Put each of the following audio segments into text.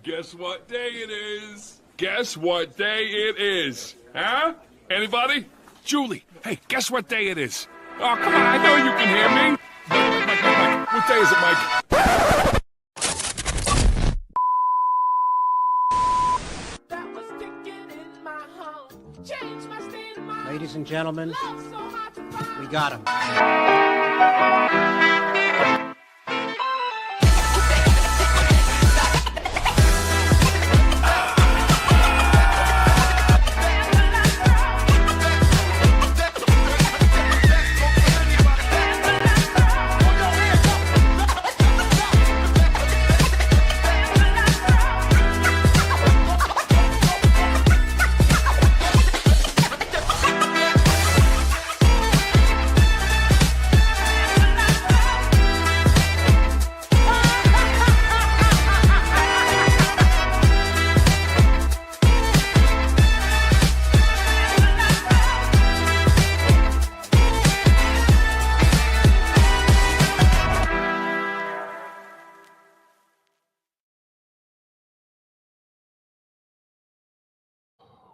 Guess what day it is? Guess what day it is? Huh? Anybody? Julie, hey, guess what day it is? Oh, come on, I know you can hear me. Mike. What day is it, Mike? Ladies and gentlemen, we got him.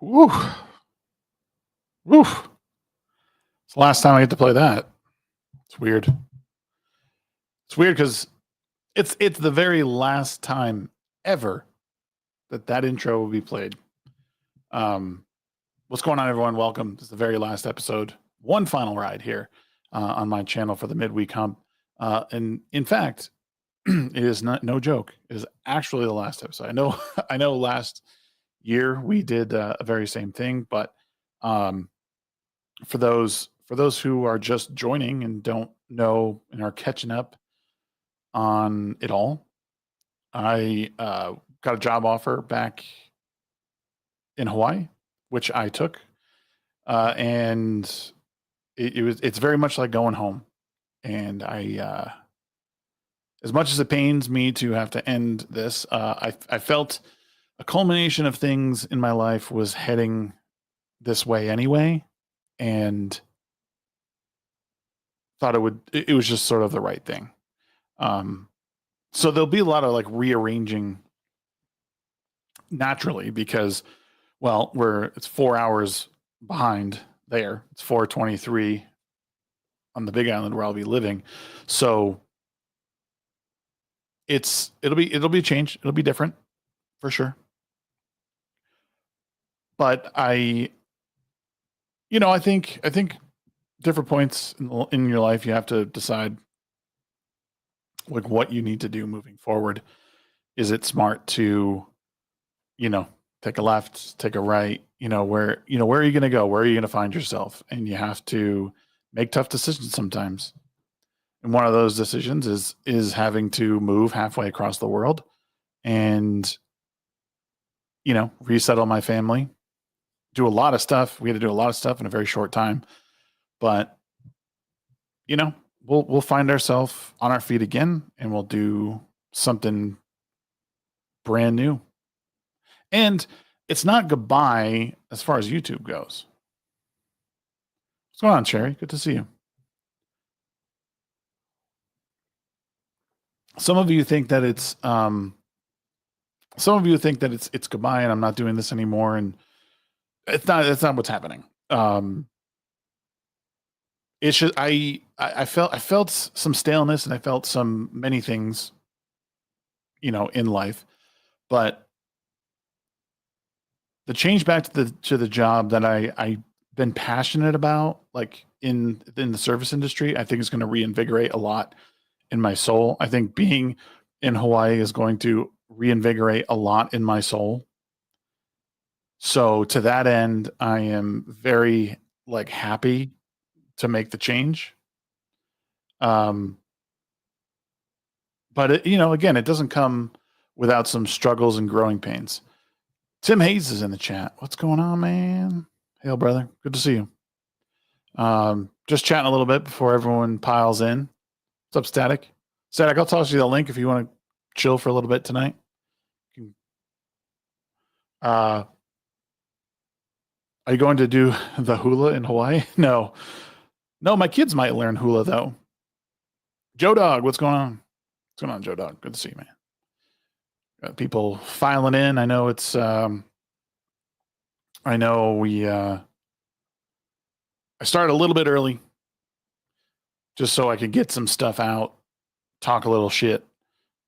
Woo. Woo. It's the last time I get to play that. It's weird. It's weird because it's the very last time ever that intro will be played. What's going on, everyone? Welcome. This is the very last episode. One final ride here on my channel for the Midweek Hump. And in fact, it is no joke. It is actually the last episode. I know last year we did the very same thing, but for those who are just joining and don't know and are catching up on it all, I got a job offer back in Hawaii, which I took, and it's very much like going home. And I as much as it pains me to have to end this, I felt a culmination of things in my life was heading this way anyway, and thought it was just sort of the right thing. So there'll be a lot of like rearranging naturally because, well, it's 4 hours behind there. It's 4:23 on the Big Island where I'll be living. So it'll be a change. It'll be different for sure. But I think different points in your life, you have to decide like what you need to do moving forward. Is it smart to, take a left, take a right, where are you going to go? Where are you going to find yourself? And you have to make tough decisions sometimes. And one of those decisions is having to move halfway across the world and, resettle my family. Do a lot of stuff. We had to do a lot of stuff in a very short time, but we'll find ourselves on our feet again, and we'll do something brand new. And it's not goodbye as far as YouTube goes. What's going on, Sherry? Good to see you. Some of you think that it's it's goodbye and I'm not doing this anymore, and it's not what's happening. It's just I felt some staleness, and I felt many things, in life, but the change back to the job that I've been passionate about, like in the service industry, I think is going to reinvigorate a lot in my soul. I think being in Hawaii is going to reinvigorate a lot in my soul. So to that end, I am very happy to make the change. But again, it doesn't come without some struggles and growing pains. Tim Hayes is in the chat. What's going on, man? Hail, brother. Good to see you. Just chatting a little bit before everyone piles in. What's up, Static? Static, I'll toss you the link if you want to chill for a little bit tonight. Are you going to do the hula in Hawaii? No, my kids might learn hula though. Joe Dog, what's going on? What's going on, Joe Dog? Good to see you, man. people filing in. I know it's. I know we. I started a little bit early, just so I could get some stuff out, talk a little shit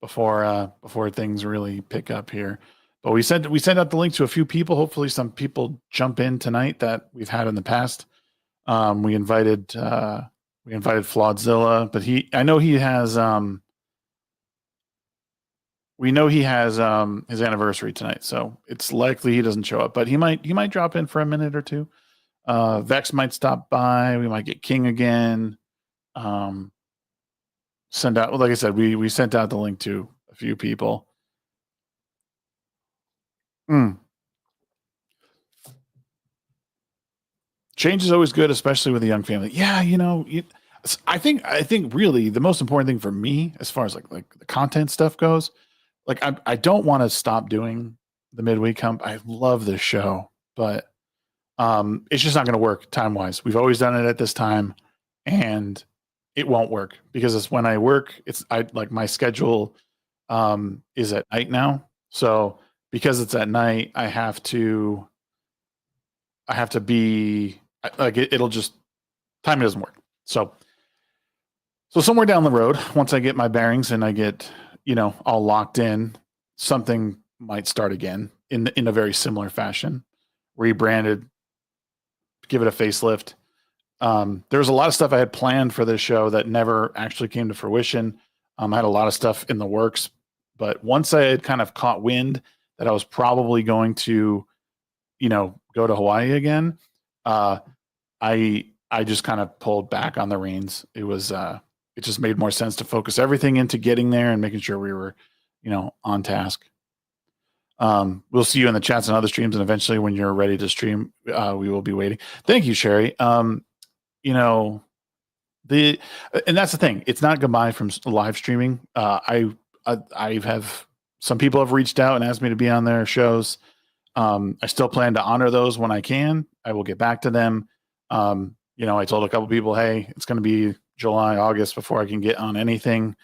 before things really pick up here. But we sent out the link to a few people. Hopefully, some people jump in tonight that we've had in the past. We invited Flawedzilla, but I know he has. We know he has his anniversary tonight, so it's likely he doesn't show up. But he might drop in for a minute or two. Vex might stop by. We might get King again. Send out, well, like I said, we sent out the link to a few people. Change is always good, especially with a young family. Yeah, I think really the most important thing for me, as far as like the content stuff goes, like I don't want to stop doing the Midweek Hump. I love this show, but it's just not going to work time wise. We've always done it at this time, and it won't work because it's when I work. My schedule is at night now, so because it's at night, I have to be like it'll just time doesn't work. So somewhere down the road, once I get my bearings and I get all locked in, something might start again in a very similar fashion, rebranded, give it a facelift. There's a lot of stuff I had planned for this show that never actually came to fruition. I had a lot of stuff in the works, but once I had kind of caught wind that I was probably going to, go to Hawaii again, I just kind of pulled back on the reins. It just made more sense to focus everything into getting there and making sure we were, on task. We'll see you in the chats and other streams, and eventually when you're ready to stream, we will be waiting. Thank you, Sherry. And that's the thing. It's not goodbye from live streaming. I have some people have reached out and asked me to be on their shows. I still plan to honor those when I can. I will get back to them. I told a couple people, hey, it's going to be July, August before I can get on anything.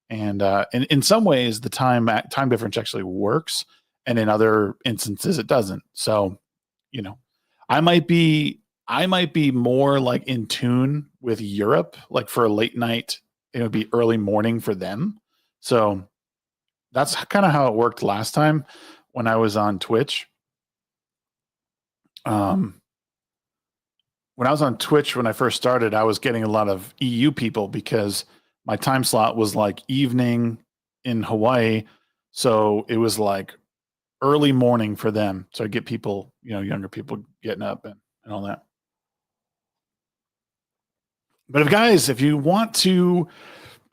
And in some ways, the time difference actually works, and in other instances, it doesn't. So, I might be more like in tune with Europe, like for a late night. It would be early morning for them. So that's kind of how it worked last time when I was on Twitch. When I was on Twitch, when I first started, I was getting a lot of EU people because my time slot was like evening in Hawaii. So it was like early morning for them. So I get people, younger people getting up and all that. But if you want to,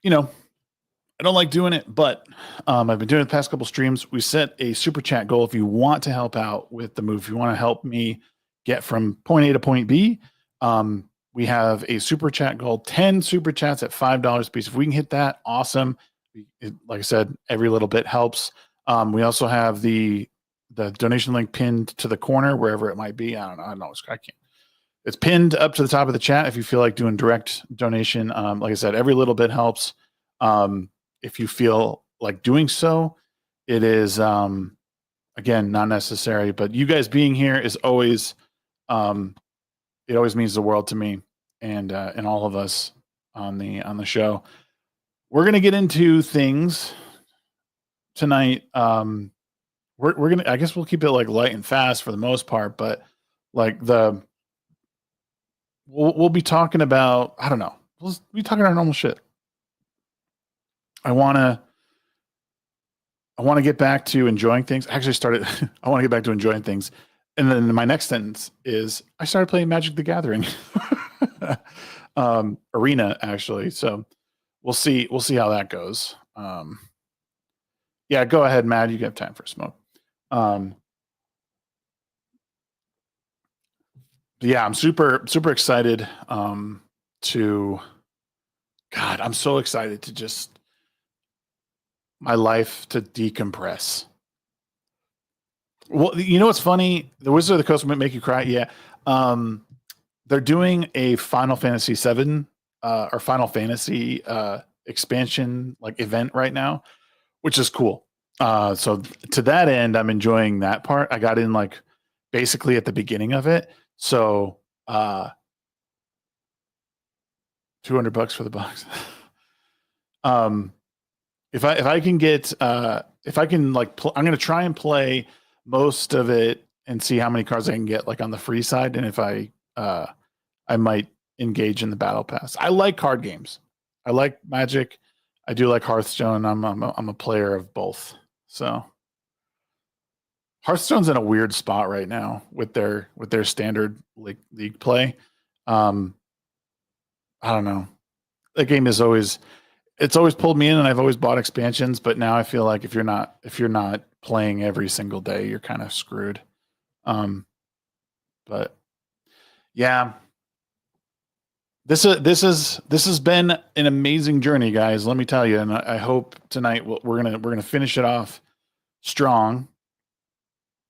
I don't like doing it, but I've been doing it the past couple streams. We set a super chat goal. If you want to help out with the move, if you want to help me get from point A to point B, we have a super chat goal, 10 super chats at $5 a piece. If we can hit that, awesome. Like I said, every little bit helps. We also have the donation link pinned to the corner, wherever it might be. I don't know. I can't. It's pinned up to the top of the chat if you feel like doing direct donation. Like I said, every little bit helps. If you feel like doing so, it is, again, not necessary, but you guys being here is always, it always means the world to me and all of us on the show. We're going to get into things tonight. We're going to, I guess we'll keep it like light and fast for the most part, but like we'll be talking about, I don't know. We'll be talking our normal shit. I want to get back to enjoying things. I want to get back to enjoying things. And then my next sentence is I started playing Magic the Gathering arena, actually. So we'll see how that goes. Yeah, go ahead, Matt. You have time for a smoke. Yeah, I'm super excited I'm so excited to just my life to decompress. Well, what's funny? The Wizard of the Coast might make you cry. Yeah. They're doing a Final Fantasy VII or Final Fantasy expansion like event right now, which is cool. So to that end, I'm enjoying that part. I got in like basically at the beginning of it. So $200 for the box. If I can get if I can like I'm gonna try and play most of it and see how many cards I can get like on the free side, and if I might engage in the battle pass. I like card games. I like Magic. I do like Hearthstone. I'm a player of both. So Hearthstone's in a weird spot right now with their standard league play. I don't know. The game is always pulled me in, and I've always bought expansions. But now I feel like if you're not playing every single day, you're kind of screwed. But yeah, this has been an amazing journey, guys. Let me tell you, and I hope tonight we're gonna finish it off strong.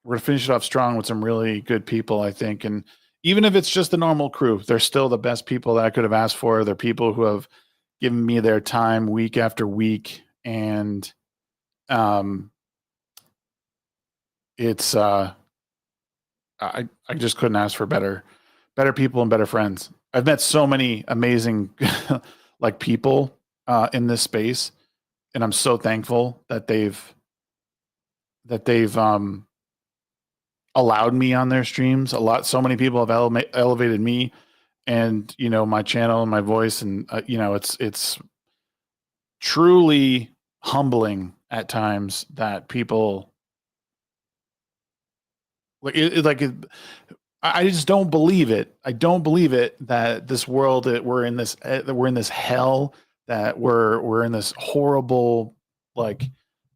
We're gonna finish it off strong with some really good people, I think. And even if it's just the normal crew, they're still the best people that I could have asked for. They're people who have given me their time week after week, and it's I just couldn't ask for better people and better friends. I've met so many amazing like people in this space, and I'm so thankful that they've allowed me on their streams. So many people have elevated me, and my channel and my voice, and it's truly humbling at times that people I just don't believe it. I don't believe it that this world that we're in this hell, that we're in this horrible like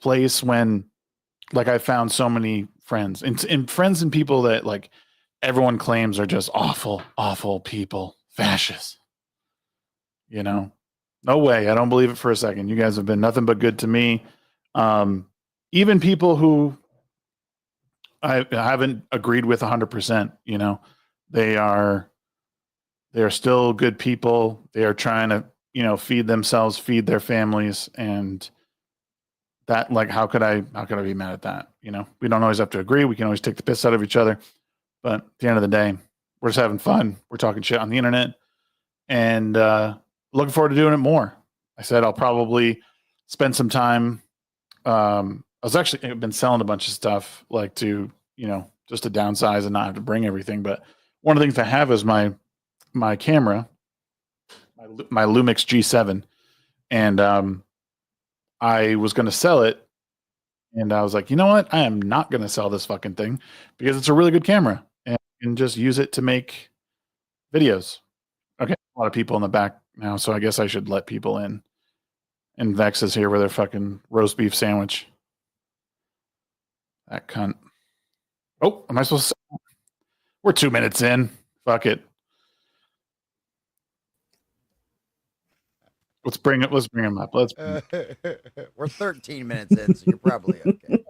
place when like I found so many friends and friends and people that like everyone claims are just awful people, fascists. No way. I don't believe it for a second. You guys have been nothing but good to me. Even people who I haven't agreed with 100%, they are still good people. They are trying to, feed themselves, feed their families. And that, like, how could I be mad at that? We don't always have to agree. We can always take the piss out of each other. But at the end of the day, we're just having fun. We're talking shit on the internet, and looking forward to doing it more. I said I'll probably spend some time. I've been selling a bunch of stuff, like to just to downsize and not have to bring everything. But one of the things I have is my camera, my Lumix G7, and I was going to sell it, and I was like, you know what? I am not going to sell this fucking thing because it's a really good camera, and I can just use it to make videos. Okay, a lot of people in the back now, so I guess I should let people in. And Vex is here with their fucking roast beef sandwich. That cunt. Oh, am I supposed to? We're 2 minutes in. Fuck it. Let's bring him up. We're 13 minutes in, so you're probably okay.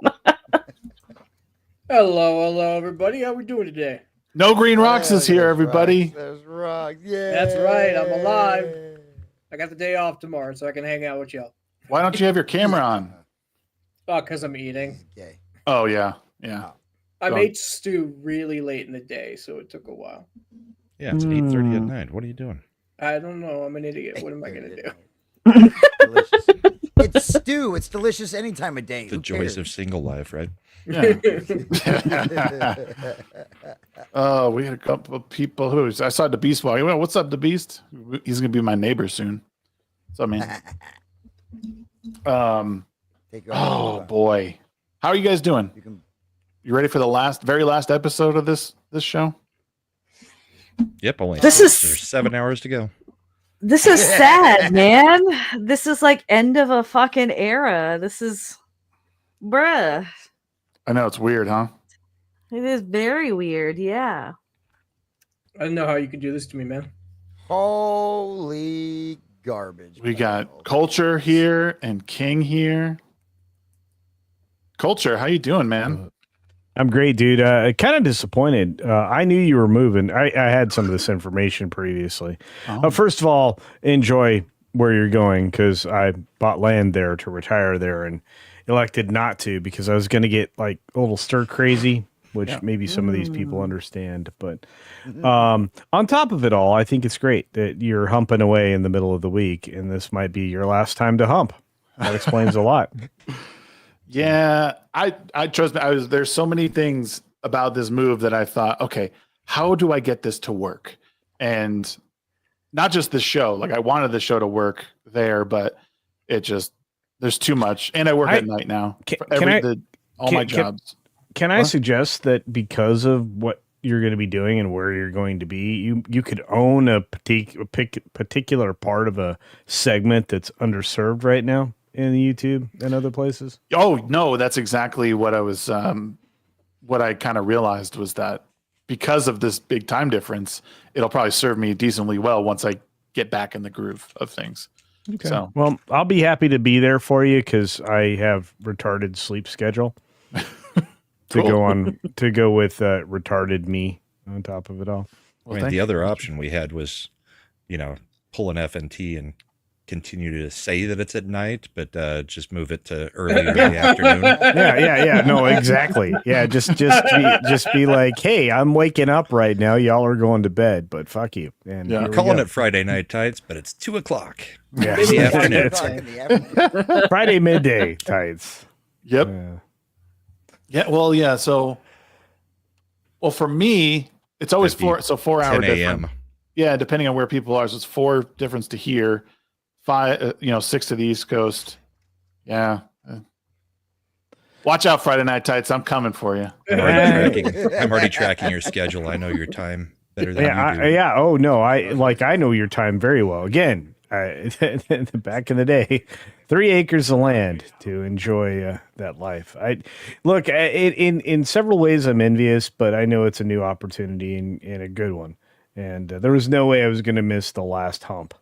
Hello, everybody. How we doing today? No Green Rocks is here, everybody. There's Rocks. Yeah. That's right. I'm alive. I got the day off tomorrow, so I can hang out with y'all. Why don't you have your camera on? Oh, because I'm eating. Okay. Oh, yeah. Yeah. I made stew really late in the day, so it took a while. Yeah, it's 8:30 at night. What are you doing? I don't know. I'm an idiot. What am I going to do? Delicious. It's stew. It's delicious any time of day. The joys of single life, right? Yeah. Oh, we had a couple of people who I saw the Beast walking. Well, what's up, the Beast? He's gonna be my neighbor soon. So I mean, oh boy, how are you guys doing? You ready for the very last episode of this show? Yep, only there's 7 hours to go. This is sad, man. This is like end of a fucking era. This is, bruh. I know, it's weird, huh? It is very weird, yeah. I don't know how you could do this to me, man. Holy garbage. We got Culture here and King here. Culture, how you doing, man? I'm great, dude. Kind of disappointed. I knew you were moving. I had some of this information previously. First of all, enjoy where you're going, because I bought land there to retire there, and elected not to because I was going to get like a little stir crazy, which maybe some of these people understand. But on top of it all, I think it's great that you're humping away in the middle of the week, and this might be your last time to hump. That explains a lot. Yeah, I trust me. There's so many things about this move that I thought, okay, how do I get this to work? And not just the show. Like I wanted the show to work there, but there's too much. And I work at night now. All my jobs. Can I suggest that because of what you're going to be doing and where you're going to be, you could own a particular part of a segment that's underserved right now in YouTube and other places? Oh no, that's exactly what I was. What I kind of realized was that because of this big time difference, it'll probably serve me decently well once I get back in the groove of things. Okay. So, well, I'll be happy to be there for you because I have retarded sleep schedule to go with retarded me on top of it all. Well, the other option we had was, pull an FNT and continue to say that it's at night, but just move it to earlier in the afternoon. Yeah. No, exactly. Yeah, just be like, hey, I'm waking up right now. Y'all are going to bed, but fuck you. And we're calling it Friday Night Tights, but it's 2:00. Yeah, in the afternoon. Friday midday tights. Yep. Yeah. Well, yeah. So, for me, it's always 4 hour difference. Yeah, depending on where people are, so it's 4 difference to here. 5, 6 to the East Coast. Yeah. Watch out, Friday Night Tights. I'm coming for you. I'm already tracking your schedule. I know your time better than you do. Yeah. Oh no, I know your time very well. Again, back in the day, 3 acres of land to enjoy that life. In several ways I'm envious, but I know it's a new opportunity and a good one. And there was no way I was going to miss the last hump.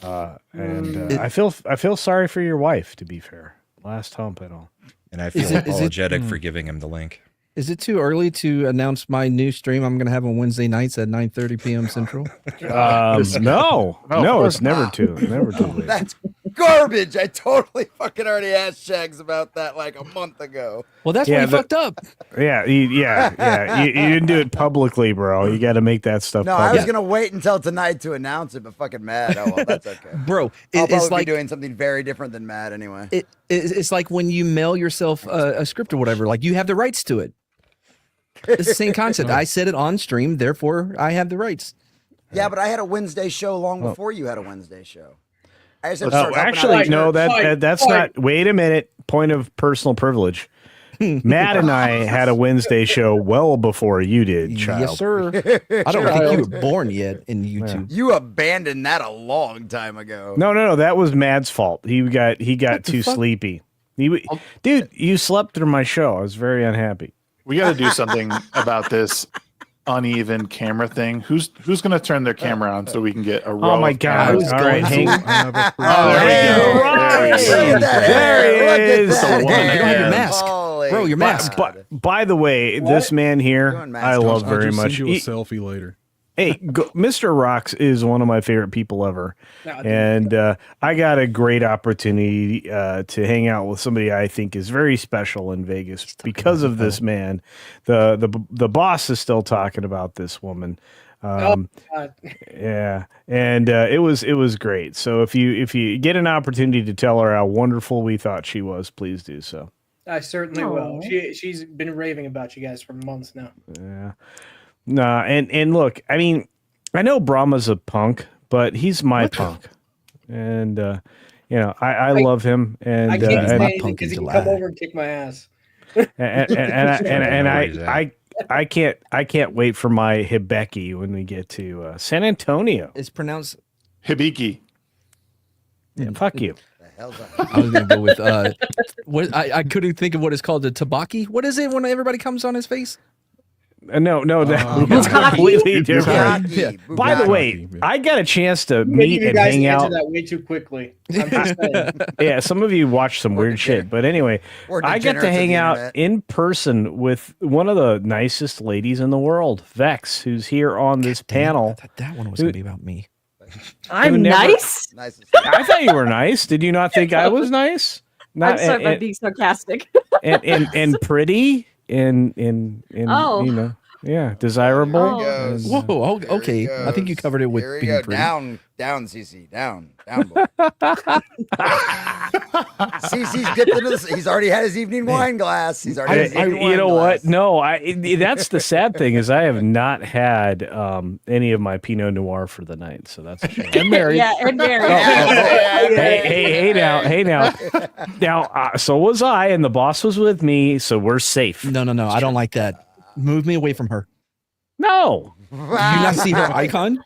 I feel sorry for your wife, to be fair. Last hump at all. And I feel apologetic for giving him the link. Is it too early to announce my new stream I'm going to have on Wednesday nights at 9:30 p.m. Central? No, it's never too late. That's garbage. I totally fucking already asked Shags about that like a month ago. Well, that's why you fucked up. Yeah. You didn't do it publicly, bro. You got to make that stuff public. I was going to wait until tonight to announce it, but fucking Mad. Oh, well, that's okay. Bro, it's like doing something very different than Mad anyway. It's like when you mail yourself a script or whatever, like you have the rights to it. It's the same concept. I said it on stream, therefore I have the rights. Yeah, but I had a Wednesday show long before you had a Wednesday show. That's not. Wait a minute. Point of personal privilege. Matt and I had a Wednesday show well before you did, child. Yes, sir. I don't think you were born yet in YouTube. Yeah. You abandoned that a long time ago. No. That was Mad's fault. He got too sleepy. Dude, you slept through my show. I was very unhappy. We got to do something about this uneven camera thing. Who's going to turn their camera on so we can get a row? Oh my god! All right, hang. There he is. You don't have your mask, bro. Your mask. By the way, this man here, I love very much. Send you a selfie later. Hey, Mr. Rocks is one of my favorite people ever. And I got a great opportunity to hang out with somebody I think is very special in Vegas because of this man. The boss is still talking about this woman. Yeah. And it was great. So if you get an opportunity to tell her how wonderful we thought she was, please do so. I certainly will. She's been raving about you guys for months now. Yeah. Nah, and look, I mean, I know Brahma's a punk, but he's my punk, and I love him, and I can't say anything because he can come over and kick my ass. I can't wait for my Hibeki when we get to San Antonio. It's pronounced Hibiki. Yeah, fuck you. I was gonna go with what I couldn't think of what it's called. The tabaki. What is it when everybody comes on his face? No, that's completely different. Yeah. By the way, I got a chance to meet and hang out. That way too quickly. I'm just saying. Yeah, some of you watch some weird shit, but anyway, I got to hang out in person with one of the nicest ladies in the world, Vex, who's here on this panel. That one was gonna be about me. I'm nice. I thought you were nice. Did you not think I was nice? I'm sorry by being sarcastic. and pretty and Oh. you know, yeah, desirable. There he and, goes. Whoa, There okay. he I think you goes. covered it with Here we being go. pretty. Down, CC. Down, boy. CC's dipped into this. He's already had his evening wine glass. He's already had his evening wine you know glass. what? No, that's the sad thing is I have not had any of my Pinot Noir for the night, so that's a shame. And married. Yeah, and married. Hey now. Now, so was I, and the boss was with me, so we're safe. No. I don't like that. Move me away from her. No. Do you not see her icon?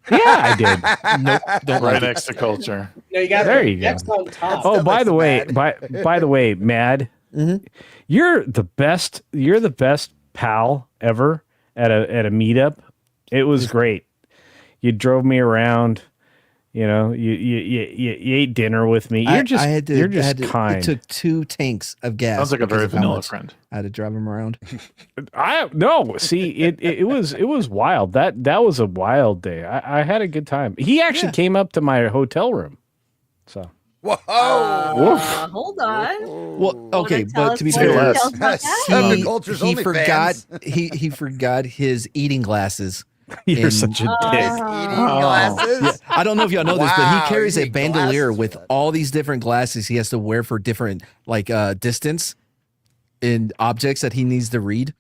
Yeah, I did. Nope. Don't Right like it. next to culture. No, you got There you go. X on top. Oh, Still by looks the way, bad. by the way, Mad, Mhm. you're the best pal ever at a meetup. It was great. You drove me around. You know, you ate dinner with me. You're just kind. It took 2 tanks of gas. Sounds like a very because of how vanilla much friend. I had to drive him around. See, it was wild. That was a wild day. I had a good time. He actually came up to my hotel room. So Whoa. Hold on. Well, okay, Tell but us to be more fair, details about that. Subject culture's he only forgot fans. he forgot his eating glasses. you're And- such a dick. His eating glasses. I don't know if y'all know this, but Wow, he carries you a need bandolier glasses with for that. all these different glasses he has to wear for different distance and objects that he needs to read.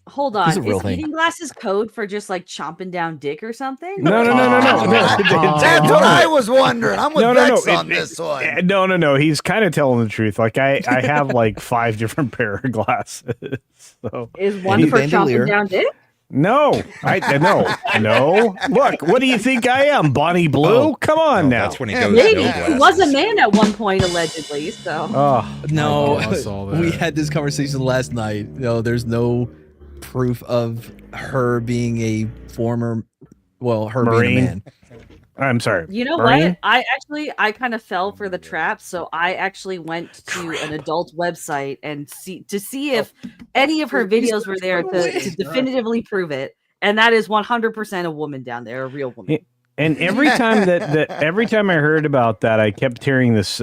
Hold It's on. a real Is thing. eating glasses code for just like chomping down dick or something? No. That's what I was wondering. I'm with Vex on this one. No. He's kind of telling the truth. Like I have like 5 different pair of glasses. So Is one Any for bandolier. chomping down dick? no. Look, what do you think I am, Bonnie Blue? Come on now. That's when he goes Maybe. no He glasses. was a man at one point, allegedly. So Oh, No, I saw we that. had this conversation last night. No, there's no proof of her being a former, her being Marine. a man. I'm sorry. you know Marine? what? I kind of fell for the trap. So I actually went to an adult website and see if any of her videos were there to definitively prove it. And that is 100% a woman down there, a real woman. And every time every time I heard about that, I kept hearing this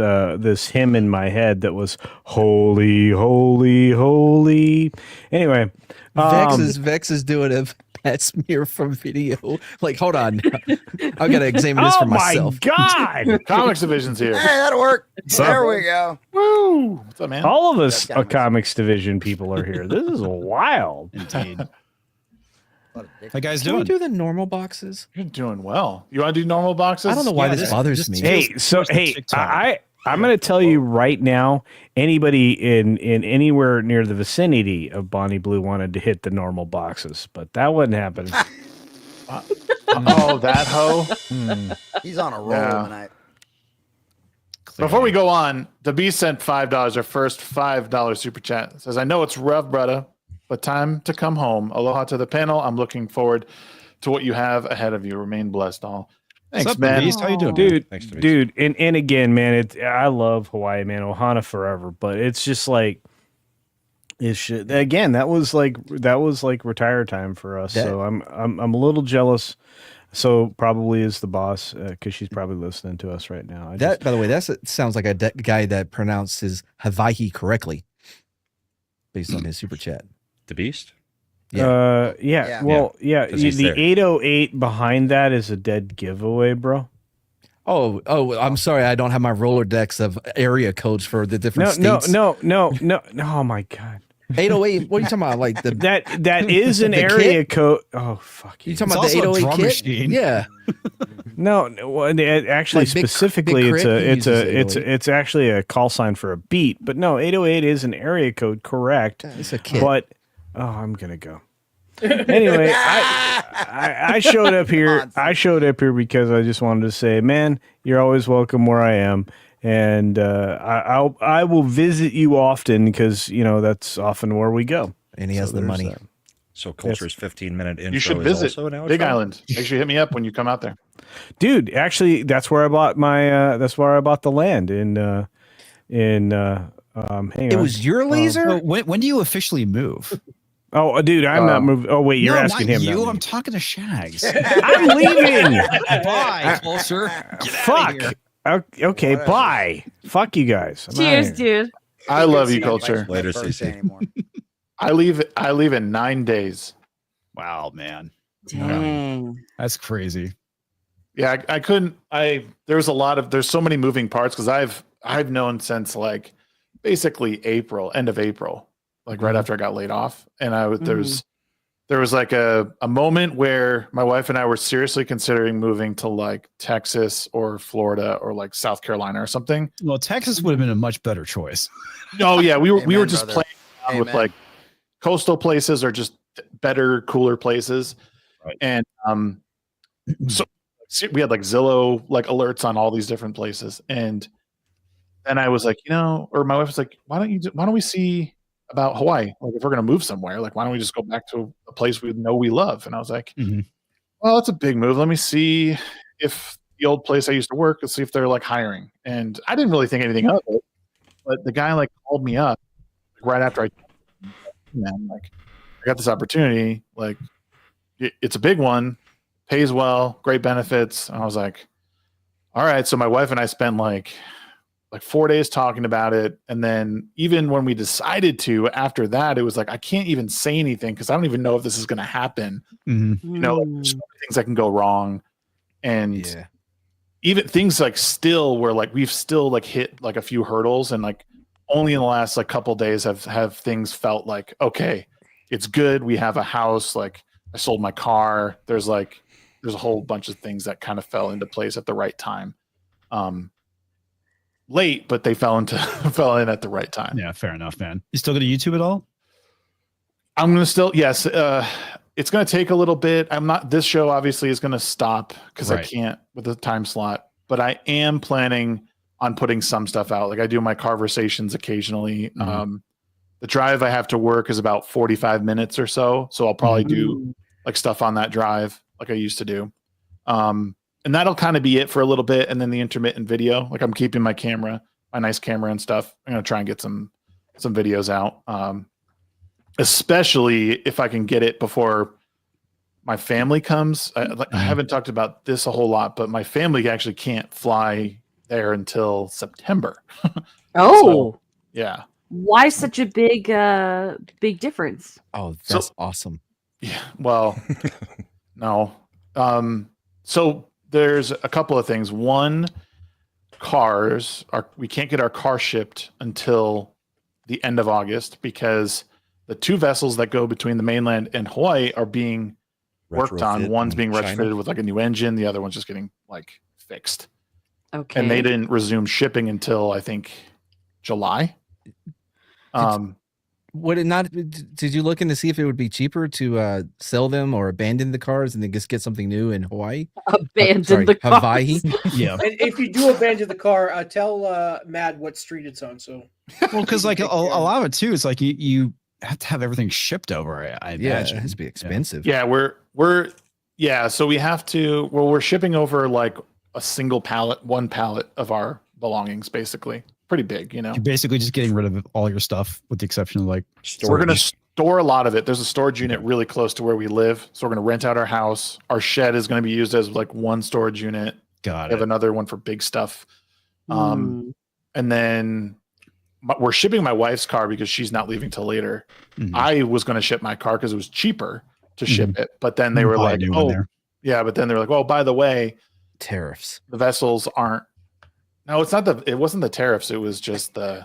hymn in my head that was holy, holy, holy. Anyway, Vex is doing a pet smear from video. Like, hold on, I gotta examine this for myself. Oh my God! Comics division's here. Hey, that'll work. There we go. Woo! What's up, man? All of us That's comics division people are here. This is wild. Indeed. What a dick. How you guys Can we doing? do the normal boxes? You're doing well. You want to do normal boxes? I don't know why Yeah, this this- bothers this me. feels- Hey, so Where's the hey, TikTok? I'm going to tell you right now. Anybody in anywhere near the vicinity of Bonnie Blue wanted to hit the normal boxes, but that wouldn't happen. Oh, that hoe. He's on a roll Yeah. tonight. Before we go on, the Beast sent $5, our first $5 super chat. It says, I know it's rough, brother, but time to come home. Aloha to the panel. I'm looking forward to what you have ahead of you. Remain blessed, all. Thanks, What's up, man. Beast? How you doing, man? dude, Thanks to me. dude, and again, man, I love Hawaii, man, Ohana forever, but it's just like it's shit. Again, that was like retire time for us. That- So I'm a little jealous. So probably is the boss because she's probably listening to us right now. That, by the way, sounds like a guy that pronounces Hawaii correctly, based on his super chat. The Beast? yeah. Yeah. Well, yeah. 'Cause he's The there. 808 behind that is a dead giveaway, bro. Oh, I'm sorry, I don't have my Rolodex of area codes for the different states. No. Oh my god. 808. What are you talking about? Like the That is an The area kit? code. Oh fuck. you You. talking It's about the also a 808 drum kit? machine. Yeah. No, well, actually, Like Big specifically, Crit uses 808. it's actually a call sign for a beat. But no, 808 is an area code, correct? It's a kit. But I'm gonna go. Anyway, I showed up here. I showed up here because I just wanted to say, man, you're always welcome where I am, and I will visit you often because that's often where we go. And he has So the there's money. that. So Culture's 15-minute intro You should is visit also an outro? Big Island. Make sure you hit me up when you come out there. Dude. Actually, that's where I bought my. That's where I bought the land in. Hang It on. was your laser? So when do you officially move? Oh, dude, I'm not moving. Oh, wait, you're no, asking not him. you. not I'm me. talking to Shags. I'm leaving. Bye, Culture. Get Fuck. outta here. Okay, Whatever. bye. Fuck you guys. I'm Cheers, outta here. dude. I love you, It's not culture. my Later, birthday CC. anymore. I leave in 9 days. Wow, man. Dang. That's crazy. Yeah, I couldn't. There's so many moving parts because I've known since like basically April, end of April, like right after I got laid off, and there was like a moment where my wife and I were seriously considering moving to like Texas or Florida or like South Carolina or something. Well, Texas would have been a much better choice. Oh yeah, we were Amen, just brother. playing around with Amen. like coastal places or just better, cooler places, Right. and so we had like Zillow like alerts on all these different places, and then I was like, or my wife was like, why don't we see about Hawaii? Like if we're gonna move somewhere, like why don't we just go back to a place we know we love? And I was like, Mhm. well, it's a big move. Let me see if the old place I used to work, let's see if they're like hiring. And I didn't really think anything of it, but the guy like called me up right after man, like I got this opportunity, like it's a big one, pays well, great benefits. And I was like, all right. So my wife and I spent like 4 days talking about it. And then even when we decided to, after that, it was like, I can't even say anything because I don't even know if this is going to happen. Mhm. Like, there's so many things that can go wrong. And Yeah. even things like still where like we've still like hit like a few hurdles, and like only in the last like couple days have things felt like, okay, it's good. We have a house. Like I sold my car. There's a whole bunch of things that kind of fell into place at the right time. Late, but they fell in at the right time. Yeah, fair enough, man. You still going to YouTube at all? I'm going to still, yes. It's going to take a little bit. This show obviously is going to stop because I Right. can't with the time slot, but I am planning on putting some stuff out. Like I do my conversations occasionally. Mhm. The drive I have to work is about 45 minutes or so. So I'll probably do like stuff on that drive like I used to do. And that'll kind of be it for a little bit. And then the intermittent video, like I'm keeping my nice camera and stuff. I'm going to try and get some videos out. Especially if I can get it before my family comes. I haven't talked about this a whole lot, but my family actually can't fly there until September. Oh, Yeah. why such a big difference? Oh, that's awesome. Yeah. Well, no. So there's a couple of things. One, we can't get our car shipped until the end of August because the two vessels that go between the mainland and Hawaii are being worked on. Retrofit One's in being China? retrofitted with like a new engine. The other one's just getting like fixed. Okay. And they didn't resume shipping until I think July. Would it not? Did you look in to see if it would be cheaper to sell them or abandon the cars and then just get something new in Hawaii? Abandon the car. Hawaii. Yeah. And if you do abandon the car, tell Mad what street it's on. So Well, because like a lot of it too, it's like you have to have everything shipped over. I Yeah, imagine it has to be expensive. Yeah, so we have to. Well, we're shipping over like a single pallet, one pallet of our belongings, basically. Pretty big, You're basically just getting rid of all your stuff, with the exception of like We're going to store a lot of it. There's a storage unit really close to where we live, so we're going to rent out our house. Our shed is going to be used as like one storage unit. Got We have it. another one for big stuff. And then we're shipping my wife's car because she's not leaving till later. Mhm. I was going to ship my car because it was cheaper to ship it, but then they were Buy a like, new one "Oh, there. yeah," but then they were like, "Oh, by the way, Tariffs. the vessels aren't." No, it's not it wasn't the tariffs. It was just the.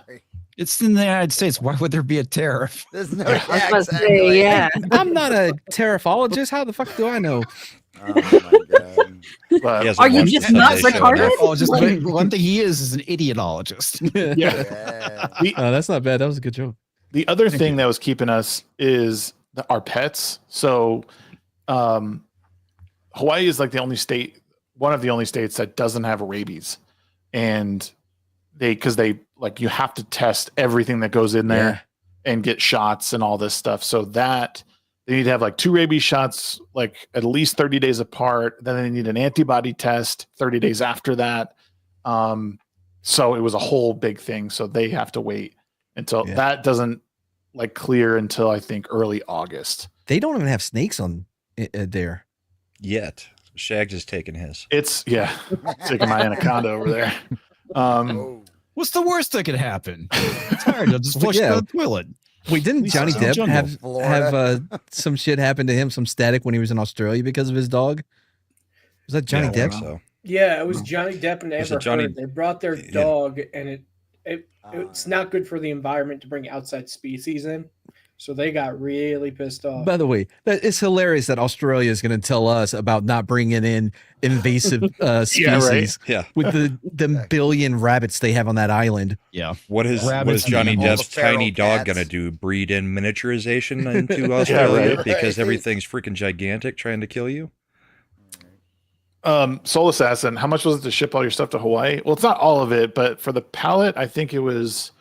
It's in the United States. Why would there be a tariff? There's no. I was Yeah, about to say, exactly. yeah. I'm not a tariffologist. How the fuck do I know? Oh my god. But, He hasn't Are you watched just the not Sunday show retarded? enough. Oh, just one thing he is an idiotologist. yeah. Yeah. Oh, that's not bad. That was a good joke. The other thing that was keeping us is our pets. So, Hawaii is like one of the only states that doesn't have rabies, and because they like you have to test everything that goes in there and get shots and all this stuff. So that they need to have like 2 rabies shots, like at least 30 days apart. Then they need an antibody test 30 days after that. So it was a whole big thing. So they have to wait until that doesn't like clear until I think early August. They don't even have snakes on there. Yet. Shags is taking his. It's taking my anaconda over there. What's the worst that could happen? I'm tired. I'll just flush it down the toilet. Wait, didn't Johnny Lisa, Depp have some shit happen to him, some static when he was in Australia because of his dog? Was that Johnny Depp? So. Yeah, it was Johnny Depp and Was it Amber Johnny- Heard. They brought their dog, and it's not good for the environment to bring outside species in. So they got really pissed off. By the way, it's hilarious that Australia is going to tell us about not bringing in invasive species with the billion rabbits they have on that island. Yeah. What is Johnny Depp's tiny dog going to do? Breed in miniaturization into Australia because everything's freaking gigantic trying to kill you? Soul Assassin, how much was it to ship all your stuff to Hawaii? Well, it's not all of it, but for the pallet, I think it was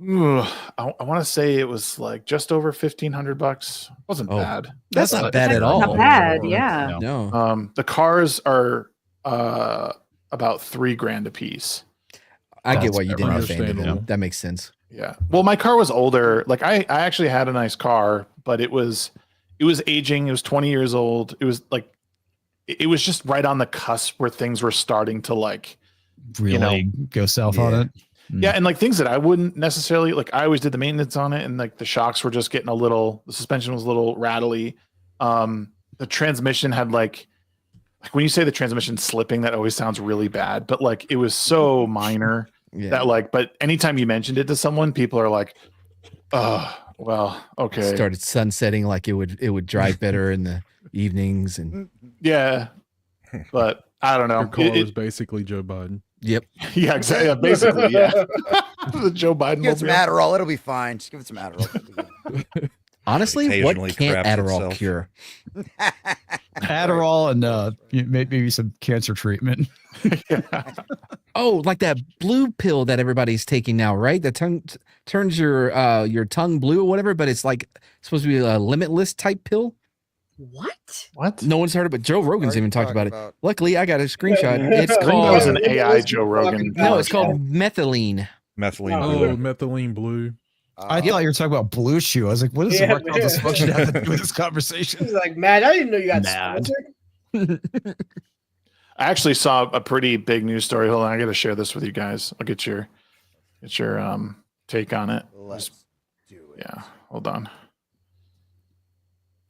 I want to say it was like just over $1,500. Wasn't bad. That's not bad at all. Not bad, yeah. No. The cars are about $3,000 a piece. I get why you didn't have Vanderbilt. That makes sense. Yeah. Well, my car was older. Like I actually had a nice car, but it was aging. It was 20 years old. It was like it was just right on the cusp where things were starting to like really go south on it. Yeah, and like things that I wouldn't necessarily like. I always did the maintenance on it, and like the shocks were just getting the suspension was a little rattly. The transmission had like when you say the transmission slipping, that always sounds really bad, but like it was so minor that like. But anytime you mentioned it to someone, people are like, "Oh, well, okay." Started sunsetting like it would drive better in the evenings and but I don't know. Your car was basically Joe Biden. Yep. Yeah, exactly. Yeah, basically, yeah. The Joe Biden. Give it some Adderall. It'll be fine. Just give it some Adderall. Honestly, what can't Adderall cure? Adderall and maybe some cancer treatment. Oh, like that blue pill that everybody's taking now, right? That turns your tongue blue or whatever, but it's like supposed to be a limitless type pill. What? No one's heard of it. Joe Rogan's even talked about it. Luckily, I got a screenshot. It's I think called. that was an AI Joe Rogan. No, it's called methylene. Methylene blue. Methylene blue. I thought you were talking about Blue Chew. I was like, what does the erectile dysfunction have to do with this conversation? He's like, Matt, I didn't know you got sponsored. I actually saw a pretty big news story. Hold on, I got to share this with you guys. I'll get your take on it. Let's do it. Yeah, hold on.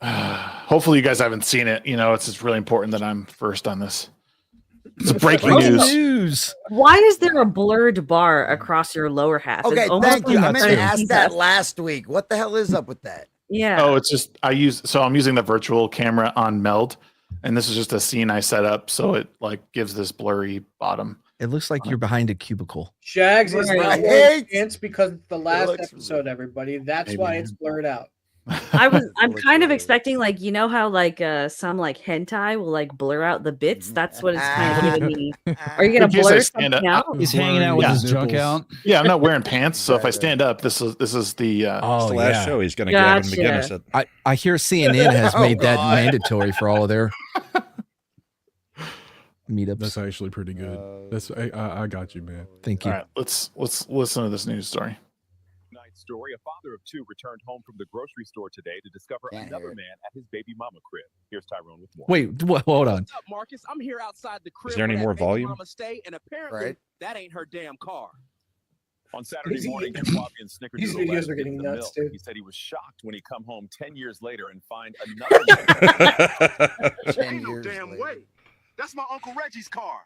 Hopefully you guys haven't seen it. You know, it's just really important that I'm first on this. It's a breaking news. Why is there a blurred bar across your lower half? Okay, It's almost thank you. I like meant to a ask pizza. that last week. What the hell is up with that? Yeah. Oh, it's just I'm using the virtual camera on Meld, and this is just a scene I set up so it like gives this blurry bottom. It looks like you're behind a cubicle. Shags is Right. not wearing pants because it's the last looks episode, everybody. That's why it's blurred out. I'm kind of expecting like how like some like hentai will like blur out the bits. That's what it's kind of giving me. Are you gonna In case I blur stand something up- out? He's hanging out with his junk out. Yeah, I'm not wearing pants, so if I stand up, this is the It's the last show he's going to get in McGinnis at. I hear CNN has made that mandatory for all of their meetups. That's actually pretty good. That's I got you, man. Thank you. All right, let's listen to this news story. Story: a father of two returned home from the grocery store today to discover another man at his baby mama crib. Here's Tyrone with more. Wait, hold on. What's up, Marcus? I'm here outside the crib. Is there any where more that baby volume? Mama stay, and apparently that ain't her damn car. On Saturday morning, Wabi and Snickerdoodle These videos left are getting with the nuts, milk. too. He said he was shocked when he come home 10 years later and find another. Ain't no damn way. That's my Uncle Reggie's car.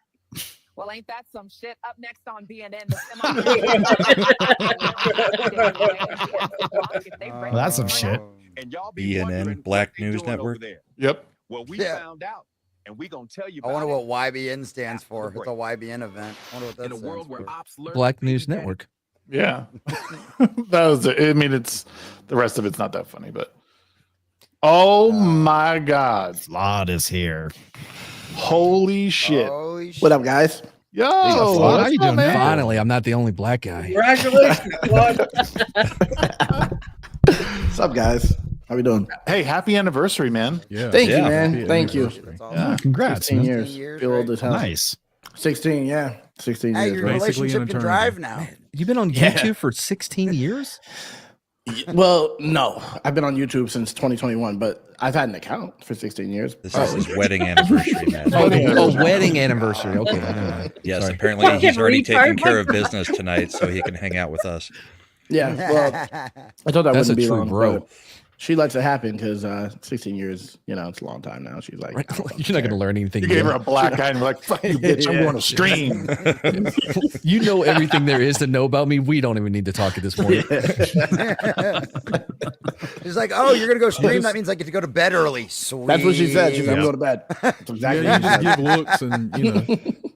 Well, ain't that some shit? Up next on BNN. Well, that's some shit. And y'all be wondering BNN, Black what they News doing over Network. there. Yep. Well, we found out, and we gonna tell you. I about wonder it. what YBN stands for. It's a YBN event. I wonder what that In a stands world where for. ops learn Black News Network. Yeah, that was it. I mean, it's the rest of it's not that funny, but oh my god, Vlad is here. Holy shit! What up, guys? Yo, Vlad, what's how you up, doing? man? Finally, I'm not the only black guy. Congratulations, bud. What's up, guys? How we doing? Hey, happy anniversary, man! Yeah. Thank you, man. Thank you. Yeah, congrats, 16 man. years. 16 years, Feel old as hell. Nice. 16, yeah. 16 Hey, years. your right? Basically relationship an can eternity. drive now. You've been on YouTube for 16 years? Well, no, I've been on YouTube since 2021, but I've had an account for 16 years. This is his wedding anniversary, man. Wedding anniversary. Okay. Yes, Sorry. apparently he's already taking care of business tonight, so he can hang out with us. Yeah, well, I told her I That's wouldn't be a true long, bro. but she lets it happen because 16 years, it's a long time now. She's like, Right. You're not going to learn anything. You gave her new. a black eye and we're like, fuck you, bitch. I'm going to stream. You know everything there is to know about me. We don't even need to talk at this point. She's like, oh, you're gonna go stream. That means I get to go to bed early. Sweet. That's what she said. She's like, I'm going to bed. That's exactly Yeah, what you she just said. give looks and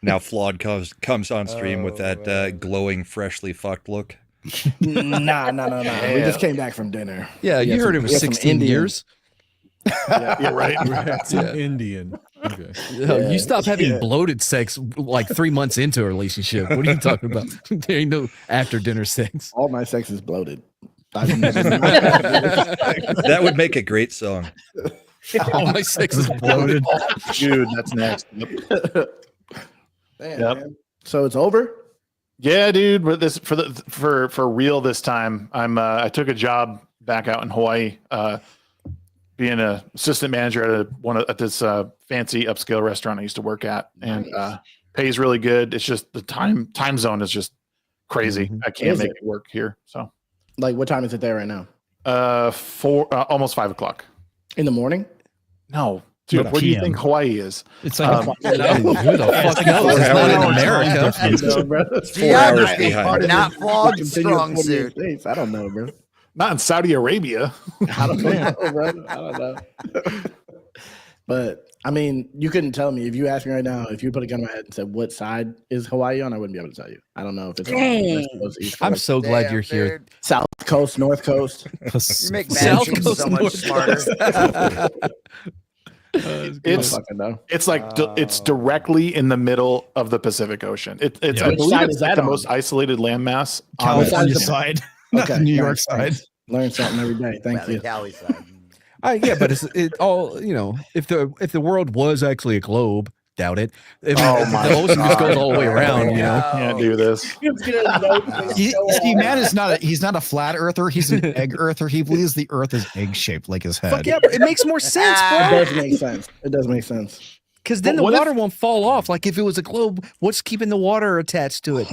Now Flawed comes on stream with that glowing, freshly fucked look. Nah. We just came back from dinner. Yeah, you heard it was 16 years. Yeah, right. It's an Indian. Okay. You stop having bloated sex like 3 months into a relationship. What are you talking about? There ain't no after dinner sex. All my sex is bloated. That would make a great song. All my sex is bloated. Dude, that's next. Damn, Yep. man. So it's over? Yeah, dude. But this for real this time. I took a job back out in Hawaii, being an assistant manager at this fancy upscale restaurant I used to work at, and pays really good. It's just the time zone is just crazy. Mm-hmm. I can't make it work here. So, like, what time is it there right now? Almost 5 o'clock in the morning. No, dude. No, What do you PM. think Hawaii is? It's like Who the fuck knows? It's not in America. It's 4 hours behind. Not Flawed strong suit. I don't know, bro. Not in Saudi Arabia. I don't know, bro. I don't know. But I mean, you couldn't tell me if you asked me right now. If you put a gun in my head and said, "What side is Hawaii on?" I wouldn't be able to tell you. I don't know if it's West Coast, East I'm Coast, so glad you're here. South Coast, North Coast. You make South matching Coast, so much North smarter. It's like it's directly in the middle of the Pacific Ocean. It's Yeah. I Which believe side it's is like that the on? most isolated landmass. on California the- side, not the New York side. Learn something every day. Thank The you. Cali side. Yeah, but it all if the world was actually a globe, doubt it. If the ocean just goes all the way around, Can't do this. See, Matt is he's not a flat earther. He's an egg earther. He believes the earth is egg shaped like his head. Fuck yeah, but it makes more sense, It bro. does make sense. It does make sense. Because then But the what if- water won't fall off. Like if it was a globe, what's keeping the water attached to it?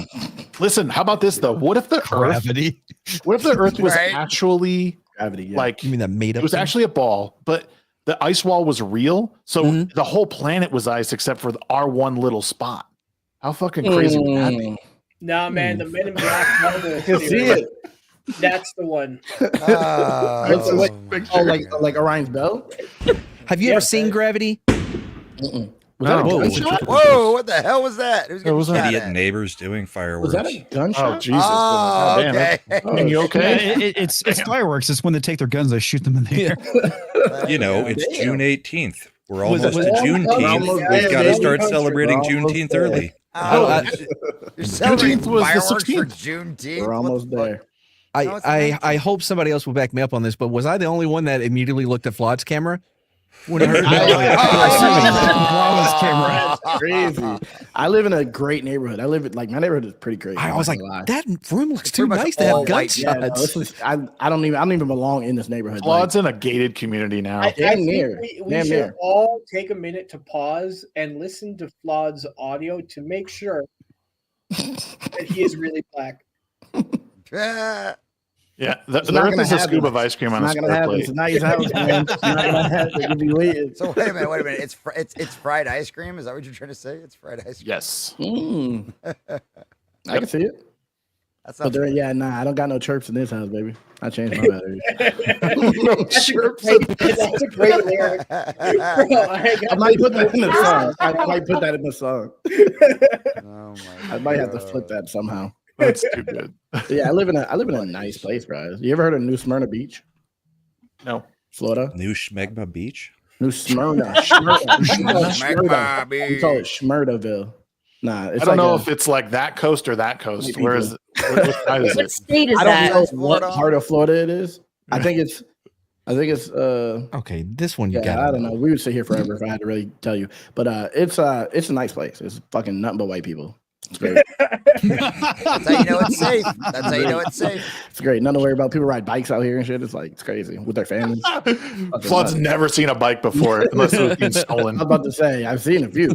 Listen, how about this though? What if the Gravity. Earth? What if the Earth was Right. actually Gravity. Yeah. like You mean that made it up? was thing? actually a ball, but the ice wall was real? So the whole planet was ice except for our one little spot. How fucking crazy would that be? Nah, man, the Men in Black Marvel I can see theory. it. That's the one. Oh, like Orion's belt. Have you ever seen Gravity? Was that a No. gunshot? Whoa, what the hell was that? Who's It was getting shot Idiot at? neighbors doing fireworks. Was that a gunshot? Oh Jesus! Oh, Damn, okay. Are you Yeah, okay? it's fireworks. It's when they take their guns, they shoot them in the air. You know, it's June 18th. We're Was almost it- to was it- Juneteenth. almost We've there, got to baby. start We're celebrating almost Juneteenth there. early. Oh, you're celebrating was the fireworks for 16th. Juneteenth? We're almost there. No, it's I hope somebody else will back me up on this, but was I the only one that immediately looked at Flawed's camera when I heard Brahma's camera. Crazy. I live in a great neighborhood. My neighborhood is pretty crazy. I I'm was not like, gonna lie. that room looks too pretty much nice to have all white. Yeah, no, gunshots. this is, I don't even belong in this neighborhood. Claude's in a gated community now. I Damn think near. we Damn should near. all take a minute to pause and listen to Flawed's audio to make sure that he is really black. Ah. Yeah, not the Earth gonna is a happen. scoop of ice cream on It's a not gonna square happen. plate. It's not his house, man. It's not gonna happen. You'll be waiting. So wait a minute. It's fried ice cream. Is that what you're trying to say? It's fried ice cream. Yes. I can see it. That's But not. there, yeah, nah, I don't got no chirps in this house, baby. I changed my batteries. That's a great lyric. Bro, I might put that in the song. I might put that in the song. Oh my I might have to flip that somehow. That's too good. Yeah, I live in a nice place, bro. You ever heard of New Smyrna Beach, No. Florida? New Schmegma Beach? New Smyrna. Smyrna. Beach. We call it Schmurdaville. Nah, it's I don't like know a- if it's like that coast or that coast. Maybe Where is it? What side is What it? state is I that? don't know what Florida? part of Florida it is. I think it's Okay, this one you got. yeah, I don't know. We would sit here forever if I had to really tell you. But it's a nice place. It's fucking nothing but white people. It's great. That's how you know it's safe. That's how you know it's safe. It's great. Nothing to worry about. People ride bikes out here and shit. It's like it's crazy with their families. Flood's never seen a bike before unless it was being stolen. I'm about to say I've seen a few.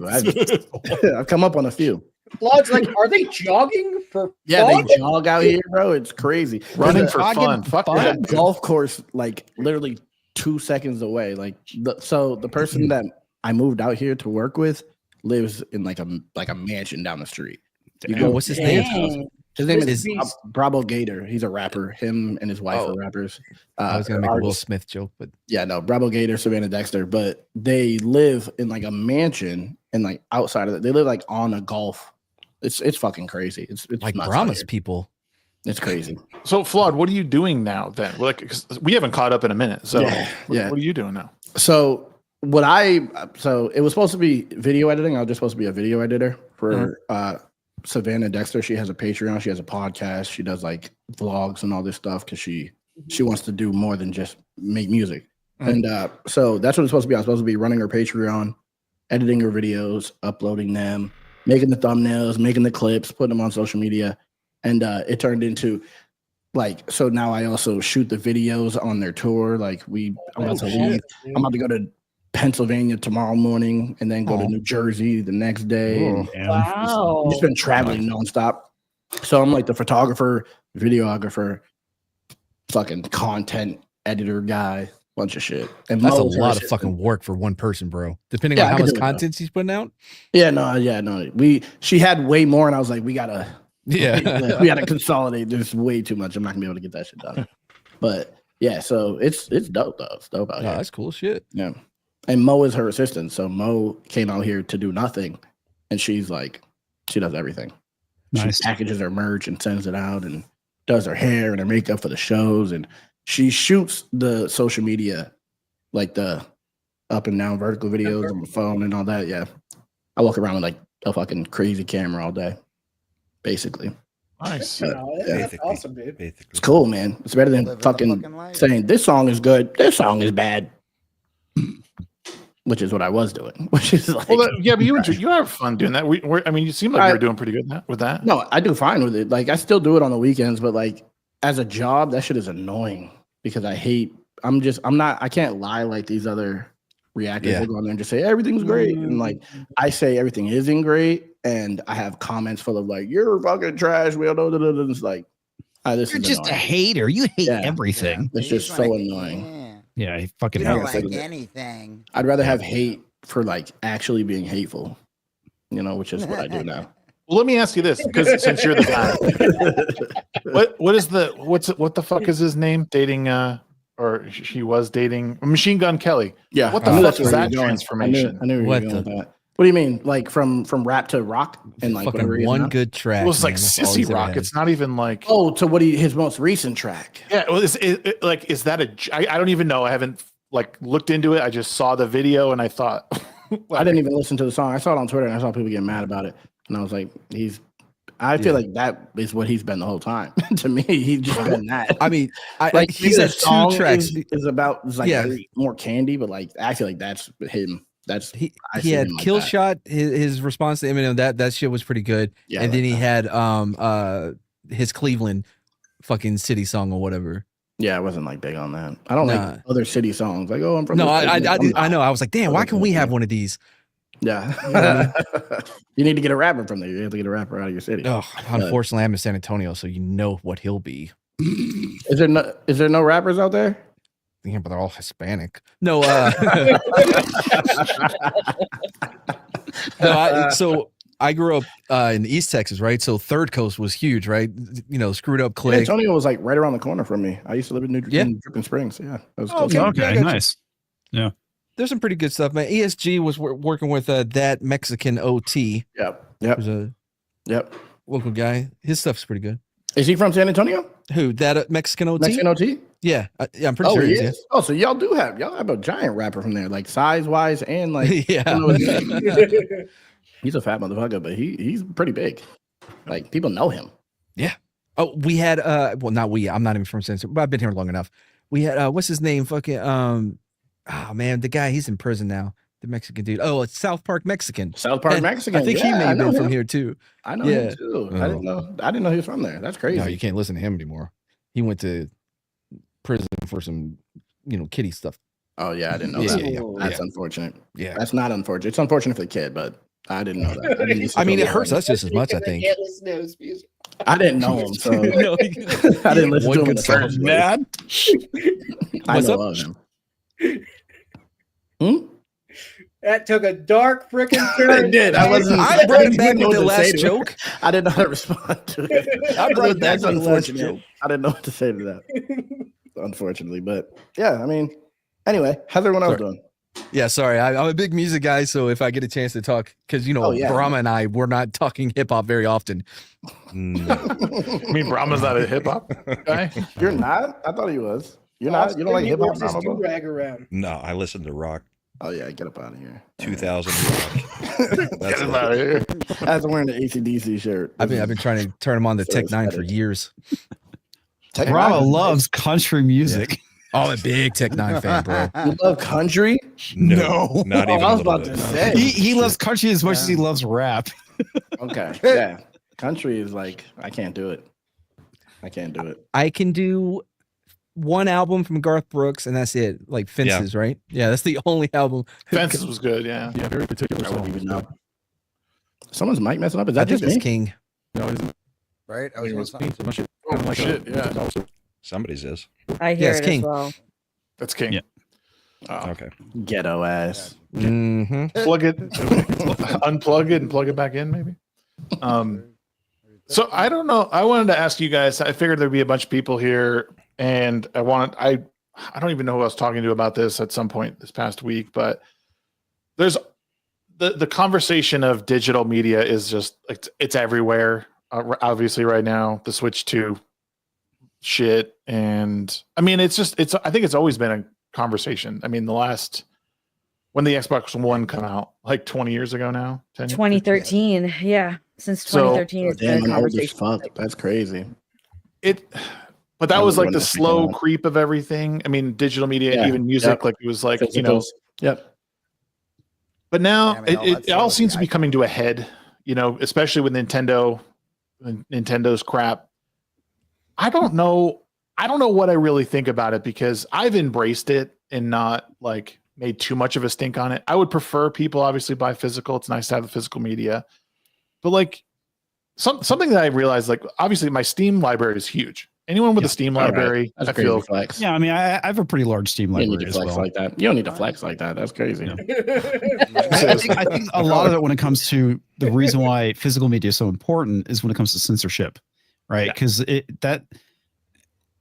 I've come up on a few. Flood's like, are they jogging for Yeah, fun? they jog out here, bro. It's crazy. Running There's for fun. Fuck there's that. a golf course like literally 2 seconds away. Like so the person that I moved out here to work with lives in like a mansion down the street. What's his name? His name is Brahmabull Gator. He's a rapper. Him and his wife are rappers. I was gonna make a Will Smith joke, but yeah, no, Brahmabull Gator, Savannah Dexter. But they live in like a mansion and like outside of it, they live like on a golf. It's fucking crazy. It's like nuts out Brahma's here. people. It's crazy. So, Flood, what are you doing now then? Like, 'cause we haven't caught up in a minute. So, Yeah. what are you doing now? So it was supposed to be video editing. I was just supposed to be a video editor for Savannah Dexter. She has a Patreon. She has a podcast. She does like vlogs and all this stuff because she wants to do more than just make music. And so that's what it's supposed to be. I was supposed to be running her Patreon, editing her videos, uploading them, making the thumbnails, making the clips, putting them on social media. And it turned into like, so now I also shoot the videos on their tour. Like I'm about to leave. I'm about to go to Pennsylvania tomorrow morning and then go to New Jersey the next day. And Wow. just been traveling nonstop. So I'm like the photographer, videographer, fucking content editor guy, bunch of shit. And That's a Mo's her lot of assistant. fucking work for one person, bro. Depending Yeah, on I how could much do it, content she's putting out. Yeah, no. She had way more, and I was like, we gotta consolidate. There's way too much. I'm not gonna be able to get that shit done. But yeah, so it's dope though. It's dope out here. That's cool shit. Yeah. And Mo is her assistant. So Mo came out here to do nothing. And she's like, she does everything. Nice. She packages her merch and sends it out and does her hair and her makeup for the shows. And she shoots the social media, like the up and down vertical videos on the phone and all that. Yeah. I walk around with like a fucking crazy camera all day, basically. Nice. That's awesome, dude. It's cool, man. It's better than fucking saying this song is good, this song is bad. Which is what I was doing. Which is like, Well, yeah, but you have fun doing that. I mean, you seem like you're doing pretty good with that. No, I do fine with it. Like I still do it on the weekends, but like as a job, that shit is annoying because I can't lie like these other reactors will go on there and just say everything's great. And like I say everything isn't great, and I have comments full of like, you're fucking trash. We don't know. It's like this You're is just annoying. a hater. You hate everything. It's just so annoying. Yeah, I fucking You don't hate like it. anything. I'd rather have hate for like actually being hateful, which is what I do now. Well, let me ask you this, because since you're the guy, what the fuck is his name? Dating or she was dating Machine Gun Kelly. Yeah. What the I knew fuck that's is where that you were going. transformation? I knew where you were going with that. What do you mean? Like from rap to rock and like whatever he is one now? good track. It was like man. That's all sissy he's ever rock. had. It's not even like to his most recent track. Yeah. Well, is that I don't even know. I haven't like looked into it. I just saw the video and I thought I didn't even listen to the song. I saw it on Twitter and I saw people getting mad about it. And I was like, I feel like that is what he's been the whole time. To me, he's just been that. I mean, like he's had two tracks. Is like more candy, but like I feel like that's him. That's he had Kill Shot. His response to Eminem, that shit was pretty good. Yeah, and then he had his Cleveland fucking city song or whatever. Yeah, I wasn't like big on that. I don't like other city songs. Like, I'm from. No, I know. I was like, damn, why can't we have one of these? Yeah. You need to get a rapper from there. You have to get a rapper out of your city. Oh, unfortunately, I'm in San Antonio, so you know what he'll be. Is there no rappers out there? Yeah, but they're all Hispanic. No, so I grew up in East Texas, right? So Third Coast was huge, right? Screwed up click. Antonio was like right around the corner from me. I used to live in Dripping Springs. Yeah, that was close. Okay, nice. Yeah, there's some pretty good stuff, man. ESG was working with that Mexican OT. Yep. Who's a Yep. local guy. His stuff's pretty good. Is he from San Antonio? Who? That Mexican OT? Mexican OT? Yeah, I'm pretty sure he he is. is. Oh, so y'all have a giant rapper from there, like size wise and like yeah. He's a fat motherfucker, but he's pretty big. Like people know him. Yeah. Oh, we had not we. I'm not even from San Antonio, but I've been here long enough. We had what's his name? Fucking oh man, the guy, he's in prison now. The Mexican dude. Oh, it's South Park Mexican. South Park And Mexican. I think he Yeah, may I have know been from him. here too. I know Yeah. him too. Oh. I didn't know he was from there. That's crazy. No, you can't listen to him anymore. He went to prison for some, kitty stuff. Oh yeah, I didn't know Yeah, that. yeah, That's yeah. unfortunate. Yeah. That's not unfortunate. It's unfortunate for the kid, but I didn't know that. I, didn't I mean, it hurts us just as much, I think. I didn't know him, so No, I didn't listen one to him in good the song. first place. Dad? I What's know up? of him. Hmm? That took a dark freaking I turn. did. I wasn't. I brought it back didn't know with the what to say last to it. joke. I didn't know how to respond to it. I brought it back That's with the last unfortunate. joke. I didn't know what to say to that. Unfortunately, but yeah, I mean, anyway, how's everyone else doing? Yeah, sorry. I'm a big music guy, so if I get a chance to talk, because Oh, yeah. Brahma and I, we're not talking hip hop very often. I mean, Brahma's not a hip hop guy. You're not? I thought he was. You're not? You don't like hip hop? Brahmabull? Rag around. No, I listen to rock. Oh yeah, get up out of here. 2000 rock. Get him out of here. As I'm wearing the ACDC shirt. I've been trying to turn him on to So Tech 9 for excited. years. Brahma loves country music. Oh, I'm a big Tech 9 fan, bro. You love country? No, not even I a was little about bit. to say. He loves country as much as he loves rap. Okay. Yeah. Country is like, I can't do it. I can't do it. I can do one album from Garth Brooks, and that's it. Like Fences, right? Yeah, that's the only album. Fences was good, yeah. Yeah, very particular. I won't song. even know. Someone's mic messing up? Is I that think just that's me? King. No, it isn't. Right? I was It was gonna say- my shit. Oh, Kinda like shit, yeah. it's also- Somebody's is. I hear it's it King. as well. That's King. Yeah. Oh, Okay. ghetto ass. Mm-hmm. Plug it, unplug it, and plug it back in, maybe. So I don't know. I wanted to ask you guys. I figured there'd be a bunch of people here, and I don't even know who I was talking to about this at some point this past week, but there's the conversation of digital media is just like it's everywhere. Obviously, right now, the switch to shit, and I mean, I think it's always been a conversation. I mean, when the Xbox One come out, like 20 years ago now, 10 years? 2013. Yeah. Since 2013, it's Damn, been a I'm old as conversation. fuck. That's crazy. But that I was like wouldn't the speak slow on that. creep of everything. I mean, digital media, Yeah, even music, yep. like it was like, you know, Physicals. Yep. but now Yeah, I mean, all that it all stuff seems was to be coming to a head, you know, especially with Nintendo's crap. I don't know what I really think about it because I've embraced it and not like made too much of a stink on it. I would prefer people obviously buy physical. It's nice to have the physical media, but like something that I realized, like obviously my Steam library is huge. Anyone with a Steam library, That's I crazy feel flex. Yeah, I mean, I have a pretty large Steam You don't need library to as flex well. like that. You don't need to flex like that. That's crazy. I think a lot of it when it comes to the reason why physical media is so important is when it comes to censorship, right? Because that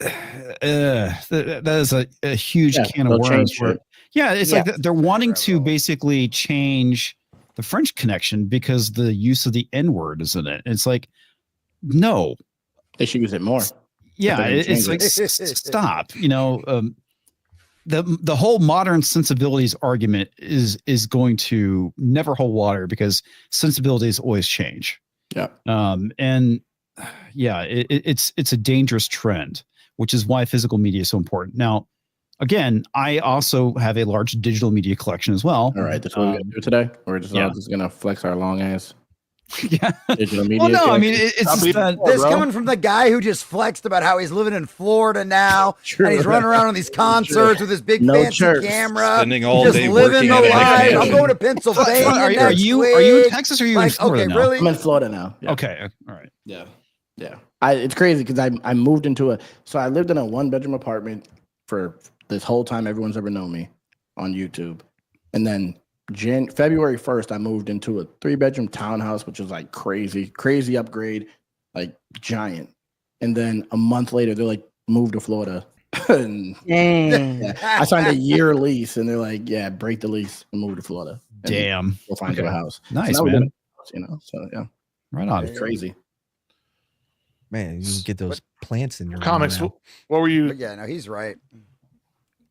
is a huge can of they'll change worms. Where, shit. yeah, it's like they're wanting to basically change the French connection because the use of the N word is in it. It's like, no, they should use it more. Yeah, But they it's change like it. stop. You know, the whole modern sensibilities argument is going to never hold water because sensibilities always change. Yeah. And yeah, it's a dangerous trend, which is why physical media is so important. Now, again, I also have a large digital media collection as well. All right, that's what we're gonna do today. We're just all just gonna flex our long ass. Yeah. Digital media. Well, no, I mean, collection. it's just that This coming from the guy who just flexed about how he's living in Florida now, True. and he's running around on these concerts with his big No fancy chirps. camera, Spending all just day living working the at a life. I'm mansion. going to Pennsylvania Are next you week. in Texas or are you in Like, Florida okay, now? really? I'm in Florida now. Yeah. Okay, all right. Yeah. Yeah. It's crazy because I moved into so I lived in a 1-bedroom apartment for this whole time everyone's ever known me on YouTube. And then February 1st, I moved into a 3-bedroom townhouse, which was like crazy upgrade, like giant. And then a month later, they're like, move to Florida. And yeah, I signed a year lease and they're like, yeah, break the lease and move to Florida. And Damn. we'll find you a house. Nice, so now we live man. in a house, you know, so yeah. Right on. It's crazy. Man, you can get those plants in your room Comics. now. What were you? But yeah, no, he's right.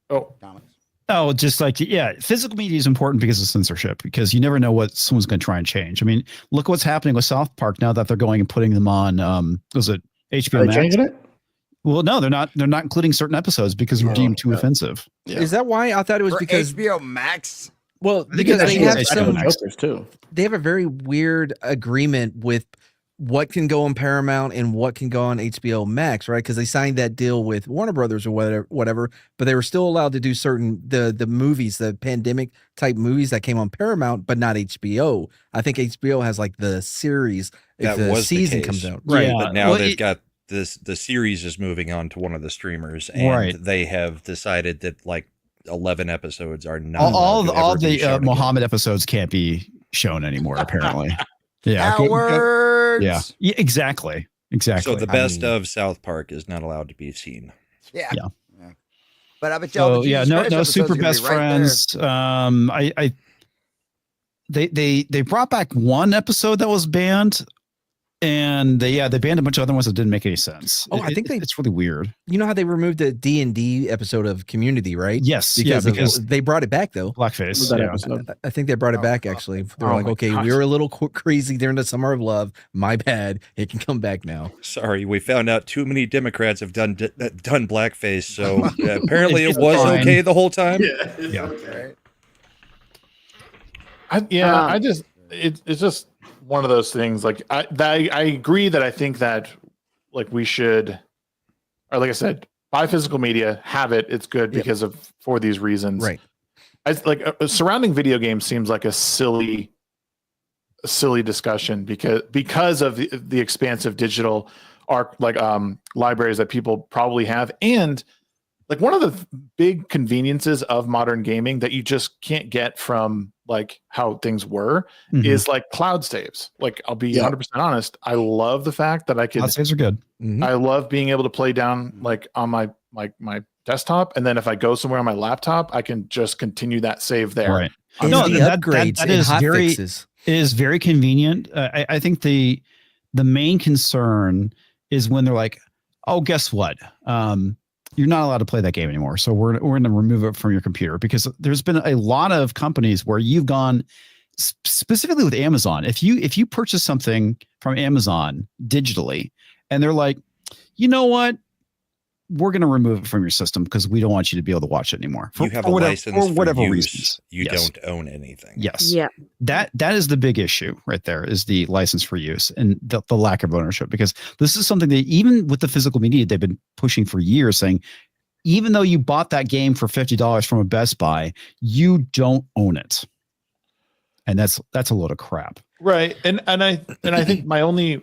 Oh, Comics. Oh, just like, yeah, physical media is important because of censorship, because you never know what someone's going to try and change. I mean, look what's happening with South Park now that they're going and putting them on, was it HBO Are they Max? changing it? Well, no, they're not including certain episodes because they're deemed too offensive. Yeah. Is that why? I thought it was For because HBO Max. Well, I think because it's they actually have nice some filters too. They have a very weird agreement with what can go on Paramount and what can go on HBO Max, right? Because they signed that deal with Warner Brothers or whatever, but they were still allowed to do certain the movies, the pandemic type movies that came on Paramount, but not HBO. I think HBO has like the series if That the was season the comes case. out, right? But now they've got this. The series is moving on to one of the streamers, and they have decided that like 11 episodes are not all allowed to ever be the shown again. Muhammad episodes can't be shown anymore. Apparently, yeah, Cowards. yeah, exactly. So the best of South Park is not allowed to be seen. Yeah. But So yeah, no super best friends. They brought back one episode that was banned, and they banned a bunch of other ones that didn't make any sense. Oh, I think it's really weird. You know how they removed the D&D episode of Community, right? Yes, because they brought it back though. Blackface. Yeah. I think they brought it back actually. They're like, my okay, gosh. we were a little crazy during the Summer of Love. My bad. It can come back now. Sorry, we found out too many Democrats have done blackface, so apparently it was fine. okay the whole time. Yeah. Okay. It's just one of those things. Like I agree that I think that like we should, or like I said, buy physical media, have it. It's good because for these reasons. Right. Surrounding video games seems like a silly discussion because of the expansive digital libraries that people probably have, and like one of the big conveniences of modern gaming that you just can't get from like how things were is like cloud saves. Like I'll be 100% honest, I love the fact that I can Cloud saves are good. I love being able to play down like on my desktop, and then if I go somewhere on my laptop, I can just continue that save there. Right. No, the upgrades that and is hot very fixes. is very convenient. I think the main concern is when they're like, oh, guess what? You're not allowed to play that game anymore. So we're going to remove it from your computer, because there's been a lot of companies where you've gone specifically with Amazon. If you purchase something from Amazon digitally and they're like, you know what? We're going to remove it from your system because we don't want you to be able to watch it anymore. You have a license for whatever use. reasons. You Yes. don't own anything. Yes. Yeah. That is the big issue right there, is the license for use and the lack of ownership, because this is something that even with the physical media, they've been pushing for years, saying, even though you bought that game for $50 from a Best Buy, you don't own it. And that's a load of crap. Right. And I think my only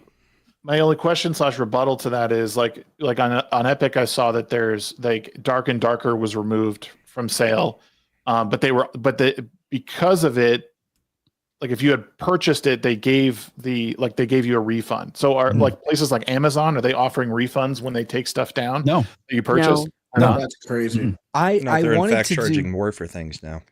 question / rebuttal to that is like on Epic, I saw that there's like Dark and Darker was removed from sale. Because of it, like if you had purchased it, they gave you a refund. So are like places like Amazon, are they offering refunds when they take stuff down? No. That you purchase? No. That's crazy. I They're in wanted fact to charging more for things now.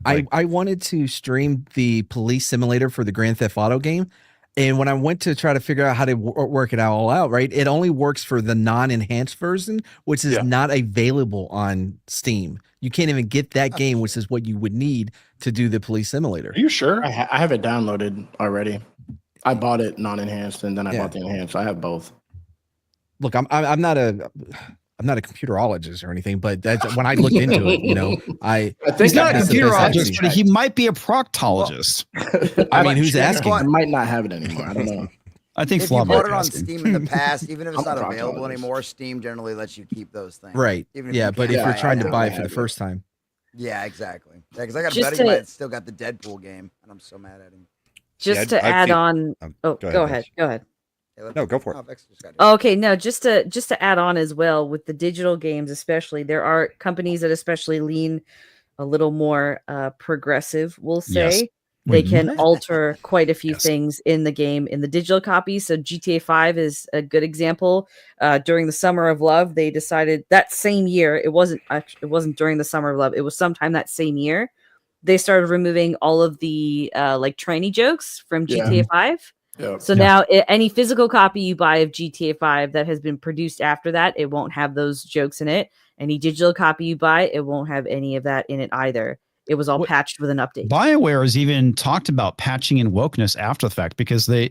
I wanted to stream the police simulator for the Grand Theft Auto game. And when I went to try to figure out how to work it all out, right, it only works for the non-enhanced version, which is not available on Steam. You can't even get that game, which is what you would need to do the police simulator. Are you sure? I have it downloaded already. I bought it non-enhanced, and then I bought the enhanced. I have both. Look, I'm not a computerologist or anything, but that's when I looked into it, I think he's not a computerologist, but he might be a proctologist. I mean, who's asking? I might not have it anymore. I don't know. I think if you bought it on Steam in the past, even if it's not available anymore, Steam generally lets you keep those things. Right. Even if Yeah, you but can't if you're buy trying it to now. buy it for the first time. Yeah, exactly. Yeah, because I got a Just buddy to- that's still got the Deadpool game, and I'm so mad at him. Just to add on. Oh, go ahead. Go ahead. No, go for it. Okay, no, just to add on as well with the digital games, especially there are companies that especially lean a little more progressive. We'll say Yes. they Mhm. can alter quite a few things in the game in the digital copy. So GTA 5 is a good example. During the Summer of Love, they decided that same year. It wasn't during the Summer of Love. It was sometime that same year. They started removing all of the like tranny jokes from GTA 5. Yeah. So now any physical copy you buy of GTA 5 that has been produced after that, it won't have those jokes in it. Any digital copy you buy, it won't have any of that in it either. It was all patched with an update. BioWare has even talked about patching and wokeness after the fact, because the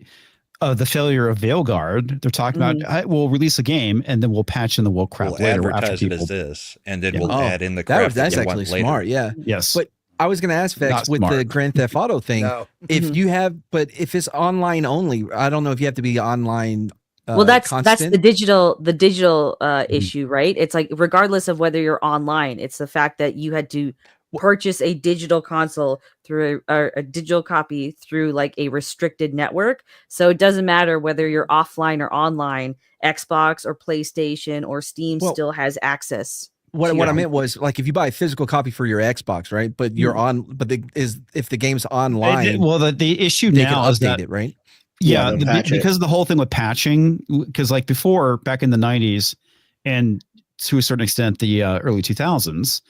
failure of Veilguard, they're talking about we'll release a game and then we'll patch in the woke crap We'll later advertise after it people. as this, and then Yeah. we'll add in the crap That's that you actually want later. smart. Yeah. Yes. But I was going to ask Vex Not with the smart. Grand Theft Auto thing. No. If you have, but if it's online only, I don't know if you have to be online. Well, that's the constant. digital issue, right? It's like regardless of whether you're online, it's the fact that you had to purchase a digital console through a digital copy through like a restricted network. So it doesn't matter whether you're offline or online. Xbox or PlayStation or Steam still has access. What I meant was like if you buy a physical copy for your Xbox, right? But you're on, but if the game's online, well, the issue they now can is update that it, right? Yeah, they'll patch it. because of the whole thing with patching, because like before, back in the 90s and to a certain extent the early 2000s,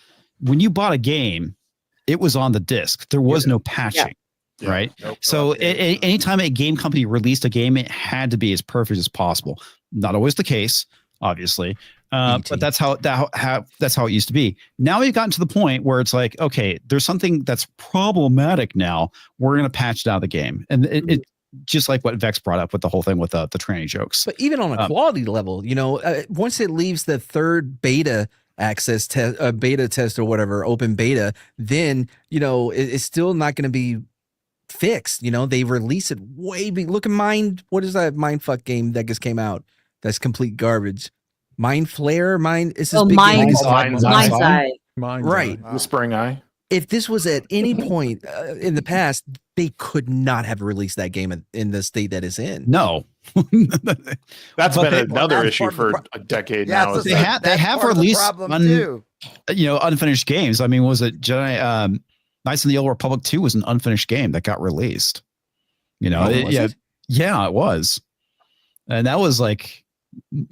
when you bought a game, it was on the disc. There was no patching, right? Nope. So anytime a game company released a game, it had to be as perfect as possible. Not always the case, obviously, but that's how it used to be. Now we've gotten to the point where it's like, okay, there's something that's problematic now. We're going to patch it out of the game, and it just like what Vex brought up with the whole thing with the tranny jokes. But even on a quality level, you know, once it leaves the third beta access beta test or whatever, open beta, then, you know, it's still not going to be fixed. You know, they release it way big. Look at what is that Mindfuck game that just came out? That's complete garbage. Mind Flare, it's this big game. Mindside. Right. Whispering Eye. If this was at any point in the past, they could not have released that game in the state that it's in. No. That's But been they- another issue for a decade Yeah, now. so is They that- have released unfinished games. I mean, was it Jedi Knights of the Old Republic 2 was an unfinished game that got released. You know, it was. And that was like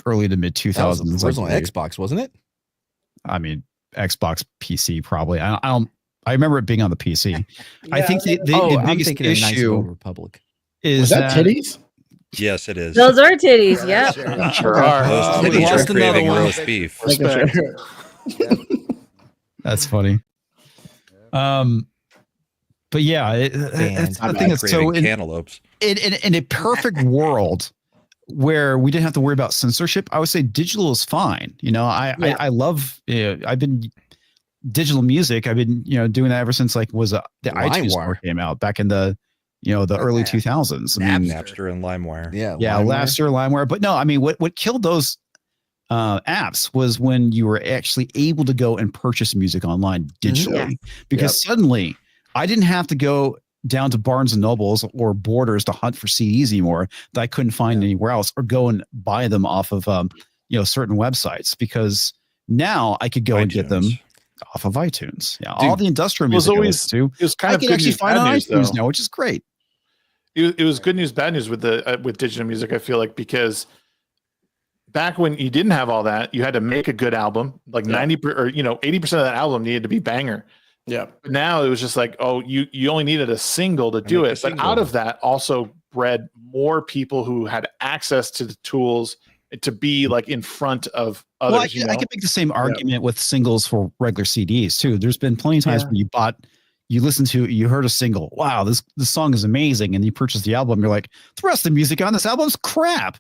early to mid 2000s. That was the original Xbox, wasn't it? I mean, Xbox PC probably. I remember it being on the PC. I think the I'm biggest thinking of Knights of the issue Old Republic. is Was that titties? Yes, it is. Those are titties. Yeah. Sure are. Those we titties lost are another creating one. roast beef. Respect. That's funny. But yeah, I think it's so Creating cantaloupes. in a perfect world where we didn't have to worry about censorship, I would say digital is fine. You know, I love. I've been digital music. I've been doing that ever since the iTunes Store came out back in the the early 2000s. I mean, Napster and LimeWire. Yeah, Napster, LimeWire. But no, I mean, what killed those apps was when you were actually able to go and purchase music online digitally, because suddenly I didn't have to go down to Barnes and Nobles or Borders to hunt for CDs anymore that I couldn't find anywhere else, or go and buy them off of certain websites, because now I could go and get them off of iTunes. Yeah, all the industrial music it was kind of good actually news, find bad on news, iTunes though. now, which is great. It was good news, bad news with with digital music. I feel like, because back when you didn't have all that, you had to make a good album, like 90 or 80% of that album needed to be banger. Yeah. But now it was just like, oh, you only needed a single to do it. But out of that also bred more people who had access to the tools to be like in front of others. Well, I could make the same argument with singles for regular CDs too. There's been plenty of times where you heard a single, wow, this song is amazing, and you purchase the album, you're like, the rest of the music on this album's crap.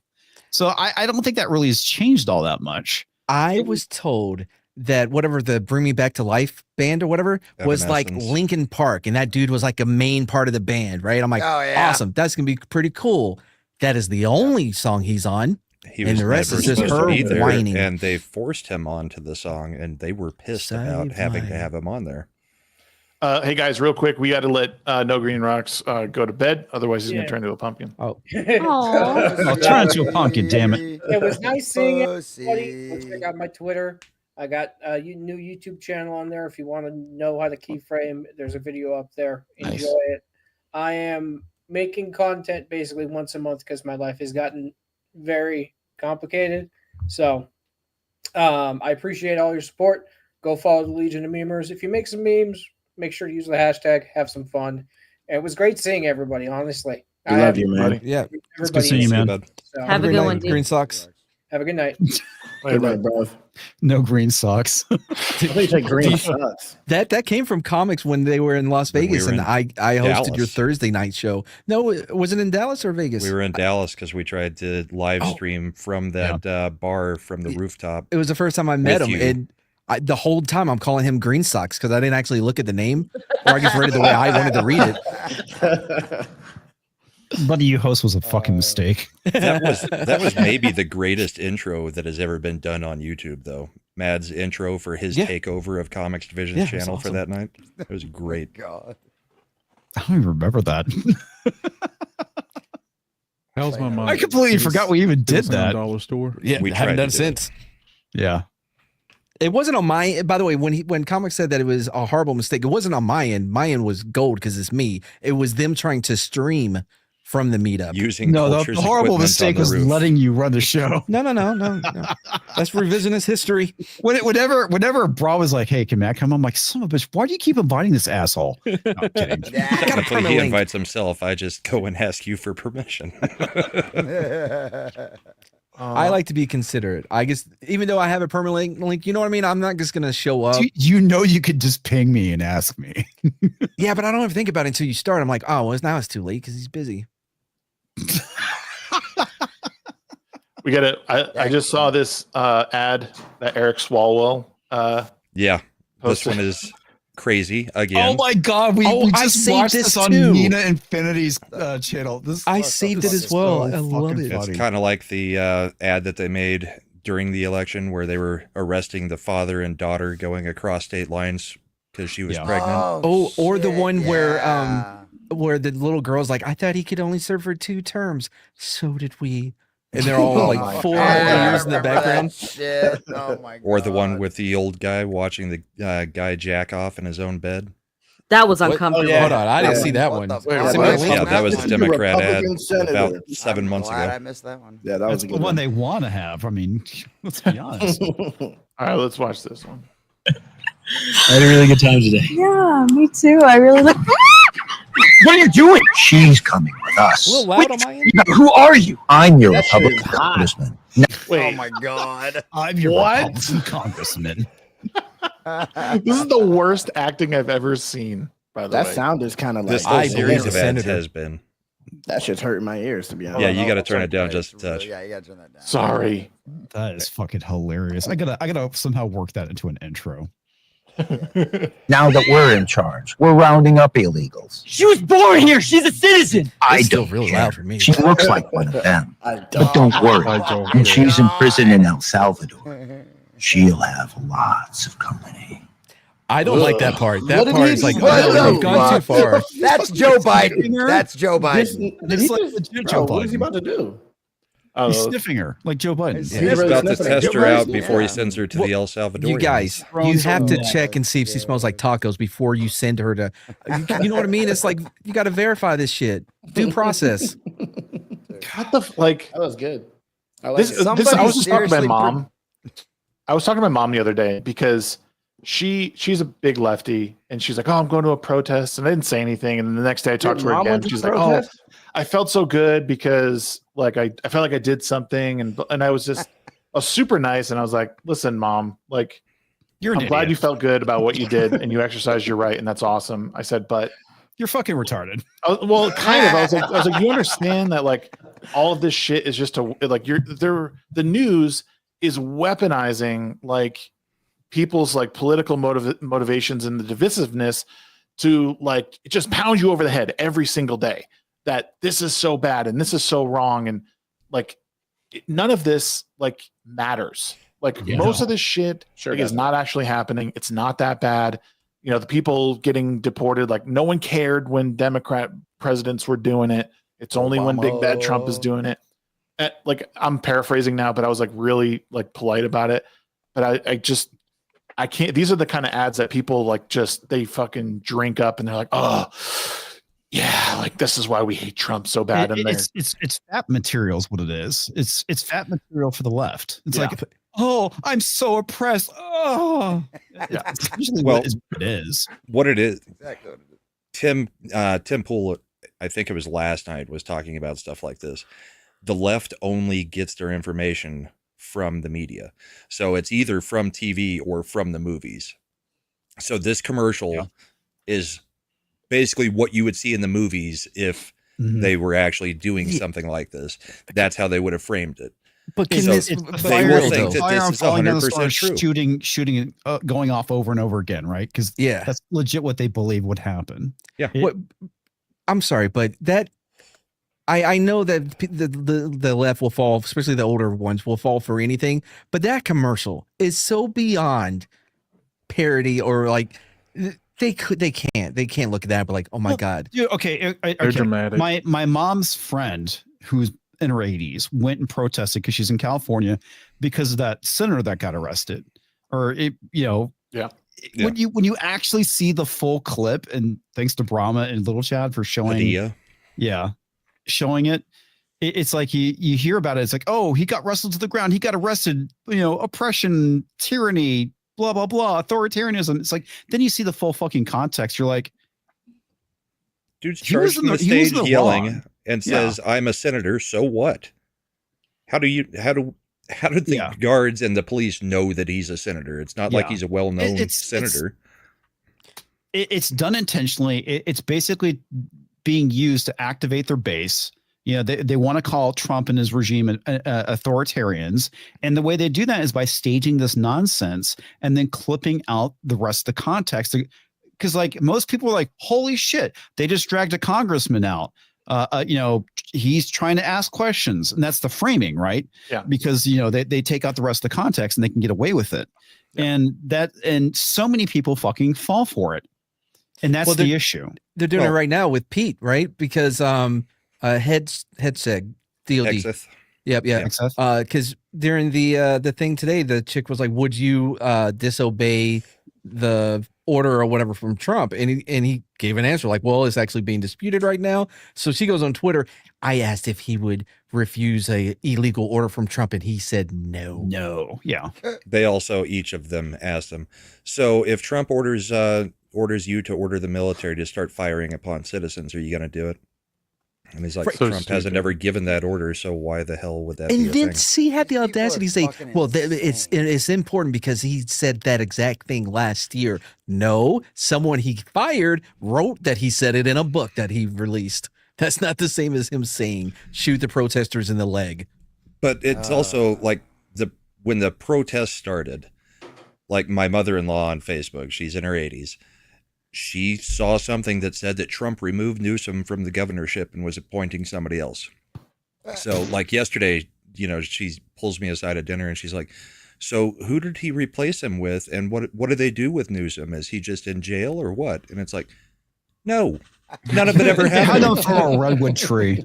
So I don't think that really has changed all that much. I was told that whatever the Bring Me Back to Life band or whatever was like Linkin Park, and that dude was like a main part of the band, right? I'm like, awesome, that's gonna be pretty cool. That is the only song he's on. And the rest is just her whining. And they forced him onto the song, and they were pissed about having to have him on there. Hey guys, real quick, we got to let No Green Rocks go to bed. Otherwise, he's going to turn into a pumpkin. I'll turn into a pumpkin, damn it. It was nice seeing everybody. Go check out my Twitter. I got a new YouTube channel on there. If you want to know how to keyframe, there's a video up there. Enjoy it. I am making content basically once a month because my life has gotten very complicated. So I appreciate all your support. Go follow the Legion of Memers. If you make some memes, make sure to use the hashtag, have some fun. And it was great seeing everybody, honestly. I love you, man. Yeah. It's good seeing you, man. So, Have a good one, Green socks. have a good night. Good night, bro. No green socks. I think you said green sucks. That came from comics when they were in Las Vegas, were and in I hosted your Dallas. Thursday night show. No, was it in Dallas or Vegas? We were in Dallas because we tried to live stream from that bar from the rooftop. It was the first time I met With him, you. and The whole time I'm calling him Green Socks because I didn't actually look at the name, or I just read it the way I wanted to read it. Buddy, you host was a fucking mistake. That was maybe the greatest intro that has ever been done on YouTube, though. Mad's intro for his takeover of Comics Division's channel for that night. It was great. God. I don't even remember that. How's my mom? I completely forgot we even did that. Dollar store. Yeah, we haven't done it since. Yeah. It wasn't on my. By the way, when Comics said that it was a horrible mistake, it wasn't on my end. My end was gold because it's me. It was them trying to stream from the meetup using the horrible mistake was letting you run the show. No. That's revisionist history. Whenever Bra was like, "Hey, can Matt come?" I'm like, "Son of a bitch, why do you keep inviting this asshole?" No, I'm kidding. Until he invites himself, I just go and ask you for permission. I like to be considerate. I guess even though I have a permanent link, you know what I mean? I'm not just going to show up. You could just ping me and ask me. Yeah, but I don't ever think about it until you start. I'm like, oh, well, now it's too late because he's busy. We got it. I just saw this ad that Eric Swalwell. Yeah, this one is crazy again. Oh my god, we just watched this on Nina Infinity's channel. I saved it as well. I love it. It's kind of like the ad that they made during the election where they were arresting the father and daughter going across state lines because she was pregnant. Or the one where the little girl's like, I thought he could only serve for 2 terms. So did we. And they're all like 4 years in the background. Shit. Oh my god. Or the one with the old guy watching the guy jack off in his own bed. That was uncomfortable. Oh, yeah. Hold on, I didn't see that one. Yeah, that was a Democrat ad about 7 months ago. I missed that one. Yeah, that was That's a the good one they want to have. I mean, let's be honest. All right, let's watch this one. I had a really good time today. Yeah, me too. I really look. What are you doing? She's coming with us. A little loud on my end. Now, who are you? I'm your Republican congressman. Wait, Oh my god. I'm your Republican congressman. This is the worst acting I've ever seen. By the That way, sound is kind of like This whole series of ads has been. that shit's hurting my ears, to be honest. Yeah, you got to turn it down just a touch. Yeah, you gotta turn that down. sorry. That is fucking hilarious. I gotta somehow work that into an intro. Now that we're in charge, we're rounding up illegals. She was born here. She's a citizen. I still don't really care. loud for me. She looks like one of them. I But don't worry. When she's in prison in El Salvador, she'll have lots of company. I don't like that part. That What did part he is like, do? oh, you've gone too far. That's Joe Biden. That's Joe Biden. It's like legit Joe What is he Biden. about to do? He's sniffing her like Joe Biden. He's He's really about to sniffing it. test her out before he sends her to the El Salvador. You guys, you have to check and see if she smells like tacos before you send her to. You know what I mean? It's like you got to verify this shit. Due process. What the like? That was good. I like This, it. I was just talking to my seriously mom. I was talking to my mom the other day because she's a big lefty and she's like, "Oh, I'm going to a protest," and I didn't say anything. And then the next day I talked to her mom again. went to She's the like, "Oh, protest? I felt so good because like I felt like I did something," and I was super nice, and I was like, "Listen, Mom, like You're an I'm glad idiot. you felt good about what you did and you exercised your right, and that's awesome." I said, "But You're fucking retarded. well, kind of." I was like, "You understand that like all of this shit is just like the news is weaponizing like people's like political motivations and the divisiveness to like just pound you over the head every single day that this is so bad and this is so wrong and like none of this like matters. Like most of this shit is not actually happening. It's not that bad. You know, the people getting deported, like no one cared when Democrat presidents were doing it. It's only when Big Bad Trump is doing it. Like I'm paraphrasing now, but I was like really like polite about it. But I can't. These are the kind of ads that people like just they fucking drink up and they're like, oh yeah, like this is why we hate Trump so bad. And It's fat material is what it is. It's fat material for the left. It's like, oh, I'm so oppressed. Oh, it's usually what it is. What it is. Exactly what it is. Tim Pool, I think it was last night, was talking about stuff like this. The left only gets their information from the media. So it's either from TV or from the movies. So this commercial is basically what you would see in the movies if they were actually doing something like this. That's how they would have framed it. But can this they will think that this is falling down the 100% store, true. shooting, going off over and over again, right? Because that's legit what they believe would happen. Yeah. What? I'm sorry, but that I know that the left will fall, especially the older ones, will fall for anything. But that commercial is so beyond parody, or like they can't look at that, but like, oh my god, Dude, okay, They're dramatic. My mom's friend, who's in her 80s, went and protested because she's in California because of that senator that got arrested. Or when you actually see the full clip, and thanks to Brahma and Little Chad for showing showing it, it's like you hear about it, it's like, oh, he got wrestled to the ground, he got arrested, oppression, tyranny, blah blah blah, authoritarianism. It's like, then you see the full fucking context, you're like, dude's charged from the stage yelling and says, I'm a senator, so what? How did the guards and the police know that he's a senator? It's not like he's a well-known senator. It's done intentionally. It's basically being used to activate their base. They want to call Trump and his regime authoritarians. And the way they do that is by staging this nonsense and then clipping out the rest of the context. Because like most people are like, holy shit, they just dragged a congressman out. He's trying to ask questions, and that's the framing, right? Yeah. Because they take out the rest of the context and they can get away with it. Yeah. And so many people fucking fall for it. And that's the issue. They're doing it right now with Pete, right? Because Headseg DOD. Yep. Because during the thing today, the chick was like, would you disobey the order or whatever from Trump? And he gave an answer like, well, it's actually being disputed right now. So she goes on Twitter. I asked if he would refuse a illegal order from Trump, and he said no. Yeah. They also, each of them asked him, so if Trump orders you to order the military to start firing upon citizens, are you going to do it? And he's like, Trump hasn't ever given that order, so why the hell would that be a And then thing? she had the audacity to say, well, it's important because he said that exact thing last year. No, someone he fired wrote that he said it in a book that he released. That's not the same as him saying, shoot the protesters in the leg. But it's also like when the protest started, like my mother-in-law on Facebook, she's in her 80s. She saw something that said that Trump removed Newsom from the governorship and was appointing somebody else. So like yesterday, she pulls me aside at dinner and she's like, so who did he replace him with? And what do they do with Newsom? Is he just in jail or what? And it's like, no, none of it ever happened. Hang from a redwood tree.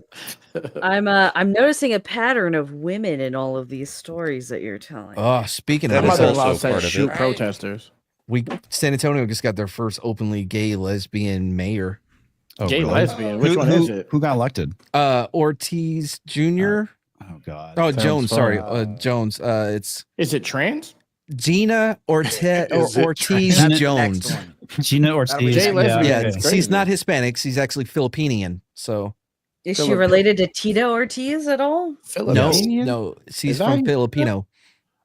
I'm noticing a pattern of women in all of these stories that you're telling. Oh, speaking That of is that, also part of shoot it. protesters. San Antonio just got their first openly gay lesbian mayor. Oh, Gay really? lesbian. Which one is it? Who got elected? Ortiz Jr. Oh God. Oh, Sounds Jones. fun. Sorry, Jones. Is it trans? Gina Ortiz Gina- Jones. Gina Ortiz. Gay lesbian. Yeah, It's she's crazy. not Hispanic. She's actually Filipinian. So Is she related to Tito Ortiz at all? no, she's Is from that- Filipino.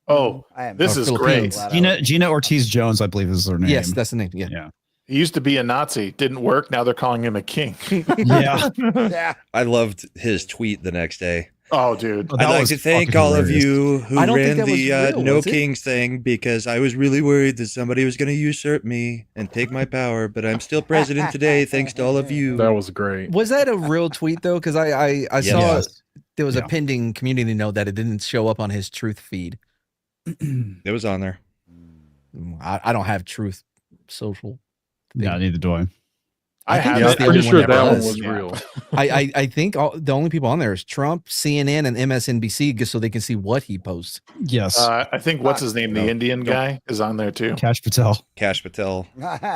Oh, this is great. Gina Ortiz Jones, I believe, is her name. Yes, that's the name. Yeah. He used to be a Nazi. Didn't work. Now they're calling him a king. Yeah. I loved his tweet the next day. Oh, dude. Oh, that I'd like was to thank fucking all of hilarious. you who I don't think ran that was the real, No was it? Kings thing because I was really worried that somebody was going to usurp me and take my power, but I'm still president today thanks to all of you. That was great. Was that a real tweet though? Because I saw Yes. there was a Yeah. pending community note that it didn't show up on his truth feed. It was on there. I don't have truth social. Yeah, neither do I. I think have that's it. the Pretty only sure one that one does. was Yeah. real. I think the only people on there is Trump, CNN, and MSNBC, just so they can see what he posts. Yes. I think what's his name? The Indian guy is on there too. Cash Patel. Cash Patel,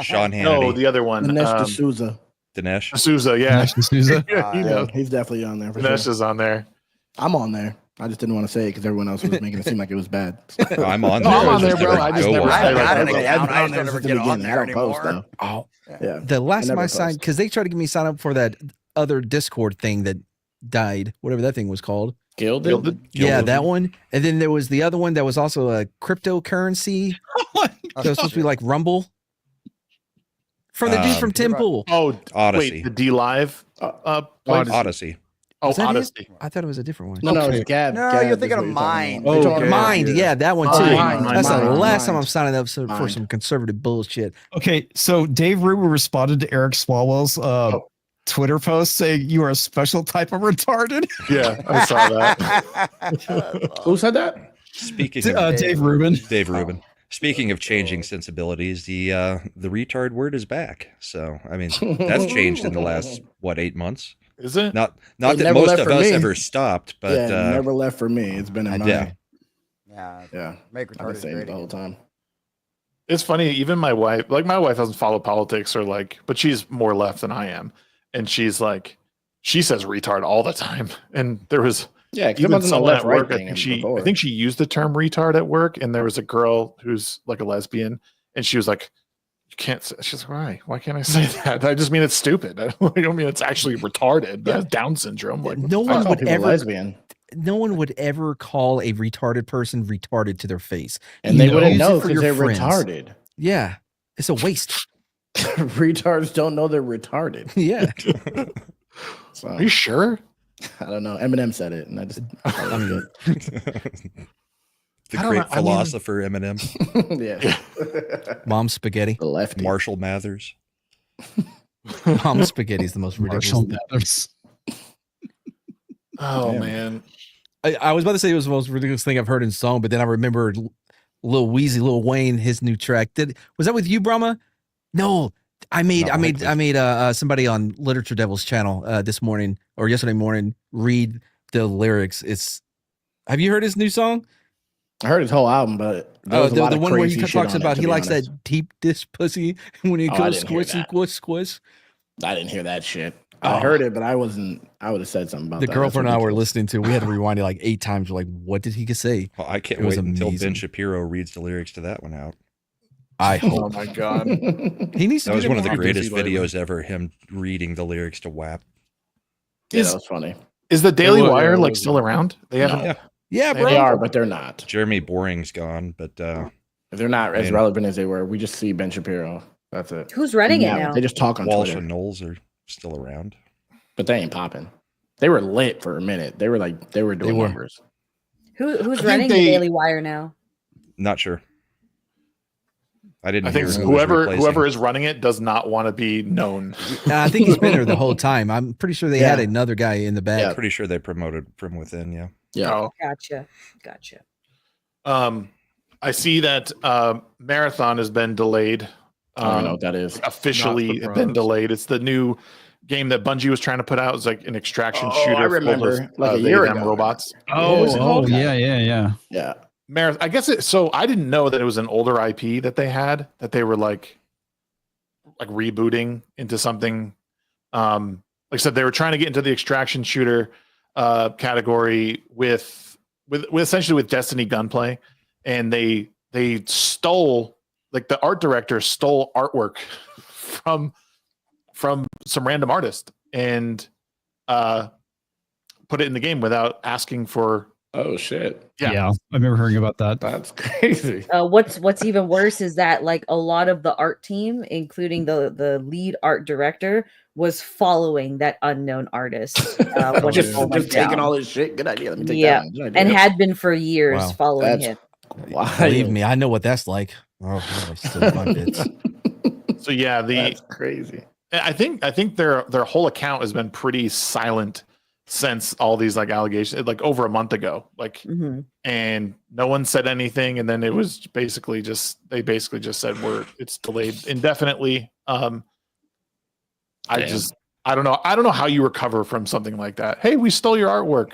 Sean Hannity, No, the other one. Dinesh D'Souza. Dinesh. Souza, yeah. Cash D'Souza. You know, He's definitely on there. For Dinesh sure. is on there. I'm on there. I just didn't want to say it because everyone else was making it seem like it was bad. I'm on No, there. I'm on there, just bro. never I just go never. on I there. got an account. account. I I just never never get get on on there. I there don't post anymore. though. Oh, Yeah. the last I time I never signed, post. because they tried to get me signed up for that other Discord thing that died, whatever that thing was called. Gilded? Yeah, that one. And then there was the other one that was also a cryptocurrency. That was supposed to be like Rumble. From the dude from Tim Pool. Oh, Odyssey. wait, the D Live. Odyssey. Oh, Was that it? Odyssey. I thought it was a different one. No, it's Gab. No, Gab you're is thinking what of you're talking Mind. about. Oh, You're talking about- Mind, yeah, that one too. Mind, That's the Mind, last time Mind. I'm signing up for Mind. some conservative bullshit. Okay, so Dave Rubin responded to Eric Swalwell's Twitter post saying you are a special type of retarded. Yeah, I saw that. Who said that? Speaking of Dave Rubin. Dave Rubin. Speaking of changing sensibilities, the retard word is back. So I mean, that's changed in the last 8 months. Is it? Not It that never most left of for us me. ever stopped, but Yeah, it never left for me. It's been in my yeah. Make I've been retarded saying it great the whole again. time. It's funny, even my wife doesn't follow politics or but she's more left than I am. And she's like, she says retard all the time. And there was Yeah, 'cause it even wasn't a someone at left-right work, thing before. I think she used the term retard at work, and there was a girl who's like a lesbian, and she was like, you can't say, she's like, why can't I say that? I just mean it's stupid. I don't mean it's actually retarded. That's Down syndrome. Like, No I one call would people ever lesbian. No one would ever call a retarded person retarded to their face. And they wouldn't use it know for because your they're friends. retarded. Yeah. It's a waste. Retards don't know they're retarded. Yeah. So, are you sure? I don't know. Eminem said it, and I just I mean, The I don't great know, I mean- philosopher Eminem, yeah. Mom Spaghetti. The lefty. Marshall Mathers. Mom Spaghetti is the most ridiculous. Marshall Mathers. Oh Yeah. man. I was about to say it was the most ridiculous thing I've heard in song, but then I remembered Lil Weezy, Lil Wayne, his new track. Was that with you, Brahma? No, I made somebody on Literature Devil's channel this morning or yesterday morning read the lyrics. Have you heard his new song? I heard his whole album, but there was a lot the of one where crazy he shit talks on it, about to he be likes honest. that deep dish pussy when he Oh, I goes didn't hear squish, that. squish, squish. I didn't hear that shit. I heard it, but I wasn't. I would have said something about The that. girlfriend and That's I were ridiculous. listening to. We had to rewind it like 8 times. We're like, what did he say? Well, I can't It was wait until amazing. Ben Shapiro reads the lyrics to that one out. I Oh hope my god. he needs to. That do was one of the more. greatest lately. videos ever. Him reading the lyrics to WAP. Yeah, Is- that was funny. Is the Daily was- Wire yeah, it like was- still around? They haven't. No. Yeah, They bro. They are, but they're not. Jeremy Boring's gone, but They're not as Man. relevant as they were. We just see Ben Shapiro. That's it. Who's running it now? They just talk on Walsh Twitter, and Knowles are still around. but they ain't popping. They were lit for a minute. They were doing were. numbers. Who's think running they- the Daily Wire now? Not sure. I didn't I think hear who was whoever replacing. is running it does not want to be known. I think he's been there the whole time. I'm pretty sure they had Yeah. another guy in the back. Yeah. Pretty sure they promoted from within. Yeah. Yeah. Oh. Gotcha. I see that Marathon has been delayed. I don't know what that is. Officially Not been surprised. delayed. It's the new game that Bungie was trying to put out. It's like an extraction Oh, shooter. I remember. full of, Like a they year them ago. robots. Oh, yeah. Yeah. Marathon. I guess it. So I didn't know that it was an older IP that they had, that they were like rebooting into something. Like I said, they were trying to get into the extraction shooter category with essentially with Destiny gunplay, and they stole, like, the art director stole artwork from some random artist and put it in the game without asking for. Oh shit. Yeah. I remember hearing about that. That's crazy. What's even worse is that like a lot of the art team, including the lead art director, was following that unknown artist. When just it all went taking down. all his shit. Good idea. Let me take Yeah, that one. Good idea. and had been for years Wow. following That's him. Why? Believe me, I know what that's like. Oh, I still my bits. So yeah, That's crazy. I think their whole account has been pretty silent since all these like allegations, like over a month ago, like, and no one said anything, and then it was basically just said it's delayed indefinitely. I don't know how you recover from something like that. Hey, we stole your artwork.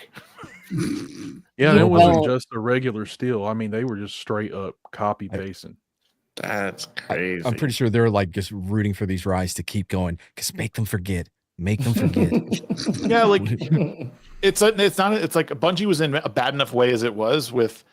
Yeah, and it wasn't Well- just a regular steal. I mean, they were just straight up copy pasting. That's crazy. I'm pretty sure they're like just rooting for these rides to keep going because make them forget. Make them forget. Yeah, like it's like Bungie was in a bad enough way as it was with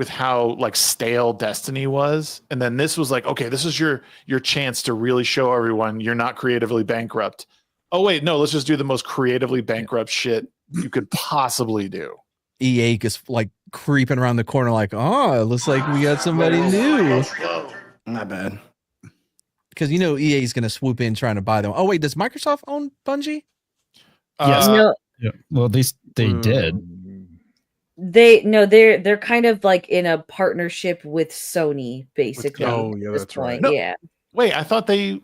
how like stale Destiny was, and then this was like, okay, this is your chance to really show everyone you're not creatively bankrupt. Oh wait, no, let's just do the most creatively bankrupt shit you could possibly do. EA is like creeping around the corner, like, oh, it looks like we got somebody new. Not bad. Because EA is going to swoop in trying to buy them. Oh wait, does Microsoft own Bungie? Yes. Yeah. Well, at least they did. They're kind of like in a partnership with Sony, basically. Oh, yeah, at this that's right. point. No. Yeah. Wait, I thought it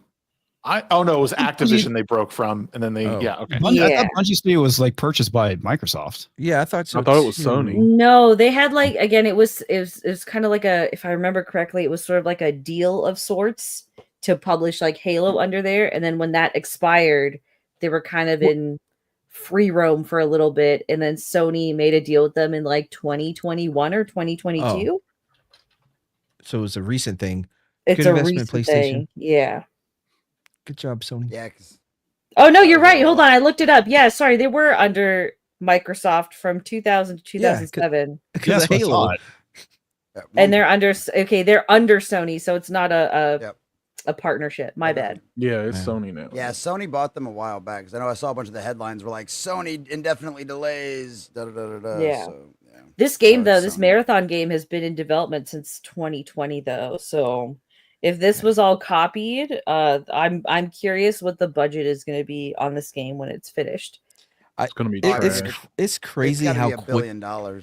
was Activision they broke from, and then they Oh. okay. I thought Bungie Studio was like purchased by Microsoft. Yeah, I thought so. I thought it was too. Sony. No, they had like again. It was kind of like if I remember correctly, it was sort of like a deal of sorts to publish like Halo under there, and then when that expired, they were kind of in free roam for a little bit, and then Sony made a deal with them in like 2021 or 2022. Oh. So it was a recent thing. It's Good a investment, recent PlayStation. thing. Yeah. Good job, Sony. Yeah. Oh no, you're right. Hold on, I looked it up. Yeah, sorry, they were under Microsoft from 2000 to 2007. Because of Halo. And they're under Sony, so it's not a partnership. My bad. Yeah, it's Sony now. Yeah, Sony bought them a while back because I know I saw a bunch of the headlines were like Sony indefinitely delays. Da, da, da, da, da. Yeah. So, This game though, this marathon game has been in development since 2020 though. So if this was all copied, I'm curious what the budget is going to be on this game when it's finished. It's going to be It's crazy It's gotta how be $1 billion.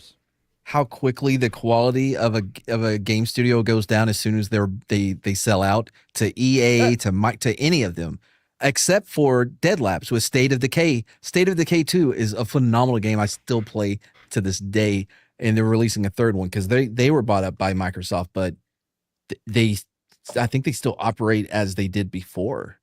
How quickly the quality of a game studio goes down as soon as they sell out to EA to any of them, except for Dead Labs with State of Decay. State of Decay 2 is a phenomenal game I still play to this day, and they're releasing a third one because they were bought up by Microsoft, but I think they still operate as they did before,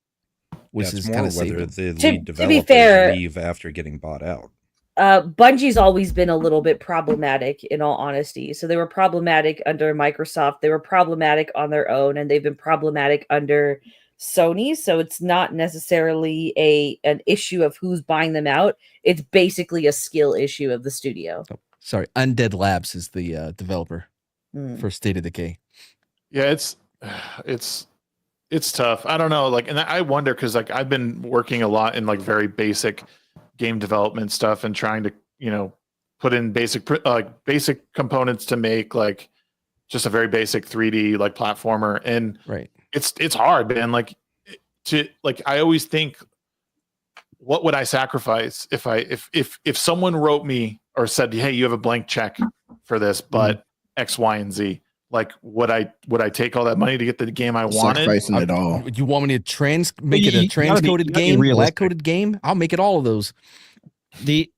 which is kind of whether the lead To be developers fair- leave after getting bought out. Bungie's always been a little bit problematic, in all honesty. So they were problematic under Microsoft. They were problematic on their own, and they've been problematic under Sony. So it's not necessarily an issue of who's buying them out. It's basically a skill issue of the studio. Oh, sorry, Undead Labs is the developer for State of Decay. Yeah, it's tough. I don't know. Like, and I wonder because like I've been working a lot in like very basic game development stuff and trying to put in basic components to make like just a very basic 3D like platformer, and right, it's hard, man. Like I always think, what would I sacrifice if someone wrote me or said, hey, you have a blank check for this, but X, Y, and Z. Like, would I take all that money to get the game I wanted? Sacrificing it all. You want me to make it a transcoded game, black coded game? I'll make it all of those.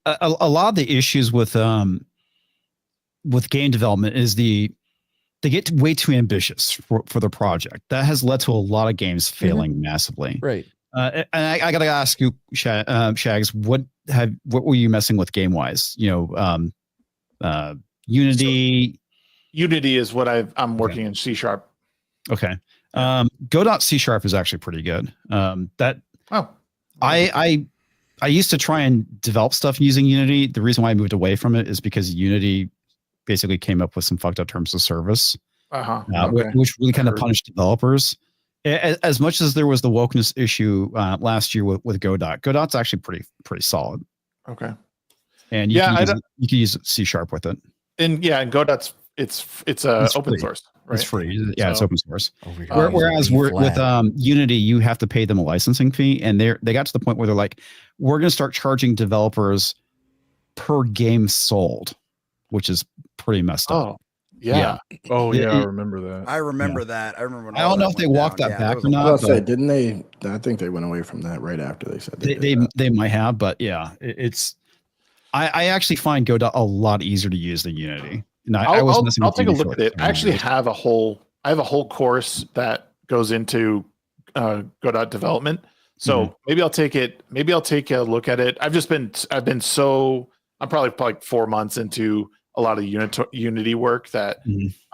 A lot of the issues with game development is they get way too ambitious for the project. That has led to a lot of games failing massively. Right. And I gotta ask you, Shags, what were you messing with game wise? Unity. Unity is what I'm working in C#. Okay. Go.C# is actually pretty good. I used to try and develop stuff using Unity. The reason why I moved away from it is because Unity basically came up with some fucked up terms of service, which really kind of punished developers. As much as there was the wokeness issue last year with Godot, Godot's actually pretty solid. Okay. And you can use C# with it. And Godot's it's open free. source, right? It's free. Yeah, it's open source. Over Whereas with Unity, you have to pay them a licensing fee, and they got to the point where they're like, we're going to start charging developers per game sold, which is pretty messed up. Oh, yeah. Oh, yeah, I remember that. I remember that. I remember. When I don't know if they walked that back or not. I was gonna say, didn't they? I think they went away from that right after they said they might have, but yeah, it's. I actually find Godot a lot easier to use than Unity. And I'll take a look at it. I actually have a whole course that goes into Godot development. So maybe I'll take a look at it. I'm probably like 4 months into a lot of Unity work that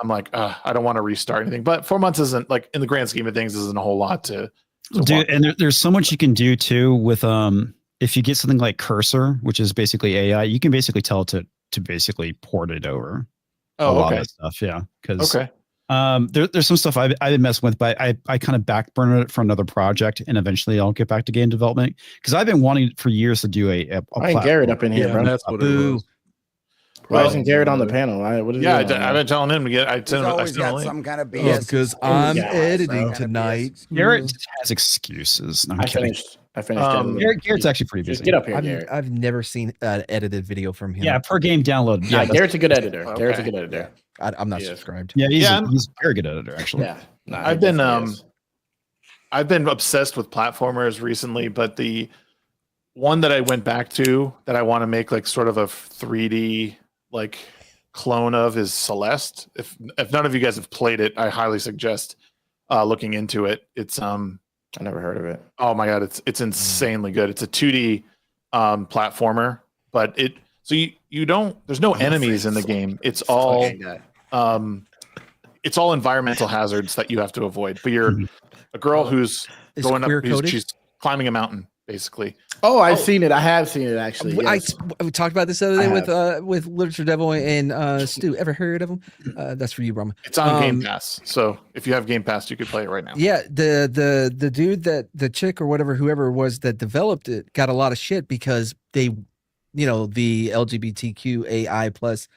I'm like, I don't want to restart anything. But 4 months isn't, like, in the grand scheme of things, isn't a whole lot to do. And there's so much you can do too with if you get something like Cursor, which is basically AI, you can basically tell it to basically port it over. Oh, a lot okay. of stuff, yeah. Because okay. There's some stuff I've been messing with, but I kind of backburnered it for another project, and eventually I'll get back to game development because I've been wanting for years to do a Garrett up in here, bro. That's what it was. Why isn't Garrett on the panel? I've been telling him to get. He's always got some kind of BS. Yeah, because I'm editing tonight. Garrett has excuses. No, I'm kidding. I finished editing. Garrett's actually pretty busy. Just get up here, Garrett. I've never seen an edited video from him. Yeah, per game download. Yeah, Garrett's a good editor. Okay. Garrett's a good editor. I'm not subscribed. Yeah, he's a very good editor, actually. Yeah. No, I've been obsessed with platformers recently, but the one that I went back to that I want to make like sort of a 3D like clone of is Celeste. If none of you guys have played it, I highly suggest looking into it. It's I never heard of it. Oh my god, it's insanely good. It's a 2D platformer, but you don't. There's no enemies in the game. It's all it's all environmental hazards that you have to avoid. But you're a girl who's going up. She's climbing a mountain, basically. Oh, I've seen it. I have seen it actually. Yes. We talked about this the other day with Literature Devil and Stu. Ever heard of him? That's for you, Brahma. It's on Game Pass, so if you have Game Pass, you could play it right now. Yeah, the dude the chick or whoever it was that developed it got a lot of shit because they, the LGBTQAI plus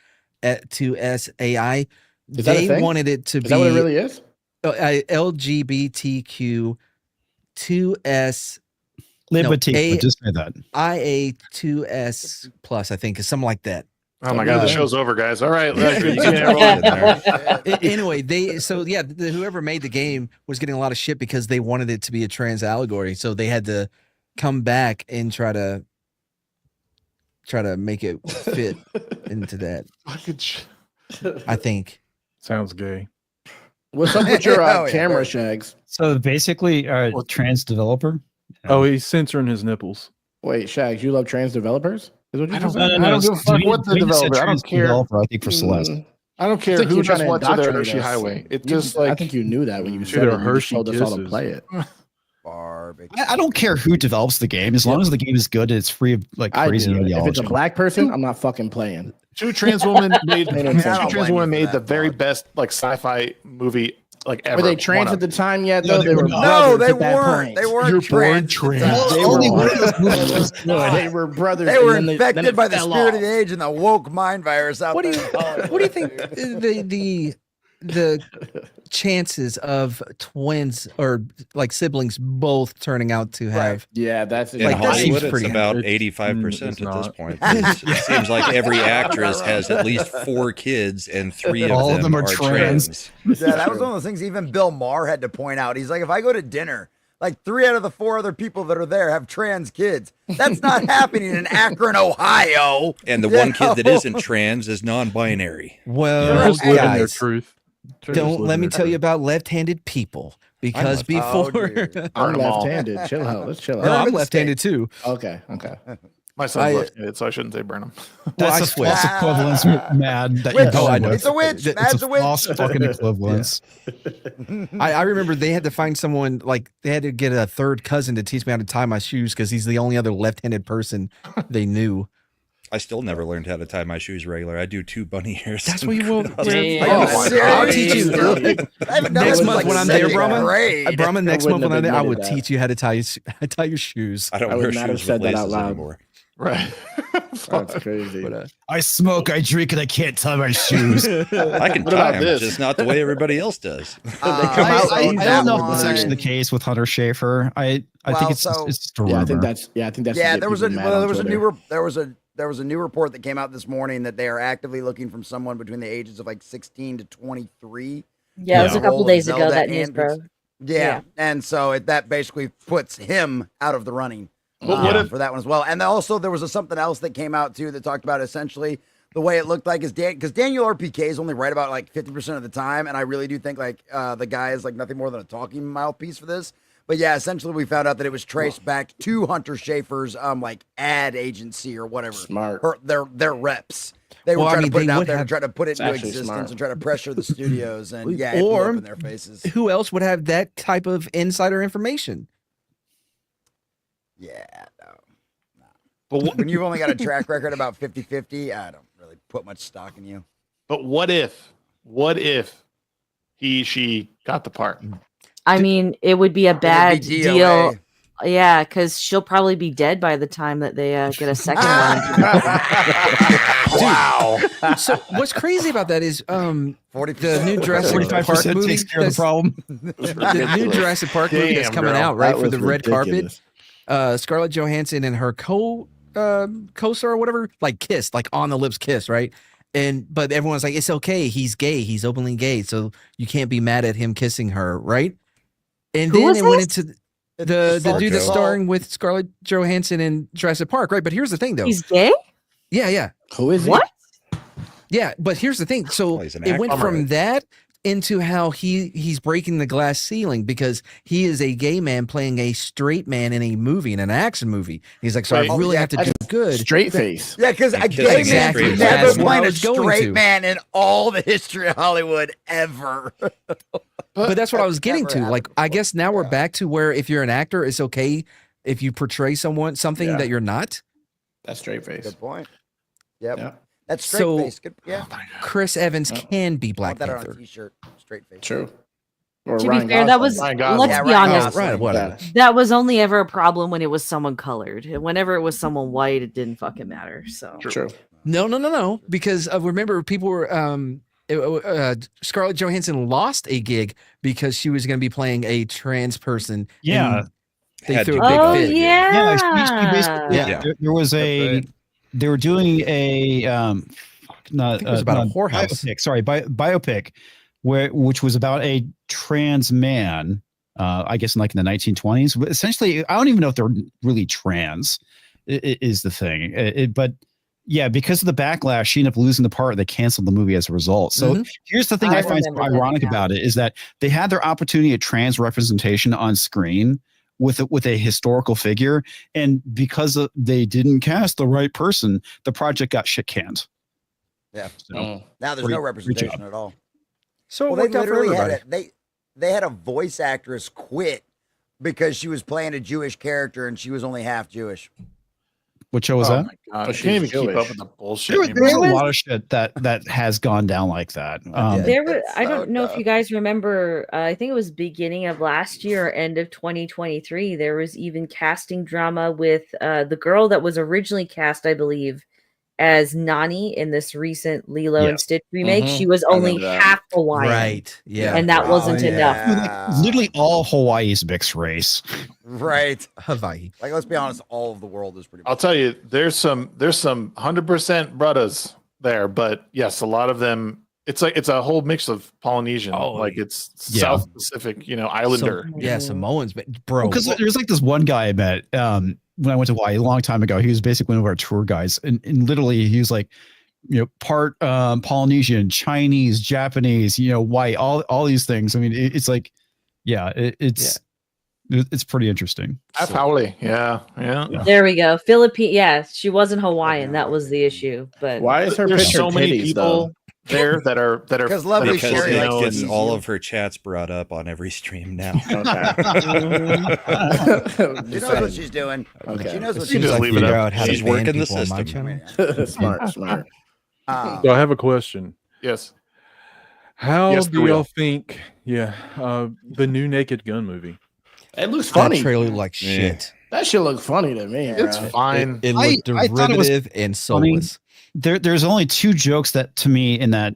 2S AI. They wanted it to be. Is that what it really is? LGBTQ 2S. Just say that. IA2S plus, I think, is something like that. Oh my god, the show's over, guys. All right. Anyway, whoever made the game was getting a lot of shit because they wanted it to be a trans allegory, so they had to come back and try to make it fit into that. I think. Sounds gay. What's up with your camera, Shags? So basically, trans developer. Oh, he's censoring his nipples. Wait, Shags, you love trans developers? Is what you just said? I don't give a fuck what the developer. I don't care. I think for Celeste. I don't care who just went to their Hershey Highway. It just like I think you knew that when you said it. You told us all to play it. I don't care who develops the game as long as the game is good and it's free of like crazy ideology. If it's a black person, I'm not fucking playing. Two trans women made the very best like sci-fi movie like ever. Were they trans at the time yet? Though they were. No, they weren't. They weren't trans. They were brothers. They were infected by the spirit of the age and the woke mind virus out there. What do you think the chances of twins or like siblings both turning out to have? Yeah, that's in Hollywood. It's about 85% at this point. It seems like every actress has at least 4 kids, and 3 of them are trans. Yeah, that was one of those things. Even Bill Maher had to point out. He's like, if I go to dinner, like 3 out of the 4 other people that are there have trans kids. That's not happening in Akron, Ohio. And the one kid that isn't trans is non-binary. Well, just living their truth. Don't let me tell you about left-handed people because before I'm left-handed. Chill out. Let's chill out. No, I'm left-handed too. Okay. My son's left-handed, so I shouldn't say burn him. That's a false equivalence, Mad. It's a witch. Mad's a witch. False fucking equivalence. I remember they had to find someone, like they had to get a third cousin to teach me how to tie my shoes because he's the only other left-handed person they knew. I still never learned how to tie my shoes regular. I do 2 bunny hairs. That's what you will. I'll teach you. Next month when I'm there, Brahma, next month when I'm there, I will teach you how to tie your shoes. I don't wear shoes with laces anymore. Right. That's crazy. But, I smoke, I drink, and I can't tie my shoes. I can tie them, just not the way everybody else does. I don't know if that's actually the case with Hunter Schafer. I think it's just a rumor. I think that's. Yeah, there was a new report that came out this morning that they are actively looking from someone between the ages of like 16 to 23. Yeah, it was a couple days ago that news broke. Yeah, and so that basically puts him out of the running for that one as well. And also there was something else that came out too that talked about essentially the way it looked like is because Daniel RPK is only right about like 50% of the time, and I really do think like the guy is like nothing more than a talking mouthpiece for this. But yeah, essentially we found out that it was traced back to Hunter Schafer's like ad agency or whatever. Smart. Or their reps. They were trying to put it out there, trying to put it into existence and try to pressure the studios, and it blew up in their faces. Who else would have that type of insider information? Yeah, no. But when you've only got a track record about 50-50, I don't really put much stock in you. But what if she got the part? I mean, it would be a bad deal. Yeah, because she'll probably be dead by the time that they get a second one. Wow. So what's crazy about that is the new Jurassic Park movie takes care of the problem. The new Jurassic Park movie that's coming out, right, for the red carpet. Scarlett Johansson and her co-star or whatever, like kissed, like on the lips kiss, right? But everyone's like, it's okay, he's gay, he's openly gay, so you can't be mad at him kissing her, right? And Who then was it went this? into the dude that's starring with Scarlett Johansson in Jurassic Park, right? But here's the thing, though. He's gay? Yeah. Who is he? What? Yeah, but here's the thing. So he's an it went actor. from that into how he's breaking the glass ceiling because he is a gay man playing a straight man in a movie, in an action movie. He's like, so I really have to do good. Straight face. Yeah, because a kissing gay exactly. man's That's never what I played a was going straight to. man in all the history of Hollywood ever. But that's what I was getting never to. Like, I guess now we're back to where if you're an actor, it's okay if you portray something that you're not. That's straight face. Good point. Yep. Yeah. That's straight So- face. Good. Yeah. Chris Evans can be I Black want that on a Panther. t-shirt. Straight face. True. Or To be Ryan fair, that Gosling. was, Ryan Gosling. let's Yeah, be Ryan honest, Gosling. Right, whatever. that was only ever a problem when it was someone colored. Whenever it was someone white, it didn't fucking matter. So True. No. Because remember, people were Scarlett Johansson lost a gig because she was going to be playing a trans person. Yeah. and they Had threw to a big oh fit. Yeah, yeah, she basically, Yeah. There was a, they were doing a, not, I think it was about a not whorehouse. biopic, sorry, biopic, which was about a trans man, I guess in the 1920s. But essentially, I don't even know if they're really trans. Is the thing, but yeah, because of the backlash, she ended up losing the part. They canceled the movie as a result. So here's the thing I find so remember that, ironic yeah. about it is that they had their opportunity at trans representation on screen with a historical figure, and because they didn't cast the right person, the project got shit canned. Yeah. So, Now there's no representation at all. So it Well, they worked out for literally had everybody. they had a voice actress quit because she was playing a Jewish character and she was only half Jewish. what show was Oh that? my god! I she's can't even keep Jewish. up with the bullshit. There's anymore. a lot of shit that has gone down like that. There was, It's I so don't know if dumb. you guys remember, I think it was beginning of last year or end of 2023. There was even casting drama with the girl that was originally cast, I believe, as Nani in this recent Lilo and Yes. Stitch remake. Mhm. She was I only remember that. half Hawaiian. Right. Yeah. And that wasn't enough. Like, literally all Hawaii's mixed race. Right. Hawaii. Like, let's be honest, all of the world is pretty much. I'll tell you, there's some 100% brothers there, but yes, a lot of them. It's a whole mix of Polynesian, like it's Yeah. South Pacific, Islander. Samoans, but bro. Because there's like this one guy I met when I went to Hawaii a long time ago. He was basically one of our tour guides, and literally he was like, part Polynesian, Chinese, Japanese, white, all these things. I mean, it's like, it's pretty interesting. Half Howley, yeah. There we go. Philippine. Yeah, she wasn't Hawaiian. That was the issue. But Why is her There's picture so many titties, people there that are Because lovely Because Sherry it likes gets to all of her chats brought up on every stream now. She knows what she's doing. Okay. She knows what You she's just doing. leave it figure up. out how to She's ban working the people on my system. channel. Smart. So I have a question. Yes. How Yes, do we y'all will. think? The new Naked Gun movie. It looks That funny. trailer looked like shit. That shit look funny to me. It's bro. fine. It I- looked I thought it was derivative and funny. soulless. There's only two jokes that to me in that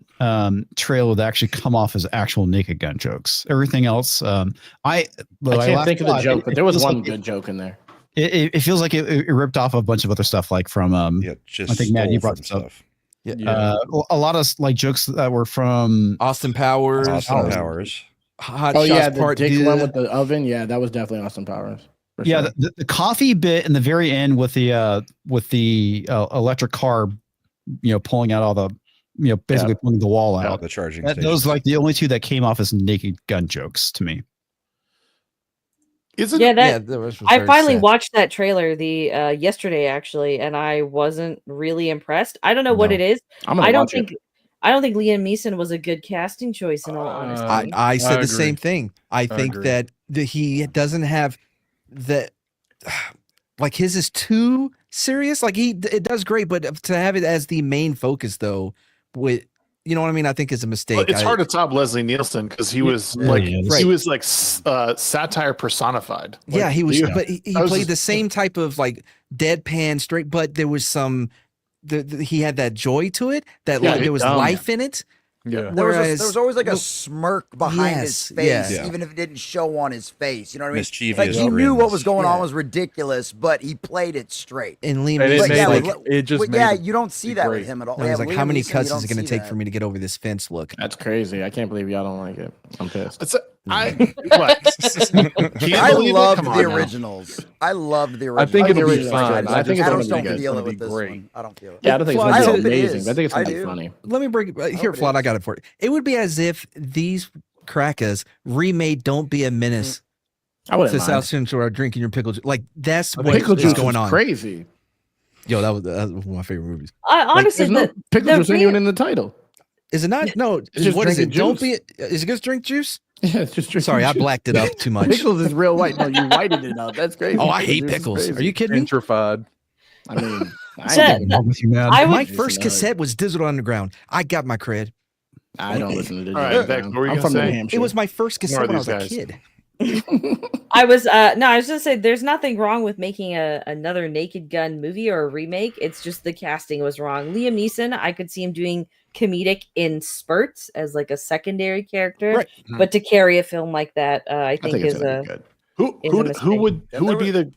trailer that actually come off as actual Naked Gun jokes. Everything else, I can't laughed think of a the lot. joke, but there was feels one like good joke in there. It feels like it ripped off a bunch of other stuff, like from Just I think Matt, you stole brought from this up. stuff. A lot of like jokes that were from Austin Powers. Austin Powers. Hot Oh Shots yeah, the Part dick 2. one with the oven. Yeah, that was definitely Austin Powers. for yeah sure. the coffee bit in the very end with the electric car, pulling out all the basically pulling the wall Yeah, out. the charging Those stations. are like the only two that came off as Naked Gun jokes to me. Isn't yeah, Yeah, that that was I very finally sad. watched that trailer yesterday actually, and I wasn't really impressed. I don't know what No. it is. I'm gonna I don't watch it. think Liam Neeson was a good casting choice in all honesty. I said the agree. same thing. I think agree. that he doesn't have the like his is too serious. Like it does great, but to have it as the main focus though, with you know what I mean, I think is a mistake. Well, it's hard to top Leslie Nielsen because he was he was like satire personified. Like, Yeah, he was, you- but he I was played just- the same type of like deadpan straight, but there was some. He had that joy to it. That Yeah, there was dumb. life in it. Yeah. There was always like a smirk behind his face, even if it didn't show on his face. You know what I mean? Mischievous Like he knew what grins. was going on was ridiculous, but he played it straight. And Liam And it Neeson's made like, you don't see that with him at all. I was like, Liam how many Neeson, cuts you is it don't going to see take that. for me to get over this fence look? That's crazy. I can't believe y'all don't like it. I'm pissed. I believe it? loved Come on the now. originals. I loved the I originals. think it'll be originals are fine. good. I think it's Adams going don't to feel it be with this great. one. I don't feel it. Yeah, I don't think it's Well, going I to hope be it amazing. is. But I think it's going I to be do. funny. Let me break here, Flawed. I got it for it. It would be as if these crackers remade "Don't Be a Menace" I wouldn't to mind. South Central drinking your pickle juice. Like that's what Pickle is juice going is on. crazy. Yo, that was one of my favorite movies. I honestly, There's no pickle juice ain't even in the title. Is it not? No. It's just What is it? drinking Don't juice. be. Is it just drink juice? Yeah, it's just drinking Sorry, I juice. blacked it up too much. Pickles is real white. No, you whited it out. That's crazy. Oh, I hate Pickle juice is pickles. crazy. Are you kidding me? Gentrified. I mean, I Something ain't wrong with you, man. I would- My first cassette was Digital Underground. I get my cred. I don't listen to this. All right, Beck, what were you I'm gonna from New say? Hampshire. It was my first cassette Ignore when I was these a guys. kid. I was I was just say there's nothing wrong with making another Naked Gun movie or a remake. It's just the casting was wrong. Liam Neeson, I could see him doing comedic in spurts as like a secondary character, Right. but to carry a film like that, I think it's is gonna a be good. Who is a who mistake.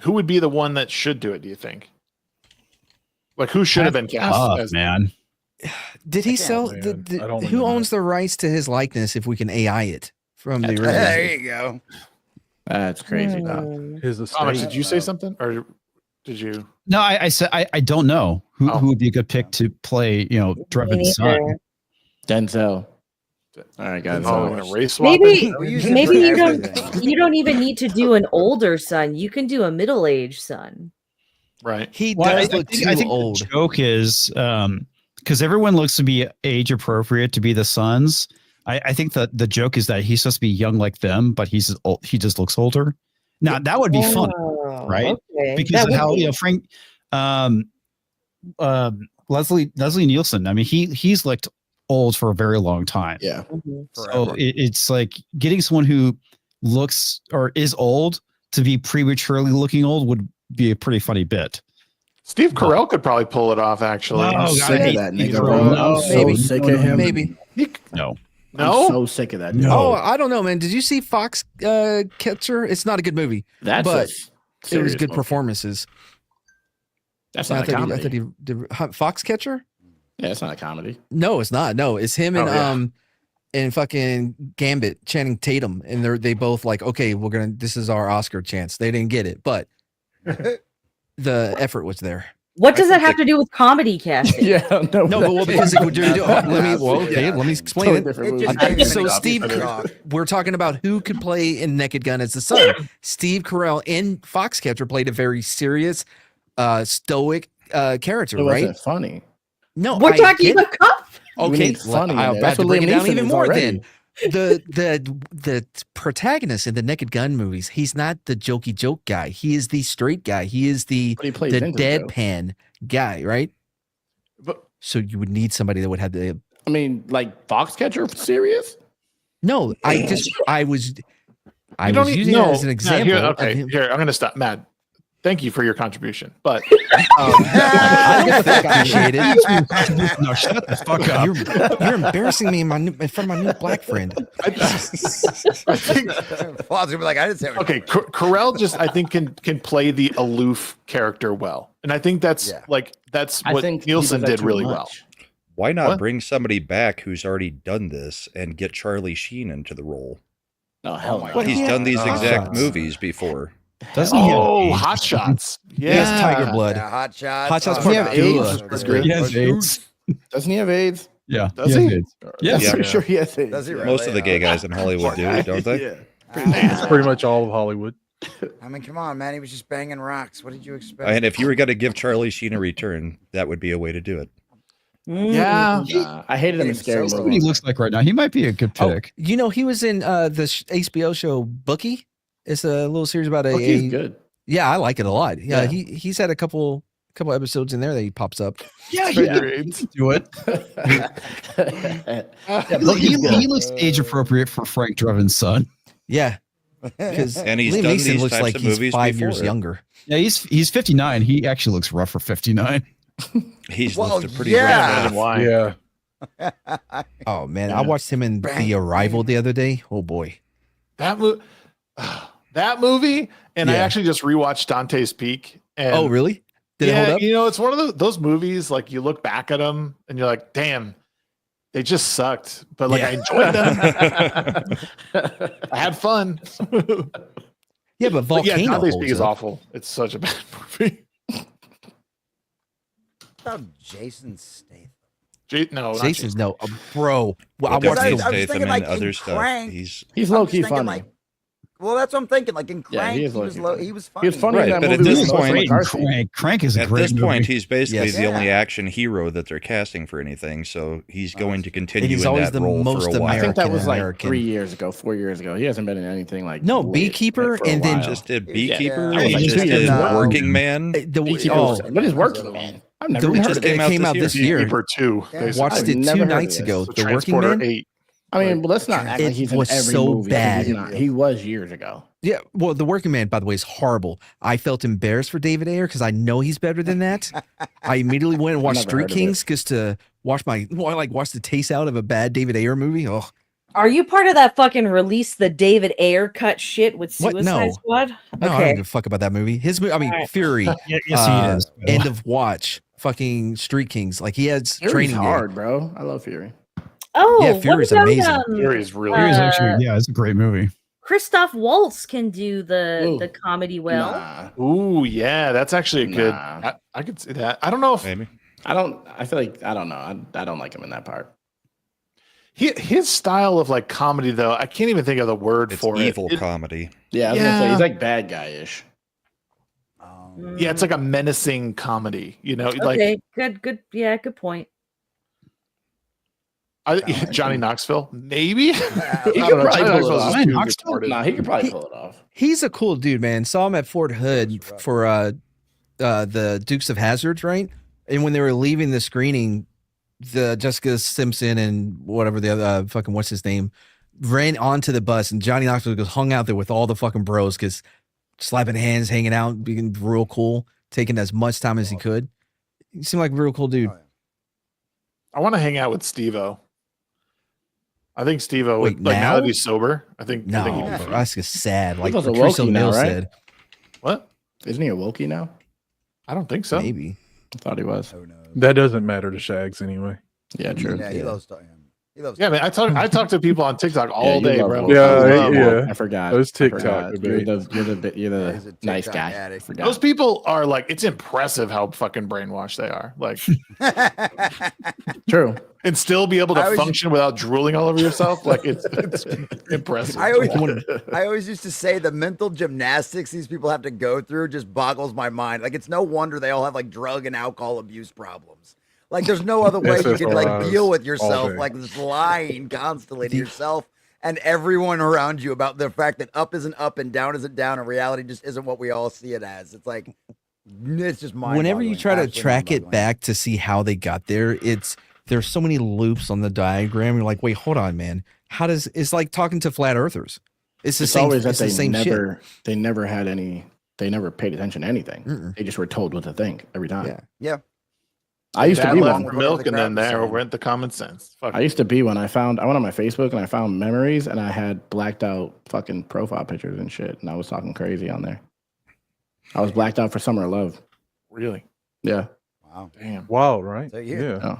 would be the one that should do it? Do you think? Like who should have been cast Oh, as man. Did he can't, sell man. the I don't who even owns the rights to his likeness if we can AI it from the original? There you go. That's crazy. dog. His Thomas, estate. did you say something, or did you? No, I said I don't know who, Oh. who would be a good pick to play, Drevin's son. neither. Denzel. All right, guys. Oh, we're gonna race swap Maybe it? We use it maybe for you don't everything. you don't even need to do an older son. You can do a middle-aged son. Right. He Well, does look too I think old. the joke is because everyone looks to be age appropriate to be the sons. I think that the joke is that he's supposed to be young like them, but he's old, he just looks older. Now that would be fun, Oh, right? okay. Because That of how would be- Frank Leslie Nielsen. I mean, he's looked old for a very long time. Yeah. Mhm. So it's like getting someone who looks or is old to be prematurely looking old would be a pretty funny bit. Steve Carell could probably pull it off. Actually, Oh, I'm God, sick I of that hate nigga, Steve bro. Carell. I'm so Maybe. sick of him. Maybe. No. No? I'm so sick of that. No. Oh, I don't know, man. Did you see Fox Catcher? It's not a good movie, That's but a it was serious good movie. performances. That's I not a thought comedy. I thought he did Foxcatcher? Yeah, it's not a comedy. No, it's not. No, it's him and Oh, yeah. and fucking Gambit, Channing Tatum, and they both like, okay, this is our Oscar chance. They didn't get it, but the effort was there. What does that have to do with comedy casting? Yeah, no, No, but well, because let me explain Totally it. different It movie. just made me So think Steve, of Rock. we're talking about who could play in Naked Gun as the son. Steve Carell in Foxcatcher played a very serious, stoic character, It right? wasn't funny. No, We're I talking get- about comedy. We Okay, need funny in I'll there. have That's to what break it Liam down Neeson even is more. already. Then the protagonist in the Naked Gun movies, he's not the jokey joke guy. He is the straight guy. He is the But he plays the into the jokes. deadpan guy, right? But So you would need somebody that would have the. I mean, like Foxcatcher, serious? No, I was you don't need- using no, it as an no, example. Here, of okay, him. here I'm going to stop. Matt, thank you for your contribution, but Appreciate it. No, shut the fuck up. You're embarrassing me in front of my new black friend. I think Flaws gonna be like, I didn't say it. okay, Carell just I think can play the aloof character well, and I think that's Yeah. that's I what think he Nielsen does that did too really much. well. Why not What? bring somebody back who's already done this and get Charlie Sheen into the role? Oh hell no! What? He's Yeah. done these exact Shots. movies before. Doesn't he have Oh, AIDS? Hot Shots. He has Yeah. Tiger Blood. Yeah, Hot Shots. Hot Shots Oh, Part have Two. AIDS? That's great. He has AIDS. Doesn't he have AIDS? Yeah. Does has he? AIDS. Yeah. I'm Yeah. pretty sure he has AIDS. Does he really? Most of the gay guys in Hollywood do, don't they? Yeah. It's pretty much all of Hollywood. I mean, come on, man. He was just banging rocks. What did you expect? And if you were going to give Charlie Sheen a return, that would be a way to do it. Yeah. Nah, I hated him in Scary That's what Movie. he looks like right now. He might be a good Oh, pick. you know, he was in the HBO show Bookie. It's a little series about Oh, he's good. Yeah, I like it a lot. Yeah, Yeah. he's had a couple episodes in there that he pops up. Yeah, Spread yeah. your AIDS. Do it. Look, he looks age appropriate for Frank Drevin's son. Yeah, because And he's Liam done Neeson these looks types like of he's movies 5 years before. younger. Yeah, he's 59. He actually looks rough for 59. He's Well, lived a pretty yeah. rough life. Why? Yeah. Oh man, I watched him in The Arrival the other day. Oh boy, that movie, and I actually just rewatched Dante's Peak. And oh really? Did it hold up? You know, it's one of those movies. Like you look back at them, and you're like, "Damn, they just sucked." But like I enjoyed them. I had fun. Yeah, but Volcano Dante's holds Peak is up. awful. It's such a bad movie. About Jason Statham. Jason's no, bro. Well, I Because watched I the was thinking like other in stuff. Crank. He's low key just thinking, funny. like, well, that's what I'm thinking. Like in Crank, he he, is was low-key he was He funny. was funny Right, in that but at movie this with Melissa point- McCarthy. Crank is a at great this point, movie. he's basically Yes. the only action hero that they're casting for anything. So he's going to continue he's in always that the role most for a while. I think that was like American. 3 years ago, 4 years ago. He hasn't been in anything like No, lit Beekeeper, for a and then while. Just did Beekeeper. Yeah. He Like just 2 years did ago. Working Man. What is Working Man? I've never The- even heard just of it. came out this year. Beekeeper 2. Yeah. Watched I've it never 2 heard of nights this. ago. The The Working Transporter Man. 8. I mean, well, let's not act It like he's in was every so movie. bad. He's not. He was years ago. Yeah, well, The Working Man, by the way, is horrible. I felt embarrassed for David Ayer because I know he's better than that. I immediately went and watched Never Street heard of Kings just to watch the taste out of a bad David Ayer movie. Oh, Are you part of that fucking release the David Ayer cut shit with What? Suicide No. Squad? no, I don't give a fuck about that movie. His movie, I mean, Alright. Fury. Yes, he is. End of Watch. Fucking Street Kings. Like he has Fury's training day. hard, bro. I love Fury. Oh, Yeah, what Fury's about, amazing. Fury is really Fury's actually, yeah, it's a great movie. Christoph Waltz can do the Ooh. comedy well. Nah, Ooh, yeah, that's actually a good. Nah. I could see that. I don't know if Maybe. I don't. I feel like I don't know. I don't like him in that part. his style of like comedy though. I can't even think of the word It's for evil it. comedy. Yeah, I was gonna say Yeah. he's like bad guy-ish. Yeah, it's like a menacing comedy. You know, like Okay, good. Yeah, good point. Johnny Knoxville, maybe. He I could don't know. probably Johnny pull it Knoxville's off. just too Knoxville? retarded. Nah, he could probably pull it off. He's a cool dude, man. Saw him at Fort Hood for the Dukes of Hazzard, right? And when they were leaving the screening, the Jessica Simpson and whatever the other fucking what's his name ran onto the bus, and Johnny Knoxville just hung out there with all the fucking bros, because slapping hands, hanging out, being real cool, taking as much time as he could. He seemed like a real cool dude. I want to hang out with Steve-O. I think Steve-O, Wait, would, like now now? that he's sober, I think No, he'd be fun. that's just sad. Like He was a Patrice Wokey now, O'Neal right? said. What? Isn't he a Wokey now? I don't think so. Maybe. I thought he was. That doesn't matter to Shags anyway. Yeah, true. Yeah, he loves talking. He loves. Yeah, man. I talk to people on TikTok all you day, love bro. Wokey. Yeah, I forgot. Those I TikTok forgot. You're debates. you're the He's a nice TikTok guy. addict. I forgot. Those people are like, it's impressive how fucking brainwashed they are. Like, True. and still be able I to always- function without drooling all over yourself. Like, it's impressive. I always used to say the mental gymnastics these people have to go through just boggles my mind. Like, it's no wonder they all have like drug and alcohol abuse problems. Like, there's no other way you could like SSRIs deal with all yourself, day. like just lying constantly to yourself and everyone around you about the fact that up isn't up and down isn't down, and reality just isn't what we all see it as. It's like, it's just mind. Whenever you try to track it back to see how they got there, there's so many loops on the diagram. You're like, wait, hold on, man. How does it's like talking to flat earthers? It's the same. Always that It's the same shit. they never had any. They never paid attention to anything. They just were told what to think every time. Yeah. I used to Dad be left one. for milk, and then there went the common sense. Fuck. I used to be when I went on my Facebook and I found memories, and I had blacked out fucking profile pictures and shit, and I was talking crazy on there. I was blacked out for Summer of Love. Really? Yeah. Wow. Damn. Wild, right? So you- Yeah.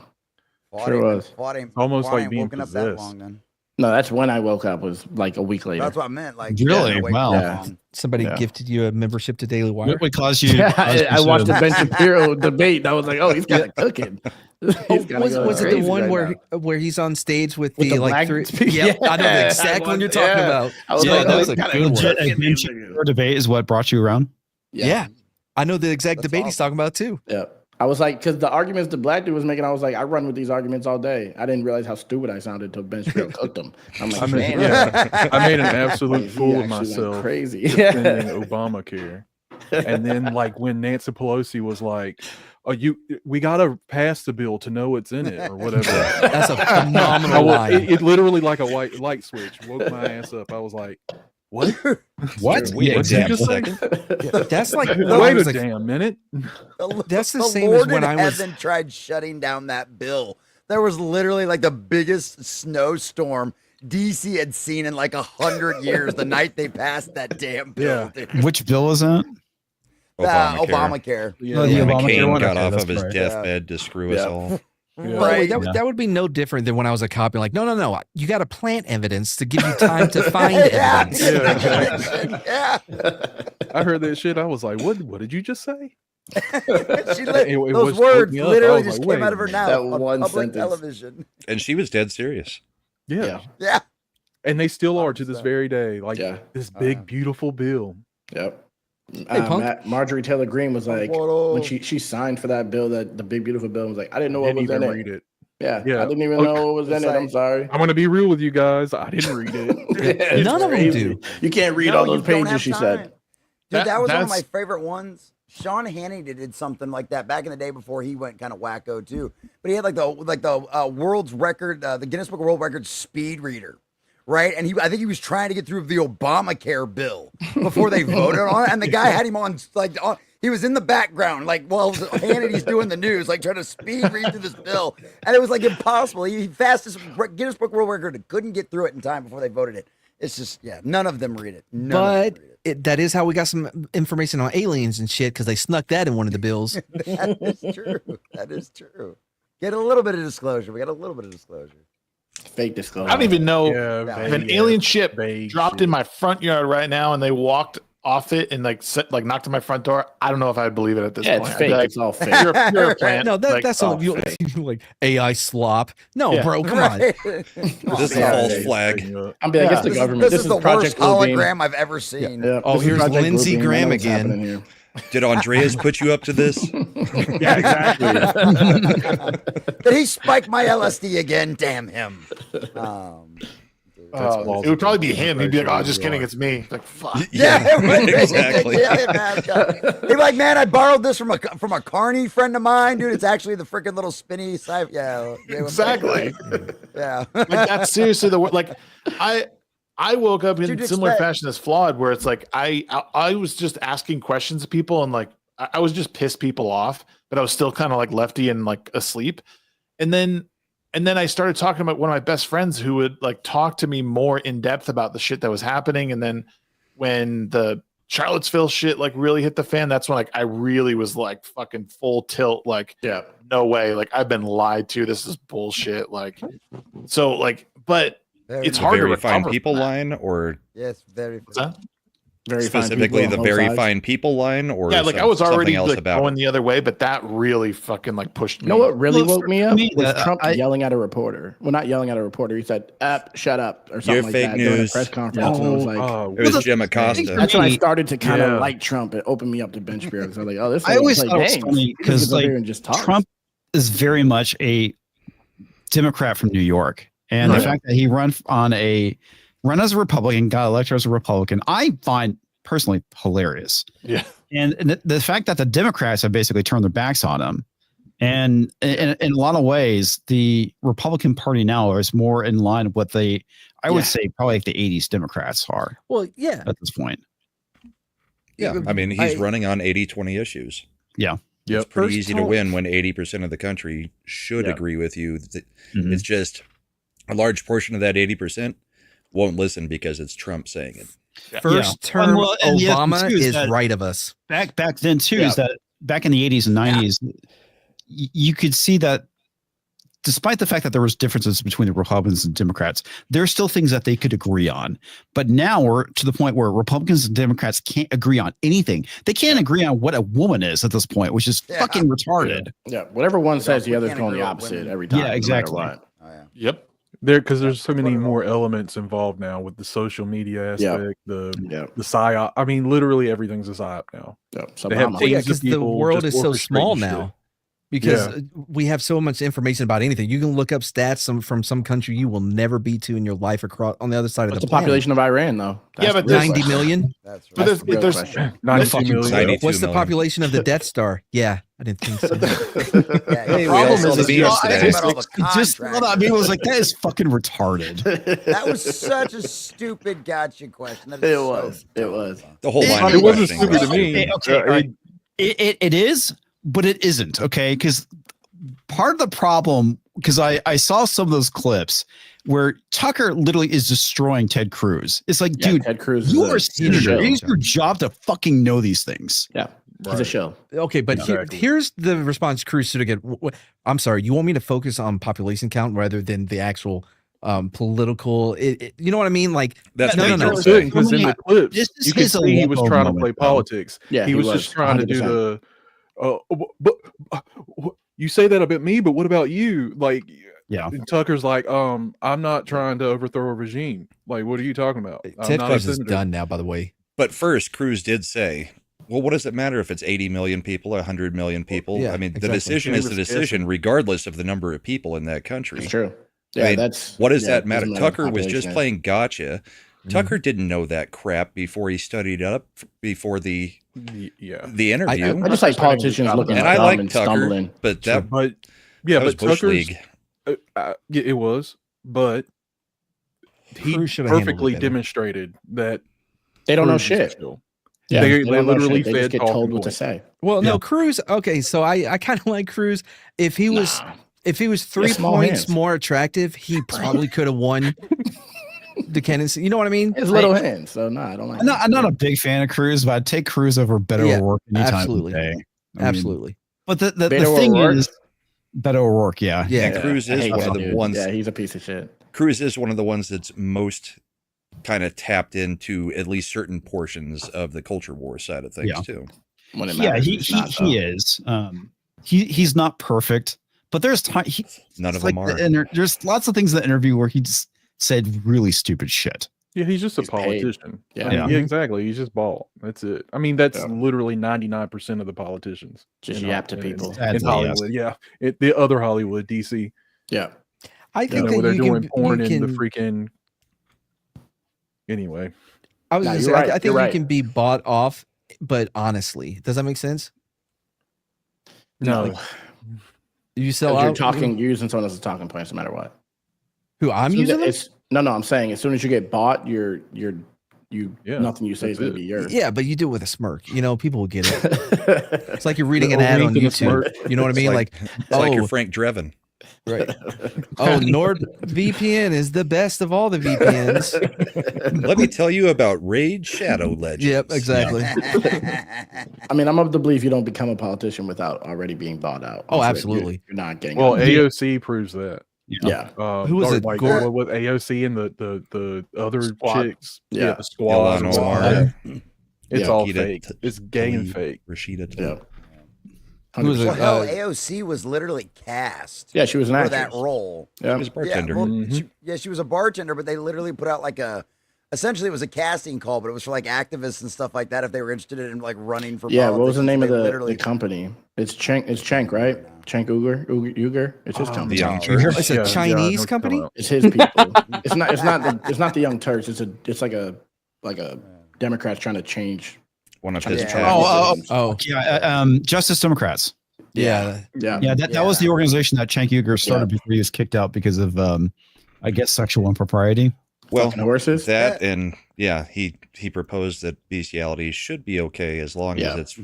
Sure was. Almost like being woken up that possessed. long then. No, that's when I woke up. Was like a week later. That's what I meant. Like, Really? wait Wow. that Yeah. long. Somebody Yeah. gifted you a membership to Daily Wire. What would cause you? Yeah, cause you I watched the to- Ben Shapiro debate. And I was like, oh, he's got it cooking. He's kinda Was going it the crazy one right where he's on stage with With the the like black three? speak- Yeah, I know the Yeah, exact I one you're was- talking yeah. about. I was Yeah, like, that oh, was he's a got it good cooking. legit Ben Shapiro debate is what brought you around. Yeah. I know the exact That's debate he's talking about too. Yeah. I was like, because the arguments the black dude was making, I was like, I run with these arguments all day. I didn't realize how stupid I sounded until Ben Shapiro cooked them. I'm like, I mean, man, yeah, I made an absolute he fool of actually went myself crazy. defending Obamacare, and then like when Nancy Pelosi was like, "Oh, we gotta pass the bill to know what's in it," or whatever. That's a phenomenal line. It literally like a white light switch woke my ass up. I was like, "What? What? Wait, Yeah, what did you exactly. just say?" That's like Wait a like, damn minute. That's the The same Lord as when in I was. heaven tried shutting down that bill there was literally like the biggest snowstorm DC had seen in like 100 years the night they passed that damn bill. Dude. Which bill is that? Obamacare. Yeah, the McCain Obamacare got one? off Okay, of his that's right. deathbed to screw us all. Right. That would be no different than when I was a cop. You're like, no. You got to plant evidence to give you time to find evidence. Yeah. I heard that shit. I was like, what did you just say? Those words literally just came out of her mouth That on one public sentence. television. And she was dead serious. Yeah. Yeah. And they still are to this very day. Like this big, beautiful bill. Yep. Punk. Marjorie Taylor Greene was like, What when up? she signed for that bill, that the big beautiful bill, was like, I didn't know what was in even it. read it. Yeah, I didn't even know what was in it. I'm sorry. I'm gonna be real with you guys. I didn't read it. None of them do. You can't read all those pages. She said. Dude, that was one of my favorite ones. Sean Hannity did something like that back in the day before he went kind of wacko too. But he had like the world's record, the Guinness Book of World Records speed reader, right? And I think he was trying to get through the Obamacare bill before they voted on it. And the guy had him on he was in the background, like while Hannity's doing the news, like trying to speed read through this bill, and it was like impossible. He fastest Guinness Book of World Record couldn't get through it in time before they voted it. It's just none of them read it. But that is how we got some information on aliens and shit because they snuck that in one of the bills. That is true. That is true. Get a little bit of disclosure. We got a little bit of disclosure. Fake disclosure. I don't even know Yeah, if an alien ship dropped in my front yard right now and they walked off it and knocked on my front door. I don't know if I'd believe it at this point. It's fake. I'd be It's all fake. You're a plant. No, Like, that's all you like AI slop. No, bro, come on. This is a false flag. I'm like, it's the government. This is the worst hologram I've ever seen. Yeah. Oh, here's Lindsey Graham again. Did Andreas put you up to this? Yeah, exactly. Did he spike my LSD again? Damn him. it would probably be him. He'd be like, "Oh, just kidding, it's me." Like, fuck. Yeah, exactly. He'd be like, "Man, I borrowed this from a Carney friend of mine, dude. It's actually the freaking little spinny sci." Yeah, Exactly. yeah. Like, that's seriously I woke up in What'd you similar expect? fashion as Flawed, where it's like I was just asking questions to people and like I was just pissed people off, but I was still kind of like lefty and like asleep. And then I started talking about one of my best friends who would like talk to me more in depth about the shit that was happening. And then when the Charlottesville shit like really hit the fan, that's when like I really was like fucking full tilt. Like, no way. Like I've been lied to. This is bullshit. Like, so like, but it's hard to very fine recover people from that. line, or Yes, very. What's that? Very fine specifically people the on both very sides. fine people line, or Yeah, like I was already something else like about going it? the other way, but that really fucking like pushed me. You know what really Well, woke me for up me, was the- Trump I- yelling at a reporter. Well, not yelling at a reporter. He said, shut up," or something You're like fake that during a news. press conference. And I was like, It was Jim Acosta. that's when I started to kind of Yeah. like Trump. It opened me up to bench bureau because I was like, "Oh, this." I always like, thought it was dang, funny he because gets up like here and just talks. Trump is very much a Democrat from New York, and the fact that he run as a Republican, got elected as a Republican, I find personally hilarious. Yeah. And the fact that the Democrats have basically turned their backs on him, and in a lot of ways, the Republican Party now is more in line with what I would say probably like the 80s Democrats are Well, yeah. at this point. Yeah, I mean, he's running on 80-20 issues. Yeah. It's pretty easy to win when 80% of the country should agree with you. It's just a large portion of that 80% won't listen because it's Trump saying it. First term and the other Obama thing, too, is that right of us. Back then too is that back in the 80s and 90s, you could see that despite the fact that there was differences between the Republicans and Democrats, there's still things that they could agree on. But now we're to the point where Republicans and Democrats can't agree on anything. They can't agree on what a woman is at this point, which is fucking retarded. Yeah, whatever one says, the other's can't going agree the on opposite women. every time. Yeah, no matter exactly. what. Yep. Because there's so many more elements involved now with the social media aspect, the psyop. I mean, literally everything's a psyop now. They have teams of Because the people world just is so orchestrating small shit. now. Because we have so much information about anything. You can look up stats from some country you will never be to in your life across on the other side of What's the the planet. population of Iran, though? Yeah, but there's 90 million. That's But That's the real there's question. 92 million. What's the population of the Death Star? Yeah, I didn't think so. Hey, we all problem saw is the it's beams just- today. Talking about all the Just I mean, it was like that is fucking retarded. That was such a stupid gotcha question. That is It so was. It was. The whole line It of wasn't questioning stupid to was me. Okay, all right. It is, but it isn't. Okay, because part of the problem because I saw some of those clips where Tucker literally is destroying Ted Cruz. It's like, dude, Ted Cruz you is are a a senator. show. It is your job to fucking know these things. Yeah, he's a show. Okay, but here's the response Cruz should have get. I'm sorry, you want me to focus on population count rather than the actual political? You know what I mean? Like that's no, because in the clips you can see he was trying to play politics. Yeah, he was just trying 100%. To do the. You say that about me, but what about you? Like, yeah, Tucker's like, I'm not trying to overthrow a regime. Like, what are you talking about? Ted Cruz is done now, by the way. But first, Cruz did say, well, what does it matter if it's 80 million people, 100 million people? Yeah, I mean, exactly. the decision is the decision, regardless of the number of people in that country. It's true. Yeah, I mean, that's what does yeah, that matter? doesn't matter Tucker was just playing gotcha. Tucker didn't know that crap before he studied up before the interview. I just like politicians looking and dumb I like and Tucker, stumbling. but that but Bush Tucker's League. It was, but he perfectly demonstrated that they don't know shit. Yeah, they literally they just get told what to say. Well, no, Cruz. Okay, so I kind of like Cruz. If he was 3 points more attractive, he probably could have won the candidacy. You know what I mean? His little hands. So no, I don't like. I'm not a big fan of Cruz, but I'd take Cruz over Beto O'Rourke anytime. Absolutely, of the day. Absolutely. But the thing is, Beto O'Rourke, yeah. And Cruz is one of the ones. Yeah, he's a piece of shit. Cruz is one of the ones that's most kind of tapped into at least certain portions of the culture war side of things too. Yeah, he is. He's not perfect, but there's time. None of them are. And there's lots of things in the interview where he just said really stupid shit. Yeah, he's just a politician. Yeah. I mean, yeah, exactly. He's just bald. That's it. I mean, that's literally 99% of the politicians. Just yap to people in Hollywood. Yeah, the other Hollywood, DC. Yeah, I think where they're doing porn in the freaking. Anyway, I was going to say, I think you can be bought off, but honestly, does that make sense? No, like, you sell out. You're using someone else's talking points no matter what. Who I'm using? No, I'm saying as soon as you get bought, nothing you say is going to be yours. Yeah, but you do it with a smirk. You know, people will get it. It's like you're reading an ad on YouTube. You know what I mean? It's like you're Frank Drebin. Right. Oh, NordVPN is the best of all the VPNs. Let me tell you about Raid Shadow Legends. Yep, exactly. I mean, I'm of the belief you don't become a politician without already being bought out. Oh, absolutely. You're not getting. Well, AOC proves that. Yeah. Who was it? Like, with AOC and the other chicks? Yeah, the squad. It's all Rashida fake. It's gay and fake. Rashida. Yeah. Who was it? Well, AOC was literally cast. Yeah, she was an for actress. that role. Yeah. She was a bartender. She was a bartender, but they literally put out like essentially it was a casting call, but it was for like activists and stuff like that if they were interested in like running for politics. What was the name of the company? It's Cenk, right? Cenk Uygur. It's his company. It's a Chinese company. It's his people. It's not the Young Turks. It's like a Democrats trying to change one of his. Justice Democrats. Yeah. That was the organization that Cenk Uygur started before he was kicked out because of I guess sexual impropriety. Well, horses. That and he proposed that bestiality should be okay as long as it's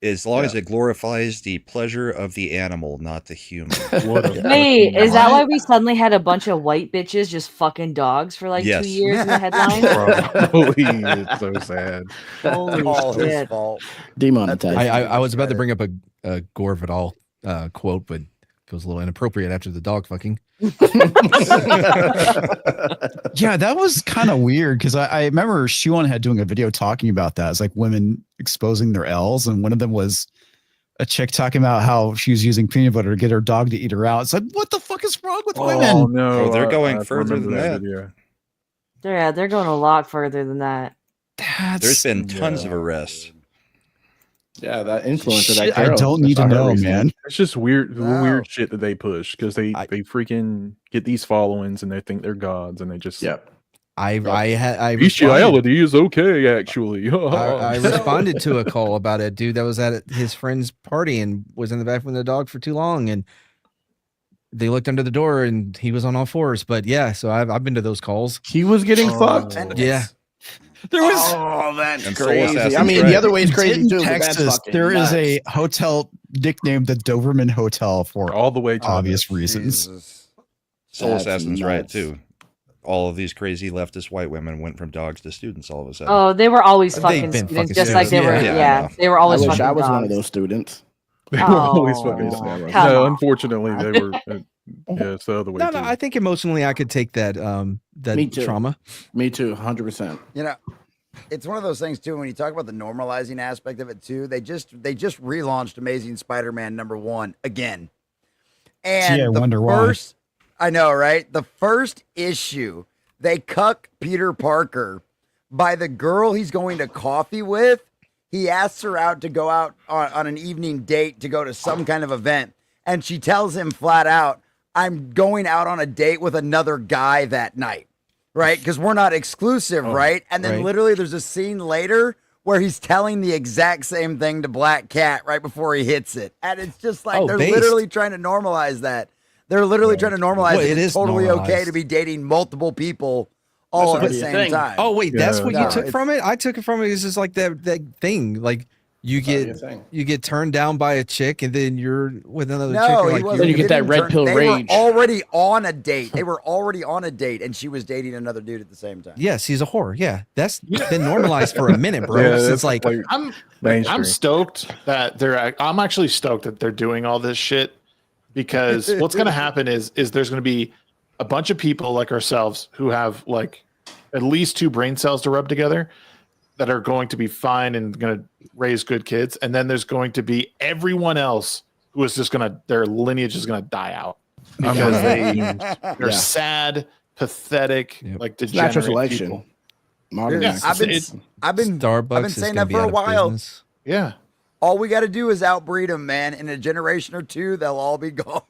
as long as it glorifies the pleasure of the animal, not the human. Wait, is that why we suddenly had a bunch of white bitches just fucking dogs for like 2 years in the headline? It's so sad. Holy shit. His fault. Demonetized. I was about to bring up a Gore Vidal quote, but it was a little inappropriate after the dog fucking. Yeah, that was kind of weird because I remember Shuan had doing a video talking about that. It's like women exposing their L's, and one of them was a chick talking about how she was using peanut butter to get her dog to eat her out. It's like, what the fuck is wrong with women? Oh no, they're going further than that. They're going a lot further than that. There's been tons of arrests. Yeah, that influencer. Shit, I don't need to know, man. It's just weird, weird shit that they push because they freaking get these followings and they think they're gods and they just. Bestiality is okay, actually. I responded to a call about a dude that was at his friend's party and was in the bathroom with the dog for too long, and they looked under the door and he was on all fours. But yeah, so I've been to those calls. He was getting fucked. Yeah. There was that's crazy. I mean, the other way is crazy too. Texas, there is a hotel nicknamed the Doberman Hotel for all the way to obvious reasons. Soul That's Assassin's right nuts. too. All of these crazy leftist white women went from dogs to students all of a sudden. Oh, they were always They've fucking been students, fucking just like they were. students. Yeah, they were always I wish fucking I was dogs. one of those students. They were always fucking Oh, dogs. come No, on. unfortunately, they were. Yeah, it's the other way No, too. I think emotionally I could take that that Me too. trauma. Me too, 100%. You know, it's one of those things too. When you talk about the normalizing aspect of it too, they just relaunched Amazing Spider-Man #1 again, and Gee, I the wonder why. first, I know, right? The first issue, they cuck Peter Parker by the girl he's going to coffee with. He asks her out to go out on an evening date to go to some kind of event, and she tells him flat out, "I'm going out on a date with another guy that night." Right? Because we're not exclusive, right? And then right. literally there's a scene later where he's telling the exact same thing to Black Cat right before he hits it. And it's just like they're based. literally trying to normalize that. They're literally trying to normalize Well, it. it It's is totally okay normalized. to be dating multiple people all at the same time. Oh wait, that's what No, you took it's- from it? I took it from it. It's just like that thing. Like you get turned down by a chick and then you're with another chick. No, You're he like, wasn't. you get He that didn't red turn- pill they rage. were already on a date. They were already on a date, and she was dating another dude at the same time. yes, he's a whore. Yeah, that's been normalized for a minute, bro. Yeah, It's that's like I'm mainstream. stoked that I'm actually stoked that they're doing all this shit, because what's going to happen is there's going to be a bunch of people like ourselves who have like at least 2 brain cells to rub together that are going to be fine and going to raise good kids, and then there's going to be everyone else who is just going to, their lineage is going to die out because they're sad, pathetic, like It's natural degenerate selection. people. Modern Yeah, I've been Starbucks I've been is saying gonna that be for a out of while. business. Yeah. All we got to do is outbreed them, man. In a generation or two, they'll all be gone.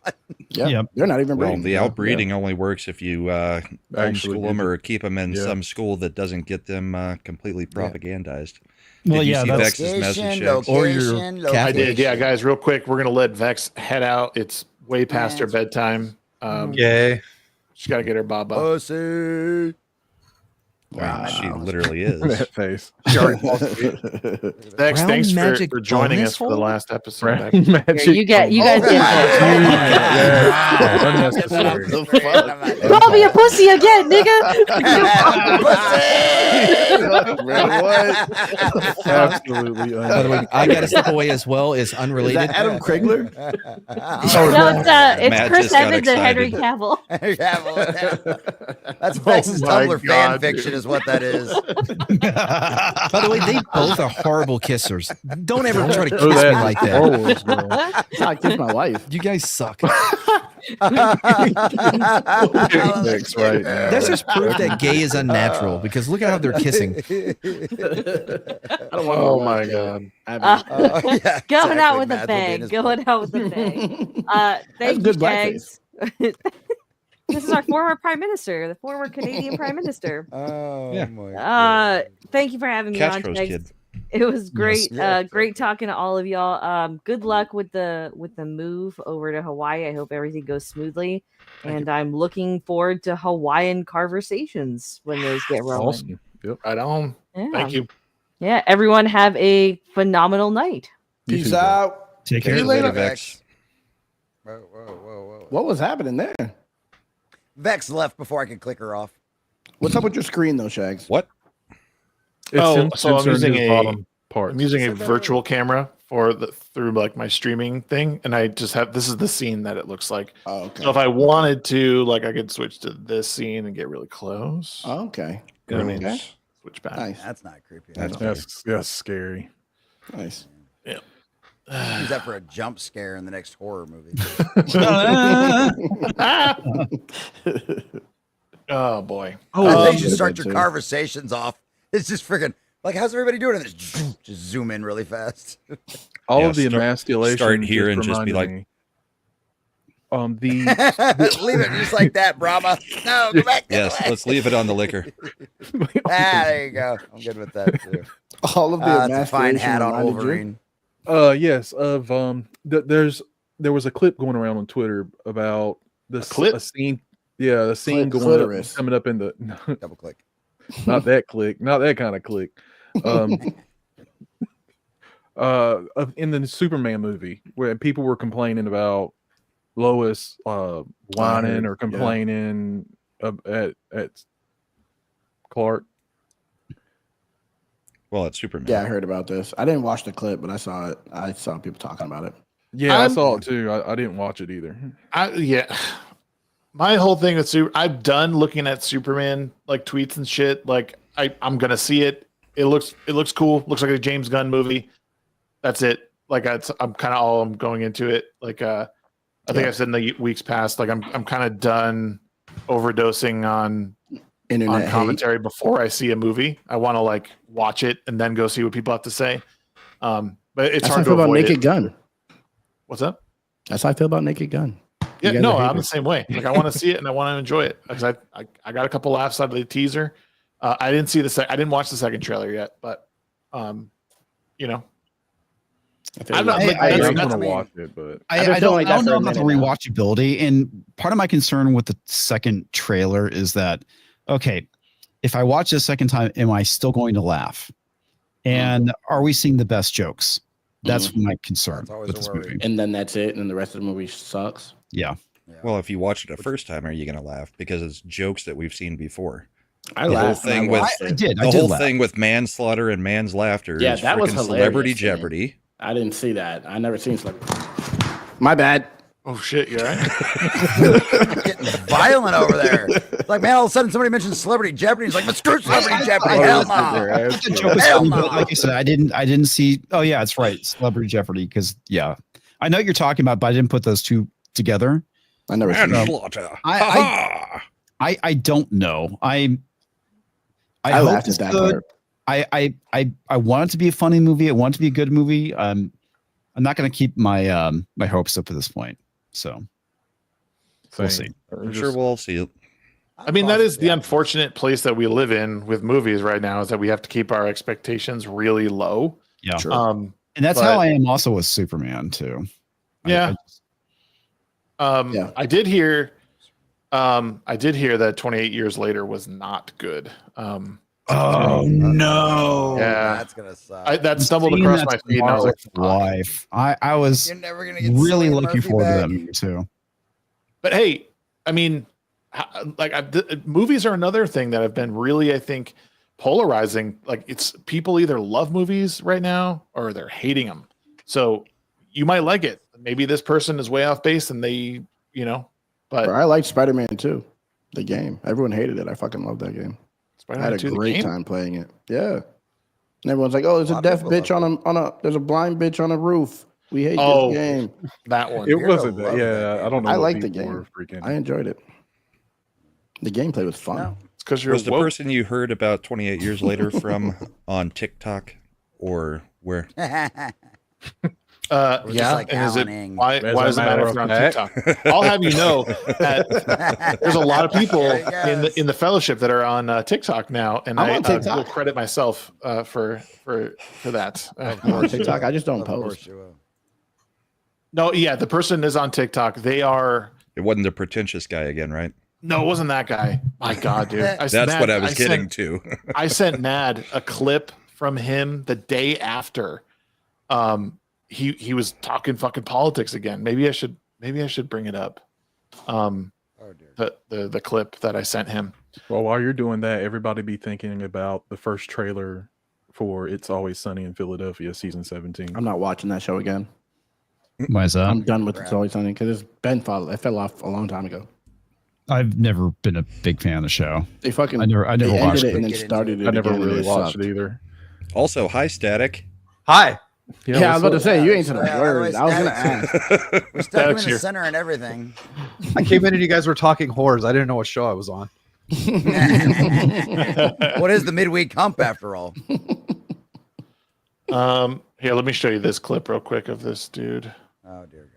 Yeah, they're not even Well, breeding. the outbreeding only works if you Actually homeschool them did or it. keep them in Yeah. some school that doesn't get them completely propagandized. Well, Did you yeah, see that's- Vex's message? Location, Shags? Or your location, Catholic. I did, yeah, guys. Real quick, we're gonna let Vex head out. It's way past her bedtime. Yay! She's got to get her baba. Pussy. Wow, she literally is. That face. Vex, Brown thanks magic for joining bonus us for the hole? last episode. Brown Vex. magic. You guys get this. Yeah, unnecessary. Call me a pussy again, nigga. Absolutely. By the way, I got to step away as well. It's Is unrelated. that Adam Krigler? No, it's Matt Chris just got Evans and Henry excited. Cavill. That's Vex's my Tumblr fan God, fiction, dude. is what that is. By the way, they both are horrible kissers. Don't ever try to Oh, kiss me that like is that. always good. That's how I kiss my wife. You guys suck. Vex right now. That's just proof that gay is unnatural because look at how they're kissing. I don't want Oh my god. Yeah, Going exactly, out with a Matt, will be in bang. his Going out with a bang. Thank you, good blackface. Shags. This is our former prime minister, the former Canadian prime minister. Oh Yeah. my God. Thank you for having me on, Castro's Shags. kid. It was great. Yes. Great talking to all of y'all. Good luck with the move over to Hawaii. I hope everything goes smoothly. And I'm looking forward to Hawaiian conversations when those get rolling. Awesome. Yep. Right on. Yeah. Thank you. Yeah, everyone have a phenomenal night. You Peace too, bro. out. Take See care. you later, Vex. Whoa, whoa, whoa, whoa. What was happening there? Vex left before I could click her off. What's up with your screen though, Shags? What? It's so I'm censoring using his bottom part. I'm using a virtual camera through like my streaming thing, and I just have this is the scene that it looks like. Oh, okay. So if I wanted to, like, I could switch to this scene and get really close. Oh, okay. You know what I mean? Okay. Switch back. Nice. That's not creepy. That's scary. Nice. Yeah. Use that for a jump scare in the next horror movie. Oh boy. I think you should start that your too. conversations off. It's just freaking like, how's everybody doing? And just zoom in really fast. All Yeah, of the emasculation. start here and just be reminded like- me, the Leave it just like that, Brahma. No, go back. the Yes, other way. let's leave it on the liquor. There you go. I'm good with that too. All of the That's a fine emasculation hat on reminded you? Wolverine. yes, of there was a clip going around on Twitter about this clip? a scene. Yeah, a scene going Clitoris. up, coming up in the Double click. not that click, not that kind of click. in the Superman movie where people were complaining about Lois whining or complaining at Clark. Well, it's Superman. Yeah, I heard about this. I didn't watch the clip, but I saw it. I saw people talking about it. Yeah, I saw it too. I didn't watch it either. Yeah. My whole thing with I'm done looking at Superman like tweets and shit. Like I'm gonna see it. It looks cool. Looks like a James Gunn movie. That's it. Like I'm kind of all I'm going into it. Like I think I've said in the weeks past. Like I'm kind of done overdosing on internet commentary before I see a movie. I want to like watch it and then go see what people have to say. But it's hard to avoid avoid Naked it. Gun. What's up? That's how I feel about Naked Gun. Yeah, no, I'm the same way. Like I want to see it and I want to enjoy it. Because I got a couple laughs out of the teaser. I didn't see I didn't watch the second trailer yet, but you know. I'm gonna watch it, but I don't know about the rewatchability. And part of my concern with the second trailer is that, okay, if I watch this second time, am I still going to laugh? And are we seeing the best jokes? That's my concern with this movie. And then that's it, and then the rest of the movie sucks. Yeah. Well, if you watch it a first time, are you going to laugh? Because it's jokes that we've seen before. I the laughed. whole thing with The whole thing with manslaughter and man's laughter. Yeah, is that was freaking hilarious. Celebrity to me. Jeopardy. I didn't see that. I never seen Celebrity. My bad. Oh shit, you're right. Getting violent over there. It's like, man, all of a sudden somebody mentions Celebrity Jeopardy. He's like, but screw Celebrity Jeopardy. Hell no. The joke was funny, but like I said, I didn't see. Oh yeah, it's right, Celebrity Jeopardy. Because I know what you're talking about, but I didn't put those two together. I never seen manslaughter. I don't know. I hope laughed it's at that good. I want it to be a funny movie. I want it to be a good movie. I'm not going to keep my my hopes up at this point. So we'll see. I'm sure we'll see it. I mean, that is the unfortunate place that we live in with movies right now, is that we have to keep our expectations really low. Yeah. Sure. And that's how I am also with Superman too. Yeah. I did hear that 28 Years Later was not good. Oh no! Yeah, that's gonna suck. That stumbled across my feed, and I was like, "Life." I was You're never gonna get really Cillian looking Murphy forward to back. that movie too. But hey, I mean, movies are another thing that have been really, I think, polarizing. Like, it's people either love movies right now or they're hating them. So you might like it. Maybe this person is way off base, and they, but I liked Spider-Man 2, the game. Everyone hated it. I fucking love that game. I had a 2, the great game? time playing it. Yeah. And everyone's like, "Oh, there's a deaf bitch on a there's a blind bitch on a roof. We hate this game." That one. It wasn't that. Yeah, I don't know. I what liked the people game. were freaking. I enjoyed it. The gameplay was fun. It's because you're Was the person you heard about 28 Years Later from on TikTok or where? Yeah, like and is it Alan why As why a does it matter if matter they're on of TikTok? I'll have you know that there's a lot of people in the fellowship that are on TikTok now, and I'm I on TikTok. will credit myself for that. I'm on TikTok. I just don't post. No, yeah, the person is on TikTok. They are. It wasn't the pretentious guy again, right? No, it wasn't that guy. My God, dude. That's what I was getting to. I sent Nad a clip from him the day after. He was talking fucking politics again. Maybe I should bring it up. The clip that I sent him. Well, while you're doing that, everybody be thinking about the first trailer for It's Always Sunny in Philadelphia season 17. I'm not watching that show again. Why is that? I'm done with It's Always Sunny because it fell off a long time ago. I've never been a big fan of the show. They fucking I never watched it and it. then started it. I never again, and really it watched sucked. it either. Also, hi, Static. Hi. Yeah, I was about to say you ain't to the Yeah, word. I was gonna Static's ask. We're stuck in the here. center and everything. I came in and you guys were talking whores. I didn't know what show I was on. What is the midweek hump after all? Here, let me show you this clip real quick of this dude. Oh dear God.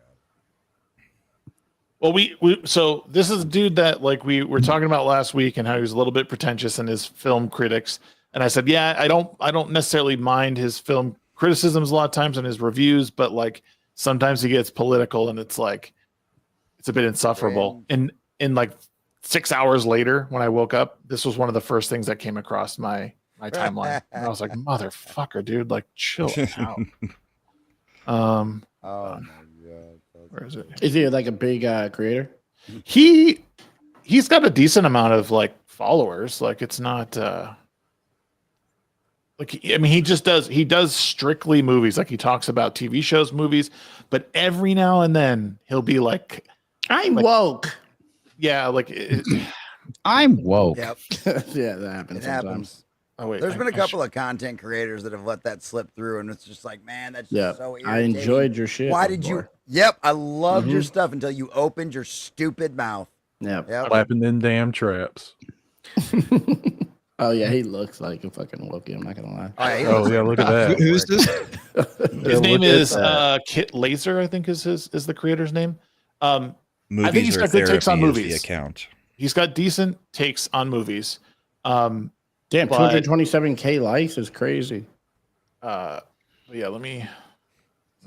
Well, so this is a dude that like we were talking about last week and how he was a little bit pretentious in his film critics. And I said, yeah, I don't necessarily mind his film criticisms a lot of times in his reviews, but like sometimes he gets political and it's like it's a bit insufferable. And in like 6 hours later, when I woke up, this was one of the first things that came across my timeline. And I was like, motherfucker, dude, like chill out. Oh my god. Where is it? Is he like a big creator? He's got a decent amount of like followers. Like it's not like, I mean, he does strictly movies. Like he talks about TV shows, movies, but every now and then he'll be like, I'm woke. Yeah, like I'm woke. Yep. Yeah, that happens. It sometimes. happens. Oh wait, There's been a couple of content creators that have let that slip through, and it's just like, man, that's Yeah, just so I irritating. enjoyed your shit. Why did you? before. Yep, I loved your Mhm. stuff until you opened your stupid mouth. Yep. Clapping them damn traps. Oh yeah, he looks like a fucking Wookiee. I'm not gonna lie. Oh yeah, look at that. Who's this? His name look at is that. Kit Laser, I think is the creator's name. I think Movies he's or got good takes on therapy is the movies. account. He's got decent takes on movies. Damn, but- 227K likes is crazy. Yeah, let me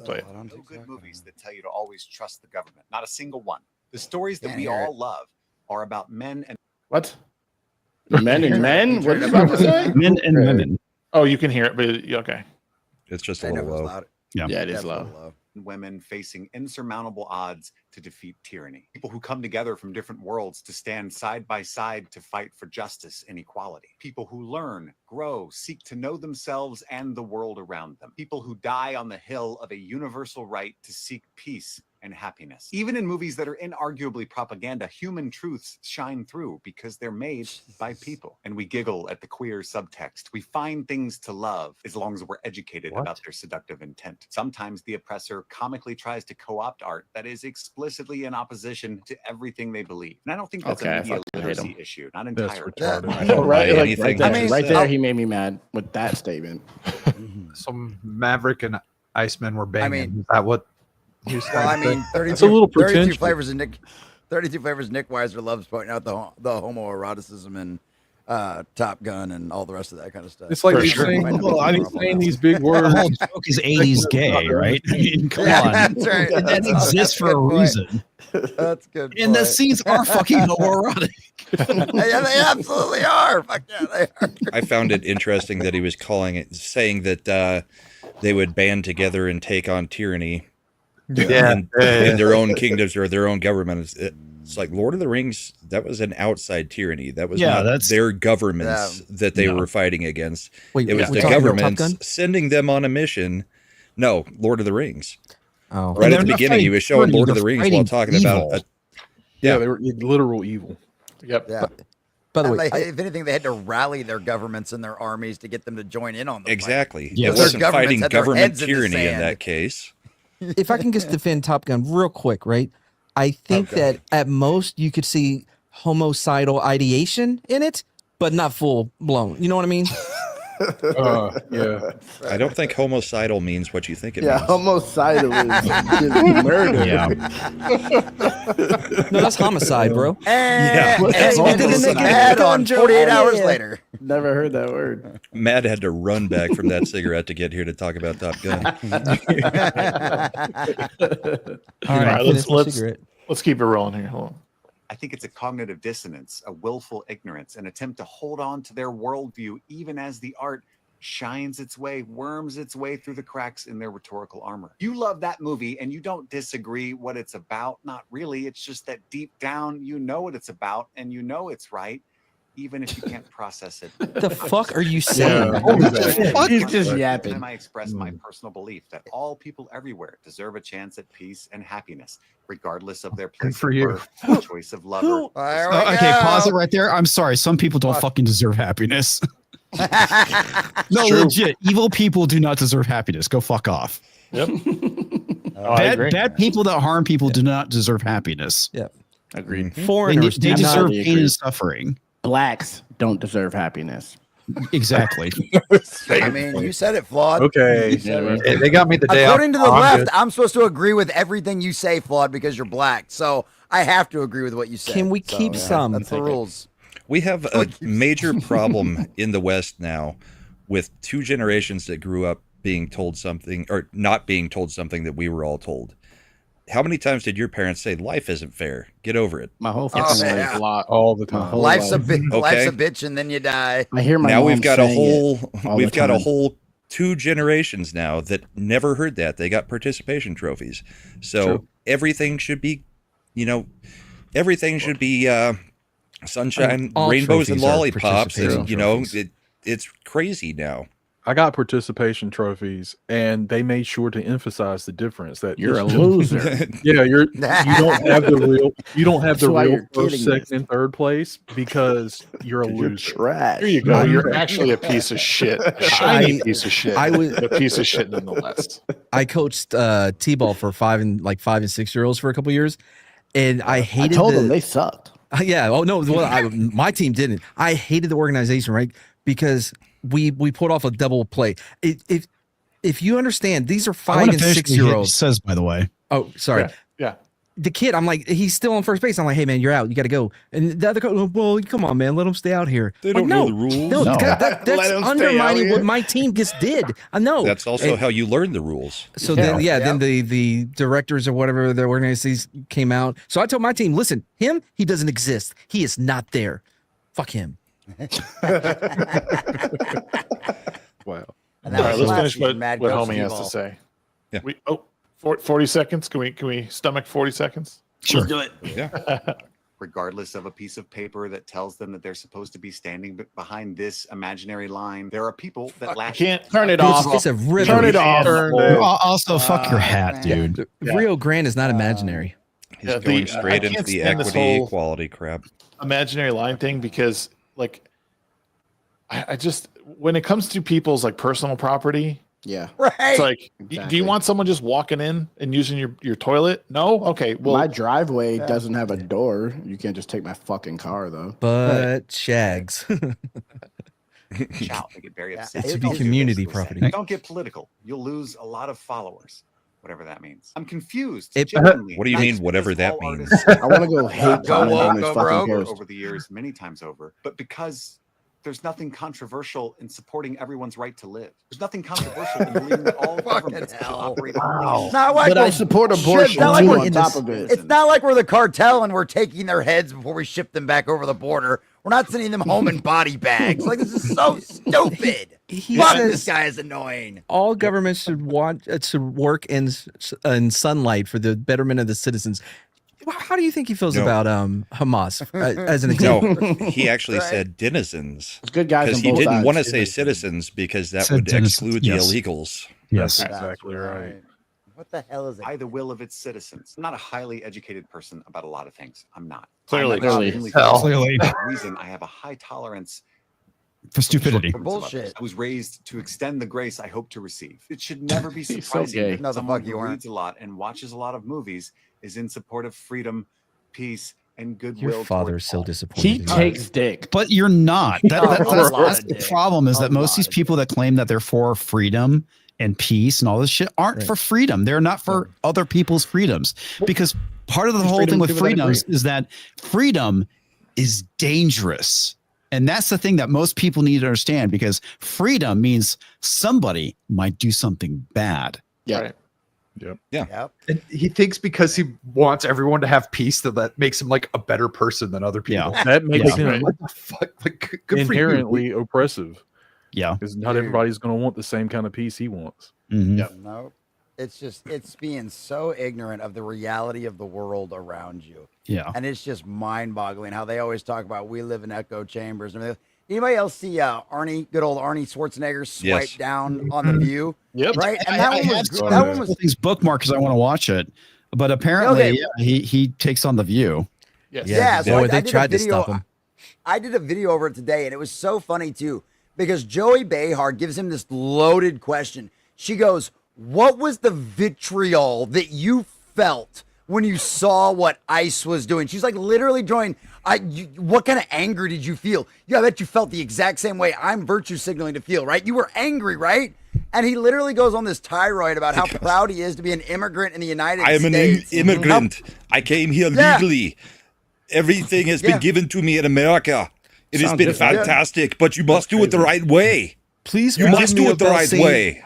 play it. No good movies that tell you to always trust the government. Not a single one. The stories that Can't we hear all love are about men and What? Men and men? What are you about to say? Men and women. Oh, you can hear it, but okay. It's just I a know little it's low. loud. Yeah. Yeah, it is That's a low. little low. women facing insurmountable odds to defeat tyranny. People who come together from different worlds to stand side by side to fight for justice and equality. People who learn, grow, seek to know themselves and the world around them. People who die on the hill of a universal right to seek peace and happiness. Even in movies that are inarguably propaganda, human truths shine through because they're made by people. And we giggle at the queer subtext. We find things to love as long as we're educated about their seductive intent. Sometimes the oppressor comically tries to co-opt art that is explicitly in opposition to everything they believe. And I don't think that's Okay, I a media fucking hate literacy him. issue. Not That's entirely. retarded. I don't Right, buy like, anything. right there, I mean, right there, he made me mad with that statement. Some Maverick and Iceman were banging. mean- Is that what he was Well, I trying to say? mean, 32, It's a little 32 pretentious. flavors of Nick. 32 flavors. Nick Weiser loves pointing out the homoeroticism in Top Gun and all the rest of that kind of stuff. It's like For he's sure. saying, Might not be well, I too mean, horrible saying now. these big The words. whole joke is 80s gay, right? I mean, come Yeah, on. that's right. That That's exists a for a good point. reason. That's a good. And the point. scenes are fucking homoerotic. Yeah, they absolutely are. Fuck yeah, they are. I found it interesting that he was saying that they would band together and take on tyranny in their own kingdoms or their own government. It's like Lord of the Rings. That was an outside tyranny. That was not their governments that they were fighting against. Wait, it was we're the talking about Top governments Gun? sending them on a mission. No, Lord of the Rings. Oh, Right they're at the not beginning, he fighting was showing tyranny, Lord of they're the Rings while fighting talking evil. about. Yeah, they were literal evil. Yep. Yeah. by the And way, if anything, they had to rally their governments and their armies to get them to join in on the fight. Exactly. Yeah, It their wasn't governments fighting had their government heads in the tyranny in sand. that case. if I can just defend Top Gun real quick, right? I think that at most you could see homicidal ideation in it, but not full blown. You know what I mean? Yeah. I don't think homicidal means what you think it Yeah, means. homicidal is murder. Yeah. No, that's homicide, bro. And Hey, he we did did the a naked ad on gun joke. 48 Oh, hours yeah. later. Never heard that word. Matt had to run back from that cigarette to get here to talk about Top Gun. All right, Finish my cigarette. let's keep it rolling here. Hold on. I think it's a cognitive dissonance, a willful ignorance, an attempt to hold on to their worldview even as the art shines its way, worms its way through the cracks in their rhetorical armor. You love that movie and you don't disagree what it's about. Not really. It's just that deep down, you know what it's about and you know it's right, even if you can't process it. The fuck are you saying? He's just yapping. Time I express my personal belief that all people everywhere deserve a chance at peace and happiness, regardless of their place for of you. birth, or choice of lover. There we Okay, go. pause it right there. I'm sorry. Some people don't fucking deserve happiness. No, legit. Evil people do not deserve happiness. Go fuck off. Yep. I agree. Bad people that harm people do not deserve happiness. Yeah. Agreed. Foreigners They do deserve not. pain and suffering. Blacks don't deserve happiness. Exactly. I mean, you said it, Flawed. Okay. You said it. Hey, they got me the day According to the off. I'm left, good. I'm supposed to agree with everything you say, Flawed, because you're black. So I have to agree with what you say. Can we keep some? That's the rules. We have a major problem in the West now with two generations that grew up being told something or not being told something that we were all told. How many times did your parents say life isn't fair? Get over it. My whole fucking life. yeah. A lot. All the time. Life's a Okay. life's a bitch, and then you die. I hear my Now mom we've got a saying whole it all we've the got a time. whole 2 generations now that never heard that. They got participation trophies. So True. everything should be, everything should be sunshine, All rainbows, and trophies are lollipops. participation And, trophies. it's crazy now. I got participation trophies, and they made sure to emphasize the difference that You're a it's just- loser. Yeah, you don't have the real That's why real you're first, getting second, and third place because you're a You're loser. trash. There you go. You're actually a piece of shit. A shiny piece of shit. I was- a piece of shit nonetheless. I coached t-ball for 5 and 6 year olds for a couple years, and I I hated. told them they sucked. Yeah. Oh no. Well, my team didn't. I hated the organization, right? Because we pulled off a double play. If you understand, these are I 5 want and to finish 6 what year he olds. says, by the way. Oh, sorry. Yeah. The kid, I'm like, he's still on first base. I'm like, hey man, you're out. You got to go. And the other coach, well, come on, man, let him stay out here. They Like, don't know the rules. No, No. that's Let him stay out undermining what here. my team just did. I know. That's also And- how you learn the rules. So then the directors or whatever their organizations came out. So I told my team, listen, he doesn't exist. He is not there. Fuck him. Wow. And All that right, was let's last finish season, what Coach homie has Steve-O. to say. Yeah. 40 seconds. Can we stomach 40 seconds? Sure. Let's do it. Yeah. Regardless of a piece of paper that tells them that they're supposed to be standing behind this imaginary line, there are people that lash. Can't Turn it It's- off. It's a river. Turn it off. Also, fuck your hat, dude. Rio Grande is not imaginary. He's Yeah, going I straight into can't the stand this equity whole- equality crap. imaginary line thing because like I just when it comes to people's like personal property, Yeah. Right. it's like do Exactly. you want someone just walking in and using your toilet? No? Okay. Well, My driveway doesn't have a door. You can't just take my fucking car though. But Shags. Shout, they get very Yeah. upset. It should Don't be do community this, property. Don't get political. You'll lose a lot of followers, whatever that means. I'm confused. It- genuinely, What do you not mean, just whatever because that all means? artists I want to go hate Go comment woke, on this go fucking broke. post. over the years, many times over, but because there's nothing controversial in supporting everyone's right to live. There's nothing controversial in believing that all governments should hell. operate. It's not like But I we're- support shit, abortion it's not like too we're- on top of it. It's not like we're the cartel and we're taking their heads before we ship them back over the border. We're not sending them home in body bags. Like, this is so stupid. He Fuck, says this guy is annoying. all governments should work in sunlight for the betterment of the citizens. How do you think he feels No. about Hamas as an No, example? he actually Right. said denizens Good guys because on he both didn't sides. want to say citizens because that Said would denizens, exclude yes. the illegals. Yes. That's exactly right. What the hell is it? By the will of its citizens. I'm not a highly educated person about a lot of things. I'm not. Clearly. I'm Clearly. extremely Hell. focused. Clearly. For that reason, I have a high tolerance For stupidity. For bullshit. I was raised to extend the grace I hope to receive. It should never be He's so surprising gay. that No, the someone fuck you who weren't. reads a lot and watches a lot of movies is in support of freedom, peace, and goodwill. Your father towards is so all. disappointed. He in you. takes dick. But you're not. A lot That's of the dick. problem is A that most lot of these of people that claim that they're for freedom and peace and all this shit aren't Right. for freedom. They're not for other people's freedoms. Because part of the whole thing freedom with to do what I freedoms agree. is that freedom is dangerous. And that's the thing that most people need to understand because freedom means somebody might do something bad. Yeah. Right. Yep. And he thinks because he wants everyone to have peace that makes him like a better person than other people. Yeah. That makes Yeah. him What the fuck? Like, good for you. inherently oppressive Yeah. because not everybody's going to want the same kind of peace he wants. Mhm. No. It's being so ignorant of the reality of the world around you. Yeah. And it's just mind-boggling how they always talk about we live in echo chambers and everything. Anybody else see good old Arnie Schwarzenegger swipe Yes. down on the View? Yep. Right, and I that one had was some that of one was these bookmarks because I want to watch it. But apparently, Okay. yeah, he takes on the View. Yes. Yeah, so they I did a tried to video- stop him. I did a video over it today, and it was so funny too because Joey Behar gives him this loaded question. She goes, "What was the vitriol that you felt when you saw what ICE was doing?" She's like literally drawing. What kind of anger did you feel? Yeah, I bet you felt the exact same way I'm virtue signaling to feel, right? You were angry, right? And he literally goes on this tirade about how proud he is to be an immigrant in the United I am an States. immigrant. I came here Yeah. legally. Everything has Yeah. been given to me in America. It has Sounds been different. fantastic, but you must do it the right way. Please You forgive must me do it the about right saying- way.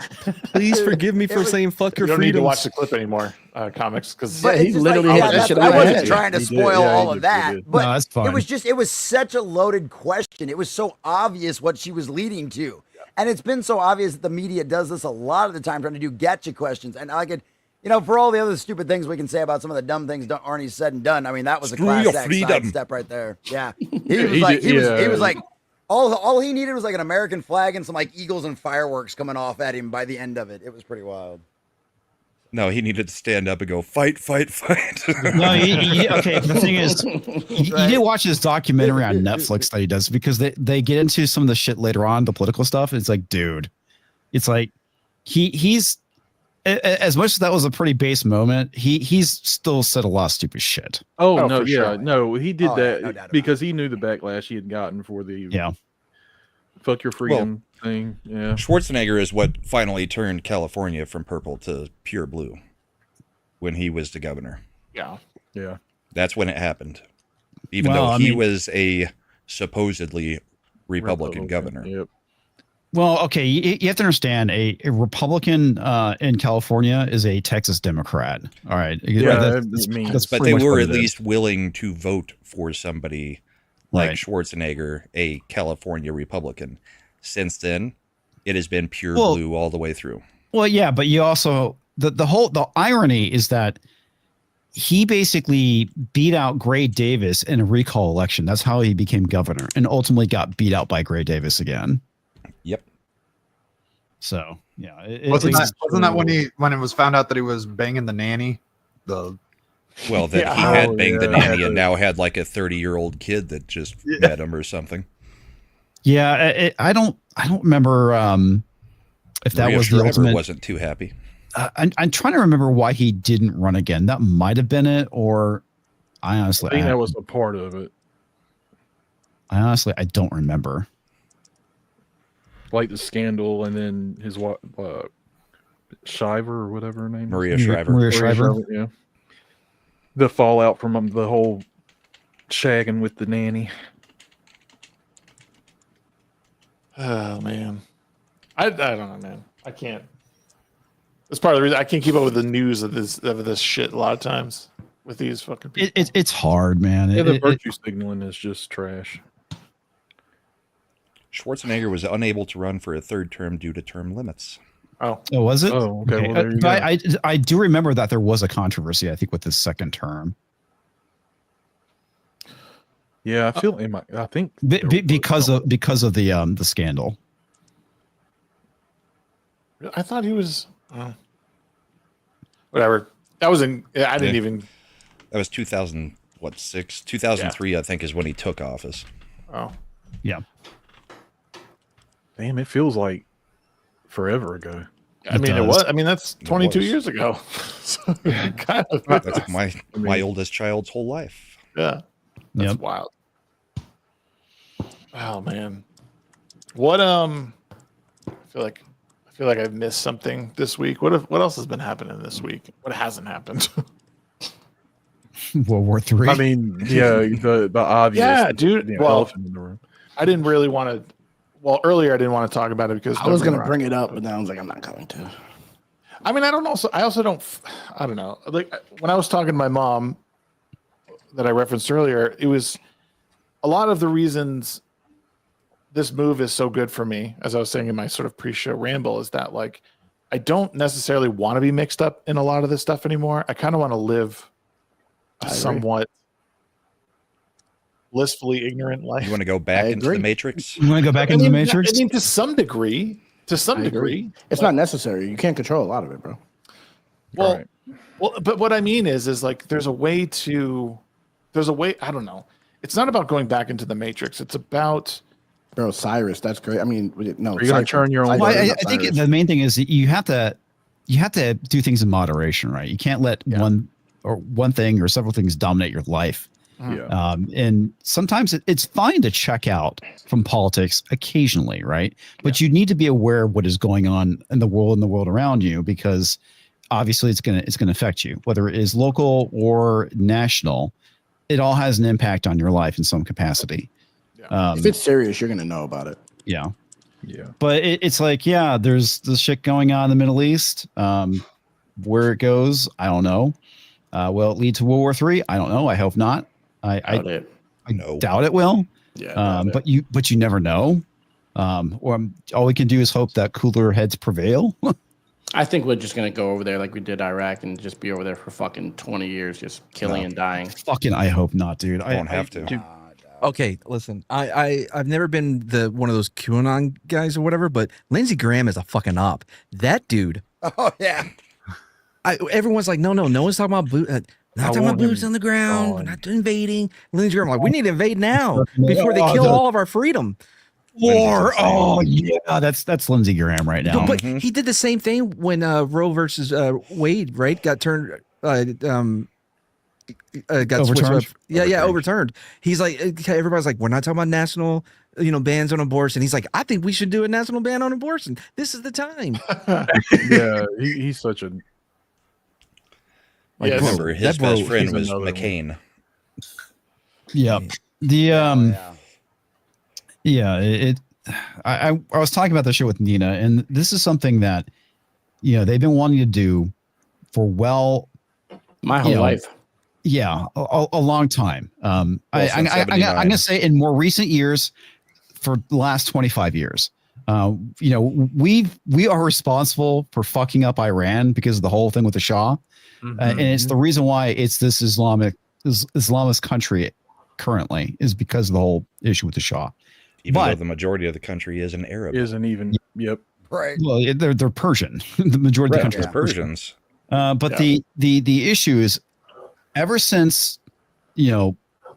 Please forgive me for was- saying fuck You your don't need to freedoms. watch the clip anymore, comics, because But he it's just literally like, hit yeah, that that's- shit I on the wasn't head. trying to He did, spoil yeah, all he of did, that, he did. but No, that's fine. it was such a loaded question. It was so obvious what she was leading to. And it's been so obvious that the media does this a lot of the time, trying to do getcha questions. And I could, for all the other stupid things we can say about some of the dumb things Arnie's said and done, I mean, that was Screw a class your act freedom. sidestep right there. Yeah. He was like, all he needed was like an American flag and some like eagles and fireworks coming off at him by the end of it. It was pretty wild. No, he needed to stand up and go, fight, fight, fight. No, okay. The thing is, you did watch this documentary on Netflix that he does, because they get into some of the shit later on, the political stuff. It's like, dude, it's like he's as much as that was a pretty base moment, he's still said a lot of stupid shit. Oh no, for sure. no, he did that no doubt because he knew the backlash he had gotten for the fuck your freedom thing. Yeah, Schwarzenegger is what finally turned California from purple to pure blue when he was the governor. Yeah. That's when it happened. Even though he was a supposedly Republican governor. Yep. Well, okay, you have to understand a Republican in California is a Texas Democrat. All right, But they were at least willing to vote for somebody like Schwarzenegger, a California Republican. Since then, it has been pure blue all the way through. Well, yeah, but you also the irony is that he basically beat out Gray Davis in a recall election. That's how he became governor, and ultimately got beat out by Gray Davis again. Yep. So yeah, wasn't that when it was found out that he was banging the nanny? Well, that he had banged the nanny and now had like a 30-year-old kid that just met him or something. Yeah, I don't remember if that Maria was Shriver the ultimate. Wasn't too happy. I'm trying to remember why he didn't run again. That might have been it, or I honestly I think that was a part of it. I don't remember. Like the scandal, and then his Shriver or whatever her name. Maria Shriver. Maria Shriver. Yeah. The fallout from the whole shagging with the nanny. Oh man, I don't know, man. I can't. That's part of the reason I can't keep up with the news of this shit a lot of times with these fucking people. It's hard, man. Yeah, the virtue signaling is just trash. Schwarzenegger was unable to run for a third term due to term limits. Oh, was it? Oh, okay. Well, there you go. I do remember that there was a controversy, I think, with his second term. Yeah, I think because of the scandal. I thought he was whatever. That was in. I didn't even. That was 2003. I think is when he took office. Oh, yeah. Damn, it feels like forever ago. It was. I mean, that's 22 years ago. So kind of. That's my oldest child's whole life. Yeah, that's wild. Oh man, what I feel like I've missed something this week. What else has been happening this week? What hasn't happened? World War III. I mean, yeah, the obvious. Yeah, dude. Elephant in the room. I didn't really want to. Well, earlier I didn't want to talk about it because I was going to bring it up, but then I was like, I'm not going to. I mean, I don't know. Like when I was talking to my mom that I referenced earlier, it was a lot of the reasons this move is so good for me, as I was saying in my sort of pre-show ramble, is that like I don't necessarily want to be mixed up in a lot of this stuff anymore. I kind of want to live a somewhat blissfully ignorant life. You want to go back into the Matrix? You want to go back into the Matrix? I mean, to some degree. It's not necessary. You can't control a lot of it, bro. Well, but what I mean is like there's a way. I don't know. It's not about going back into the Matrix. It's about. Bro, Cyrus, that's great. I mean, no. Are you going to turn your own? Well, I think the main thing is that you have to do things in moderation, right? You can't let one thing or several things dominate your life. Yeah. And sometimes it's fine to check out from politics occasionally, right? But you need to be aware of what is going on in the world around you, because obviously it's gonna affect you, whether it is local or national. It all has an impact on your life in some capacity. If it's serious, you're gonna know about it. Yeah. Yeah. But it's like, there's this shit going on in the Middle East. Where it goes, I don't know. Will it lead to World War III? I don't know. I hope not. I doubt it will. Yeah. But you never know. All we can do is hope that cooler heads prevail. I think we're just gonna go over there like we did Iraq and just be over there for fucking 20 years, just killing and dying. Fucking, I hope not, dude. I won't have to. Dude, okay, listen. I've never been one of those QAnon guys or whatever, but Lindsey Graham is a fucking op. That dude. Oh yeah. Everyone's like, no one's talking about not talking about boots on the ground. We're not invading. Lindsey Graham, like, we need to invade now before they kill all of our freedom. War. Oh yeah, that's Lindsey Graham right now. No, but he did the same thing when Roe versus Wade, right? Got turned. Got Overturned? switched. Yeah, overturned. He's like, okay, everybody's like, we're not talking about national, bans on abortion. He's like, I think we should do a national ban on abortion. This is the time. Yeah, he's such a. Like, remember, his best friend he's was another McCain. Yeah. I was talking about this shit with Nina, and this is something that they've been wanting to do for my whole life. Yeah, a long time. I'm gonna say in more recent years, for the last 25 years. We are responsible for fucking up Iran because of the whole thing with the Shah. And it's the reason why it's this Islamist country currently is because of the whole issue with the Shah. Even though the majority of the country is an Arab. Isn't even. Yep. Right. Well, they're Persian. The majority of the country is Persians. But the issue is, ever since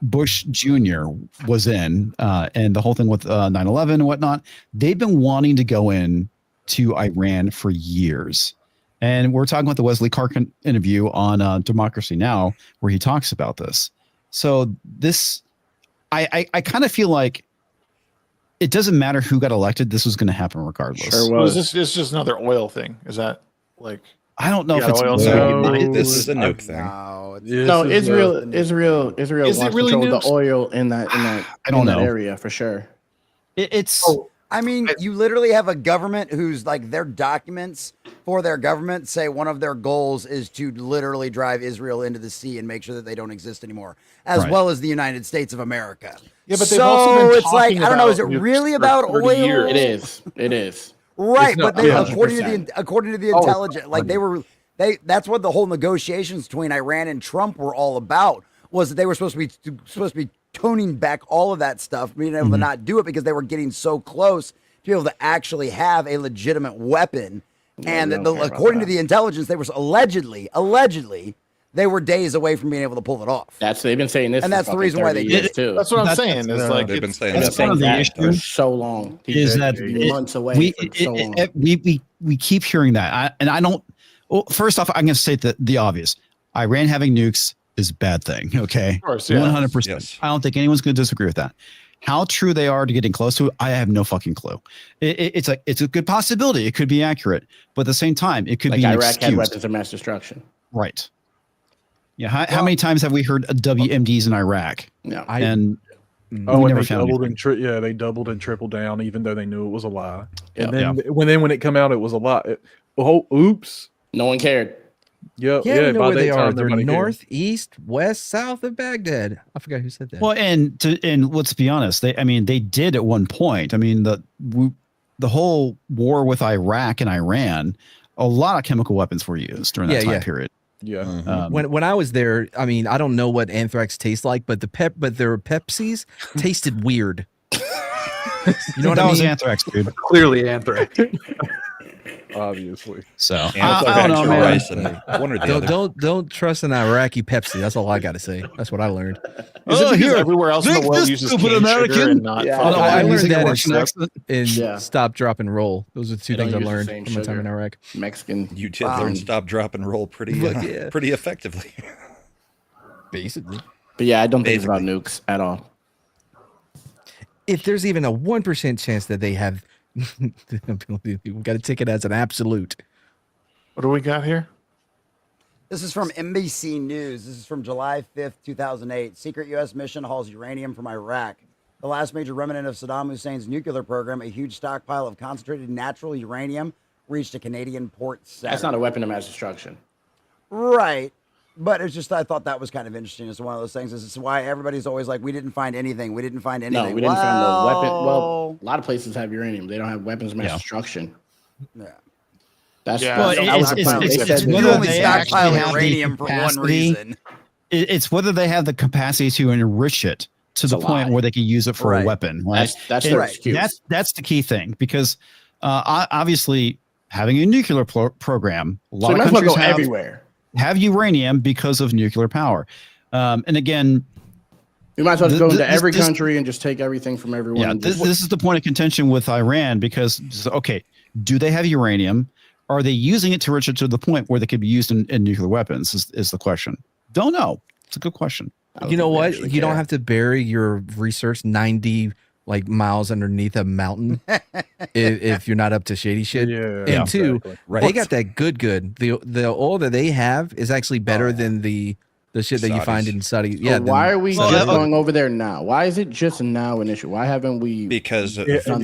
Bush Jr. was in and the whole thing with 9/11 and whatnot, they've been wanting to go in to Iran for years. And we're talking about the Wesley Clark interview on Democracy Now!, where he talks about this. So this, I kind of feel like it doesn't matter who got elected. This was going to happen regardless. Sure was. It's just another oil thing. Is that like? I don't know if it's oil. This is a nuke thing. No, Israel is wants it really control nukes? the oil in that area for sure. I mean, you literally have a government who's like their documents for their government say one of their goals is to literally drive Israel into the sea and make sure that they don't exist anymore, as well as the United States of America. Yeah, but they've also been it's like, I don't know, is it talking really about about nukes for 30 oil? years. It is. Right, It's not but they 100%. according to the intelligence, like that's what the whole negotiations between Iran and Trump were all about, was that they were supposed to be toning back all of that stuff, being able to not do it because they were getting so close to be able to actually have a legitimate weapon. And according to the intelligence, they were allegedly they were days away from being able to pull it off. They've been saying this, and that's the reason why they did it too. That's what I'm saying. It's like they've been saying that's one of the issues for so long. Is that months away? We keep hearing that, I don't. Well, first off, I'm going to say the obvious: Iran having nukes is a bad thing. Okay, Of course, yeah. 100%. Yes. I don't think anyone's going to disagree with that. How true they are to getting close to it, I have no fucking clue. It's a good possibility. It could be accurate, but at the same time, it could be an Iraq excuse. had weapons of mass destruction. Right. Yeah. How many times have we heard WMDs in Iraq? Yeah. And they never found doubled they doubled and tripled down, even though they knew it was a lie. Yeah. And then when it come out, it was a lie. Oops. No one cared. Yeah, we know by where that they are. time, They're nobody cared. north, east, west, south of Baghdad. I forgot who said that. Well, and let's be honest, they did at one point. I mean, the whole war with Iraq and Iran, a lot of chemical weapons were used during that time period. Yeah. When I was there, I mean, I don't know what anthrax tastes like, but their Pepsis tasted weird. You know what I mean? Was anthrax, dude. Clearly anthrax. Obviously. So I don't know, man. One or the other. Don't trust an Iraqi Pepsi. That's all I got to say. That's what I learned. Is it because everywhere else in the world uses cane sugar and not? I learned that in Stop, Drop, and Roll. Those are the two things I learned from my time in Iraq. Mexican. You did learn Stop, Drop, and Roll pretty effectively. Basically. But yeah, I don't think it's about nukes at all. If there's even a 1% chance that they have, we've got to take it as an absolute. What do we got here? This is from NBC News. This is from July 5th, 2008. Secret U.S. mission hauls uranium from Iraq. The last major remnant of Saddam Hussein's nuclear program, a huge stockpile of concentrated natural uranium, reached a Canadian port Saturday. That's not a weapon of mass destruction. Right. But it's just, I thought that was kind of interesting. It's one of those things. This is why everybody's always like, we didn't find anything. We didn't find anything. No, we didn't find no weapon. Well, a lot of places have uranium. They don't have weapons of mass destruction. Yeah. That's well, it's whether they actually have uranium for one reason. It's whether they have the capacity to enrich it to the point where they can use it for a weapon. Right? That's their excuse. That's the key thing, because obviously having a nuclear program, a lot of countries have uranium because of nuclear power. And again, we might as well go into every country and just take everything from everyone. Yeah, this is the point of contention with Iran, because, okay, do they have uranium? Are they using it to enrich it to the point where they could be used in nuclear weapons is the question. Don't know. It's a good question. You know what? You don't have to bury your research 90 miles underneath a mountain if you're not up to shady shit. And two, they got that good. The oil that they have is actually better than the shit that you find in Saudi. So why are we just going over there now? Why is it just now an issue? Why haven't we done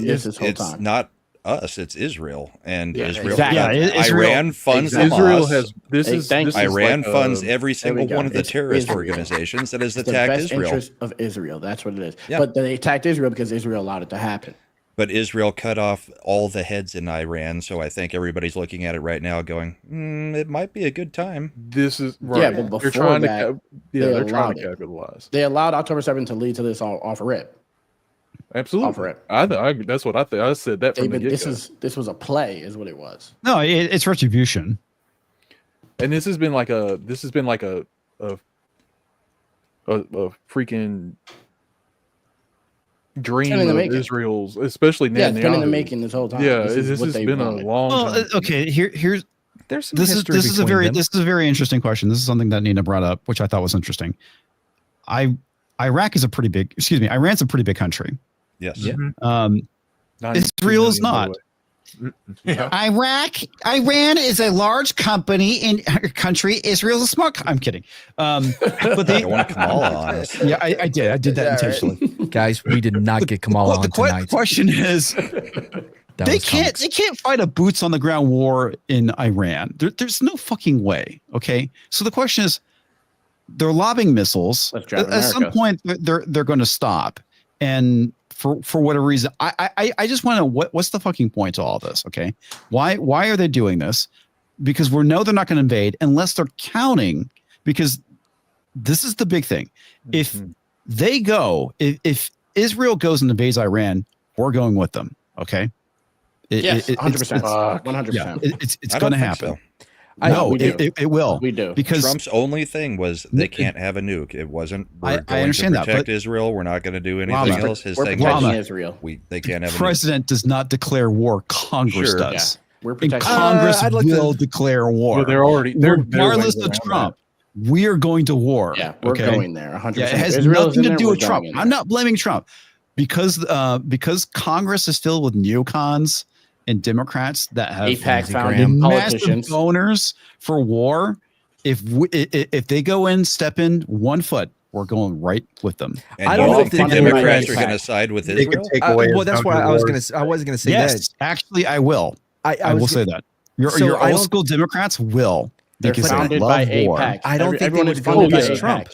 this whole time? It's not us, it's Israel, and Israel. Iran funds Israel Hamas. Iran funds every single one of the terrorist organizations that has attacked Israel. Interest of Israel, that's what it is. But they attacked Israel because Israel allowed it to happen. But Israel cut off all the heads in Iran, so I think everybody's looking at it right now, going, "It might be a good time." This is right. Yeah, but they're before trying that, they're trying to capitalize. They allowed October 7th to lead to this off a rip. Absolutely. That's what I think. I said that from the get-go. This was a play, is what it was. No, it's retribution. And this has been like a freaking dream of Israel's, especially Netanyahu. Yeah, it's been in the making this whole time. Yeah, this has been a long time. Okay, here's there's this is a very interesting question. This is something that Nina brought up, which I thought was interesting. Iran's a pretty big country. Yes. Yeah. Israel is not. Yeah. Iran is a large country. Israel's a small. I'm kidding. But they want Kamala on us. Yeah, I did. I did that intentionally. Guys, we did not get Kamala on tonight. The question is, they can't fight a boots on the ground war in Iran. There's no fucking way. Okay, so the question is, they're lobbing missiles. At some point, they're going to stop, and for whatever reason, I just want to know what's the fucking point to all this? Okay, why are they doing this? Because we know they're not going to invade unless they're counting. Because this is the big thing. If they go, if Israel goes and invades Iran, we're going with them. Okay. Yes, 100%. 100%. It's going to happen. No, it will. We do. Because Trump's only thing was they can't have a nuke. It wasn't. We're going I understand to protect that, Israel. We're not going to do anything else. His thing was Israel. They can't have. President does not declare war. Congress does. Yeah. We're and protecting. Congress will declare war. Well, they're regardless of Trump. We are going to war. Yeah, we're going there. 100%. Yeah, it has nothing to do with Trump. I'm not blaming Trump because Congress is filled with neocons and Democrats that have massive boners for war. If they go in, step in 1 foot, we're going right with them. And I don't think the Democrats are going to side with Israel. Well, that's why I wasn't going to say that. Actually, I will. I will say that. Your old school Democrats will. They're funded by AIPAC. I don't think everyone they is would funded vote by against Trump.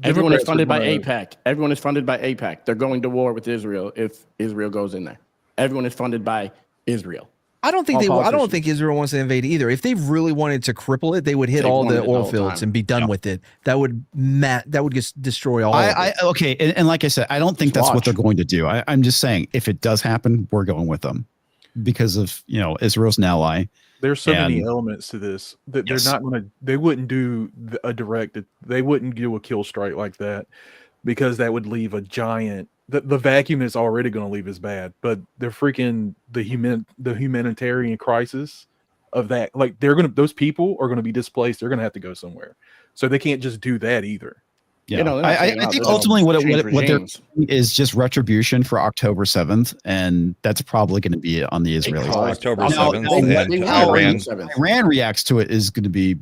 Everyone is funded by AIPAC. Everyone is funded by AIPAC. They're going to war with Israel if Israel goes in there. Everyone is funded by Israel. I don't think I don't think Israel wants to invade either. If they really wanted to cripple it, they would hit all the oil fields and be done with it. That would just destroy all. Okay, and like I said, I don't think that's what they're going to do. I'm just saying, if it does happen, we're going with them because of Israel's an ally. There's so many elements to this that they're not going to. They wouldn't do a direct. They wouldn't do a kill strike like that because that would leave a giant. The vacuum is already going to leave as bad, but they're freaking the humanitarian crisis of that. Like those people are going to be displaced. They're going to have to go somewhere, so they can't just do that either. Yeah, I think ultimately what they're doing is just retribution for October 7th, and that's probably going to be on the Israelis. October 7th. Iran reacts to it is going to be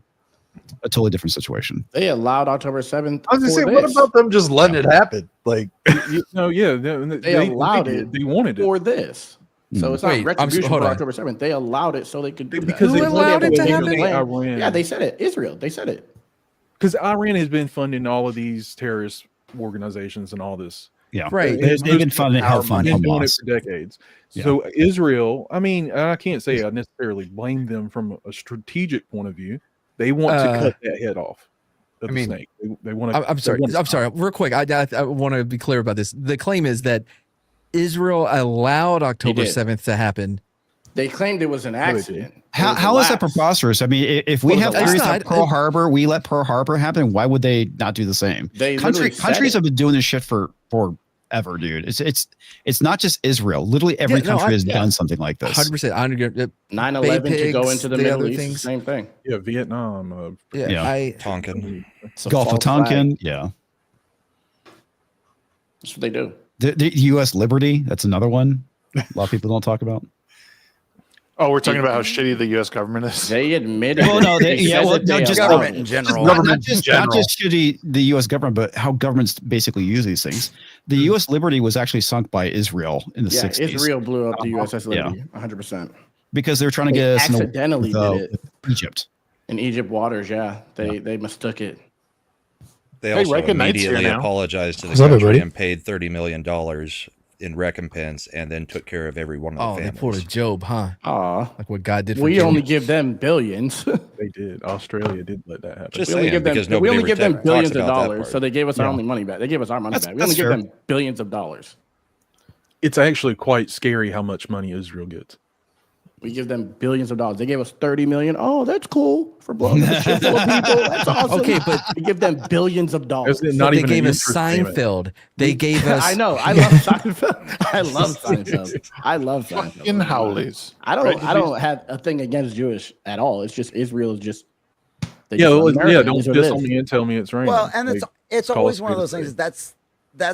a totally different situation. They allowed October 7th. I was going to say, what about them just letting it happen? Like, they allowed it. They wanted it for this. So it's not retribution for October 7th. They allowed it so they could do that. Who allowed it to happen? Yeah, they said it. Israel. They said it. because Iran has been funding all of these terrorist organizations and all this. Yeah, Right. They've been funding, help fund Been doing it Hamas. for decades. Yeah. So Israel, I mean, I can't say I necessarily blame them from a strategic point of view. They want to cut that head off of the snake. They want to. I'm sorry. I'm sorry. Real quick, I want to be clear about this. The claim is that Israel allowed October 7th to happen. They claimed it was an accident. How is that preposterous? I mean, if we have theories at Pearl Harbor, we let Pearl Harbor happen. Why would they not do the same? Countries have been doing this shit for forever, dude. It's not just Israel. Literally every country has done something like this. 100%. 9/11 to go into the Middle East, same thing. Yeah, Vietnam. Tonkin. Gulf of Tonkin. Yeah, that's what they do. The U.S. Liberty. That's another one. A lot of people don't talk about. Oh, we're talking about how shitty the U.S. government is. They admitted. Well, no, just government in general. Not just shitty the U.S. government, but how governments basically use these things. The U.S. Liberty was actually sunk by Israel in the 60s. Israel blew up the USS Liberty, 100%. Because they were trying to get us accidentally did it. Egypt. In Egypt waters, they mistook it. They also immediately apologized to the country and paid $30 million in recompense, and then took care of every one of the families. They pulled a Job, huh? Like what God did for We Job. only give them billions. They did. Australia did let that happen. Just we only saying, give them billions of talks about that dollars, part. so they gave us our only money back. They gave us our money back. We only give them billions of dollars. It's actually quite scary how much money Israel gets. We give them billions of dollars. They gave us 30 million. Oh, that's cool for blowing up a ship full of people. That's awesome. Okay, but we give them billions of dollars. Not they gave us Seinfeld. They gave us. I know. I love Seinfeld. I love Seinfeld. I love Seinfeld. Fucking Howleys. I don't have a thing against Jewish at all. It's just Israel is just. Don't diss on me and tell me it's raining. Well, and it's always one of those things. That's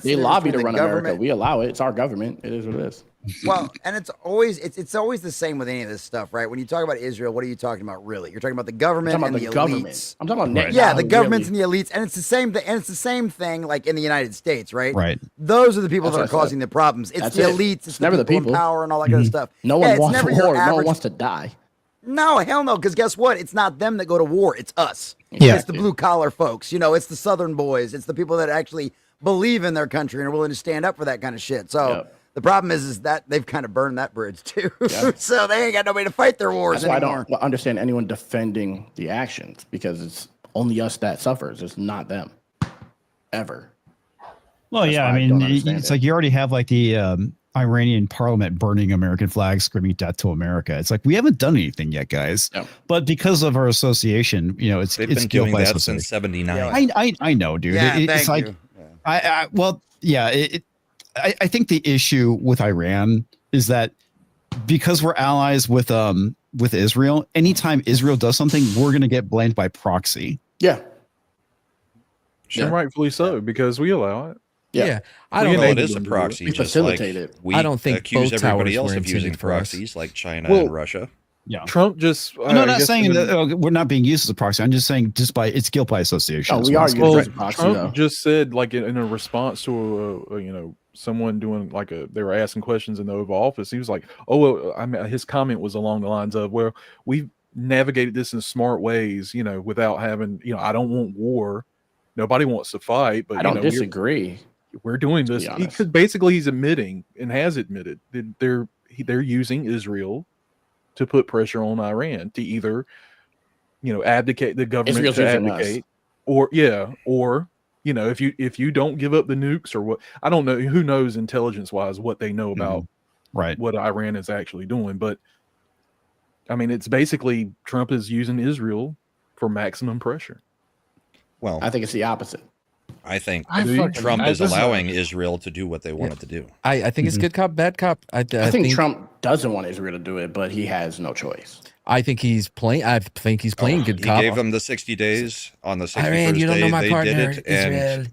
they lobby to run America. We allow it. It's our government. It is what it is. Well, and it's always the same with any of this stuff, right? When you talk about Israel, what are you talking about really? You're talking about the government and the elites. I'm talking about the governments and the elites, and it's the same thing. And it's the same thing like in the United States, right? Right. Those are the people that are causing the problems. It's the elites. It's never the the people in power and all that kind of stuff. No one wants war. No one wants to die. No, hell no. Because guess what? It's not them that go to war. It's us. Yeah. It's the blue collar folks. It's the Southern boys. It's the people that actually believe in their country and are willing to stand up for that kind of shit. So. The problem is that they've kind of burned that bridge too. So they ain't got nobody to fight their wars That's anymore. why I don't understand anyone defending the actions, because it's only us that suffers. It's not them. Ever. Well, That's yeah, why I I mean, don't it's understand like you already have like the Iranian parliament burning American flags, screaming death to America. It's like we haven't done anything yet, guys. No. But because of our association, it's They've it's been guilt doing by that association. since '79. I know, dude. Yeah, It's thank like you. I think the issue with Iran is that because we're allies with Israel, anytime Israel does something, we're going to get blamed by proxy. Yeah. And rightfully so, because we allow it. Yeah. I don't know. It is a proxy. We just facilitate like it. we I don't think accuse both everybody towers else were of using intended for us. proxies like China Well, and Russia. Yeah. Trump just. I'm not saying that we're not being used as a proxy. I'm just saying just by it's guilt by association. Oh, is we what are it's used called. as a proxy, Trump though. just said, like in a response to someone doing they were asking questions in the Oval Office. He was like, "Oh, well," I mean, his comment was along the lines of, "Well, we've navigated this in smart ways, without having, I don't want war. Nobody wants to fight, but I don't disagree. We're doing this because basically he's admitting and has admitted that they're using Israel to put pressure on Iran to either, abdicate the government Israel's to using abdicate, or if you don't give up the nukes or what, I don't know, who knows intelligence wise what they know about what Iran is actually doing, but I mean it's basically Trump is using Israel for maximum pressure. Well, I think it's the opposite. I think Trump is allowing Israel to do what they wanted to do. I think it's good cop, bad cop. I think Trump doesn't want Israel to do it, but he has no choice. I think he's playing. I think he's playing good cop. He gave them the 60 days. On the 61st Iran, you don't know my day, partner, they did it, Israel. and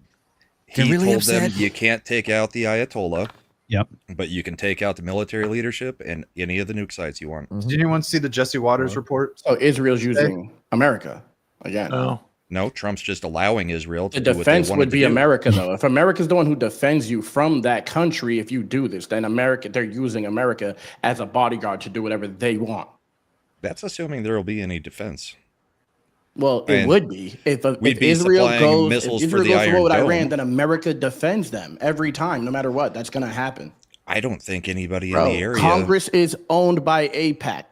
They're he really told upset. them you can't take out the Ayatollah. Yep. But you can take out the military leadership and any of the nuke sites you want. Did anyone see the Jesse Waters report? So Israel's using America again. No, Trump's just allowing Israel to The do what they defense wanted would to be do. America, though. If America's the one who defends you from that country, if you do this, then they're using America as a bodyguard to do whatever they want. That's assuming there will be any defense. Well, it And would be if we'd be Israel supplying goes missiles if for Israel the goes to war with Iron Dome. Iran, then America defends them every time, no matter what. That's going to happen. I don't think anybody Bro, in the area. Congress is owned by AIPAC.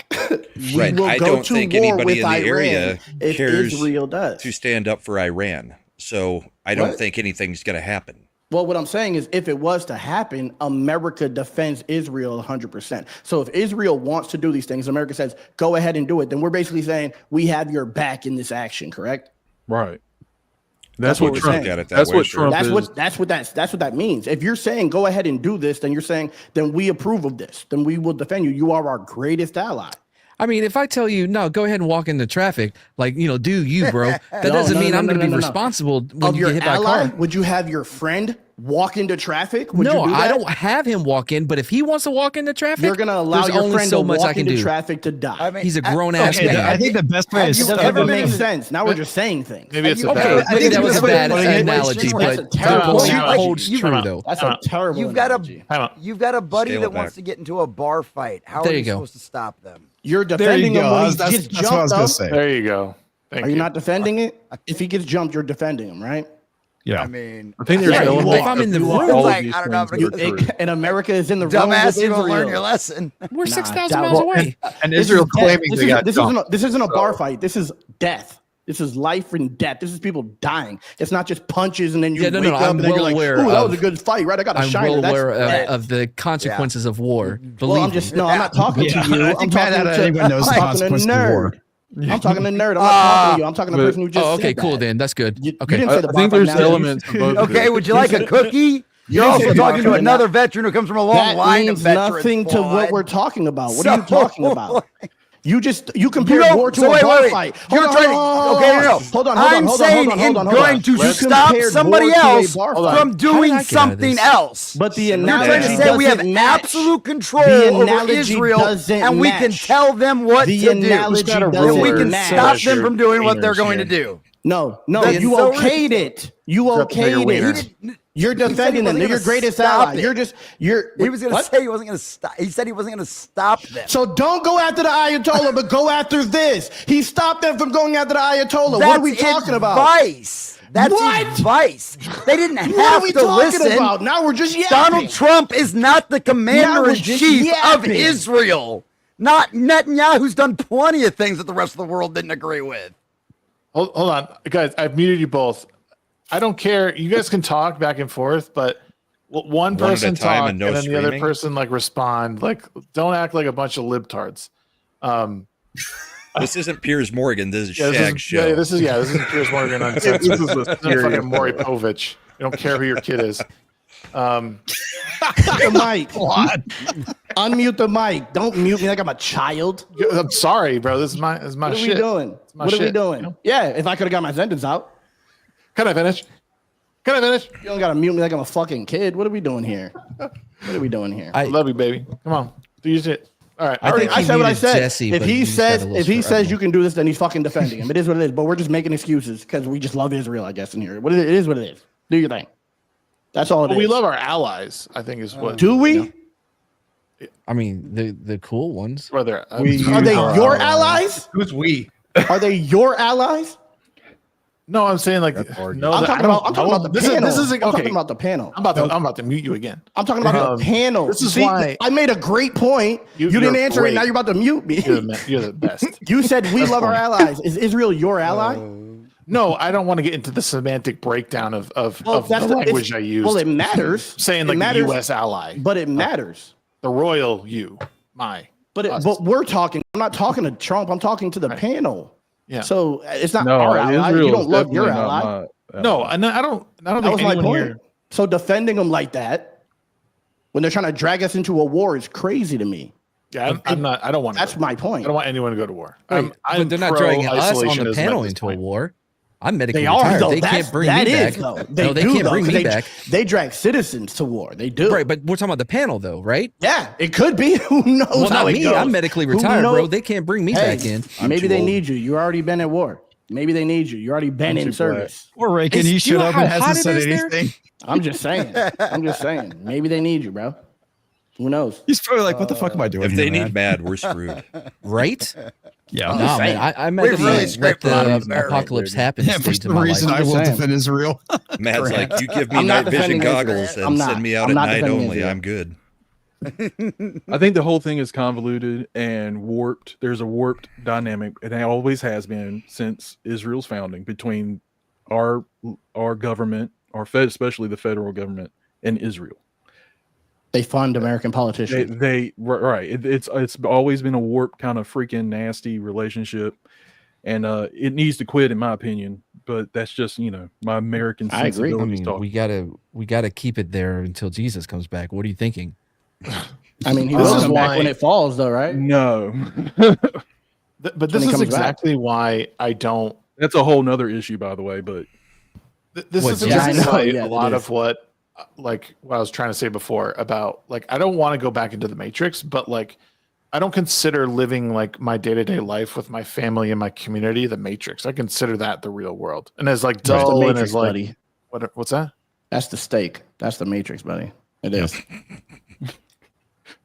We Right. will I go don't to think war anybody with in the Iran area if cares Israel does. to stand up for Iran. So I don't What? think anything's going to happen. Well, what I'm saying is, if it was to happen, America defends Israel 100%. So if Israel wants to do these things, America says, go ahead and do it, then we're basically saying we have your back in this action, correct? Right. That's what we're saying. That's what Trump That's is. what that means. If you're saying go ahead and do this, then you're saying then we approve of this. Then we will defend you. You are our greatest ally. I mean, if I tell you, no, go ahead and walk into traffic, like, you know, do you, bro, that doesn't mean I'm going to be responsible when of you your get hit by a ally. car. Would you have your friend walk into traffic? Would No, you do I that? don't have him walk in, but if he wants to walk into traffic, You're going to allow there's your only friend so to much I walk can into do. traffic to die. He's a grown-ass man. I think the best way is It doesn't make sense. Now we're just saying things. Maybe it's a Okay, bad. I think that was a bad That's analogy, a but terrible the point analogy. holds true, though. That's a terrible You've got analogy. you've got a buddy Scale that it wants back. to get into a bar fight. How There are you you go. supposed to stop them? You're There defending you him go. when he That's gets what I was jumped, going though. to say. There you go. Thank Are you not defending it? If he gets jumped, you're defending him, right? Yeah. I mean, I think there's Yeah, an you element are. If I'm in the of room, all of like, these I don't know, things that are true. And America is in the room dumbass, with you don't Israel. learn your lesson. We're Nah, 6,000 that- miles well, away. And This Israel is death. claiming they got jumped. This isn't a bar So- fight. This is death. This is life and death. This is people dying. It's not just punches and then you Yeah, no, wake no, up I'm and then well you're like, aware "Ooh, that of- was a good fight, right? I got a I'm shiner." well That's aware death. of the consequences of war. Well, Believe I'm me. just I'm not talking Yeah, to you. I I'm think talking Matt, to anyone knows the I'm talking to consequences of war. I'm talking to nerd. I'm not talking to you. I'm talking to the person who just Oh, okay, said cool that. then. That's good. You Okay. didn't say the I think bar fight there's now. elements of both. of Okay, it. would you like a cookie? You're You also said talking to bar fight. another veteran who comes from a long That line of means veterans. nothing to what Fuad. we're talking about. What are you So- talking about? You compared don't- war to so a wait, bar wait. fight. You're Hold on, trying to- hold on, okay, no. hold on. I'm saying in going to You stop compared somebody war to a else bar from fight. How did doing I get out of something this? else. But the You're trying to analogy say we have doesn't match. absolute control The over analogy Israel, doesn't and we can match. tell them what The to do. analogy And doesn't we can match. stop them from doing what they're going to do. No, That's you so okayed it. You Got the bigger okayed wiener. it. You're He said he defending them. wasn't They're your gonna greatest stop ally. it. He was going to what? say he wasn't going to stop. He said he wasn't going to stop them. So don't go after the Ayatollah, but go after this. He stopped them from going after the Ayatollah. That's What are we talking about? advice. That's What? advice. They didn't What are have we to talking listen. about? Now we're just yapping. Donald Trump is not the Now commander we're in just chief of yapping. Israel. Not Netanyahu, who's done plenty of things that the rest of the world didn't agree with. Hold on, guys. I've muted you both. I don't care. You guys can talk back and forth, but one One at a person time talk and no and then the other screaming? person like respond. Like, don't act like a bunch of libtards. This isn't Piers Morgan. This is Yeah, Shag's show. this is Piers Morgan uncensored. This is fucking Maury Povich. You don't care who your kid is. The mic. Unmute the mic. Don't mute me like I'm a child. I'm sorry, bro. This is my What are shit. we doing? my What are we shit, doing? you know? Yeah, if I could have got my sentence out. Can I finish? Can I finish? You don't gotta mute me like I'm a fucking kid. What are we doing here? What are we doing here? I love you, baby. Come on, do your shit. All right. I said what I said. Jesse, if but he you just got says a little you can do this, then he's fucking defending him. It is what it is. But we're just making excuses because we just love Israel, I guess. In here, it is what it is. Do your thing. That's all it is. We love our allies. I think is what. Do we? I mean, the cool ones. Where they're Are they your allies? Who's we? Are they your allies? No, I'm saying like no. I'm talking about the panel. This is I'm okay. talking about the panel. I'm about to mute you again. I'm talking about the panel. This is See, why I made a great point. You didn't you're answer it. great. Now you're about to mute me. You're the best. You said we love our allies. Is Israel your ally? No, I don't want to get into the semantic breakdown of the language I use. Well, it matters. Saying like the U.S. ally, but it matters. The royal you, But we're talking. I'm not talking to Trump. I'm talking to the panel. Yeah. So it's not our ally. You don't love your ally. No, and I don't That think was my anyone point. here. So defending them like that when they're trying to drag us into a war is crazy to me. Yeah, I'm not. I don't want. That's my point. I don't want anyone to go to war. Right, but they're not dragging us on the panel into a war. I'm medically They are retired. though. They can't bring that me is, back. though. No, they can't bring me back. They drag citizens to war. They do. Right, but we're talking about the panel, though, right? Yeah, it could be. Who knows? Well, how not it me. goes? I'm medically Who retired, knows? bro. They can't bring me back in. Maybe they need you. You already been at war. Maybe they need you. You already been in service. Or Reagan, he showed up and hasn't said anything. I'm just saying. I'm just saying. Maybe they need you, bro. Who knows? He's probably like, "What the fuck am I doing?" If they here, need man? mad, we're screwed. Right? Yeah, No, man. I imagine let the apocalypse happen. Yeah, for some reason, I will defend Israel. Matt's Grant. like, you give me I'm not night vision defending goggles Israel. and I'm send not. me out I'm at not night defending only. Israel. I'm good. I think the whole thing is convoluted and warped. There's a warped dynamic, and it always has been since Israel's founding between our government, especially the federal government, and Israel. They fund American politicians. Right. It's always been a warped kind of freaking nasty relationship, and it needs to quit, in my opinion. But that's just my American I agree. sensibilities. I mean, we gotta keep it there until Jesus comes back. What are you thinking? I mean, he will come back when it falls, though, right? No. But this is exactly why I don't. That's a whole nother issue, by the way. But this is exactly a lot of what I was trying to say before about I don't want to go back into the Matrix, but I don't consider living my day-to-day life with my family and my community the Matrix. I consider that the real world, and as dull Matrix, and as buddy. What's that? That's the stake. That's the Matrix, buddy. It is.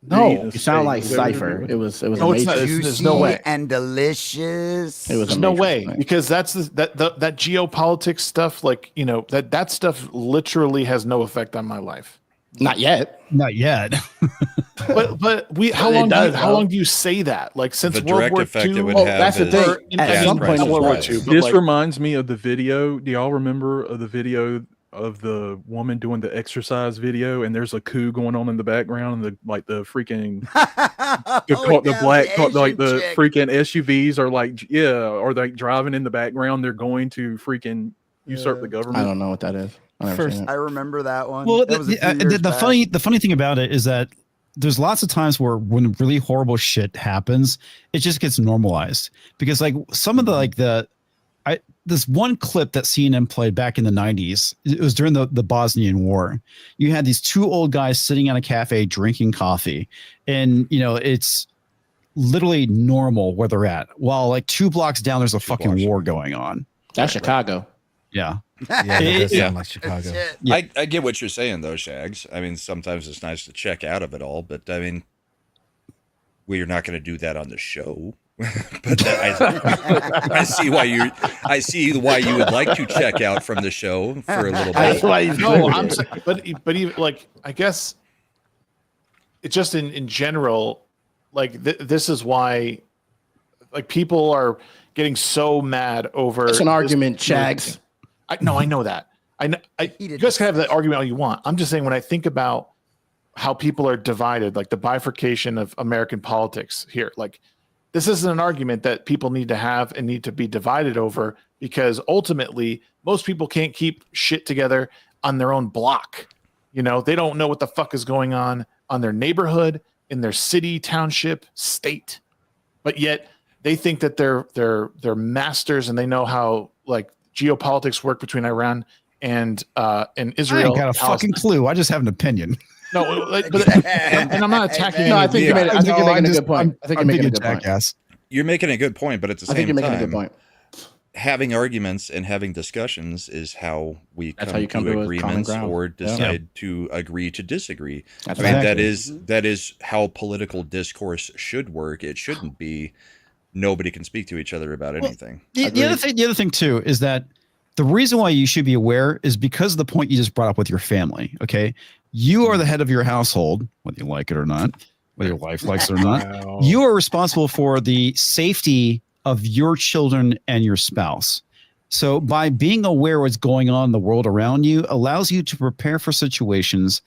No, you sound like Cypher. It was. No, it's not. There's no way. And delicious. It was. There's no way because that's that geopolitics stuff. That stuff literally has no effect on my life. Not yet. Not yet. but how long do you say that? Since The World direct War effect II? it would have that's the is thing. At gas some point, prices World War rise. II. But this reminds me of the video. Do y'all remember the video of the woman doing the exercise video, and there's a coup going on in the background, and the freaking the freaking SUVs are driving in the background. They're going to freaking usurp the government. I don't know what that is. I remember that one. Well, That was a few years back. the funny thing about it is that there's lots of times where when really horrible shit happens, it just gets normalized because some of this one clip that CNN played back in the 90s, it was during the Bosnian War. You had these two old guys sitting in a cafe drinking coffee, and it's literally normal where they're at. While 2 blocks down, there's a fucking war going on. That's Chicago. Yeah. Yeah, it does sound like Chicago. I get what you're saying, though, Shags. I mean, sometimes it's nice to check out of it all, but I mean, we're not going to do that on the show. But I see why you would like to check out from the show for a little bit. I'm saying, but even I guess it's just in general, this is why people are getting so mad over. It's an argument, Shags. I know that. You guys can have that argument all you want. I'm just saying when I think about how people are divided, the bifurcation of American politics here, this isn't an argument that people need to have and need to be divided over because ultimately most people can't keep shit together on their own block. They don't know what the fuck is going on their neighborhood, in their city, township, state, but yet they think that they're masters and they know how geopolitics work between Iran and Israel. I ain't got a fucking clue. I just have an opinion. No, and I'm not attacking. No, I think you're making a good point. I think you're making a good point. You're making a good point, but at the same I think you're making time, a good point. having arguments and having discussions is how we That's come, how you come to a common agreements ground. or Yeah. decide to agree to disagree. That's I mean, exactly. that is how political discourse should work. It shouldn't be nobody can speak to each other about anything. The other thing too is that the reason why you should be aware is because of the point you just brought up with your family. Okay, you are the head of your household, whether you like it or not, whether your wife likes it or not. Wow. You are responsible for the safety of your children and your spouse. So by being aware what's going on in the world around you allows you to prepare for situations,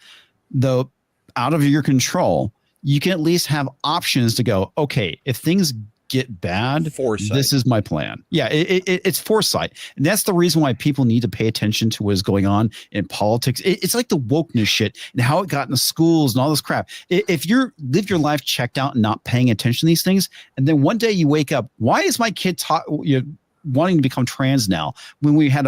though out of your control. You can at least have options to go, okay, if things get bad, foresight. This is my plan. Yeah, it's foresight. And that's the reason why people need to pay attention to what is going on in politics. It's like the wokeness shit and how it got into schools and all this crap. If you live your life checked out and not paying attention to these things, and then one day you wake up, why is my kid wanting to become trans now when we had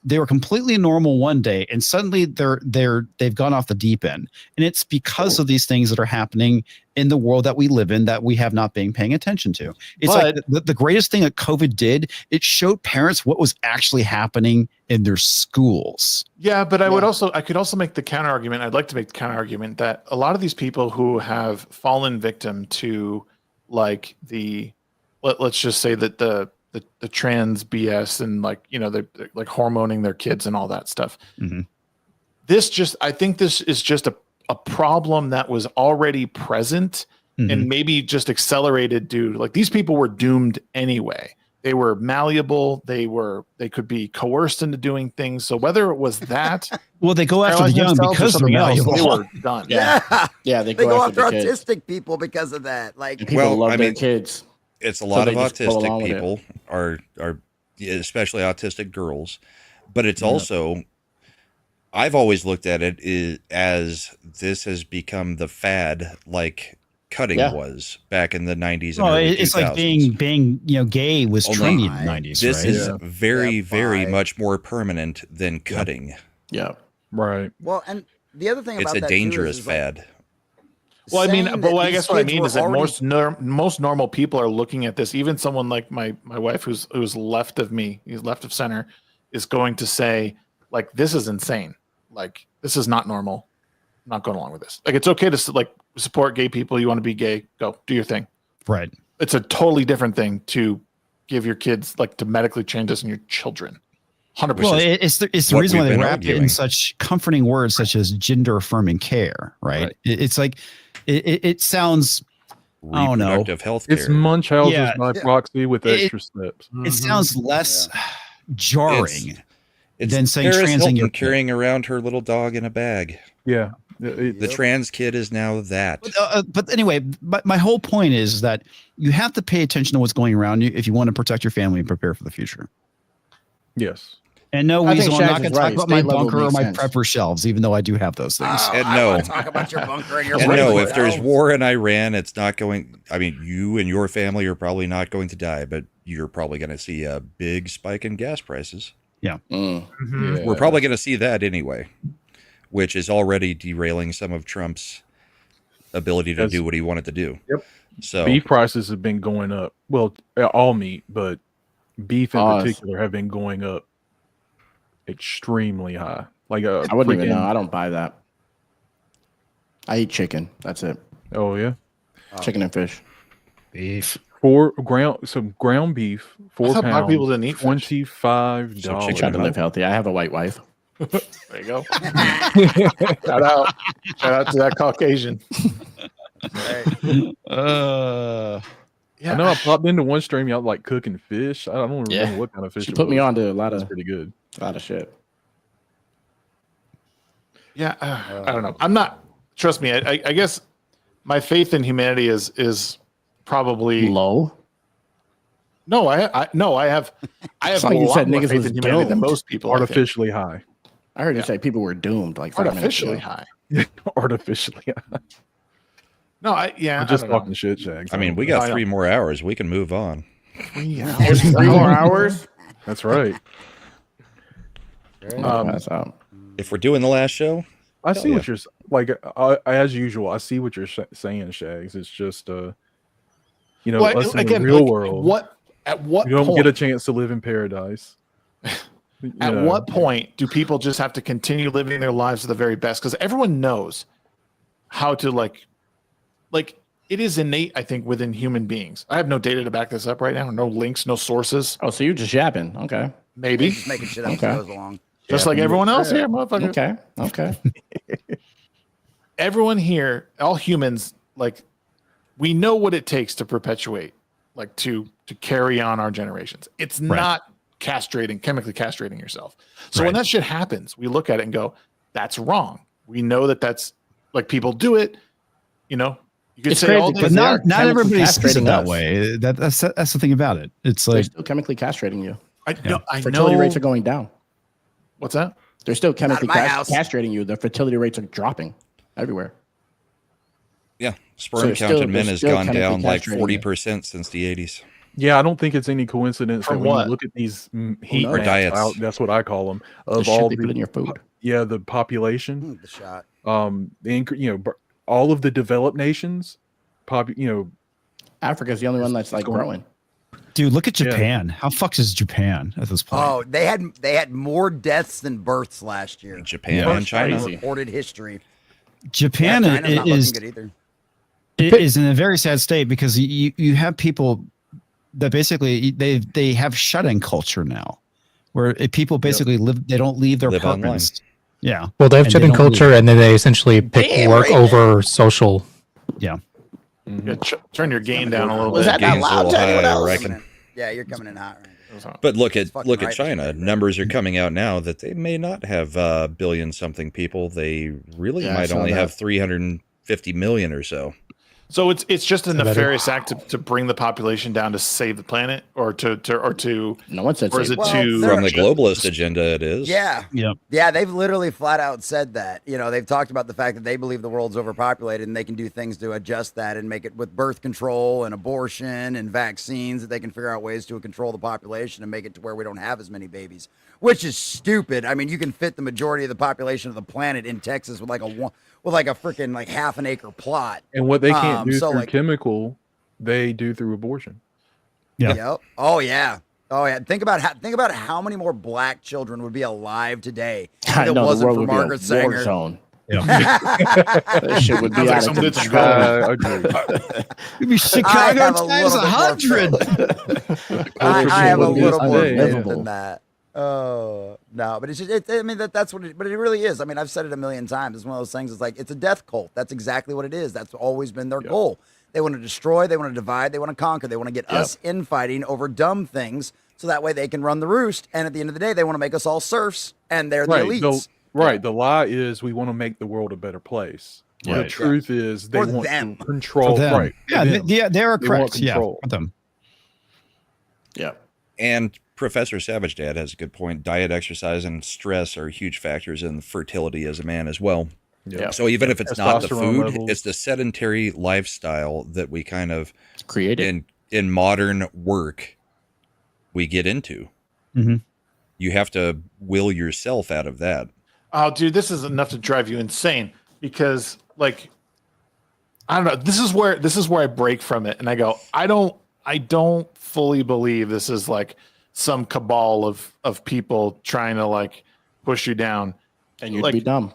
they were completely normal one day and suddenly they've gone off the deep end, and it's because of these things that are happening in the world that we live in that we have not been paying attention to. It's like the greatest thing that COVID did, it showed parents what was actually happening in their schools. Yeah, but I could also make the counter argument. I'd like to make the counter argument that a lot of these people who have fallen victim to like let's just say that the trans BS and they're like hormoning their kids and all that stuff. Mm-hmm. I think this is just a problem that was already present and maybe just accelerated due like these people were doomed anyway. They were malleable. They could be coerced into doing things. So whether it was that, well, they go after the young because they're malleable. They were done. Yeah, they go after the autistic people because of that. Like people love their kids. It's a lot of autistic people are especially autistic girls, but it's also, I've always looked at it as this has become the fad, like cutting was back in the 90s. And early it's 2000s. like being gay was trendy in the 90s. This right? is very much more permanent than cutting. Yeah, right. Well, and the other thing about it's a dangerous fad. Well, I mean, but I guess what I mean is that most normal people are looking at this. Even someone like my wife, who's left of me, he's left of center, is going to say, like, this is insane. Like, this is not normal. I'm not going along with this. Like, it's okay to like support gay people. You want to be gay, go do your thing. Right. It's a totally different thing to give your kids like to medically change this in your children. 100%. Well, it's the reason why they wrapped it in such comforting words such as gender affirming care. Right. It's like. It sounds, I don't know. Reproductive health care. It's Munchausen's by proxy with extra steps. It sounds less jarring than saying Paris transing your Hilton carrying around her little dog in a bag. Yeah. The trans kid is now that. But anyway, my whole point is that you have to pay attention to what's going around you if you want to protect your family and prepare for the future. Yes. And no, Weasel, I'm not going to talk about my bunker or my sense. prepper shelves, even though I do have those things. And no, talk about your bunker and your and no, if there's war in Iran, it's not going. I mean, you and your family are probably not going to die, but you're probably going to see a big spike in gas prices. Yeah. We're probably going to see that anyway, which is already derailing some of Trump's ability to do what he wanted to do. Yep. So beef prices have been going up. Well, all meat, but beef in particular have been going up extremely high. Like I wouldn't even know. I don't buy that. I eat chicken. That's it. Oh yeah, chicken and fish. Beef. Ground beef. 4 thought black pounds. people didn't eat fish. $25. I try to live healthy. I have a white wife. There you go. Shout out to that Caucasian. Yeah. I know I popped into one stream y'all like cooking fish. I don't remember what kind of fish. She put me on to a lot of That's pretty good. A lot of shit. Yeah, I don't know. I'm not. Trust me. I guess my faith in humanity is probably low. No, I have. I have like a you lot said more niggas faith was in humanity than doomed. most people. I think. Artificially high. I heard you say people were doomed. Like 5 minutes Artificially ago. high. Artificially high. No, I'm I just don't know. talking shit, Shags. I mean, we got 3 more hours. We can move on. 3 hours. 3 more hours. That's right. If we're doing the last show, I see what you're like. As usual, I see what you're saying, Shags. It's just, us in the real world. At what You don't point, get a chance to live in paradise? At what point do people just have to continue living their lives to the very best? Because everyone knows how to like it is innate, I think, within human beings. I have no data to back this up right now. No links, no sources. Oh, so you're just yapping? Okay, maybe Just making shit up as it goes along. just like everyone else here, motherfucker. Okay. Everyone here, all humans, like we know what it takes to perpetuate, like to carry on our generations. It's not chemically castrating yourself. So when that shit happens, we look at it and go, "That's wrong." We know that's like people do it. You could say all day, but not everybody sees it that way. That's the thing about it. It's they're like still chemically castrating you. I Fertility rates are going down. What's that? They're still chemically Not at my house. castrating you. The fertility rates are dropping everywhere. yeah, So sperm they're count still- in men they're has still gone chemically down like castrating you. 40% since the 80s. Yeah, I don't think it's any coincidence From that when what? you look at these heat Or maps, diets. that's what I call them, The of shit all they put in your food. the population, The shot. all of the developed nations, Africa's the only one that's like growing. Dude, look at Japan. How fucked is Japan at this point? Oh, they had more deaths than births last year. Japan and China. Reported history. Japan China's not looking is good either. it is in a very sad state because you have people that basically they have shut-in culture now, where people basically they don't leave their Live online. apartments. Yeah. Well, they have And shut-in don't leave. culture, and then they essentially pick work over social. Yeah. Yeah, turn your gain down a little Was bit. that not loud to anyone I else? reckon. Yeah, you're coming in hot. Right? But look at fucking right, China. Numbers are coming out now that they may not have billion something people. They really Yeah, I might saw only that. have 350 million or so. So it's just a that nefarious act to bring the population down to save the planet, or to No one said or is save it the to From the globalist agenda, it is. Yeah. Yep. Yeah, they've literally flat out said that. You know, they've talked about the fact that they believe the world's overpopulated and they can do things to adjust that and make it with birth control and abortion and vaccines, that they can figure out ways to control the population and make it to where we don't have as many babies, which is stupid. I mean, you can fit the majority of the population of the planet in Texas with like a freaking like half an acre plot. and what they can't do so, through like- chemical, they do through abortion. Yeah. Yep. Oh yeah. Oh yeah. Think about how many more black children would be alive today if I it know, the wasn't world for would be a Margaret war Sanger. zone. Yeah. That shit would be Sounds out like of some control. Agreed. It'd be I Chicago have a times little bit more 100. I have a would be little more unlivable. faith than that. Oh no, but it's just, I mean that's what it, but it really is. I mean, I've said it a million times. It's one of those things. It's like it's a death cult. That's exactly what it is. That's always been their goal. They want to destroy. They want to divide. They want to conquer. They want to get us infighting over dumb things, so that way they can run the roost. And at the end of the day, they want to make us all serfs, and they're the elites. The lie is we want to make the world a better place. The Right. truth is they For want them. to control. For them. Right. Yeah, them. they are They want correct. Yeah, control. for them. Yeah. And Professor Savage Dad has a good point. Diet, exercise, and stress are huge factors in fertility as a man as well. Yeah. So even if it's not the Testosterone food, levels. it's the sedentary lifestyle that we kind of Created. in modern work we get into. Mm-hmm. You have to will yourself out of that. Oh, dude, this is enough to drive you insane because, like, I don't know. This is where I break from it, and I go, I don't fully believe this is like some cabal of people trying to like push you down, And you'd like, be dumb.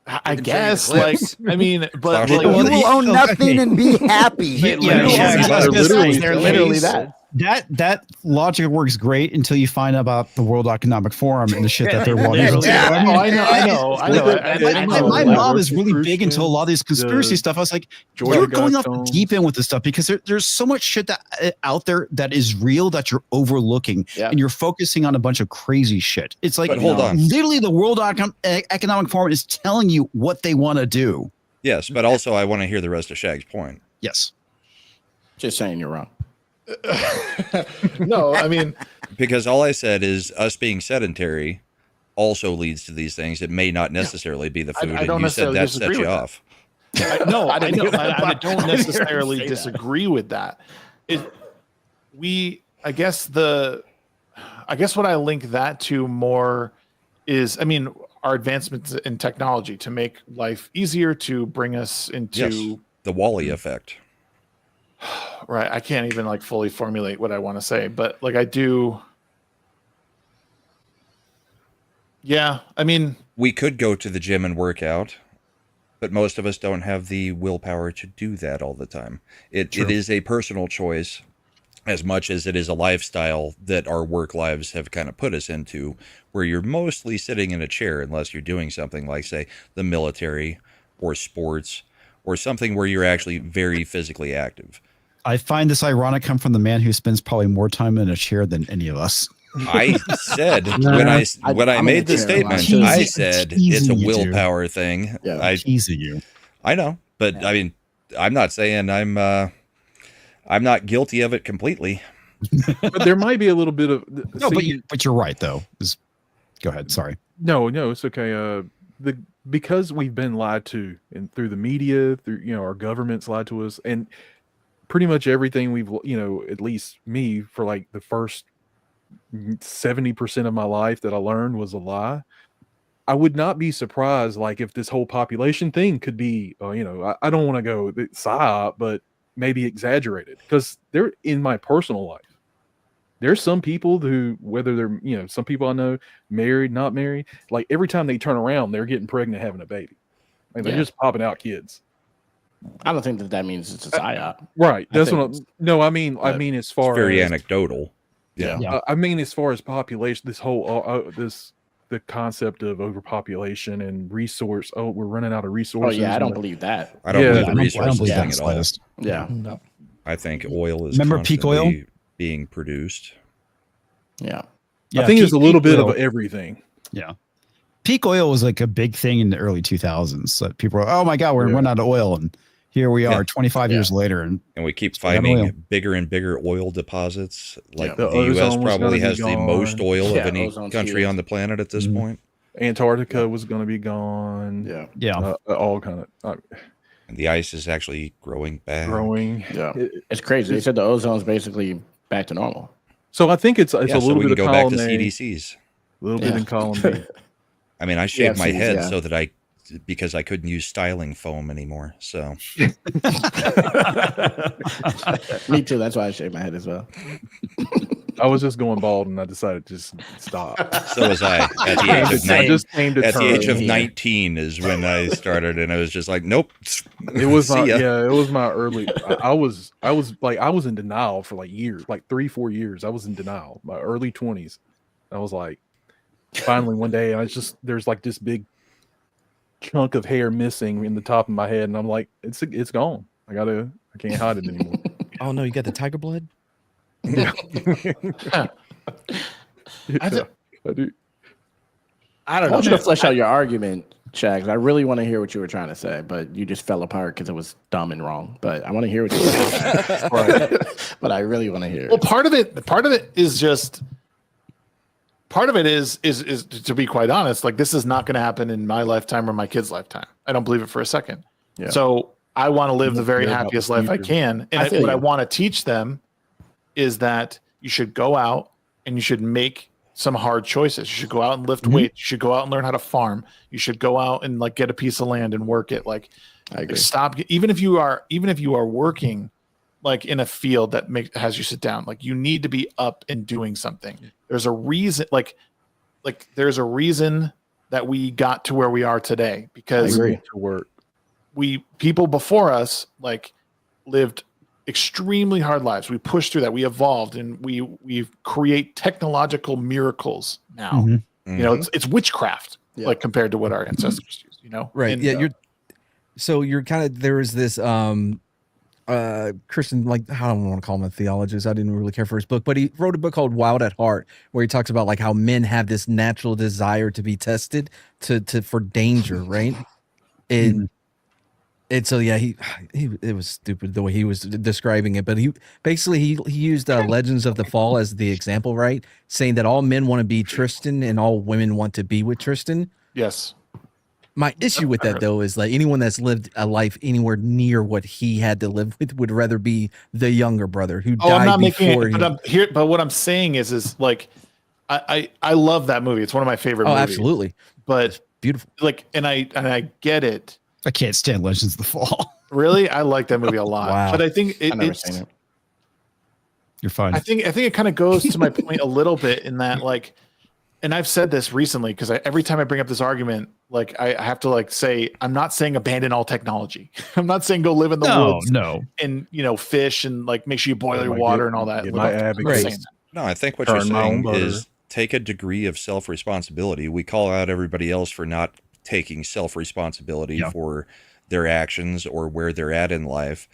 I guess, like, I mean, but Flashlight. like, You will own nothing and be happy. Yeah, They're literally They're literally that. That logic works great until you find out about the World Economic Forum and the shit that they're wanting to do. Oh, I know. My mom is really big into a lot of these conspiracy stuff. I was like, you're going off the deep end with this stuff because there's so much shit that out there that is real that you're overlooking, and you're focusing on a bunch of crazy shit. It's like, But hold on. literally the World Economic Forum is telling you what they want to do. Yes, but also I want to hear the rest of Shag's point. Yes. Just saying you're wrong. No, I mean, because all I said is us being sedentary also leads to these things. It may not necessarily be the food, I don't and you said necessarily that disagree sets you with that. off. I don't necessarily disagree with that. I guess what I link that to more is, I mean, our advancements in technology to make life easier, to bring us into the Wall-E effect. Right. I can't even like fully formulate what I want to say, but like I do. Yeah. I mean, we could go to the gym and work out, but most of us don't have the willpower to do that all the time. It is a personal choice as much as it is a lifestyle that our work lives have kind of put us into, where you're mostly sitting in a chair unless you're doing something like, say, the military or sports or something where you're actually very physically active. I find this ironic come from the man who spends probably more time in a chair than any of us. I said when I made the statement, I said it's a willpower thing. Yeah, teasing you. I know, but I mean, I'm not saying I'm not guilty of it completely. But there might be a little bit of no, but you're right though. Go ahead. Sorry. No, it's okay. Because we've been lied to and through the media, through our government's lied to us, and pretty much everything we've, at least me, for like the first 70% of my life that I learned was a lie. I would not be surprised, like, if this whole population thing could be, I don't want to go psyop, but maybe exaggerated, because they're in my personal life. There's some people who, whether they're, some people I know, married, not married, like every time they turn around, they're getting pregnant, having a baby. Like they're just popping out kids. I don't think that means it's a psyop. Right. That's I mean as far It's very as anecdotal. Yeah. I mean, as far as population, this whole the concept of overpopulation and resource. Oh, we're running out of resources. Oh yeah, I don't believe that. I don't believe the resources thing at all. Yeah. No. I think oil is Remember peak oil being produced. Yeah. I think it's a little bit of everything. Yeah. Peak oil was like a big thing in the early 2000s. That people were, oh my God, we're running out of oil. And here we are 25 years later. And we keep finding bigger and bigger oil deposits. Like the US probably has the most oil of any country on the planet at this point. Antarctica was going to be gone. Yeah. All kind of. And the ice is actually growing back. Yeah. It's crazy. They said the ozone's basically back to normal. So I think it's a so little we bit can of go back column to A, CDCs. A little bit in column B. I mean, I shaved my head yeah. so that because I couldn't use styling foam anymore. So Me too. That's why I shaved my head as well. I was just going bald, and I decided to just stop. So was I. At the age of I just came to at the age of terms. 19 is when I started, and I was just like, nope. It was See ya. it was my early. I was in denial for like years, like 3-4 years. I was in denial. My early 20s. I was like, finally one day, there's like this big chunk of hair missing in the top of my head, and I'm like, it's gone. I can't hide it anymore. Oh no, you got the tiger blood? Yeah. I do. I do. I don't know. I want you to flesh out your argument, Shags. I really want to hear what you were trying to say, but you just fell apart because it was dumb and wrong. But I want to hear what you were saying. But I really want to hear. Well, part of it is just. Part of it is to be quite honest, like this is not going to happen in my lifetime or my kid's lifetime. I don't believe it for a second. Yeah. So I want to live the very happiest life I can. And what I want to teach them is that you should go out and you should make some hard choices. You should go out and lift weights. You should go out and learn how to farm. You should go out and like get a piece of land and work it. Like I agree. Stop. Even if you are working like in a field that has you sit down, like you need to be up and doing something. There's a reason, like there's a reason that we got to where we are today because people before us like lived extremely hard lives. We pushed through that. We evolved and we create technological miracles now. You know, it's witchcraft like compared to what our ancestors used, you know? Right. And, you're kind of, there is this Christian, like, I don't want to call him a theologist. I didn't really care for his book, but he wrote a book called Wild at Heart, where he talks about like how men have this natural desire to be tested for danger, right? And so yeah, he it was stupid the way he was describing it, but he used Legends of the Fall as the example, right? Saying that all men want to be Tristan and all women want to be with Tristan. Yes. My issue with that though is like anyone that's lived a life anywhere near what he had to live with would rather be the younger brother who died I'm not before making it, but I'm here. But what I'm saying is like, I love that movie. It's one of my favorite movies. Absolutely. But it's beautiful. Like, and I get it. I can't stand Legends of the Fall. Really, I like that movie a lot. Wow. But I think I've never seen it. You're fine. I think it kind of goes to my point a little bit in that like, and I've said this recently because every time I bring up this argument, like I have to like say, I'm not saying abandon all technology. I'm not saying go live in the woods. No. And fish and like make sure you boil your water and all that. No, I think what you're saying is take a degree of self-responsibility. We call out everybody else for not taking self-responsibility for their actions or where they're at in life.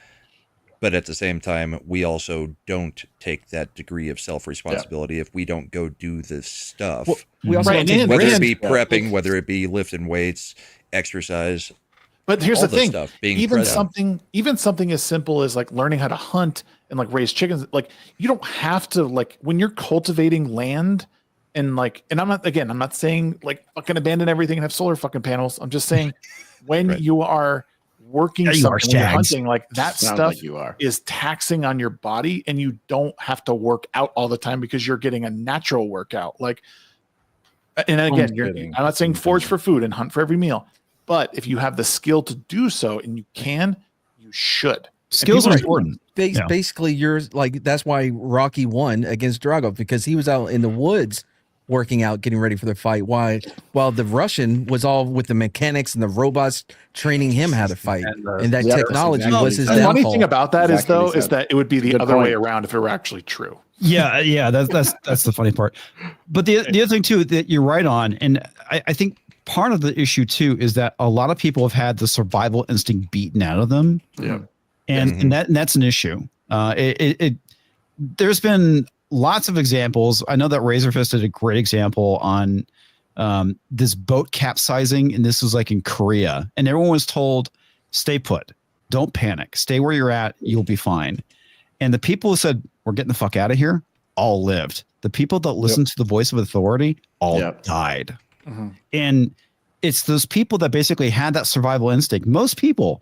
But at the same time, we also don't take that degree of self-responsibility if we don't go do this stuff. Well, we also whether it be prepping, whether it be lifting weights, exercise. But here's all the thing: stuff, being even present. something as simple as like learning how to hunt and like raise chickens. Like you don't have to like when you're cultivating land and like. And I'm not saying like fucking abandon everything and have solar fucking panels. I'm just saying when you are working Yeah, you are, something when you're Shags. hunting, like that Sounds stuff like you are. is taxing on your body, and you don't have to work out all the time because you're getting a natural workout. Like, and again, I'm not saying forage for food and hunt for every meal, but if you have the skill to do so and you can, you should. Skills are important. Yeah. Basically, you're like, that's why Rocky won against Drago, because he was out in the woods working out, getting ready for the fight. While the Russian was all with the mechanics and the robots training him how to fight, and that technology was his The downfall. funny thing about that is that it would be the other way around if it were actually true. Yeah, that's the funny part. But the other thing too that you're right on, and I think part of the issue too is that a lot of people have had the survival instinct beaten out of them. Yeah. And that's an issue. There's been lots of examples. I know that Razorfist did a great example on this boat capsizing, and this was like in Korea, and everyone was told, stay put, don't panic, stay where you're at, you'll be fine. And the people who said, we're getting the fuck out of here, all lived. The people that listened to the voice of authority all died. And it's those people that basically had that survival instinct. Most people,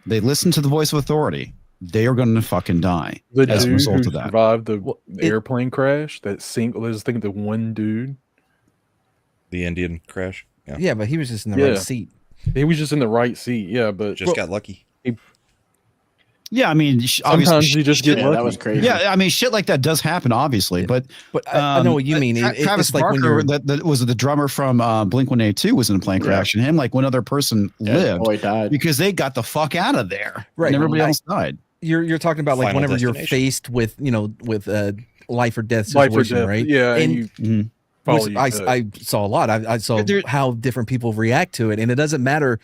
they listen to the voice of authority, they are going to fucking die The as a dude result who of that. survived the airplane crash, that single, let's think of the one dude. The Indian crash. Yeah, but he was just in the right seat. He was just in the right seat, yeah, but Just got lucky. Yeah, I mean, Sometimes you just get lucky. That was crazy. Yeah, I mean, shit like that does happen, obviously. But I know what you mean. Travis it's like when Barker, you're that was the drummer from Blink-182, was in a plane crash, and him, like one other person lived boy died because they got the fuck out of there, Right. and everybody Right. else died. you're talking about like Final whenever you're destination. faced with life or death Life or situation, death, right? yeah, and And you follow which your I gut. saw a lot. I saw how different people react to it, and it doesn't matter.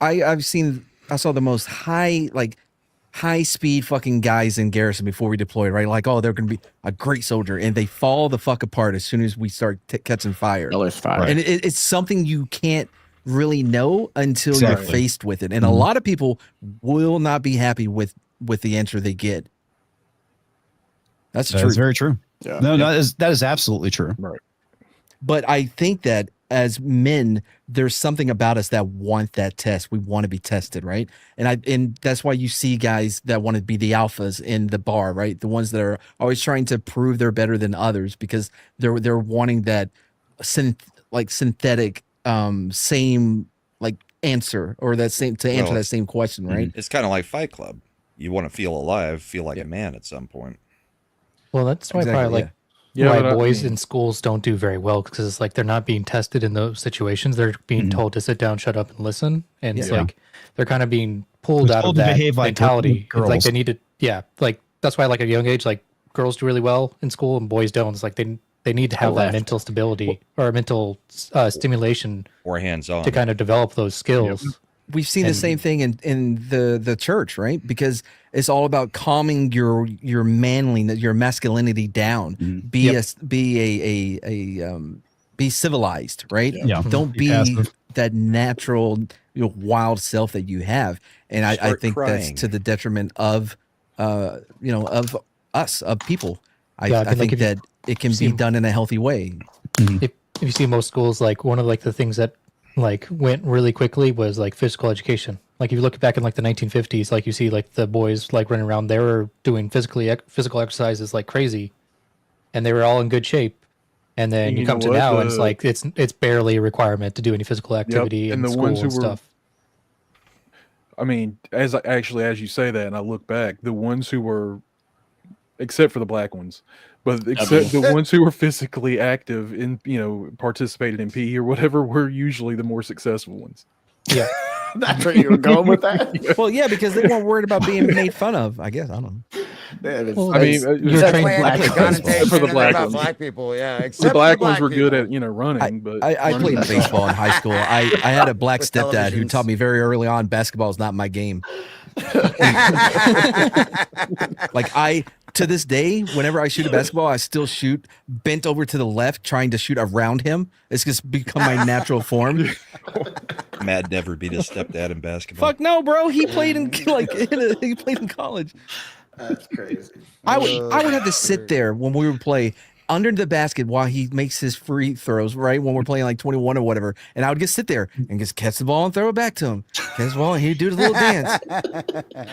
I saw the most high speed fucking guys in garrison before we deployed, right? Like, oh, they're going to be a great soldier, and they fall the fuck apart as soon as we start catching fire. Fire. And it's something you can't really know until Exactly. you're faced with it. And a lot of people will not be happy with the answer they get. That's true. That's very true. Yeah. No, that is absolutely true. Right. But I think that as men, there's something about us that want that test. We want to be tested, right? And that's why you see guys that want to be the alphas in the bar, right? The ones that are always trying to prove they're better than others because they're wanting that synthetic same like answer or that same to answer Well, that same question, right? It's kind of like Fight Club. You want to feel alive, feel like a man at some point. Well, that's why Exactly, probably yeah. why Yeah, but boys in schools don't do very well because it's like they're not being tested in those situations. They're being told to sit down, shut up, and listen, and it's like they're kind of being pulled They're out of told to that behave like mentality. It's like girls. they need to, like that's why, like at a young age, like girls do really well in school and boys don't. It's like they need to have that mental stability or mental stimulation or hands-on to kind of develop those skills. We've seen the same thing in the church, right? Because it's all about calming your manliness, your masculinity down. Be be civilized, right? Yeah. Don't Be be passive. that natural, wild self that you have. And I Start think crying. that's to the detriment of of us, of people. I Yeah, I mean, like, think if you- that it can be done in a healthy way. If you see most schools, like one of like the things that like went really quickly was like physical education. Like if you look back in like the 1950s, like you see like the boys like running around, they were doing physical exercises like crazy, and they were all in good shape. And then And you you come know to what? now, and it's like it's barely a requirement to do any physical activity and in the school ones who and were- stuff. I mean, as you say that, and I look back, the ones who were, except for the black ones, but except the ones who were physically active in, participated in PE or whatever, were usually the more successful ones. Yeah. That's where you were going with that. Well, yeah, because they weren't worried about being made fun of. I guess I don't know. Well, I mean, you're That's trained why black the people. connotation For the is black about ones. black people, yeah. The Except black for ones were good people. at, running, but I played baseball in high school. I had a black With stepdad who televisions. taught me very early on basketball is not my game. Like to this day, whenever I shoot a basketball, I still shoot bent over to the left, trying to shoot around him. It's just become my natural form. Mad never beat his stepdad in basketball. Fuck no, bro. He played in he played in college. That's crazy. I would have to sit there when we would play under the basket while he makes his free throws, right? When we're playing like 21 or whatever. And I would just sit there and just catch the ball and throw it back to him. Catch the ball and he'd do the little dance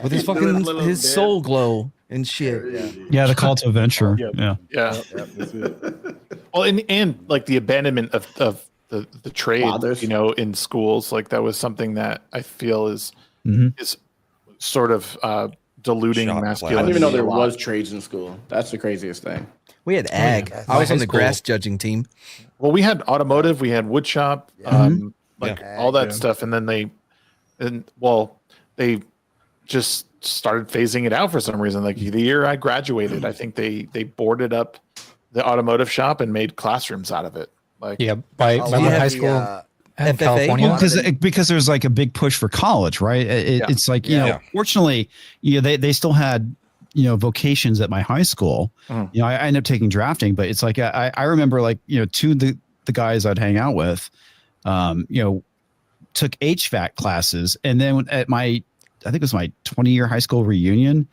with his fucking his soul glow and shit. Yeah, the call to adventure. Yeah. Well, and like the abandonment of the trade, Fathers. in schools, like that was something that I feel is sort of diluting I masculinity. didn't even know there a lot. was trades in school. That's the craziest thing. We had ag. I was on the grass judging team. Well, we had automotive, we had wood shop, all that stuff, and then they just started phasing it out for some reason. Like the year I graduated, I think they boarded up the automotive shop and made classrooms out of it. Like by my high school in California. Because there's like a big push for college, right? It's like fortunately, they still had vocations at my high school. I ended up taking drafting, but it's like I remember like two of the guys I'd hang out with, took HVAC classes, and then at I think it was my 20-year high school reunion,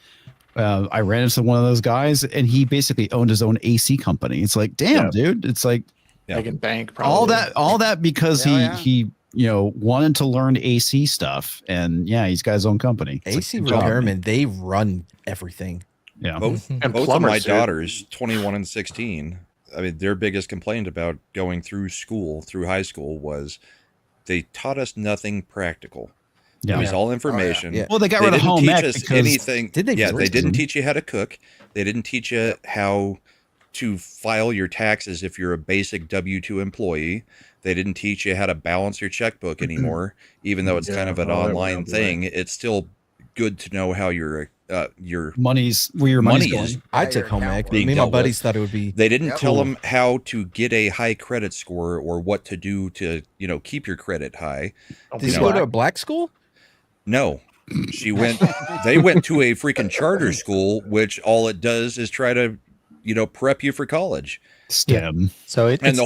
I ran into one of those guys, and he basically owned his own AC company. It's like, damn, dude. It's like making bank. Probably. All that because he wanted to learn AC stuff, and he's got his own company. It's AC like, repairmen, they run everything. Yeah, both of my daughters, 21 and 16. I mean, their biggest complaint about going through high school, was they taught us nothing practical. It was all information. Well, they got rid of home ec because anything. Did they? Yeah, they didn't teach you how to cook. They didn't teach you how to file your taxes if you're a basic W-2 employee. They didn't teach you how to balance your checkbook anymore, even though it's kind of an online thing. It's still good to know how your money's money going. I took home ec. being Me and my dealt buddies with. thought it would be. They didn't tell cool. them how to get a high credit score or what to do to keep your credit high. Did you go to a black school? No, they went to a freaking charter school, which all it does is try to, prep you for college. STEM. So the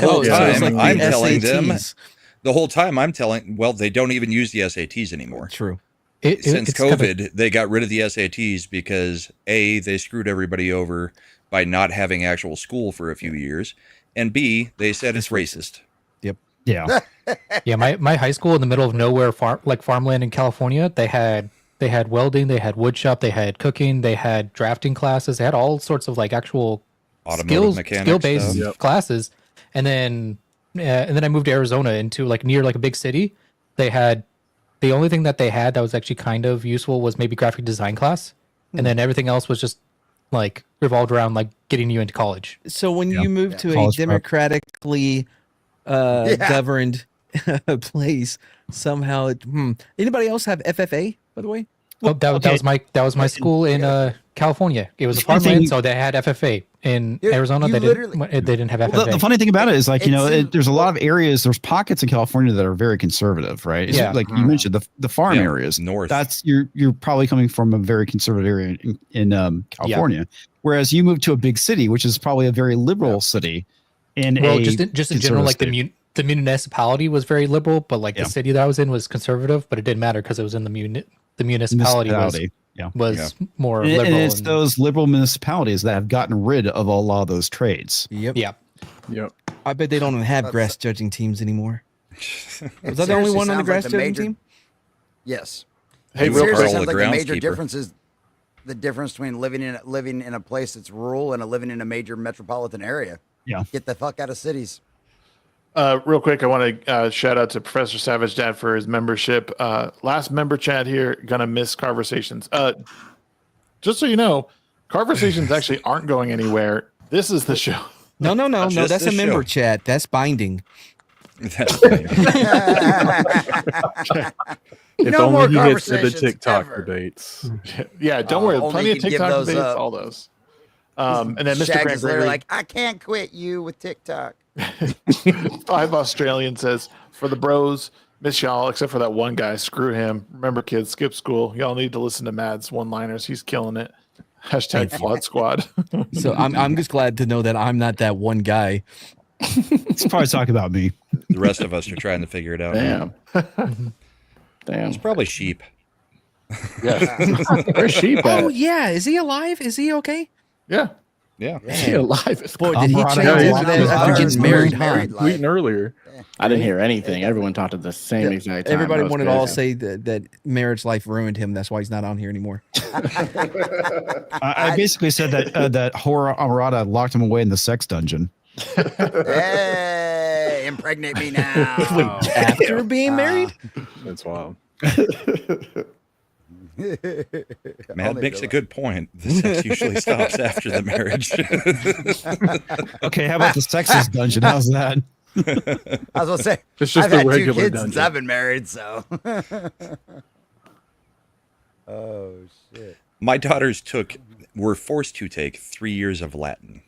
whole time I'm telling them, well, they don't even use the SATs anymore. True. Since COVID, they got rid of the SATs because A, they screwed everybody over by not having actual school for a few years, and B, they said it's racist. Yep. Yeah. Yeah, my high school in the middle of nowhere, farmland in California, they had welding, they had wood shop, they had cooking, they had drafting classes, they had all sorts of like actual skill-based classes. And then I moved to Arizona into like near like a big city. They had the only thing that they had that was actually kind of useful was maybe graphic design class, and then everything else was just like revolved around like getting you into college. So when you move to a democratically governed place, somehow anybody else have FFA, by the way? That was my school in California. It was a farmland, so they had FFA. In Arizona, they didn't have FFA. Well, the funny thing about it is, like, there's a lot of areas, there's pockets in California that are very conservative, right? It's like you mentioned, the farm areas. North. That's you're probably coming from a very conservative area in California, whereas you move to a big city, which is probably a very liberal city. Just in general, like the municipality was very liberal, but like the city that I was in was conservative. But it didn't matter because it was in the municipality was more liberal. And it's those liberal municipalities that have gotten rid of a lot of those trades. Yep. Yep. I bet they don't have grass judging teams anymore. Was that the only one on the grass judging team? Yes. Hey, it real seriously quick, sounds like the major groundskeeper. difference is the difference between living in a place that's rural and living in a major metropolitan area. Yeah. Get the fuck out of cities. Real quick, I want to shout out to Professor Savage Dad for his membership. Last member chat here, gonna miss Conversations. Just so you know, Conversations actually aren't going anywhere. This is the show. No. That's a member chat. That's binding. That's binding. If No more only he hits the conversations TikTok ever. debates. Yeah, don't worry. only Plenty of can give TikTok those debates, up. all those. And then Mr. Shags Grant is literally Gregory, like, I can't quit you with TikTok. 5 Australian says, for the bros, miss y'all, except for that one guy. Screw him. Remember, kids, skip school. Y'all need to listen to Mad's one-liners. He's killing it. Hashtag Flawed Squad. So I'm just glad to know that I'm not that one guy. It's probably talking about me. The rest of us are trying to figure it out. Damn. It's probably sheep. Yeah. Where's sheep at? Oh yeah, is he alive? Is he okay? Yeah. Yeah. She alive. Boy, did he change into that after getting married, huh? Tweeting earlier. I didn't hear anything. Everyone talked at the same exact time. Everybody That was wanted to all crazy. say that marriage life ruined him. That's why he's not on here anymore. I basically said that that horror Arata locked him away in the sex dungeon. Hey, impregnate me now. Wait, after being married? That's wild. Mad makes a good point. The sex usually stops after the marriage. Okay, how about the sexist dungeon? How's that? I was gonna say, It's just I've a had 2 regular kids since dungeon. I've been married, so. Oh shit! My daughters were forced to take 3 years of Latin.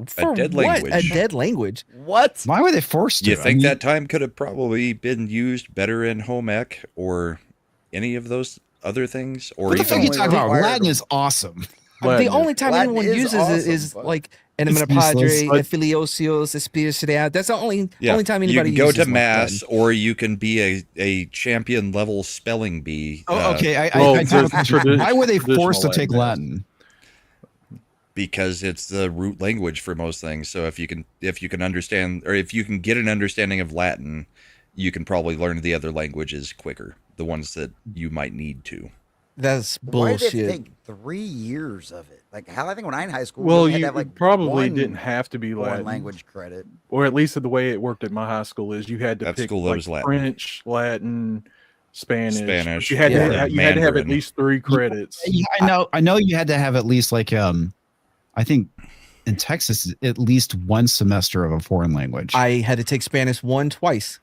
For a dead what? language. A dead language? What? Why were they forced to? You think that time could have probably been used better in home ec or any of those other things? Or What the fuck are you even talking about? Latin is awesome. The only time Latin anyone is uses awesome, it is but- like Enema It's Padre, useless. Affiliosios, Espiritu. That's the only time you anybody can go uses to mass, or you can be a champion level spelling bee. Oh, okay. I well, have a just question. Why were they forced to traditional take Latin. Latin? Because it's the root language for most things. So if you can understand, or if you can get an understanding of Latin, you can probably learn the other languages quicker. The ones that you might need to. That's Why did bullshit. they take 3 years of it? Like how I think when I in high school, Well, we had to you have, like, probably one didn't have to be foreign Latin. language credit. Or at least the way it worked at my high school is you had to That pick school, there like was Latin. French, Latin, Spanish. Spanish, You had to yeah, you had to have at Mandarin. least 3 credits. Yeah, I know you had to have at least like I think in Texas at least 1 semester of a foreign language. I had to take Spanish twice.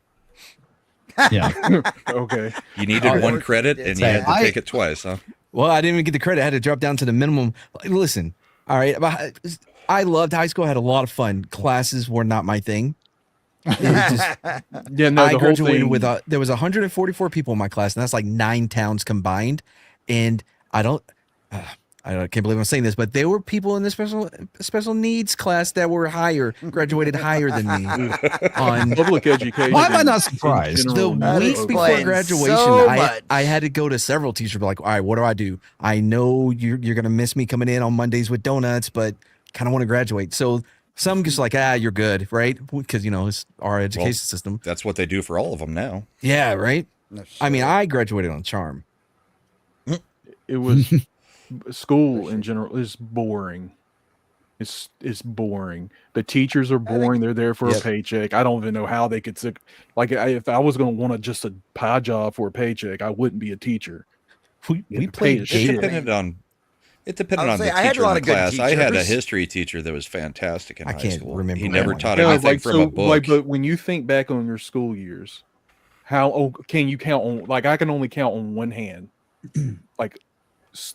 Yeah. Okay. You needed 1 credit, and you had to take it twice, huh? Well, I didn't even get the credit. I had to drop down to the minimum. Listen, all right. I loved high school. I had a lot of fun. Classes were not my thing. It was just, Yeah, no, I the whole graduated thing. with there was 144 people in my class, and that's like 9 towns combined. And I can't believe I'm saying this, but there were people in the special needs class that were graduated higher than me on public education. Why am I not surprised? general, the weeks before explains graduation, so I much. had to go to several teachers, be like, all right, what do I do? I know you're gonna miss me coming in on Mondays with donuts, but kind of want to graduate. So some just like, you're good, right? Because it's our education system. That's what they do for all of them now. Yeah, right. No I mean, shit. I graduated on charm. It was school in general is boring. It's boring. The teachers are boring. They're there for a paycheck. I don't even know how they could if I was going to want just a pie job for a paycheck, I wouldn't be a teacher. We played It games. depended on I was the saying, I had a teacher lot in of the good class. I had a teachers. history teacher that was fantastic in I high can't school. remember He that never one. taught Yeah, anything from a book. but when you think back on your school years, how can you count on? Like I can only count on one hand, like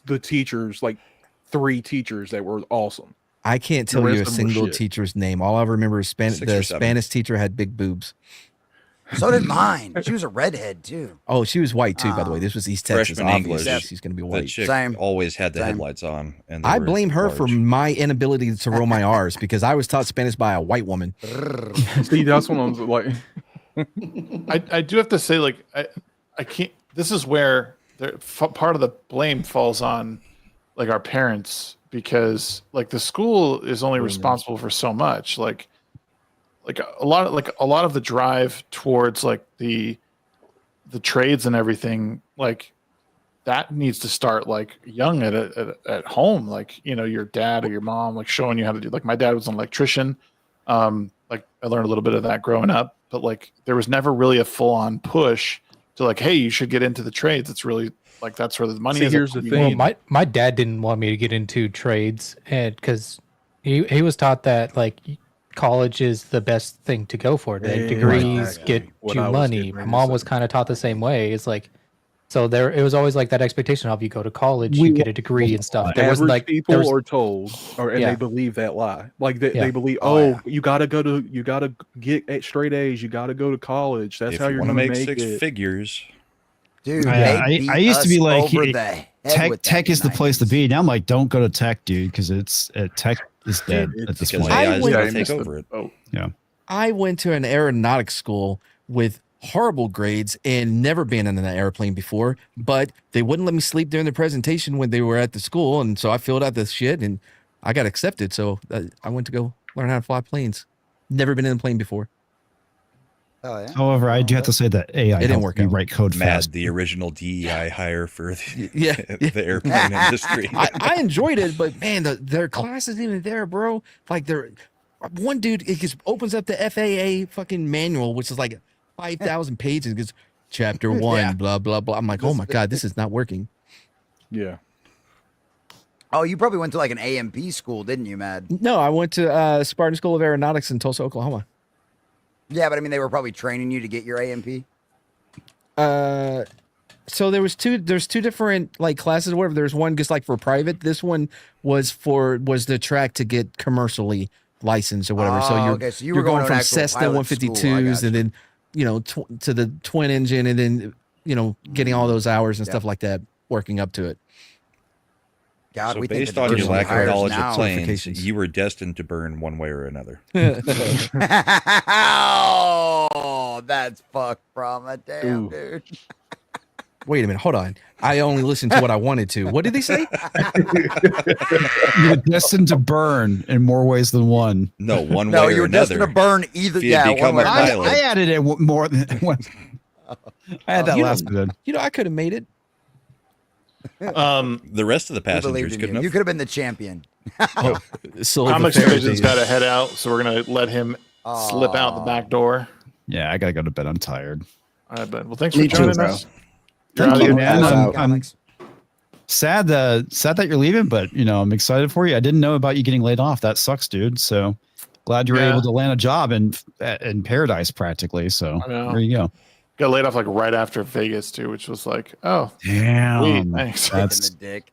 the teachers, like 3 teachers that were awesome. I can't The tell you rest a of them were single shit. teacher's name. All I remember is 6 or the 7. Spanish teacher had big boobs. So did mine. She was a redhead too. Oh, she was white too, by the way. This was East Texas. Freshman Obviously, English. she's going to be The white. chick Same. always had the Same. headlights on. And they I were blame her for large. my inability to roll my R's because I was taught Spanish by a white woman. See, that's what I'm like. I do have to say, like, I can't. This is where part of the blame falls on, like, our parents, because like the school is only responsible for so much. Like a lot of the drive towards like the trades and everything, like that needs to start like young at home. Like, your dad or your mom like showing you how to do. Like my dad was an electrician. Like I learned a little bit of that growing up, but like there was never really a full on push to like, hey, you should get into the trades. It's really like that's where the money See, is. here's the Well, thing. my dad didn't want me to get into trades, and because he was taught that like college is the best thing to go for. That degrees Exactly. get What you I was money. getting My ready to mom say. was kind of taught the same way. It's like, so there it was always like that expectation of you go to college, We you get a degree and stuff. There Average wasn't like people there was, are told, and Yeah. they believe that lie. Like they Yeah. believe, you gotta get straight A's. You gotta go to college. That's If how you you're want to gonna make make 6 it. figures, Dude, I used to be like, over the head tech with tech that is the place to be. Now I'm like, don't go to tech, dude, because it's tech is dead at this because point. AI is went- going I to take missed over it. Oh, Yeah. I went to an aeronautics school with horrible grades and never been in an airplane before, but they wouldn't let me sleep during the presentation when they were at the school. And so I filled out this shit and I got accepted, so I went to go learn how to fly planes. Never been in a plane before. Oh yeah. However, I do have to say that AI It didn't helps work me out. write code Mad, fast. the original DEI hire for the, Yeah. the airplane industry. I enjoyed it, but man, their class isn't even there, bro. Like one dude, it just opens up the FAA fucking manual, which is like 5,000 pages. It goes chapter 1, Yeah. blah blah blah. I'm like, oh my god, this is not working. Yeah. Oh, you probably went to like an AMP school, didn't you, Mad? No, I went to Spartan School of Aeronautics in Tulsa, Oklahoma. Yeah, but I mean, they were probably training you to get your AMP. So there's two different like classes or whatever. There's one just like for private. This one was the track to get commercially licensed or whatever. So Oh, you're okay, so you you're were going to from an actual Cessna pilot school, I 152s gotcha. and then to the twin engine and then getting all those hours and stuff like that, working up to it. God, So we think based the on your diversity lack of hires knowledge now. of planes, you were destined to burn one way or another. Oh, that's fucked, Brahma. Damn, dude. Wait a minute, hold on. I only listened to what I wanted to. What did they say? You're destined to burn in more ways than one. No, one No, way you or were destined another. to burn either. If you Yeah, become one a way or pilot. I added it more than one. I had that last bit. I could have made it. The rest of the We passengers believed in could you. have. You could have been the champion. Comics Division's got to head out, so we're gonna let him slip out the back door. Yeah, I gotta go to bed. I'm tired. All right, bud. Well, thanks for Me too, joining bro. us. Thank you, man. Out. I'm sad that you're leaving, but I'm excited for you. I didn't know about you getting laid off. That sucks, dude. So glad you were Yeah. able to land a job in paradise practically. So I know. there you go. Got laid off like right after Vegas too, which was like, oh, Damn, sweet, thanks. that's the dick.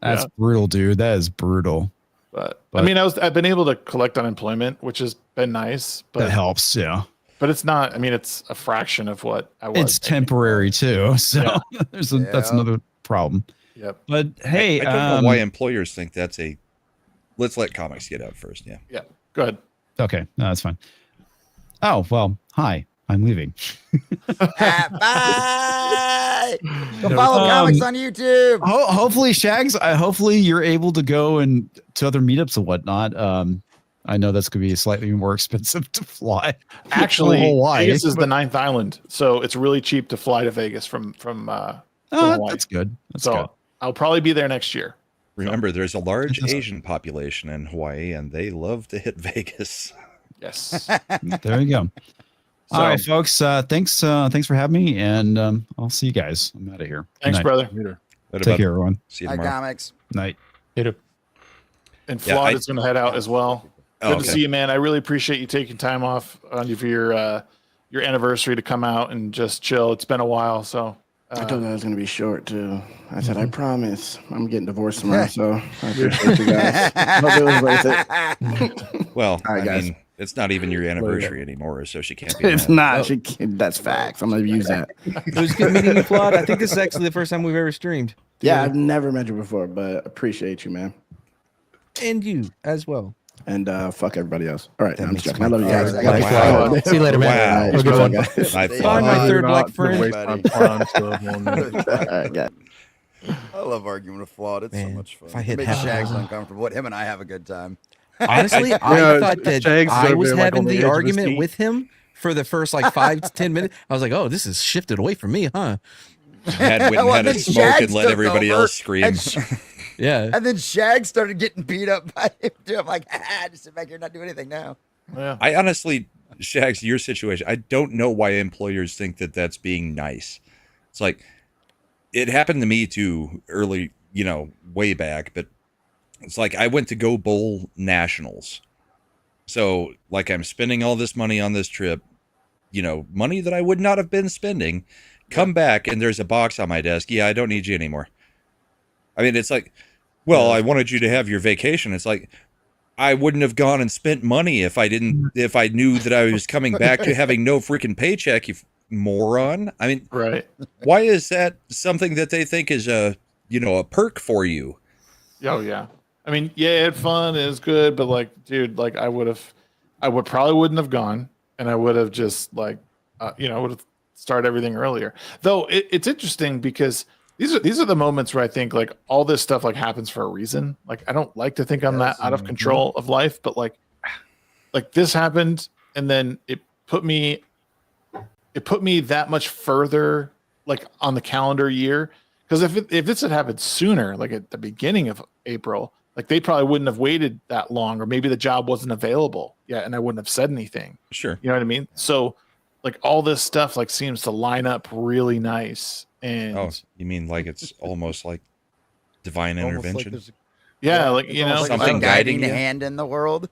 that's Yeah. brutal, dude. That is brutal. But I mean, I've been able to collect unemployment, which has been nice. But That helps. Yeah, But it's not. I mean, it's a fraction of what I was. it's temporary too. So Yeah. that's another problem. Yep. But hey, I don't know why employers think that's a. Let's let comics get out first. Yeah. Yeah. Go ahead. Okay, no, that's fine. Oh well, hi. I'm leaving. Bye. Go follow comics on YouTube. Hopefully, Shags. Hopefully, you're able to go and to other meetups and whatnot. I know that's going to be slightly more expensive to fly. Actually, Hawaii, Vegas is the but- ninth island, so it's really cheap to fly to Vegas from Hawaii. That's good. That's so good. I'll probably be there next year. Remember, there's a large Asian population in Hawaii, and they love to hit Vegas. Yes. There you go. All right, folks. Thanks for having me, and I'll see you guys. I'm out of here. Good Thanks, night. brother. Take care, everyone. See you Hi, tomorrow. comics. Night. And Yeah, Flawed is going to head out as well. Oh, Good to okay. see you, man. I really appreciate you taking time off on you for your anniversary to come out and just chill. It's been a while, so I told you I was going to be short too. I said, I promise. I'm getting divorced tomorrow, so I appreciate you guys. Hope it was worth it. Well, All right, I guys. mean, it's not even your anniversary anymore, so she can't be. It's mad. not. She can't, that's facts. I'm going to use that. It was good meeting you, Flawed. I think this is actually the first time we've ever streamed. Yeah, I've never met you before, but appreciate you, man. And you as well. And fuck everybody else. All right, I'm just joking. I me love you guys. All right, Wow. See you later, man. Wow. Have a good one. Find my third black friend. Waste my prime stuff on that. All right, guys. I love arguing with Flawed. It's so Man, much fun. if I hit It makes half- Shags uncomfortable. Him and I have a good time. Honestly, I Yeah, thought that Shags is I over was there, like, having on the edge the of his argument seat. with him for the first like 5 to 10 minutes. I was like, oh, this is shifted away from me, huh? Had went and Well, had a then smoke Shags and let took everybody over, else scream. and Yeah. And then Shag started getting beat up by him too. I'm like, just sit back here and not do anything now. yeah. I honestly, Shags, your situation, I don't know why employers think that that's being nice. It's like, it happened to me too early, way back, but it's like I went to go bowl nationals. So like I'm spending all this money on this trip, money that I would not have been spending, come back and there's a box on my desk. Yeah, I don't need you anymore. I mean, it's like, well, I wanted you to have your vacation. It's like, I wouldn't have gone and spent money if I knew that I was coming back to having no freaking paycheck, you moron. I mean, Right. why is that something that they think is a perk for you? Oh yeah. I mean, yeah, it had fun. It was good, but like, dude, like I probably wouldn't have gone, and I would have just like, I would have started everything earlier. Though it's interesting because these are the moments where I think like all this stuff like happens for a reason. Like I don't like to think I'm that out of control of life, but like this happened, and then it put me that much further like on the calendar year. Because if this had happened sooner, like at the beginning of April, like they probably wouldn't have waited that long, or maybe the job wasn't available yet, and I wouldn't have said anything. Sure, you know what I mean. So like all this stuff like seems to line up really nice. And you mean like it's almost like divine intervention? Like yeah, like you know, something guiding you? hand in the world.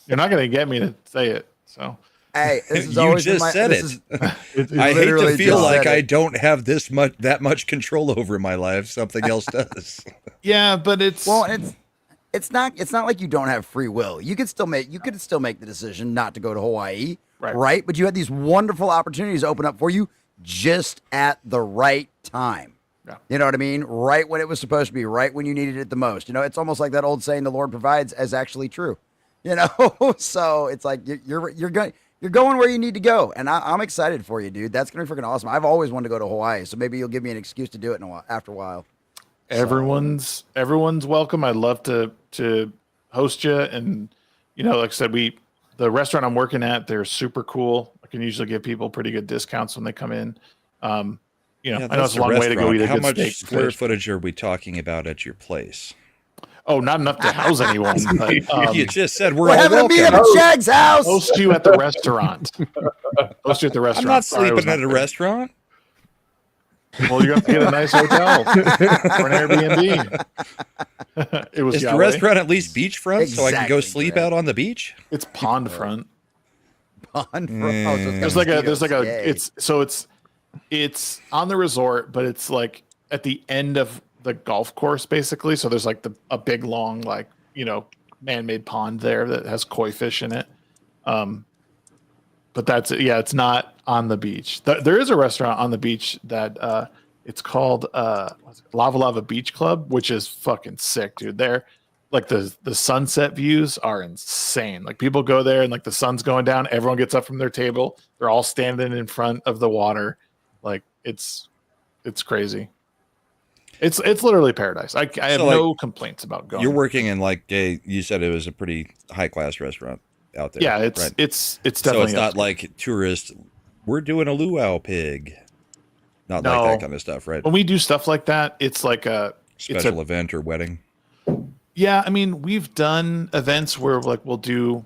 You're not gonna get me to say it. So hey, this is you always just said it. I hate to feel like I don't have that much control over my life. Something else does. Yeah, but it's not like you don't have free will. You could still make the decision not to go to Hawaii, right? But you had these wonderful opportunities open up for you just at the right time. Yeah. You know what I mean? Right when it was supposed to be, right when you needed it the most. You know, it's almost like that old saying, "The Lord provides," as actually true. You know, so it's like you're going where you need to go, and I'm excited for you, dude. That's gonna be freaking awesome. I've always wanted to go to Hawaii, so maybe you'll give me an excuse to do it after a while. Everyone's welcome. I'd love to host you, and you know, like I said, the restaurant I'm working at, they're super cool. I can usually give people pretty good discounts when they come in. You know, I know it's a long way to go eat a good steak. How much square footage are we talking about at your place? Oh, not enough to house anyone. But, you just said we're having a meet at Shag's house. Host you at the restaurant. Host you at the restaurant. I'm not sleeping at a restaurant. Well, you're going to get a nice hotel or an Airbnb. It was Is the restaurant at least beachfront, so I can go sleep out on the beach? It's pond front. Pond front. Oh, so it's on the resort, but it's like at the end of the golf course, basically. So there's like a big long, like, you know, man-made pond there that has koi fish in it. But that's it. Yeah, it's not on the beach. There is a restaurant on the beach that it's called Lava Lava Beach Club, which is fucking sick, dude. There, like the sunset views are insane. Like people go there and like the sun's going down, everyone gets up from their table, they're all standing in front of the water. Like it's crazy. It's literally paradise. I have no complaints about going. You're working in like you said it was a pretty high class restaurant out there. Yeah, it's definitely. So it's not like tourists. We're doing a luau pig. Not like that kind of stuff, right? When we do stuff like that, it's like a special event or wedding. Yeah, I mean, we've done events where like we'll do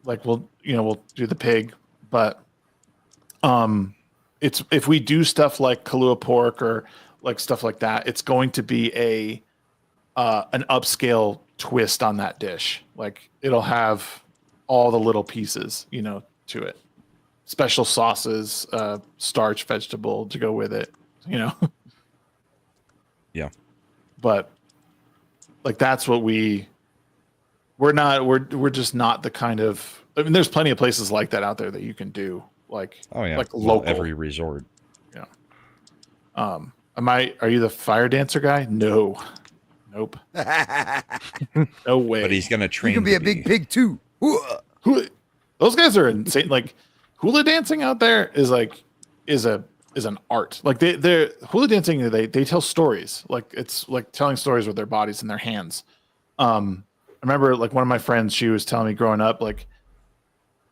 the pig, but it's if we do stuff like Kahlua pork or like stuff like that, it's going to be an upscale twist on that dish. Like it'll have all the little pieces, you know, to it. Special sauces, starch, vegetable to go with it, you know. Yeah. But like that's what we're just not the kind of, I mean, there's plenty of places like that out there that you can do like like local. Every resort. Yeah. Are you the fire dancer guy? No. Nope. No way. But he's gonna train. You can be a big pig too. Those guys are insane. Like hula dancing out there is an art. Like they're hula dancing. They tell stories. Like it's like telling stories with their bodies and their hands. I remember like one of my friends. She was telling me growing up, like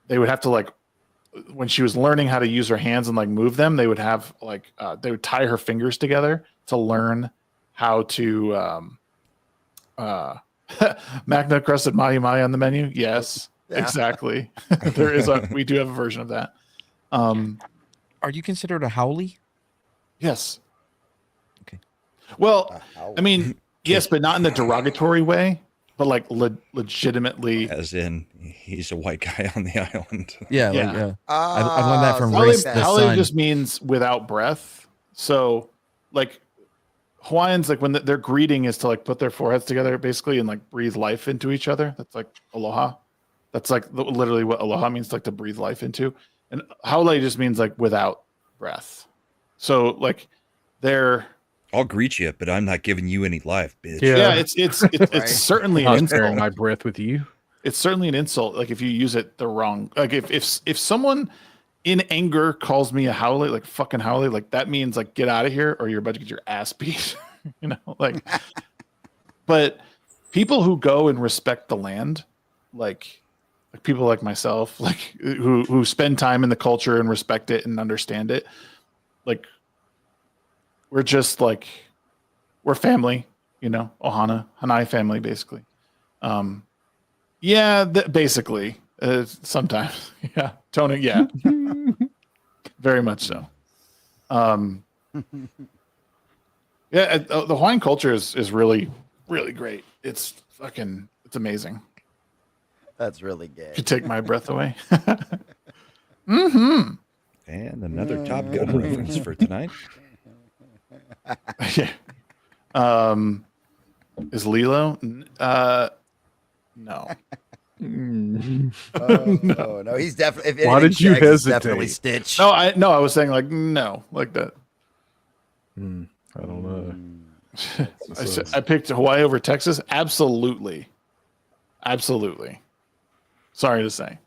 they would have to like when she was learning how to use her hands and like move them, they would have like they would tie her fingers together to learn how to Magna crusted mahi mahi on the menu. Yes, exactly. We do have a version of that. Are you considered a haole? Yes. Okay. Well, I mean, yes, but not in the derogatory way, but like legitimately. As in, he's a white guy on the island. Yeah. I learned that from Race the haole Sun. just means without breath. So, like Hawaiians, like when their greeting is to like put their foreheads together, basically, and like breathe life into each other. That's like aloha. That's like literally what aloha means, like to breathe life into. And haole just means like without breath. So like I'll greet you, but I'm not giving you any life, bitch. Yeah, it's certainly an insult. Sharing my breath with you. It's certainly an insult. Like if you use it the wrong, like if someone in anger calls me a howley, like fucking howley, like that means like get out of here or you're about to get your ass beat. You know, like. But people who go and respect the land, like people like myself, like who spend time in the culture and respect it and understand it, like we're just like we're family, you know, Ohana, Hanai family, basically. Yeah, basically, sometimes, yeah, Tony, yeah, very much so. Yeah, the Hawaiian culture is really, really great. It's amazing. That's really gay. Could take my breath away. Mm-hmm. And another Top Gun reference for tonight. Yeah. Is Lilo? No. No, he's definitely. Why did you hesitate? Definitely Stitch. No, I was saying like no, like that. I don't know. I picked Hawaii over Texas. Absolutely. Sorry to say.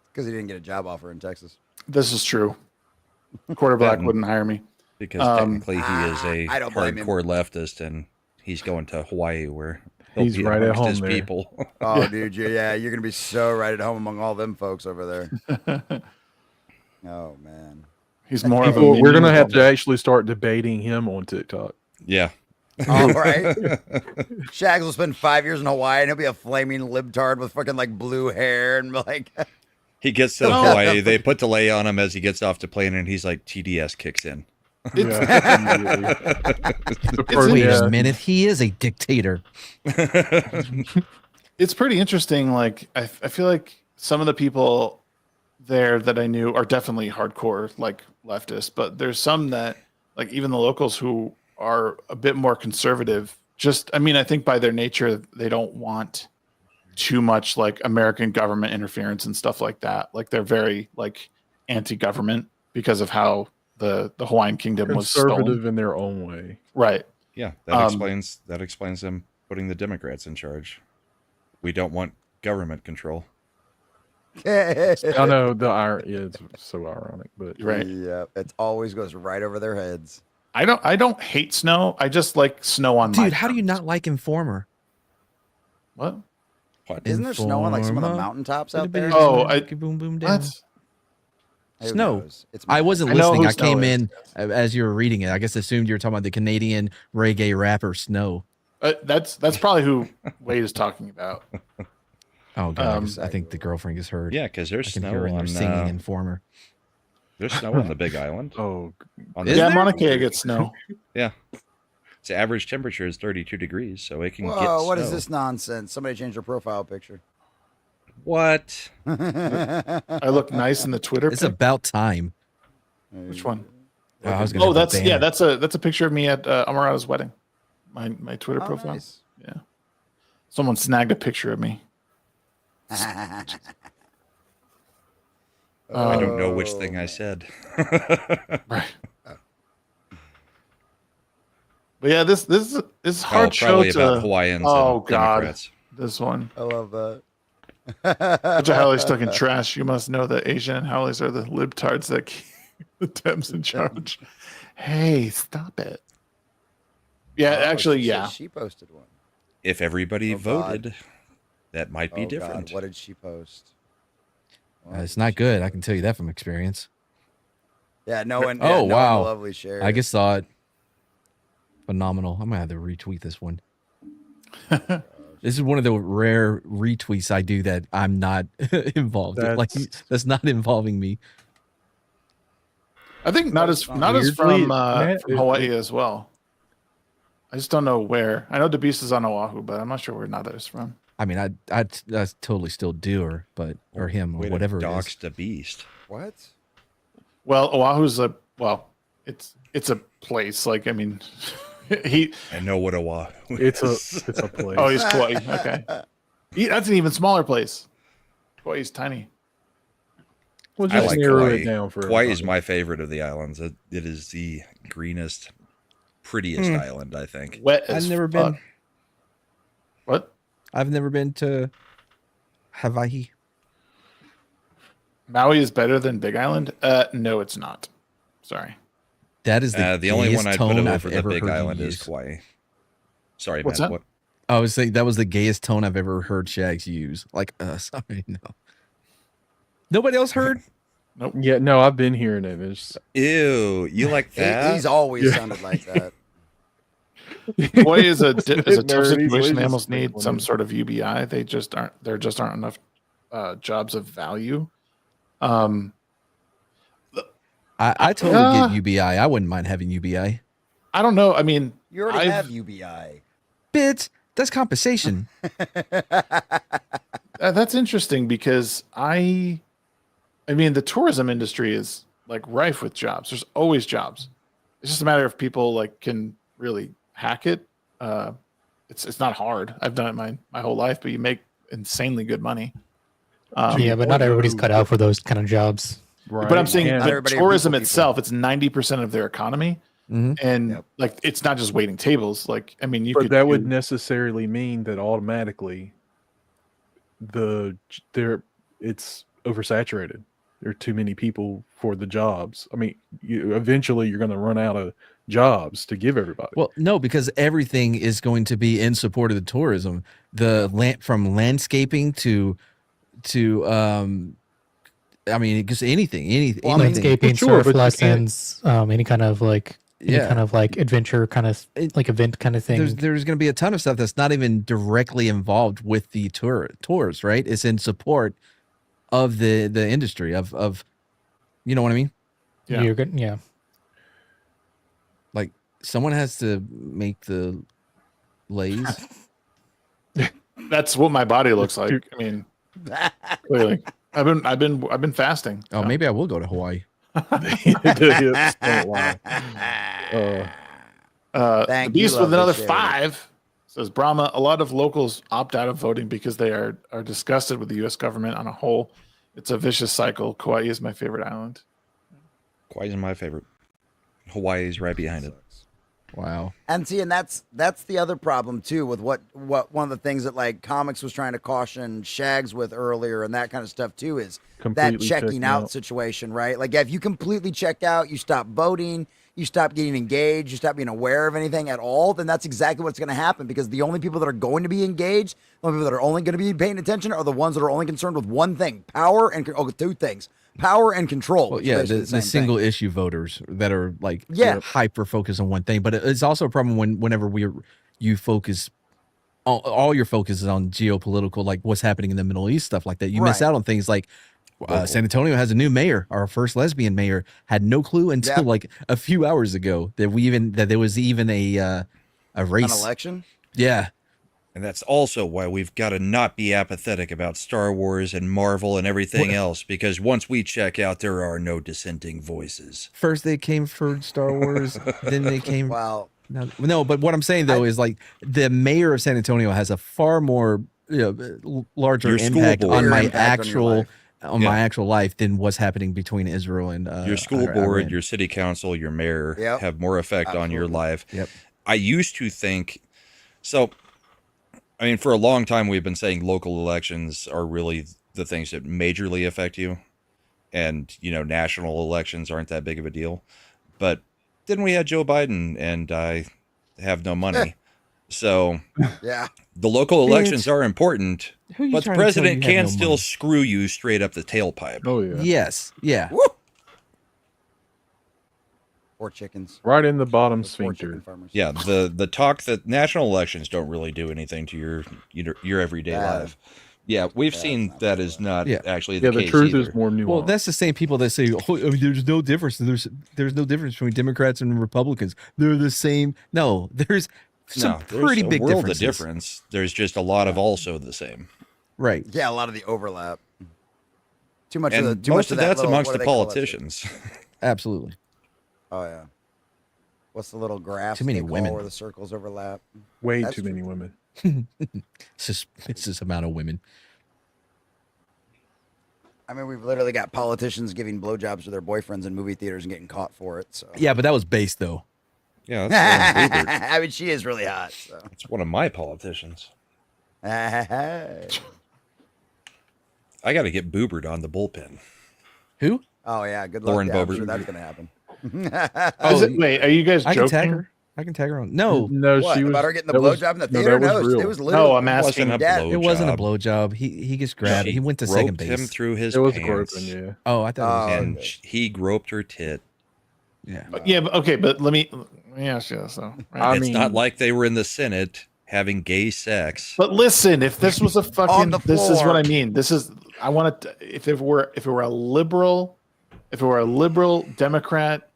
Because he didn't get a job offer in Texas. This is true. Quarterback wouldn't hire me. Because technically he is a I don't blame him. hardcore leftist, and he's going to Hawaii where he's right at home his there. people. Oh, dude, you're gonna be so right at home among all them folks over there. Oh man, he's more of a. We're gonna have to actually start debating him on TikTok. Yeah. All right. Shags will spend 5 years in Hawaii and he'll be a flaming libtard with fucking like blue hair and like. He gets to Hawaii, they put delay on him as he gets off the plane, and he's like, TDS kicks in. Wait a minute, he is a dictator. It's pretty interesting. Like I feel like some of the people there that I knew are definitely hardcore like leftists, but there's some that like even the locals who are a bit more conservative. Just, I mean, I think by their nature, they don't want too much like American government interference and stuff like that. Like they're very like anti-government because of how the Hawaiian Kingdom was conservative stolen. in their own way. Right. Yeah, that explains them putting the Democrats in charge. We don't want government control. I know it's so ironic, but right. Yeah, it always goes right over their heads. I don't hate snow. I just like snow on my Dude, how do you not like Informer? What? Isn't there snow on like some of the mountaintops out there? Oh, boom boom down. Snow. It's I wasn't I know listening. who I came Snow in as you were reading it. I guess assumed you were talking about the Canadian reggae rapper Snow. That's probably who Wade is talking about. Oh god, I think the girlfriend just heard. Yeah, because there's I can snow hear her in on there singing Informer. There's snow on the Big Island. Oh, Mauna Kea gets snow. Yeah. Its average temperature is 32 degrees, so it can get Whoa, what snow. is this nonsense? Somebody changed their profile picture. What? I look nice in the Twitter. It's about time. Which one? Oh, I was gonna that's a picture of me at Amarada's wedding. My Twitter profile. Nice. Yeah. Someone snagged a picture of me. I don't know which thing I said. Right. But yeah, this is hard show probably to. about Hawaiians. Oh and God, Democrats. this one. I love that. Bunch of Howleys stuck in trash. You must know that Asian and Howleys are the libtards that keep the Dems in charge. Hey, stop it. Yeah, actually, yeah. She posted one. If everybody voted, that might be God, different. what did she post? It's not good. I can tell you that from experience. Yeah, no one. Oh no wow, one lovely shared. I just saw it. Phenomenal. I'm gonna have to retweet this one. This is one of the rare retweets I do that I'm not involved in. Like that's not involving me. I think not as from Hawaii as well. I just don't know where. I know the beast is on Oahu, but I'm not sure where Nada is from. I mean, I totally still do her, but or him or whatever it is. Dox the beast. What? Well, Oahu's it's a place. Like I mean, I know what Oahu. It's a place. Oh, he's Kauai. Okay, that's an even smaller place. Kauai's tiny. Well, I just like narrow Kauai. it down for Kauai is everybody. my favorite of the islands. It is the greenest, prettiest island, I think. Wet as I've never fuck. been. What? I've never been to Hawaii. Maui is better than Big Island? No, it's not. Sorry. That is the only one I'd put tone over I've the ever Big heard you Island is use. Kauai. Sorry, What's Matt. that? What? I was saying that was the gayest tone I've ever heard Shags use. Like, sorry, no. Nobody else heard? Nope. Yeah, no, I've been hearing it. It's... Ew, you like that? He's always sounded like that. Hawaii is a tough Nerd, he's situation. They just almost need making some it. sort of UBI. There just aren't enough jobs of value. I totally get UBI. I wouldn't mind having UBI. I don't know. I mean, You already have UBI. Bitch, that's compensation. That's interesting because I mean, the tourism industry is like rife with jobs. There's always jobs. It's just a matter of people like can really hack it. It's not hard. I've done it my whole life, but you make insanely good money. Yeah, but not everybody's cut out for those kind of jobs. Right. But I'm saying, Yeah. but tourism itself, it's 90% of their economy, Mm-hmm. and like it's not just waiting tables. Like, I mean, you But could that would do- necessarily mean that automatically it's oversaturated. There are too many people for the jobs. I mean, eventually you're going to run out of jobs to give everybody. Well, no, because everything is going to be in support of the tourism. From landscaping to I mean, just anything. Landscaping, Sure, surf but you can't- lessons, any kind of like adventure kind of like event kind of thing. There's going to be a ton of stuff that's not even directly involved with the tours, right? It's in support of the industry of you know what I mean? Yeah. You're good. Yeah. Like someone has to make the lays. That's what my body looks like. I mean, clearly, I've been fasting. Oh, maybe I will go to Hawaii. Don't lie. The Thank Beast you, with another lovely 5 says Brahma. A lot of locals opt out of voting because they are disgusted with the U.S. government on a whole. It's a vicious cycle. Kauai is my favorite island. Kauai is my favorite. Hawaii is right behind it. Wow. And see, and that's the other problem too with what one of the things that like comics was trying to caution Shags with earlier and that kind of stuff too is that Completely checking checking out out. situation, right? Like if you completely check out, you stop voting, you stop getting engaged, you stop being aware of anything at all, then that's exactly what's going to happen because the only people that are going to be engaged, the only people that are only going to be paying attention are the ones that are only concerned with one thing, two things. Power and control. Well, which is yeah, basically the same single thing. issue voters that are like hyper focused on one thing, but it's also a problem whenever you focus all your focus is on geopolitical, like what's happening in the Middle East, stuff like that. You miss Right. out on things like San Antonio has a new mayor. Our first lesbian mayor had no clue until like a few hours ago that there was even a race. An election. Yeah. And that's also why we've got to not be apathetic about Star Wars and Marvel and everything else, because once we check out, there are no dissenting voices. First they came for Star Wars, then they came. Wow. No, but what I'm saying though is like the mayor of San Antonio has a far more larger Your school impact board. on my Impact on your actual life. my actual life than what's happening between Israel and Your school Iran. board, your city council, your mayor have more effect on your life. Yep. I used to think so. I mean, for a long time, we've been saying local elections are really the things that majorly affect you. And, national elections aren't that big of a deal. But then we had Joe Biden, and I have no money. So yeah, the local elections are important, Who you but the trying to tell president you have can no still money? screw you straight up the tailpipe. Oh, yeah. Yes. Yeah. Or chickens. Right in the bottom sphincter. Yeah, the talk that national elections don't really do anything to your everyday life. Yeah, we've seen that is not actually the case either. Well, that's the same people that say, "Oh, there's no difference. There's no difference between Democrats and Republicans. They're the same." No, there's some there's pretty a big world differences. of difference. There's just a lot of also the same. Right. Yeah, a lot of the overlap. Too much And of the too most much of that that's little- amongst what the do they call it? politicians. Absolutely. Oh yeah. What's the little graph? Too many they call women. where the circles overlap. Way That's too true. many women. It's just amount of women. I mean, we've literally got politicians giving blowjobs to their boyfriends in movie theaters and getting caught for it. So Yeah, but that was based though. Yeah, that's Lauren Boebert. I mean, she is really hot. So. It's one of my politicians. I got to get Boobert on the bullpen. Who? Oh yeah, good luck. Lauren Yeah, I'm Boebert. sure that's gonna happen. Wait, are you guys I can tag joking? her. I can tag her on. No, No, What, she was about her getting the that was- blowjob in the no, theater? that No, was real. it was literally. No, I'm It wasn't asking. a Dad. it wasn't a blowjob. blowjob. He gets grabbed. She He went to second groped base. him through his It was pants. groping, yeah. Oh, I thought it was. And he groped her tit. Yeah. Yeah, but okay, but let me ask you this though. Right? It's not like they were in the Senate having gay sex. But listen, if this was a fucking, the this is what floor. I mean. This is I want to. If it were a liberal Democrat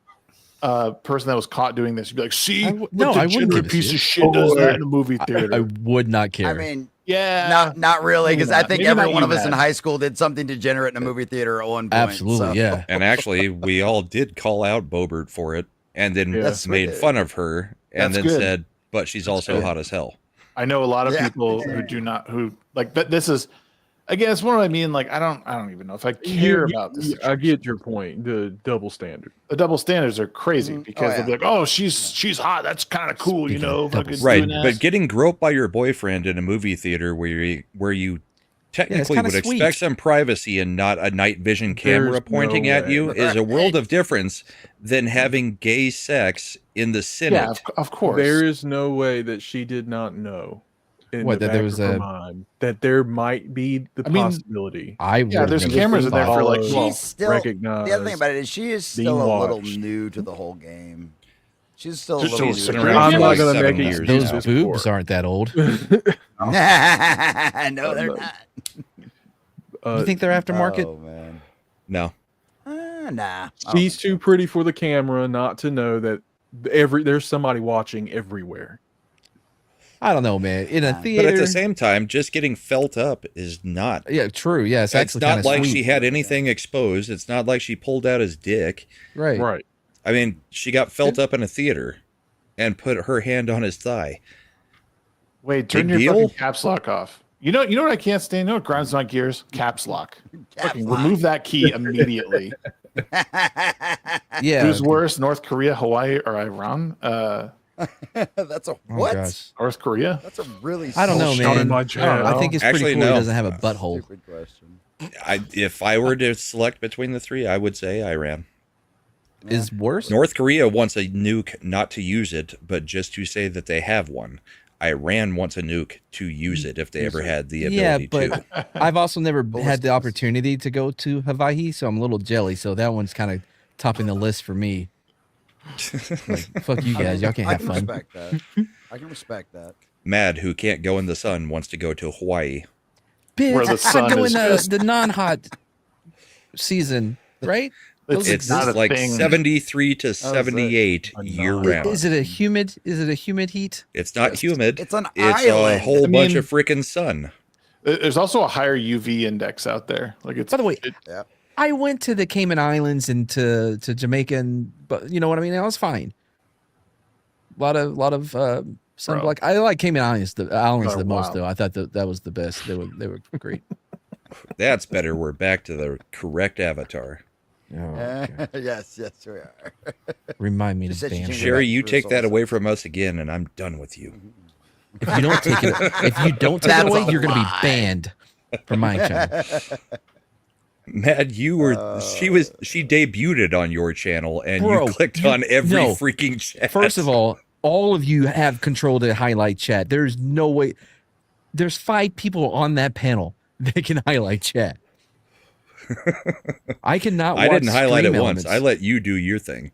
person that was caught doing this, you'd be like, see, what I wouldn't give a piece shit. of shit does that in a movie theater. I would not care. I mean, yeah, not really, because I think Maybe not every one you, of us in Matt. high school did something degenerate in a movie theater at one point. Absolutely, so. yeah. And actually, we all did call out Boebert for it, and then That's made sweet. fun of her, and That's then good. said, "But she's also good. hot as hell." I know a lot of Yeah. people who do not but this is again, it's what I mean. Like I don't even know if I care about this. I get your point. The double standard. The double standards are crazy because Oh, they'll be like, "Oh, she's hot. That's kind of cool, you know." fucking Right, doing but ass." getting groped by your boyfriend in a movie theater where you technically kinda would sweet. expect some privacy and not a night vision camera There's pointing no at way. you is a world of difference than having gay sex in the Senate. yeah, of course. There is no way that she did not know. In What, the that there back was of her a- mind, that there might be the I mean, possibility. I Yeah, would there's never cameras in there for like. Follow. Well, She's still recognize the other thing about it is she is still being a little watched. new to the whole game. She's still a She's little still new. security I'm not cameras. going to 7 make years excuses now. those for boobs it. aren't that old. No, they're not. You think they're aftermarket? Oh man. No. Nah. She's too pretty for the camera not to know that there's somebody watching everywhere. I don't know, man. In a But theater, at the same time, just getting felt up is not. yeah, true. Yeah, it's It's actually not kind of like sweet. she had anything exposed. It's not like she pulled out his dick. Right. Right. I mean, she got felt up in a theater and put her hand on his thigh. Wait, turn Big your deal? fucking caps lock off. You know what I can't stand? You know what grinds my gears? Caps lock. Fucking lock. remove that key immediately. Yeah. Who's worse, North Korea, Hawaii, or Iran? That's a Oh, what? gosh. North Korea? That's a really. I don't know, Shot in man. my I jab. think it's pretty Actually, cool he no. doesn't have a butthole. Stupid question. If I were to select between the three, I would say Iran. Is worse? North Korea wants a nuke not to use it, but just to say that they have one. Iran wants a nuke to use it if they ever had the Yeah, ability but to. I've also never had the opportunity to go to Hawaii, so I'm a little jelly. So that one's kind of topping the list for me. Like, fuck you guys. Y'all can I have can fun. respect that. I can respect that. Mad, who can't go in the sun, wants to go to Hawaii. Bitch, Where the I sun go in is the non-hot season, right? Those It's not a like thing. 73 to 78 year round. Is it a humid? Is it a humid heat? It's not humid. It's an It's island. a whole I bunch mean- of freaking sun. There's also a higher UV index out there. Like it's. By the way, Yeah. I went to the Cayman Islands and to Jamaica, but you know what I mean. I was fine. A lot of sunblock. I like Cayman Islands the Oh, most wow. though. I thought that was the best. They were great. That's better. We're back to the correct avatar. Oh, Yes, we are. remind me She to said she ban. changed it. her Sherry, you for take that sauce. away from us again, and I'm done with you. If you don't take it That's away, a you're gonna be lie. banned from my channel. Mad, you were. she debuted it on your channel, and Bro, you clicked on every no. freaking chat. First of all of you have control to highlight chat. There's no way. There's 5 people on that panel that can highlight chat. I cannot. I watch didn't highlight it stream once. elements. I let you do your thing.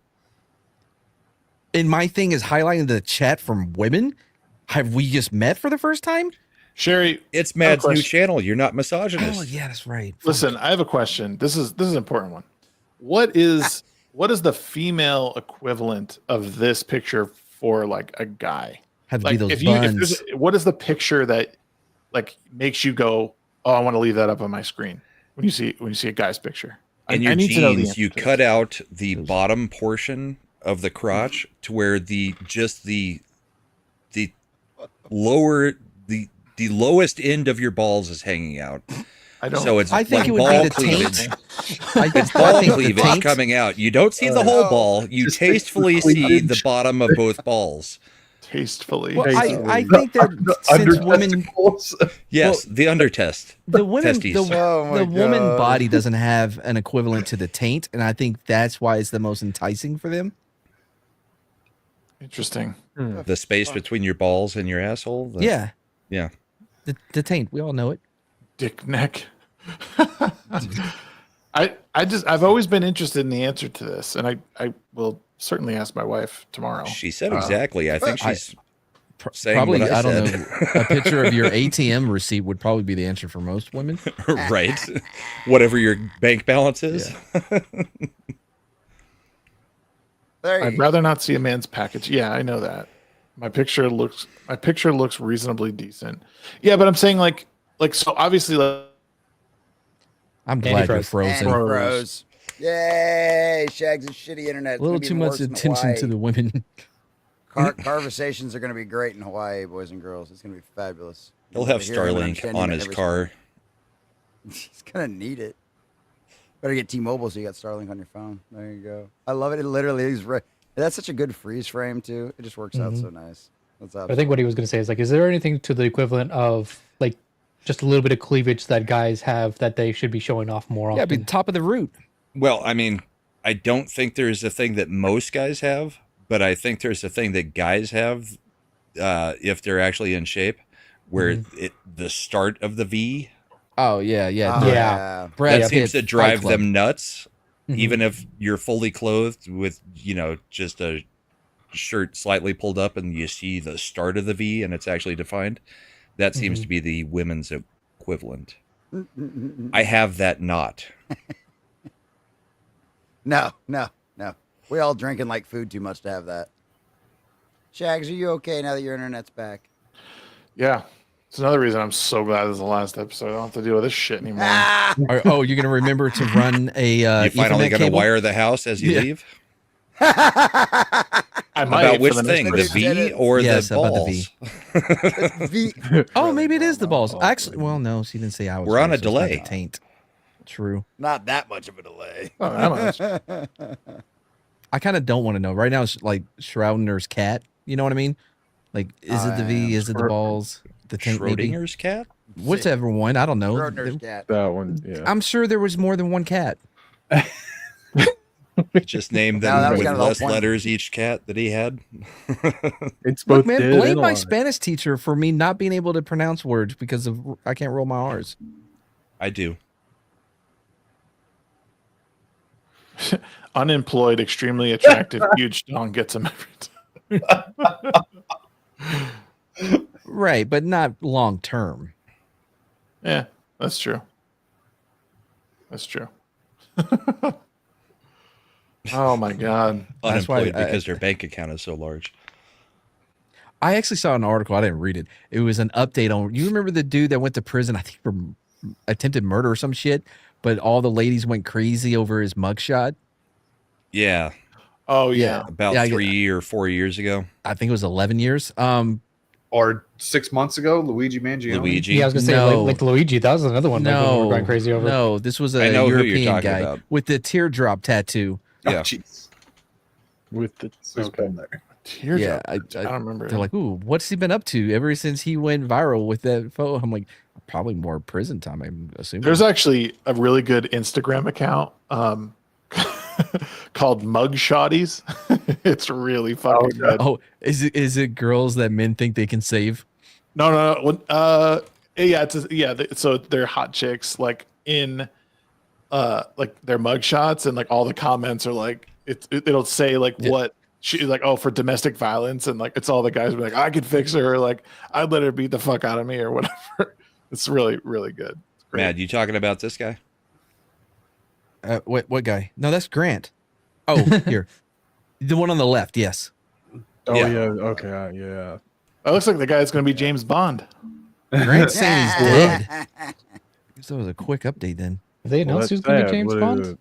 And my thing is highlighting the chat from women. Have we just met for the first time? Sherry, It's Mad's new question. channel. You're not misogynist. Oh yeah, that's right. listen, I have a question. This is an important one. What is the female equivalent of this picture for like a guy? Have to Like be those if buns. there's what is the picture that like makes you go, oh, I want to leave that up on my screen when you see a guy's picture? In I your need to know the jeans, you answer to cut this. out the bottom portion of the crotch to where the lower the lowest end of your balls is hanging out. I don't. So it's I think like it would ball be the cleavage. taint. It's I ball think the cleavage taint. coming out. You don't see the whole ball. You Just the tastefully see the cleavage. bottom of both balls. Tastefully. Well, I think that since women, Yes, the undertest. the women, Testes. the woman body doesn't have an equivalent to the taint, and I think that's why it's the most enticing for them. Interesting. The space between your balls and your asshole. Yeah. Yeah. The taint, we all know it. Dick neck. I've always been interested in the answer to this, and I will certainly ask my wife tomorrow. She said exactly. I think she's saying Probably, what I don't said. know. A picture of your ATM receipt would probably be the answer for most women. Right. Whatever your bank balance is. I'd rather not see a man's package. Yeah, I know that. My picture looks reasonably decent. Yeah, but I'm saying like so obviously I'm glad you're And frozen. froze. Yay! Shags' shitty internet. A little too much attention to the women. Conversations are going to be great in Hawaii, boys and girls. It's going to be fabulous. He'll have Hear him and Starlink understand on him his every car. He's going to need it. Better get T-Mobile so you got Starlink on your phone. There you go. I love it. It literally is. That's such a good freeze frame too. It just works out so nice. That's I think what he was going to say is like, is there anything to the equivalent of like just a little bit of cleavage that guys have that they should be showing off more Yeah, often? be top of the root. Well, I mean, I don't think there's a thing that most guys have, but I think there's a thing that guys have if they're actually in shape, where the start of the V. Oh yeah. That Brad seems Pitt, to drive Fight Club. them nuts. Even if you're fully clothed with, just a shirt slightly pulled up and you see the start of the V and it's actually defined, that seems to be the women's equivalent. I have that not. No. We all drinking like food too much to have that. Shags, are you okay now that your internet's back? Yeah. It's another reason I'm so glad this is the last episode. I don't have to deal with this shit anymore. You're going to remember to run a You finally Ethernet going to cable? wire the house as you leave? I might About which for the thing, next the person. V or Yes, the about balls? the V. Oh, maybe it is the balls. Actually, well, no, she didn't say I was. We're on right, a so it's not delay. the taint. True. Not that much of a delay. Not that much. I kind of don't want to know. Right now, it's like Schrodinger's cat. You know what I mean? Like, is it the V? Is it the balls? The taint, maybe? Schrodinger's cat? Whichever one. I don't know. Schrodinger's cat. That one, yeah. I'm sure there was more than one cat. Just name No, that them was with kind of the whole less point. letters each cat that he had. It's Look, both man, dead blame and my alive. Spanish teacher for me not being able to pronounce words because of I can't roll my R's. I do. Unemployed, extremely attractive, huge dong gets him every time. Right, but not long term. Yeah, that's true. That's true. Oh my god. That's why Unemployed because their bank account is so large. I actually saw an article. I didn't read it. It was an update on. You remember the dude that went to prison? I think for attempted murder or some shit. But all the ladies went crazy over his mugshot. Yeah. Oh yeah. About Yeah, 3 or 4 years ago. I think it was 11 years. Or 6 months ago, Luigi Mangione. Luigi. Yeah, I was gonna say No. like Luigi. That was another one. Like, we were going crazy over. No, this was I a know who you're European talking guy about. with the teardrop tattoo. Oh, Yeah. jeez. With the Okay. There. Teardrop. Yeah, I don't remember. They're like, ooh, what's he been up to ever since he went viral with that photo? I'm like, probably more prison time, I'm assuming. There's actually a really good Instagram account called Mug Shotties. It's really fucking good. Oh, is it girls that men think they can save? No. Yeah, so they're hot chicks like in like their mug shots, and like all the comments are like it'll say like what she like, oh, for domestic violence, and like it's all the guys be like, I could fix her, or like I'd let her beat the fuck out of me or whatever. It's really, really good. It's great. Mad, you talking about this guy? What guy? No, that's Grant. Oh, here. The one on the left, yes. Oh Yeah. yeah, okay, yeah. That looks like the guy that's going to be James Bond. Grant's saying he's dead. So it was a quick update then. Have they announced who's going to be James Bond?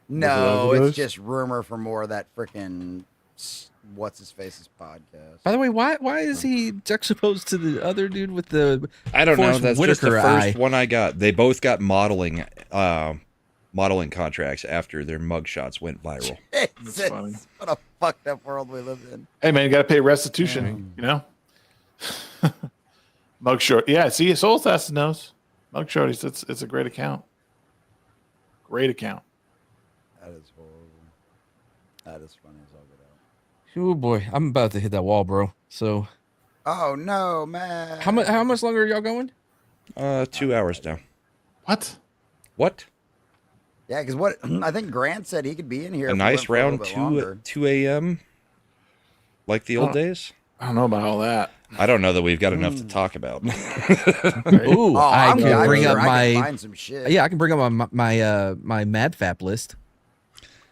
No, Was it it's just rumor for more of that freaking what's his face's podcast. By the way, why is he juxtaposed to the other dude with the I don't know. Forrest That's just the Whitaker first eye? one I got. They both got modeling modeling contracts after their mugshots went viral. Jesus, what a fucked up world we live in. Hey man, you got to pay restitution. You know. Mug Short. Yeah, see, Soul Assassin knows. Mug Shorties, it's a great account. Great account. That is horrible. That is funny as all get out. Oh boy, I'm about to hit that wall, bro. So. Oh no, man. How much longer are y'all going? 2 hours now. What? What? Yeah, because what I think Grant said he could be in here. A if we nice went for a little round bit longer. 2 a.m. like the old days. I don't know about all that. I don't know that we've got enough to talk about. Ooh, I I'm can bring sure up I can my. find some shit. Yeah, I can bring up my MadFap list.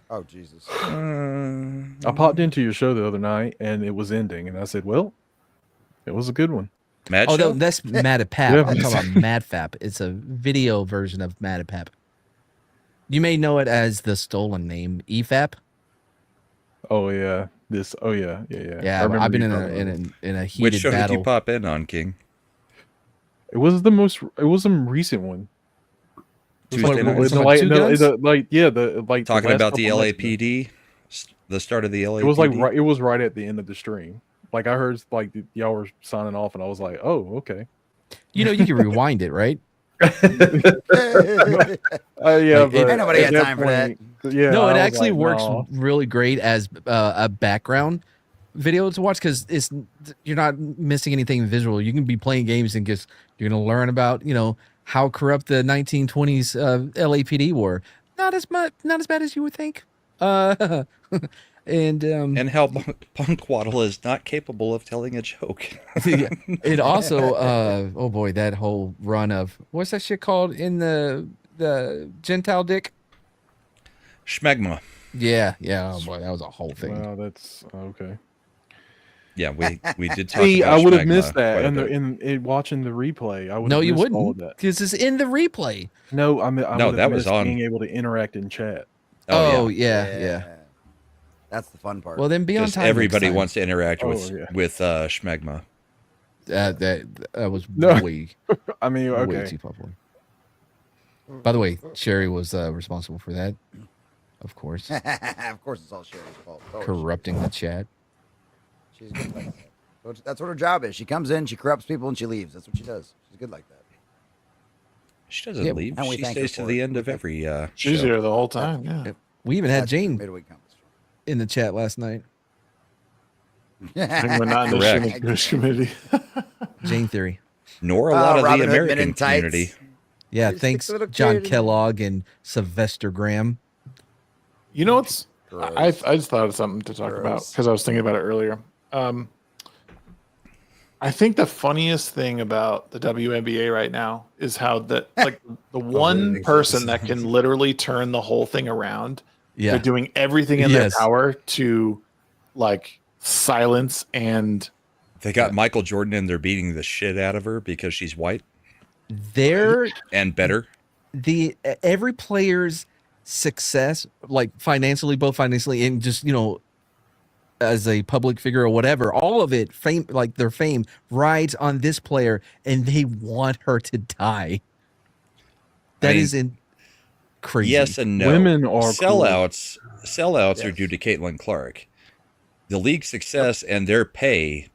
Oh Jesus. I popped into your show the other night and it was ending, and I said, "Well, it was a good one." Mad Oh, Show? no, that's MadPap. Yeah. I'm talking about MadFap. It's a video version of MadPap. You may know it as the stolen name, EFAP. Oh yeah, this. Oh yeah. Yeah, I remember I've been you in talking about a it. heated Which show battle. did you pop in on, King? It was the most. It was a recent one. Tuesday Like, nights? the, like, Two no, Guns? the, like yeah, the like Talking last about the couple months ago. LAPD, the start of the LAPD. It was like right. It was right at the end of the stream. Like I heard like y'all were signing off, and I was like, "Oh, okay." You know, you can rewind it, right? Yeah, Like, but ain't nobody at got time for that. Yeah, No, I it was actually like, works "Nah." really great as a background video to watch because you're not missing anything visual. You can be playing games and just you're gonna learn about how corrupt the 1920s LAPD were. Not as bad as you would think. And how Punk Waddle is not capable of telling a joke. it also oh boy, that whole run of what's that shit called in the Gentile dick? Schmegma. Yeah. Oh boy, that was a whole thing. Wow, that's okay. Yeah, we did talk See, about I would have Schmegma missed quite that a in bit. in watching the replay. I would. No, you all of wouldn't, that. because it's in the replay. No, I No, would that have was missed on. being able to interact in chat. Oh yeah. That's the fun part. Well, then be on Just time. everybody next time. wants to interact with Oh, yeah. Schmegma. That was No. way. I mean, Way okay. too popular. By the way, Sherry was responsible for that, of course, Of course, it's all Sherry's fault. It's always corrupting the chat. She's good like that. That's what her job is. She comes in, she corrupts people, and she leaves. That's what she does. She's good like that. She doesn't Yep. leave. And we She thank her stays to for the it. end of every She's show. here the whole time. Yeah. We even had That's Jane Midweek Hump. in the chat last night. I think we're not in the Correct. Jewish community. Jane Theory. Nor a lot of Robin the Hood Men American in Tights. community. Yeah, Just thanks, stick to the John kid. Kellogg and Sylvester Graham. You know what's? Gross. I just thought of something to talk about Gross. because I was thinking about it earlier. I think the funniest thing about the WNBA right now is how the one person that can literally turn the whole thing around. Yeah. They're doing everything in their Yes. power to silence and They got Michael Jordan and they're beating the shit out of her because she's white They're and better. every player's success, like financially, both financially and just as a public figure or whatever, all of it, fame, like their fame, rides on this player, and they want her to die. That is crazy. Yes and no. Women are sellouts. Sellouts are due to Caitlin Clark. The league's success and their pay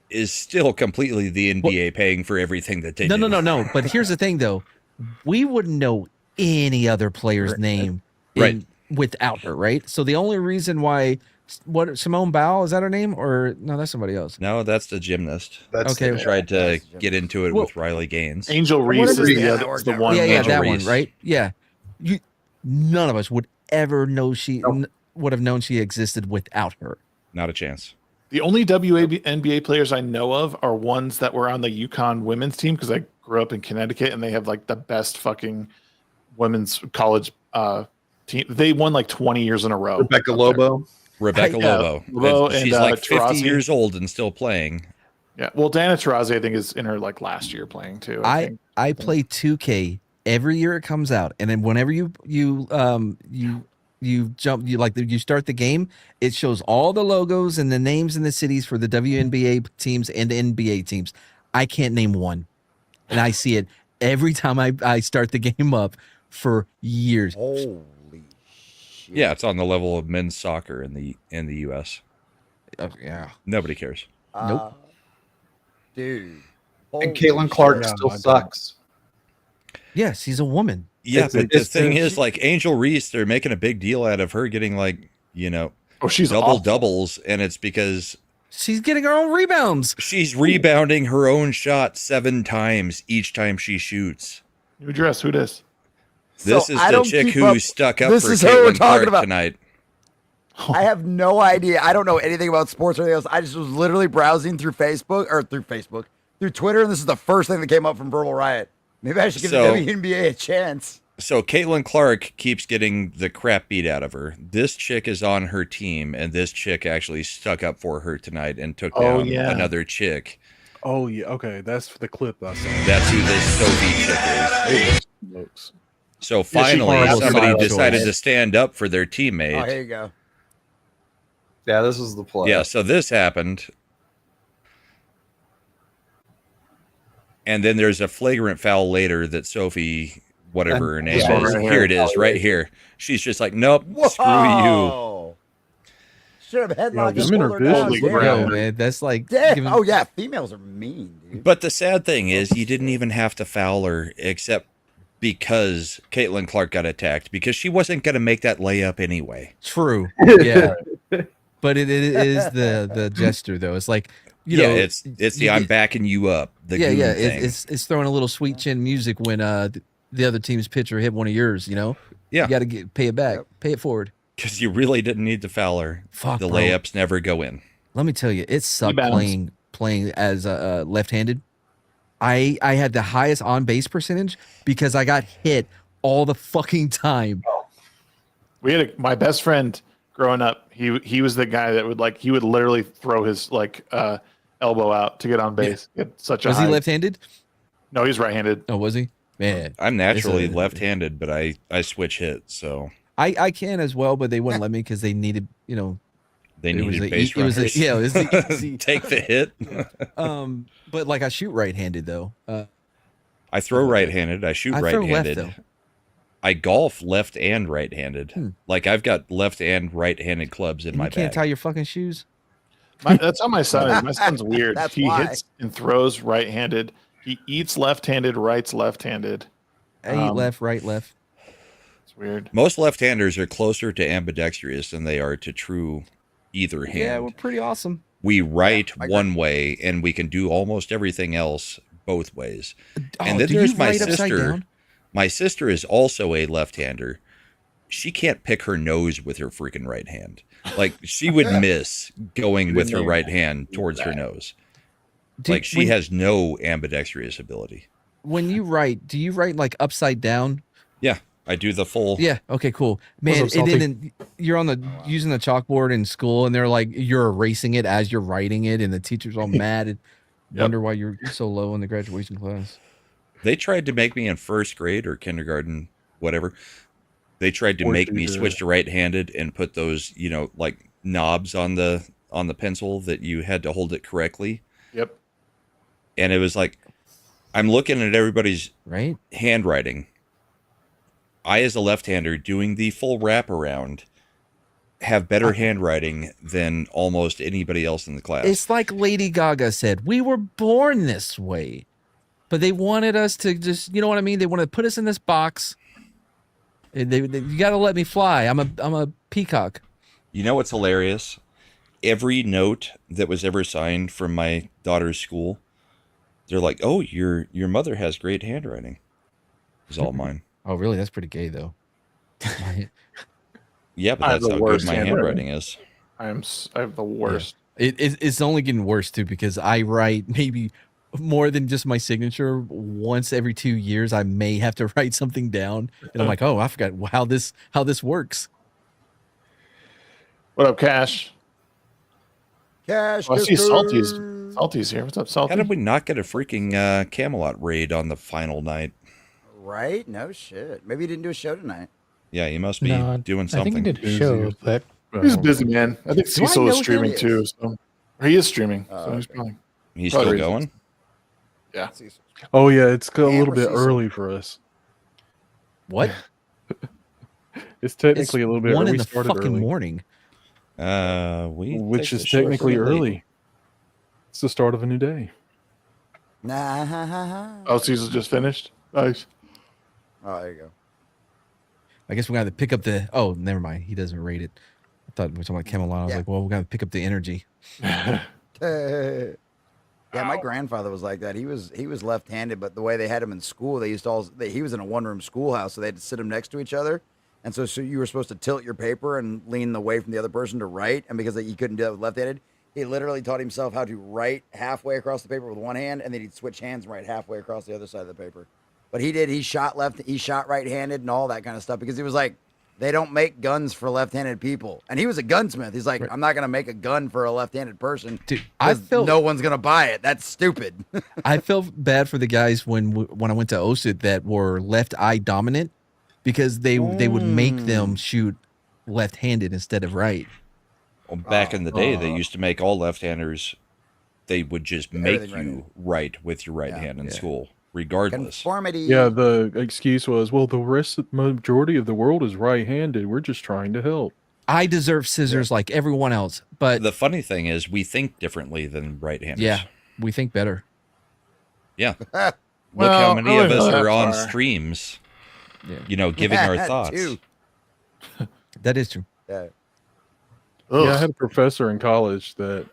is still completely the NBA paying for everything that they do. No. But here's the thing, though. We wouldn't know any other player's name without her, right? So the only reason why, Simone Bowell, is that her name? Or no, that's somebody else. No, that's the gymnast. That's Okay. They tried to get into it with Riley Gaines. Angel Reese is the one. Yeah, Angel that Reese. one, right? Yeah. None of us would ever know would have known she existed without her. Not a chance. The only WNBA players I know of are ones that were on the UConn women's team because I grew up in Connecticut and they have the best fucking women's college team. They won 20 years in a row. Rebecca Lobo. Rebecca Lobo. Lobo She's and 50 Taurasi. years old and still playing. Yeah. Well, Dana Taurasi, I think, is in her last year playing too. I play 2K every year it comes out, and then whenever you start the game, it shows all the logos and the names and the cities for the WNBA teams and the NBA teams. I can't name one, and I see it every time I start the game up for years. Holy shit. Yeah, it's on the level of men's soccer in the U.S. Yeah, nobody cares. Nope. Dude. And Caitlin Clark Yeah, still my God. sucks. Yeah, she's a woman. Yeah, It's- but the it's thing the- is, like Angel Reese, they're making a big deal out of her getting like she's double awful. doubles, and it's because she's getting her own rebounds. She's rebounding her own shot 7 times each time she shoots. New dress. Who this? This So is I the don't chick keep who up- stuck up this for is who we're Caitlin talking Clark about. tonight. I have no idea. I don't know anything about sports or anything else. I just was literally browsing through through Twitter, and this is the first thing that came up from Verbal Riot. Maybe I should give So- the WNBA a chance. So Caitlin Clark keeps getting the crap beat out of her. This chick is on her team, and this chick actually stuck up for her tonight and took down another chick. Oh yeah, okay, that's the clip I saw. That's who this Sophie chick is. So she finally, horrible somebody style decided choice. to stand up for their Oh, teammate. here you go. Yeah, this was the play. Yeah, so this happened. And then there's a flagrant foul later that Sophie, whatever her name Yeah, is, right here here. it is, right here. She's just like, nope, screw you. Whoa. Should have headlocked Yeah, and women pulled are her down. vicious. Damn. Yo, man, that's like Damn. giving- Oh yeah, females are mean, dude. But the sad thing is, you didn't even have to foul her, except because Caitlin Clark got attacked, because she wasn't going to make that layup anyway. True. Yeah. But it is the gesture though. It's like you know, it's the you I'm get- backing you up. The goon thing. It's throwing a little sweet chin music when the other team's pitcher hit one of yours. You know, Yeah. you got to pay it back, pay it forward. Because you really didn't need to foul her. Fuck, the bro. layups never go in. Let me tell you, it sucked Rebounds. playing as left-handed. I had the highest on base percentage because I got hit all the fucking time. We had my best friend growing up. He was the guy that would he would literally throw his elbow out to get on base. He had such a Was he left-handed? No, he's right-handed. Oh, was he? Man, I'm naturally It's a- left-handed, but I switch hits, so I can as well, but they wouldn't let me because they needed they it was needed a- base it was a- runners. yeah, it was the easy- Take the hit. But like I shoot right-handed though. I throw right-handed. I shoot I throw left, right-handed. though. I golf left and right-handed. Like I've got left and right-handed clubs in And my you can't bag. tie your fucking shoes. That's how my son is. My son's weird. That's he why. hits and throws right-handed. He eats left-handed, writes left-handed. I eat left, right, left. It's weird. Most left-handers are closer to ambidextrous than they are to true either hand. Yeah, we're pretty awesome. We write one way and we can do almost everything else both ways. And then do there's you my write upside sister. down? My sister is also a left-hander. She can't pick her nose with her freaking right hand. Like she would miss going with her right hand towards her nose. Like she has no ambidextrous ability. When you write, do you write like upside down? Yeah, I do the full. Yeah. Okay. Cool. Man, What's up, and Salty? then you're on the using the chalkboard in school, and they're like you're erasing it as you're writing it, and the teacher's all mad and wonder why you're so low in the graduation class. They tried to make me in first grade or kindergarten, whatever. They tried to Or make do me the- switch to right-handed and put those, like knobs on the pencil that you had to hold it correctly. Yep. And it was like, I'm looking at everybody's handwriting. I, as a left-hander, doing the full wraparound, have better handwriting than almost anybody else in the class. It's like Lady Gaga said, we were born this way, but they wanted us to just, you know what I mean? They wanted to put us in this box. And you got to let me fly. I'm a peacock. You know what's hilarious? Every note that was ever signed from my daughter's school, they're like, "Oh, your mother has great handwriting." It's all mine. Oh, really? That's pretty gay, though. Yeah, but I have that's the how good worst my handwriting is. I have the worst. It's only getting worse too because I write maybe more than just my signature. Once every 2 years, I may have to write something down, and I'm like, "Oh, I forgot how this works." What up, Cash? Cash. Oh, I see Kister. Salty's. Salty's here. What's up, Salty? How did we not get a freaking Camelot raid on the final night? Right? No shit. Maybe you didn't do a show tonight. Yeah, you must be No, doing I think something. he did a show, but He's busy, man. I think Do I Cecil know is who streaming that too. is? So or he is streaming. So Oh, he's okay. probably. He's probably still reasons. going? Yeah. Oh yeah, it's a little Camera bit Cecil. early for us. What? It's technically a little bit 1 early. in the Started fucking early. morning. Which is technically early. It's the start of a new day. Oh, season just finished. Nice. Oh, there you go. I guess we got to pick up the. Oh, never mind. He doesn't rate it. I thought we were talking about Camelot. I was like, well, we got to pick up the energy. Yeah, my grandfather was like that. He was left-handed, but the way they had him in school, he was in a one-room schoolhouse, so they had to sit him next to each other. And so you were supposed to tilt your paper and lean away from the other person to write. And because he couldn't do that with left-handed, he literally taught himself how to write halfway across the paper with one hand, and then he'd switch hands and write halfway across the other side of the paper. But he shot right-handed and all that kind of stuff because he was like, they don't make guns for left-handed people. And he was a gunsmith. He's like, I'm not going to make a gun for a left-handed person. Dude, no one's going to buy it. That's stupid. I felt bad for the guys when I went to OSUT that were left eye dominant because they would make them shoot left-handed instead of right. Well, back in the day, they used to make all left-handers. They would just make you write with your right hand in school, regardless. Conformity. Yeah, the excuse was, well, the majority of the world is right-handed. We're just trying to help. I deserve scissors like everyone else, but the funny thing is, we think differently than right-handers. Yeah, we think better. Yeah. Look how many of us are on streams. Yeah. Giving our thoughts. That is true. Yeah. Yeah, I had a professor in college that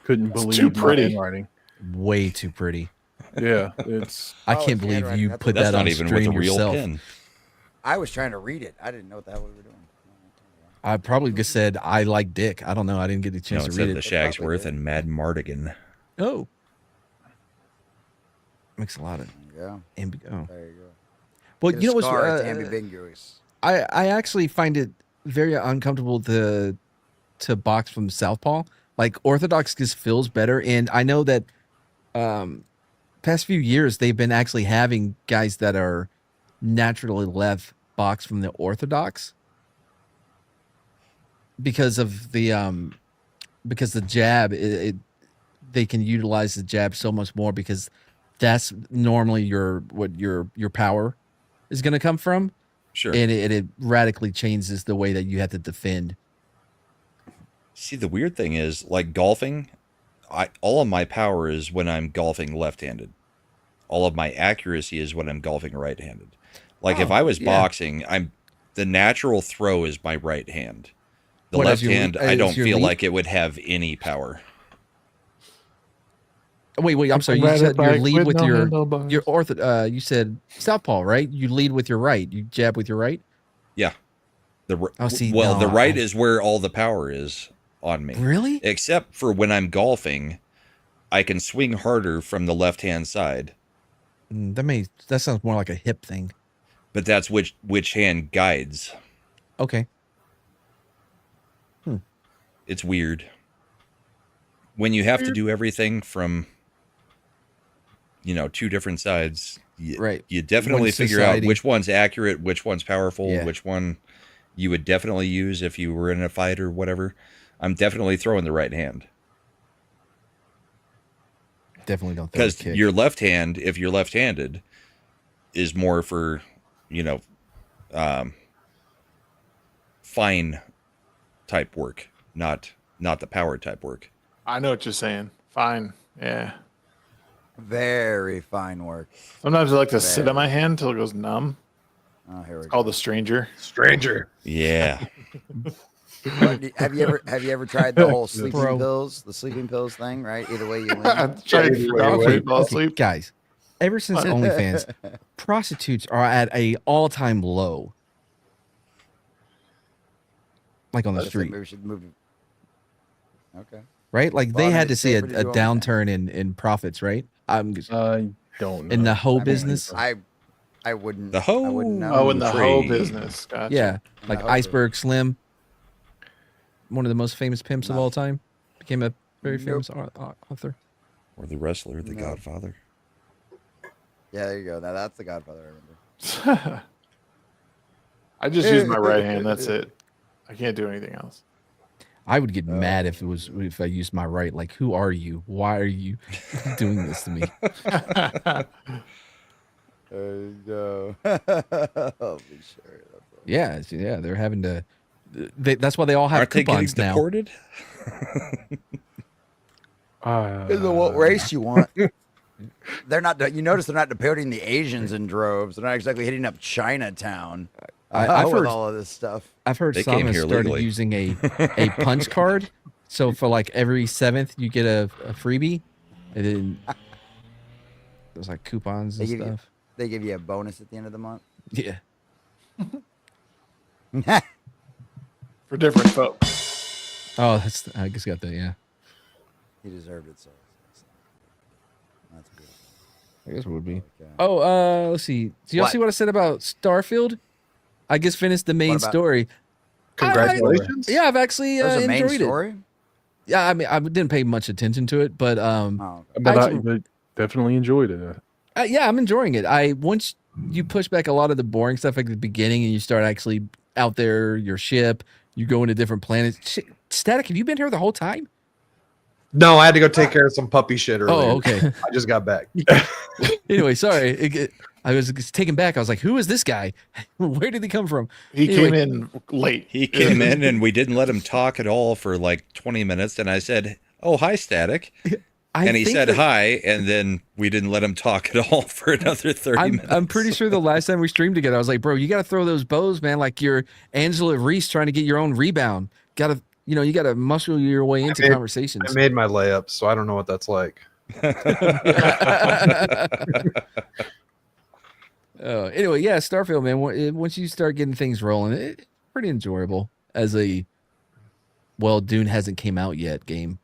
couldn't believe my handwriting. Way too pretty. Yeah, it's. I can't believe you put that on stream with a real yourself. pen. I was trying to read it. I didn't know what the hell we were doing. I probably just said I like dick. I don't know. I didn't get a chance to read it. The Shagsworth and MADchismo. Oh, makes a lot of There you go. Well, Get a you know what's scar, it's ambiguous. I actually find it very uncomfortable to box from southpaw. Like orthodox just feels better, and I know that past few years they've been actually having guys that are naturally left box from the orthodox because of the jab. They can utilize the jab so much more because that's normally what your power is going to come from. Sure. And it radically changes the way that you have to defend. See, the weird thing is, like golfing, all of my power is when I'm golfing left-handed. All of my accuracy is when I'm golfing right-handed. Like if I was boxing, the natural throw is my right hand. The left hand, I don't feel like it would have any power. Wait, I'm sorry. You said your lead with your ortho. You said southpaw, right? You lead with your right. You jab with your right. Yeah. The no, right is where all the power is on me. Really? Except for when I'm golfing, I can swing harder from the left-hand side. That sounds more like a hip thing. But that's which hand guides. Okay. It's weird. When you have to do everything from, two different sides, you definitely figure out which one's accurate, which one's powerful, which one you would definitely use if you were in a fight or whatever. I'm definitely throwing the right hand. Definitely don't. Because your left hand, if you're left-handed, is more for, fine type work, not the power type work. I know what you're saying. Fine. Yeah. Very fine work. Sometimes I like to sit on my hand until it goes numb. Oh, here we It's go. called the stranger. Stranger. Yeah. Have you ever tried the whole sleeping pills? The sleeping pills thing, right? Either way you win. Okay, guys. Ever since OnlyFans, prostitutes are at a all-time low. Like on the street. Maybe we should move. Okay. Right? Like they had to see a downturn in profits, right? I don't know. In the hoe business. I wouldn't. The hoe. I wouldn't know. Oh, in the hoe business. Gotcha. Yeah, like Iceberg Slim, one of the most famous pimps of all time, became a very famous author. Or the wrestler, the Godfather. Yeah, there you go. Now that's the Godfather. I remember. I just use my right hand. That's it. I can't do anything else. I would get mad if I used my right. Like, who are you? Why are you doing this to me? No. I'll be sure. Yeah, they're having to. That's why they all have Aren't they getting coupons now. deported? Depends on what race you want. They're not. You notice they're not deporting the Asians in droves. They're not exactly hitting up Chinatown. I've with heard all of this stuff. I've heard They some came have here started legally. using a punch card. So for like every 7th, you get a freebie, and then there's like coupons and stuff. They give you a bonus at the end of the month. Yeah. For different folks. Oh, that's I guess got that. Yeah. He deserved it. So that's good. I guess it would be. Okay. Oh, let's see. Do y'all What? see what I said about Starfield? I just finished the main What about- story. Congratulations. Yeah, I've actually There's a main enjoyed story. it. Yeah, I mean, I didn't pay much attention to it, but But I definitely enjoyed it. yeah, I'm enjoying it. Once you push back a lot of the boring stuff like at the beginning, and you start actually out there, your ship, you go into different planets. Shit, Static, have you been here the whole time? No, I had to go take care of some puppy shit earlier. Oh, okay. I just got back. Anyway, sorry. I was taken back. I was like, who is this guy? Where did he come from? He Anyway, came in late. He came in and we didn't let him talk at all for like 20 minutes. And I said, "Oh, hi, Static." And he said hi, and then we didn't let him talk at all for another 30 minutes. I'm pretty sure the last time we streamed together, I was like, bro, you got to throw those bows, man. Like you're Angela Reese trying to get your own rebound. You got to muscle your way into conversations. I made my layups, so I don't know what that's like. Anyway, yeah, Starfield, man. Once you start getting things rolling, it's pretty enjoyable as a Dune hasn't came out yet game.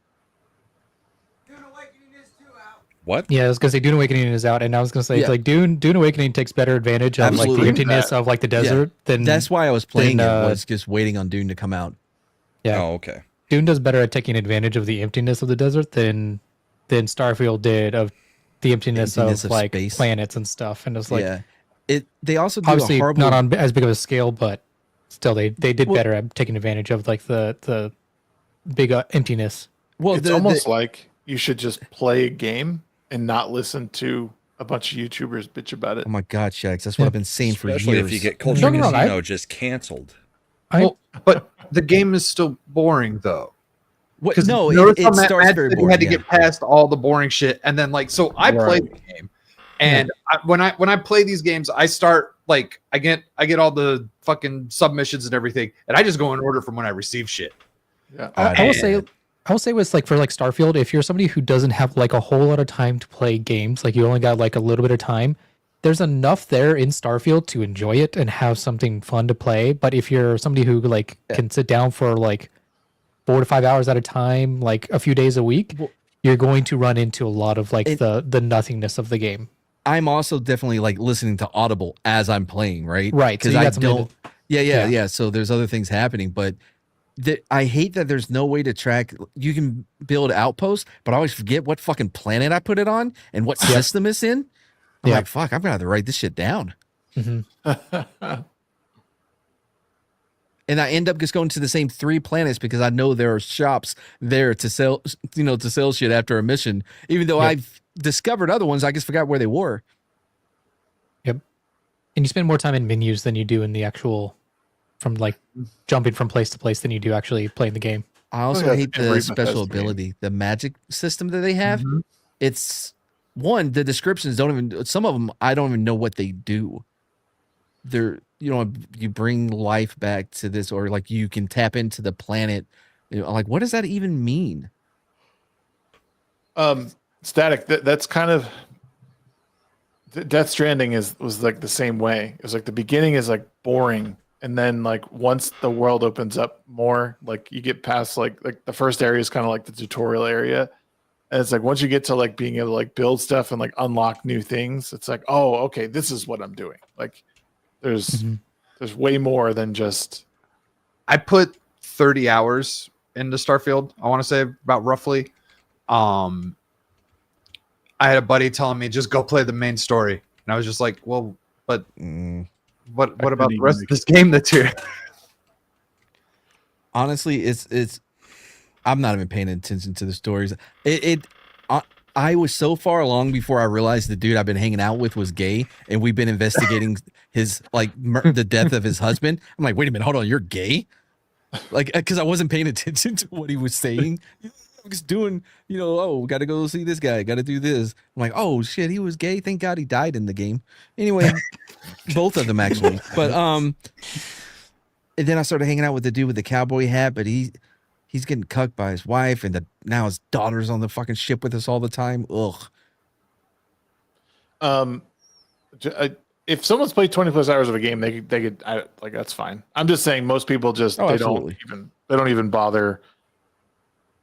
What? Yeah, I was gonna say Dune Awakening is out, and I was gonna say Yeah. like Dune Awakening takes better advantage of like Absolutely. the emptiness of like the desert than That's why I was playing than, it. Was just waiting on Dune to come out. Yeah. Oh, okay. Dune does better at taking advantage of the emptiness of the desert than Starfield did of the emptiness of like space. planets and stuff. And it's like they also do obviously a horrible. not on as big of a scale, but still they did Well- better at taking advantage of like the big emptiness. Well, It's almost like you should just play a game and not listen to a bunch of YouTubers bitch about it. Oh my God, Shags, that's what I've been saying for Especially years. if you get Culture Don't get me wrong, Casino just canceled. But the game is still boring, though. What? 'Cause No, notice it how Matt starts very said he boring. had to Yeah. get past all the boring shit, and then so I played the game, and when I play these games, I start like I get all the fucking submissions and everything, and I just go in order from when I receive shit. Yeah. I will say with like for like Starfield, if you're somebody who doesn't have like a whole lot of time to play games, like you only got like a little bit of time, there's enough there in Starfield to enjoy it and have something fun to play. But if you're somebody who like can sit down for like 4 to 5 hours at a time, like a few days a week, you're going to run into a lot of like the nothingness of the game. I'm also definitely like listening to Audible as I'm playing, right? Right, so Because you I got something don't. to- Yeah. yeah. So there's other things happening, but I hate that there's no way to track. You can build outposts, but I always forget what fucking planet I put it on and what system it's in. I'm like, fuck, I'm gonna have to write this shit down. Mm-hmm. And I end up just going to the same 3 planets because I know there are shops there to sell, to sell shit after a mission. Even though I've discovered other ones, I just forgot where they were. Yep. And you spend more time in menus than you do in the actual, from like jumping from place to place than you do actually playing the game. I also hate the special ability, the magic system that they have. It's one, the descriptions don't even, some of them, I don't even know what they do. They're, you bring life back to this, or like you can tap into the planet. Like, what does that even mean? Static. That's kind of Death Stranding was like the same way. It was like the beginning is like boring, and then like once the world opens up more, like you get past like the first area is kind of like the tutorial area, and it's like once you get to like being able to like build stuff and like unlock new things, it's like, oh, okay, this is what I'm doing. Like there's way more than just. I put 30 hours into Starfield. I want to say about roughly. I had a buddy telling me just go play the main story, and I was just like, well, but what about the rest of this game that's here? Honestly, it's I'm not even paying attention to the stories. I I was so far along before I realized the dude I've been hanging out with was gay, and we've been investigating his the death of his husband. I'm like, wait a minute, hold on, you're gay? Like, because I wasn't paying attention to what he was saying. Just doing, oh, got to go see this guy, got to do this. I'm like, oh shit, he was gay. Thank God he died in the game. Anyway, both of them actually. But and then I started hanging out with the dude with the cowboy hat, but he's getting cucked by his wife, and now his daughter's on the fucking ship with us all the time. Ugh. If someone's played 20 plus hours of a game, they could like, that's fine. I'm just saying most people just they don't even bother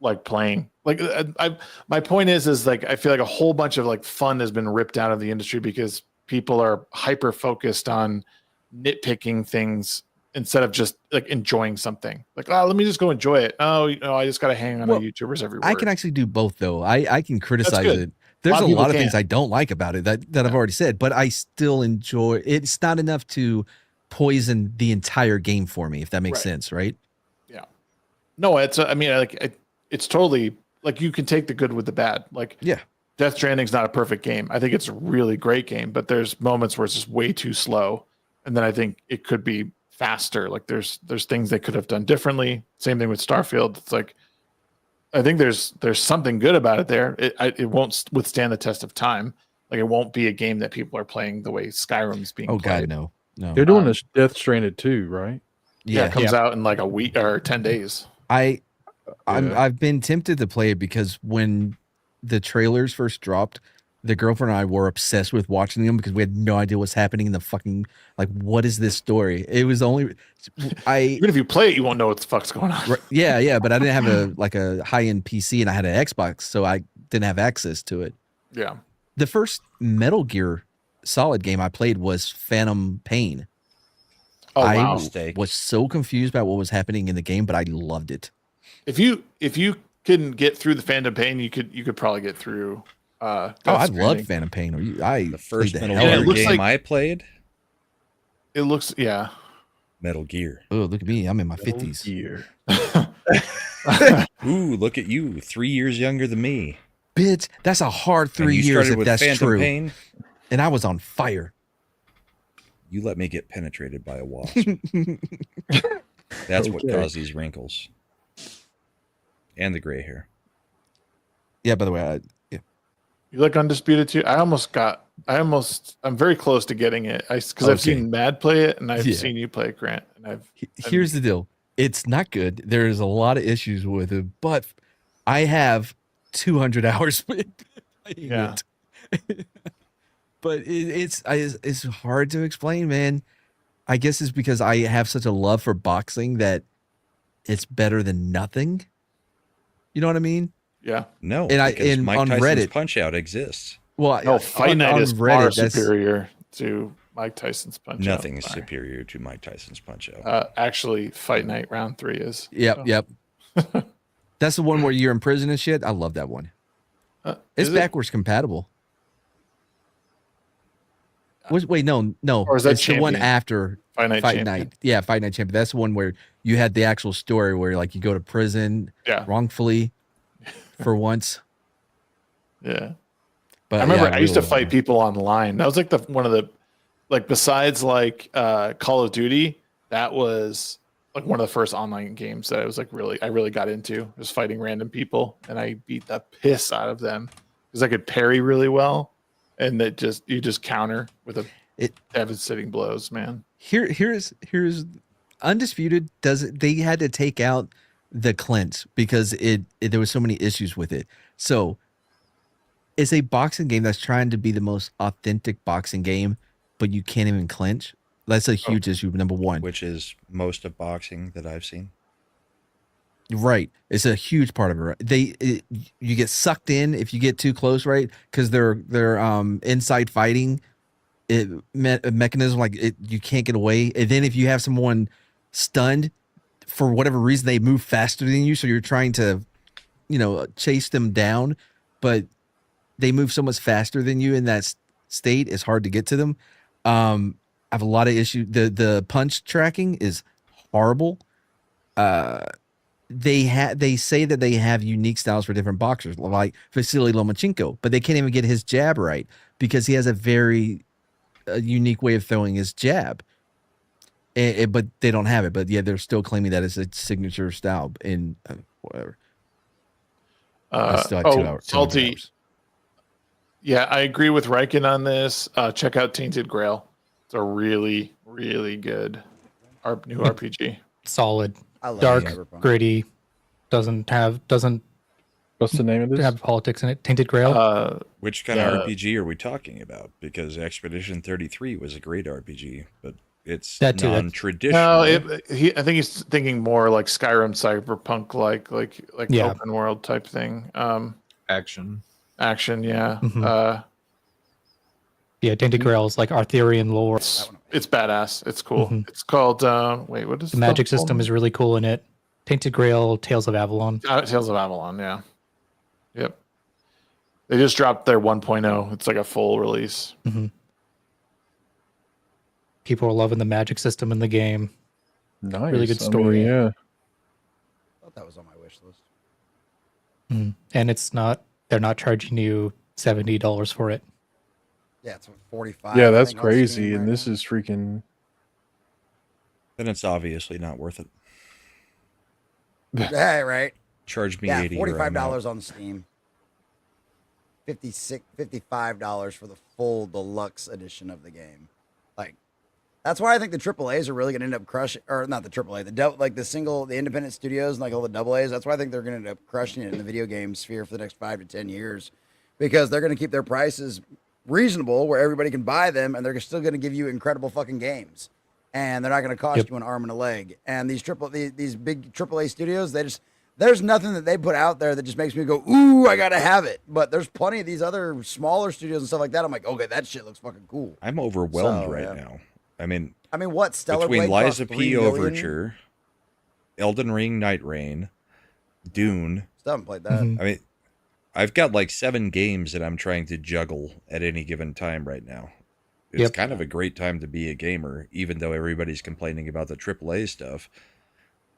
like playing. Like my point is like I feel like a whole bunch of like fun has been ripped out of the industry because people are hyper focused on nitpicking things instead of just like enjoying something. Like, oh, let me just go enjoy it. Oh, I just got to hang on to YouTubers everywhere. I can actually do both though. I can criticize it. There's a lot of things I don't like about it that I've already said, but I still enjoy it. It's not enough to poison the entire game for me, if that makes sense, right? Yeah. No, it's it's totally like you can take the good with the bad. Like, yeah, Death Stranding's not a perfect game. I think it's a really great game, but there's moments where it's just way too slow. And then I think it could be faster. Like there's things they could have done differently. Same thing with Starfield. It's like, I think there's something good about it there. It won't withstand the test of time. Like it won't be a game that people are playing the way Skyrim's being played. God, no. They're doing this Death Stranded too, right? Yeah, it comes out in like a week or 10 days. I've been tempted to play it because when the trailers first dropped, the girlfriend and I were obsessed with watching them because we had no idea what's happening in the fucking, like, what is this story? It was only even if you play it, you won't know what the fuck's going on. Yeah, but I didn't have a high-end PC and I had an Xbox, so I didn't have access to it. Yeah. The first Metal Gear Solid game I played was Phantom Pain. Oh, wow. I was so confused about what was happening in the game, but I loved it. If you couldn't get through the Phantom Pain, you could probably get through. I loved Phantom Pain. The first Metal Gear game I played. It looks Metal Gear. Oh, look at me! I'm in my 50s. Ooh, look at you! 3 years younger than me. Bitch, that's a hard 3 years if that's Phantom true. Pain? And I was on fire. You let me get penetrated by a wasp. That's what caused these wrinkles and the gray hair. Yeah. By the way, you look Undisputed too. I'm very close to getting it. Because I've seen Mad play it and I've seen you play it, Grant. And here's the deal. It's not good. There's a lot of issues with it, but I have 200 hours playing it. But it's hard to explain, man. I guess it's because I have such a love for boxing that it's better than nothing. You know what I mean? Yeah. No. And Mike on Tyson's Reddit, Punch-Out exists. Well, no, Fight Night is far superior to Mike Tyson's Punch-Out. Nothing is superior to Mike Tyson's Punch-Out. Actually, Fight Night Round 3 is. Yep. That's the one where you're in prison and shit. I love that one. It's backwards compatible. Wait, no. Or is that it's the one after Fight Night? Yeah, Fight Night Champion. That's the one where you had the actual story where like you go to prison wrongfully for once. Yeah. But I remember I used to fight people online. That was like one of the besides like Call of Duty, that was like one of the first online games that I was like I really got into. Was fighting random people and I beat the piss out of them because I could parry really well. And you just counter with devastating blows, man. Here's Undisputed they had to take out the clinch because there was so many issues with it. So it's a boxing game that's trying to be the most authentic boxing game, but you can't even clinch. That's a huge issue, number one. Which is most of boxing that I've seen. Right. It's a huge part of it. You get sucked in if you get too close, right? Because they're inside fighting mechanism, you can't get away. And then if you have someone stunned for whatever reason, they move faster than you, so you're trying to, chase them down, but they move so much faster than you in that state. It's hard to get to them. I have a lot of issues. The punch tracking is horrible. they say that they have unique styles for different boxers, like Vasily Lomachenko, but they can't even get his jab right because he has a very unique way of throwing his jab. But they don't have it. But yeah, they're still claiming that it's a signature style in whatever. I still have 2 hours. Salty. Yeah, I agree with Riken on this. Check out Tainted Grail. It's a really, really good new RPG. Solid, I love dark, Cyberpunk. gritty. Doesn't. What's the name of this? Have politics in it. Tainted Grail. Which kind of RPG are we talking about? Because Expedition 33 was a great RPG, but it's That too, non-traditional. No, I think he's thinking more like Skyrim, cyberpunk, like Yeah. open world type thing. Action. Yeah. Mhm. Yeah, Tainted Grail is like Arthurian lore. It's badass. It's cool. Mhm. It's called what is The magic system is really cool in it. Tainted Grail, Tales of Avalon. Tales of Avalon. Yeah. Yep. They just dropped their 1.0. It's like a full release. Mhm. People are loving the magic system in the game. Nice. Really good I mean, story. yeah. I thought that was on my wish list. And they're not charging you $70 for it. Yeah, it's 45. Yeah, I that's think, on crazy. Steam And right this is freaking. Then it's obviously not worth it. now. Yeah, right. Charge me Yeah, $80. $45 on Steam. $55 for the full deluxe edition of the game. Like, that's why I think the AAAs are really going to end up crushing, or not the AAA, the independent studios and like all the AAs. That's why I think they're going to end up crushing it in the video game sphere for the next 5 to 10 years, because they're going to keep their prices reasonable where everybody can buy them, and they're still going to give you incredible fucking games, and they're not going to cost you an arm and a leg. And these big AAA studios, there's nothing that they put out there that just makes me go, ooh, I gotta have it. But there's plenty of these other smaller studios and stuff like that. I'm like, okay, that shit looks fucking cool. I'm overwhelmed now. I mean, what? Stellar between Blade costs Lies of $3 P million? Overture, Elden Ring, Night Rain, Dune. Still haven't played that. I mean, I've got like 7 games that I'm trying to juggle at any given time right now. It's kind of a great time to be a gamer, even though everybody's complaining about the AAA stuff.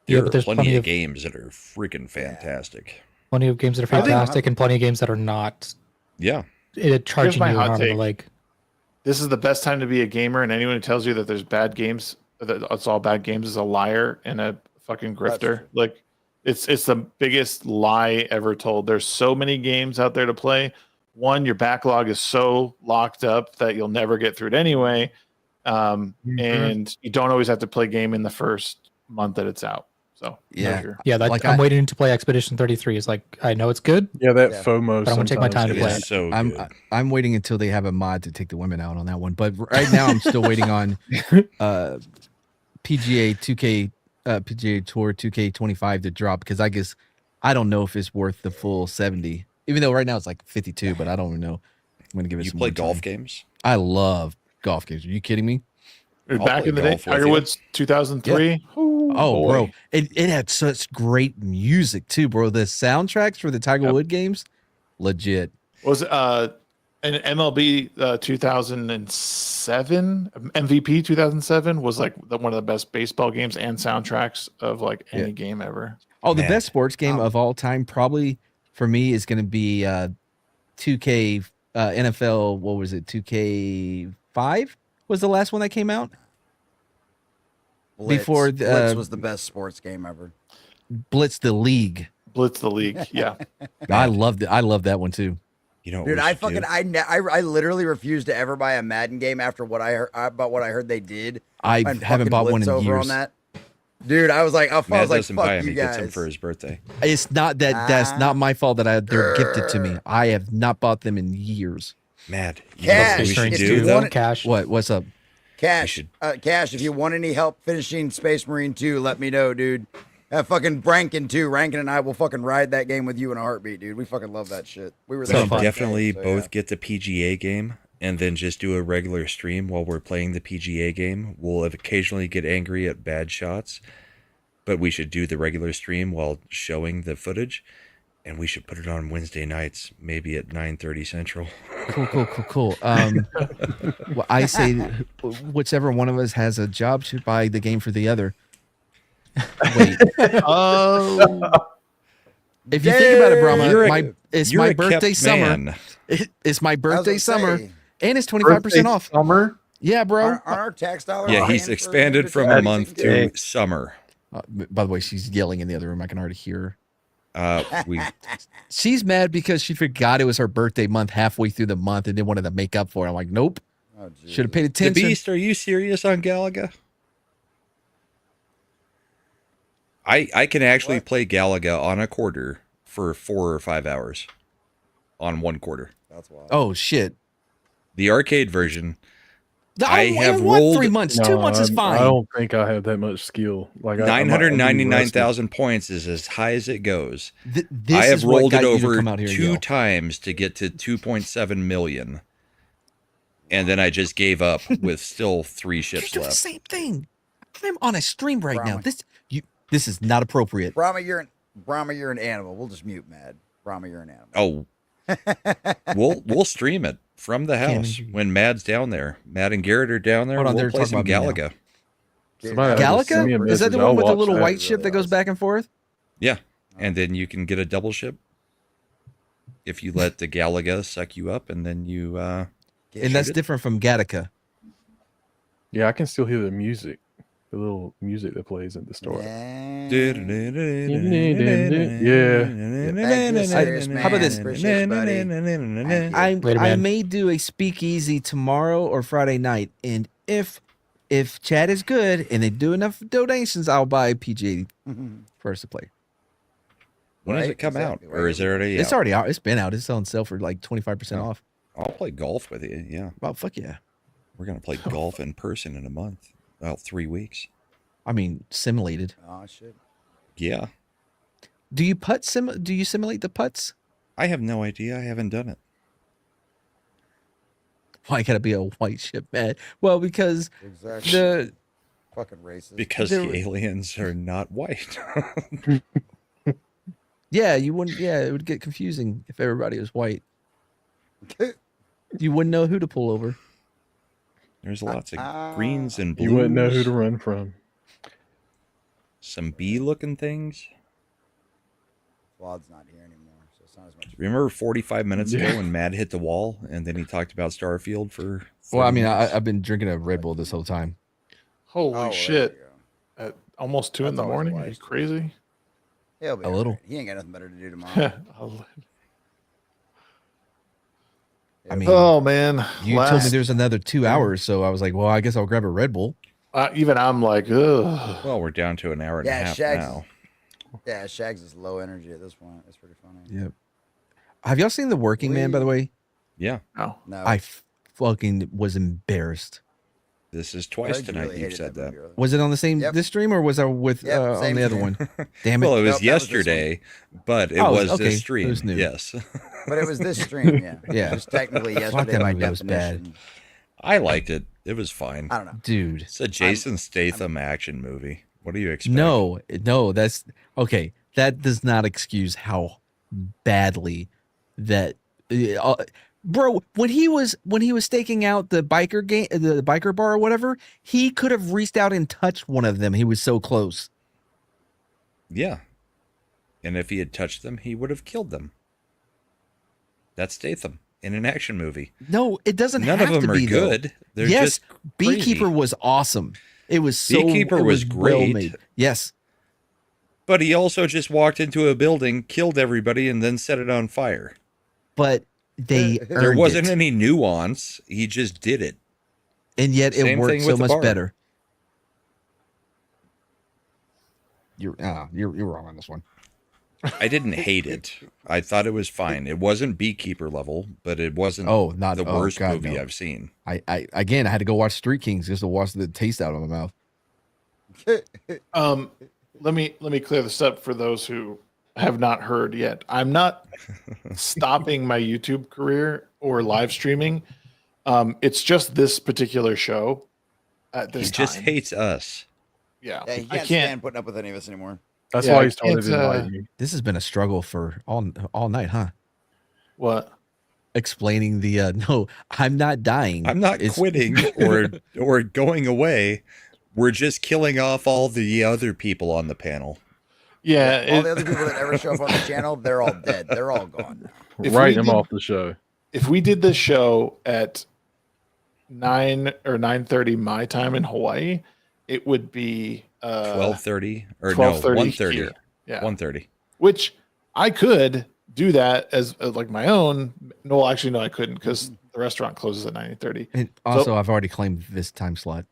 There are there's plenty of games that are freaking fantastic. Plenty of games that are fantastic and plenty of games that are not. Yeah. Charging my you hot an arm and a take. leg. This is the best time to be a gamer, and anyone who tells you that there's bad games, that it's all bad games, is a liar and a fucking grifter. Like, it's the biggest lie ever told. There's so many games out there to play. One, your backlog is so locked up that you'll never get through it anyway, and you don't always have to play game in the first month that it's out. So I'm waiting to play Expedition 33. It's like, I know it's good. Yeah, that FOMO. But I'm gonna take my time to play It's it. so good. I'm waiting until they have a mod to take the women out on that one. But right now, I'm still waiting on PGA 2K, PGA Tour 2K25 to drop, because I don't know if it's worth the full 70. Even though right now it's like 52, but I don't even know. I'm gonna give it. You some play more golf time. games? I love golf games. Are you kidding me? Back in the day, Tiger Woods 2003. Yeah. Oh, bro, it had such great music too, bro. The soundtracks for the Tiger Wood games, legit. Was an MLB 2007 MVP 2007 was like one of the best baseball games and soundtracks of like any game ever. Oh, the best sports game of all time, probably for me, is going to be 2K NFL. What was it? 2K5 was the last one that came out. Blitz. Before Blitz was the best sports game ever. Blitz the League. Blitz the League. Yeah, I loved it. I love that one too. You know, dude, I literally refused to ever buy a Madden game after what I heard about what I heard they did. I And haven't fucking bought one Blitz in over years. on that. Dude, I was like, Matt doesn't buy fuck him. you He gets guys. him for his birthday. It's not that. That's not my fault that they're gifted to me. I have not bought them in years. Matt, Cash. If you want Cash. What's up? Cash, Cash, if you want any help finishing Space Marine 2, let me know, dude. Fucking Rankin too. Rankin and I will fucking ride that game with you in a heartbeat, dude. We fucking love that shit. We were there. Definitely both get the PGA game and then just do a regular stream while we're playing the PGA game. We'll occasionally get angry at bad shots, but we should do the regular stream while showing the footage, and we should put it on Wednesday nights, maybe at 9:30 Central. Cool. Well, I say whichever one of us has a job should buy the game for the other. Wait. Oh. If you think about it, Brahma, it's you're my a kept birthday summer. man. It's my birthday gonna summer, say, and it's 25% off. Summer. Yeah, bro. Aren't our tax dollars? Yeah, he's paying for expanded from a everything month we can to summer. By the way, she's yelling in the other room. I can already hear her. We She's mad because she forgot it was her birthday month halfway through the month and didn't want to make up for it. I'm like, nope. Oh, Should have paid The attention. Beast, are you serious on Galaga? I can actually play Galaga on a quarter for 4 or 5 hours on one quarter. That's wild. Oh shit! The arcade version. I have rolled 3 months. 2 months is fine. I don't think I have that much skill. Like 999,000 points is as high as it goes. This I have is what rolled got it you to over come out here and 2 yell. times to get to 2.7 million. And then I just gave up with still 3 ships You're doing the left. same thing. I'm on a stream right now. This is not appropriate. Brahma, you're an animal. We'll just mute Mad. Brahma, you're an animal. Oh, we'll stream it from the house when Mad's down there. Mad and Garrett are down there. Hold on, we'll they're play some talking about me Galaga. Galaga? Is that the one with the little white ship that goes back and forth? Yeah, and then you can get a double ship if you let the Galaga suck you up, and then you. And that's different from Gattaca. Yeah, I can still hear the music, the little music that plays at the start. How about this? I may do a speakeasy tomorrow or Friday night, and if chat is good and they do enough donations, I'll buy PGA for us to play. When does it come out, or is it already? It's out? already out. It's been out. It's on sale for like 25% off. I'll play golf with you. Yeah. Oh fuck yeah. We're gonna play golf in person in a month. About 3 weeks. I mean, simulated. Oh shit. Yeah. Do you do you simulate the putts? I have no idea. I haven't done it. Why gotta be a white ship, man? Well, because Exactly. the Fucking racist. Because There- the aliens are not white. yeah, you wouldn't. Yeah, it would get confusing if everybody was white. You wouldn't know who to pull over. There's lots of greens and blues. You wouldn't know who to run from. Some bee-looking things. Claude's not here anymore, so it's not as much. Remember 45 minutes ago Yeah. when Matt hit the wall and then he talked about Starfield for 30 Well, I mean, minutes? I've been drinking a Red Bull this whole time. Holy shit. At almost 2 in the morning? Are you crazy? He'll be A little. alright. He ain't got nothing better to do tomorrow. I mean, Oh, man. you told me there's another 2 hours, so I was like, well, I guess I'll grab a Red Bull. Even I'm like, ugh. Well, we're down to an hour and a Yeah, half Shags. now. Yeah, Shags is low energy at this point. That's pretty funny. Yep. Have y'all seen The Working Man, by the way? Yeah. No. No. I fucking was embarrassed. This is twice heard you tonight really you've hated said that that. movie earlier. Was it on the same this stream or was I with Yep, on same the other stream. one? Damn it! Well, it was Nope, that was this yesterday, but it Oh, was okay. this stream. It was new. Yes. But it was this stream, yeah. Yeah. Just technically Fuck, yesterday that by movie was bad. definition. I liked it. It was fine. I don't know. Dude. It's a Jason Statham action movie. What do you expect? No, that's okay. That does not excuse how badly that, bro. When he was staking out the biker bar or whatever, he could have reached out and touched one of them. He was so close. Yeah. And if he had touched them, he would have killed them. That's Statham in an action movie. No, it doesn't. None have of them to are be, though. good. They're yes, just crazy. Beekeeper was awesome. It was so. Beekeeper it was well great. made. Yes, But he also just walked into a building, killed everybody, and then set it on fire. but they There earned wasn't it. any nuance. He just did it. And yet it Same worked thing so with the much bar. better. You're wrong on this one. I didn't hate it. I thought it was fine. It wasn't Beekeeper level, but it wasn't Not the oh, worst God, movie no. I've seen. I again I had to go watch Street Kings just to wash the taste out of my mouth. Let me clear this up for those who have not heard yet. I'm not stopping my YouTube career or live streaming. It's just this particular show at this He time. just hates us. Yeah, Yeah, he I can't can't. stand putting up with any of us anymore. That's Yeah, why I he started can't, inviting me. This has been a struggle for all night, huh? What? Explaining the no, I'm not dying. I'm not It's- quitting or going away. We're just killing off all the other people on the panel. Yeah, all the other people that ever show up on the channel, they're all dead. They're all gone now. Write them off the show. If we did this show at 9 or 9:30 my time in Hawaii, it would be 12:30 or 12:30 no 1:30. here. Yeah, 1:30. Which I could do that as like my own. No, actually, no, I couldn't because the restaurant closes at 9:30. And also, I've already claimed this time slot.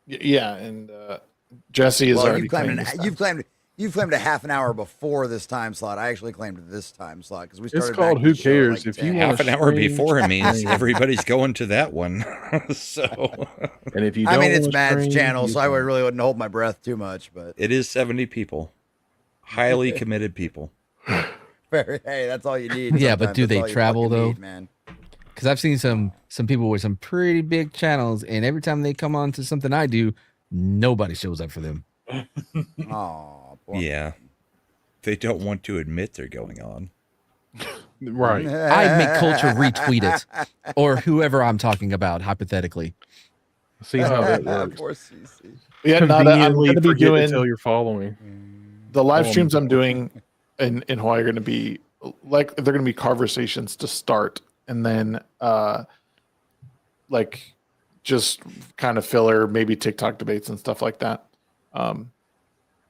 Yeah, and Jesse is already claimed. You've claimed a half an hour before this time slot. I actually claimed this time slot because we started. It's called back Who the show at, Cares? like, If you 10. Half an hour before it means stream- everybody's going to that one. So, And if you, I mean, don't it's wanna Matt's stream, channel, you so I can- really wouldn't hold my breath too much. But it is 70 people, highly committed people. hey, that's all you need. Yeah, but sometimes. do That's they all you travel fucking though? need, man. Because I've seen some people with some pretty big channels, and every time they come on to something I do, nobody shows up for them. Oh, Yeah, they don't want to admit they're going on. Right. I make culture retweet it, or whoever I'm talking about, hypothetically. See how that works. Poor CC. Yeah, no, I'm Conveniently going to be forget to doing tell you're following. the live Oh, streams I'm man. doing in Hawaii are going to be like they're going to be conversations to start, and then like just kind of filler, maybe TikTok debates and stuff like that.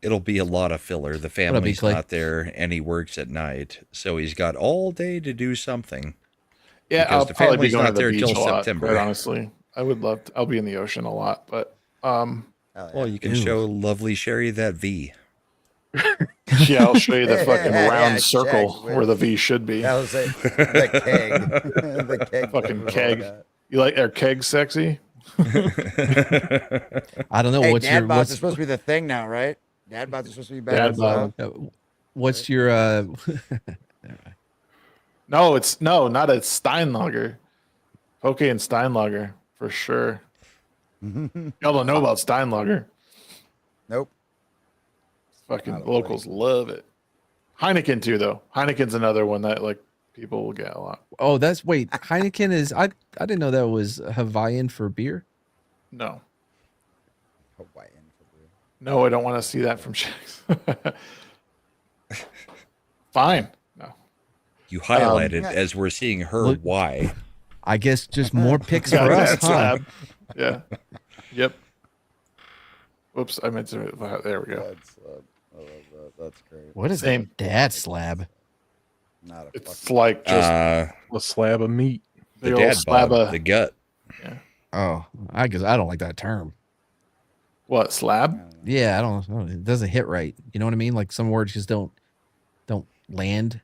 It'll be a lot of filler. The be, family's Clay? not there, and he works at night, so he's got all day to do something. Yeah, Because I'll the probably be family's going to not the there beach till a lot. September. Quite honestly, I would love to. I'll be in the ocean a lot, but Well, you can Ew. show lovely Sherry that V. yeah, I'll show you the fucking Yeah, round Shags circle with- where the V should be. That was it. The keg. The keg. Fucking was keg. all that. You like are kegs sexy? I don't know Hey, what's dad your bods what's are supposed to be the thing now, right? Dad bods are supposed to be better. Dad bod. what's your No, it's not a Steinlager. Poke and Steinlager for sure. Y'all don't know about Steinlager. Nope. Fucking Not a locals love it. Heineken too, though. Heineken's another one that like people will get a lot. Oh, that's wait. Heineken is I didn't know that was Hawaiian for beer. No, Hawaiian. no, I don't want to see that from Shags. Fine. No. You highlighted as we're seeing her Look- why. I guess just more picks for Yeah, us, that's huh? lab. Yeah. Yep. Whoops, I meant to. There we go. That's, I love that. That's great. What is Same. that dad slab? Not a It's like just A slab of meat. The big old dad slab bod, of the gut. Oh, I guess I don't like that term. what slab? Yeah, I don't. It doesn't hit right. You know what I mean? Like some words just don't land.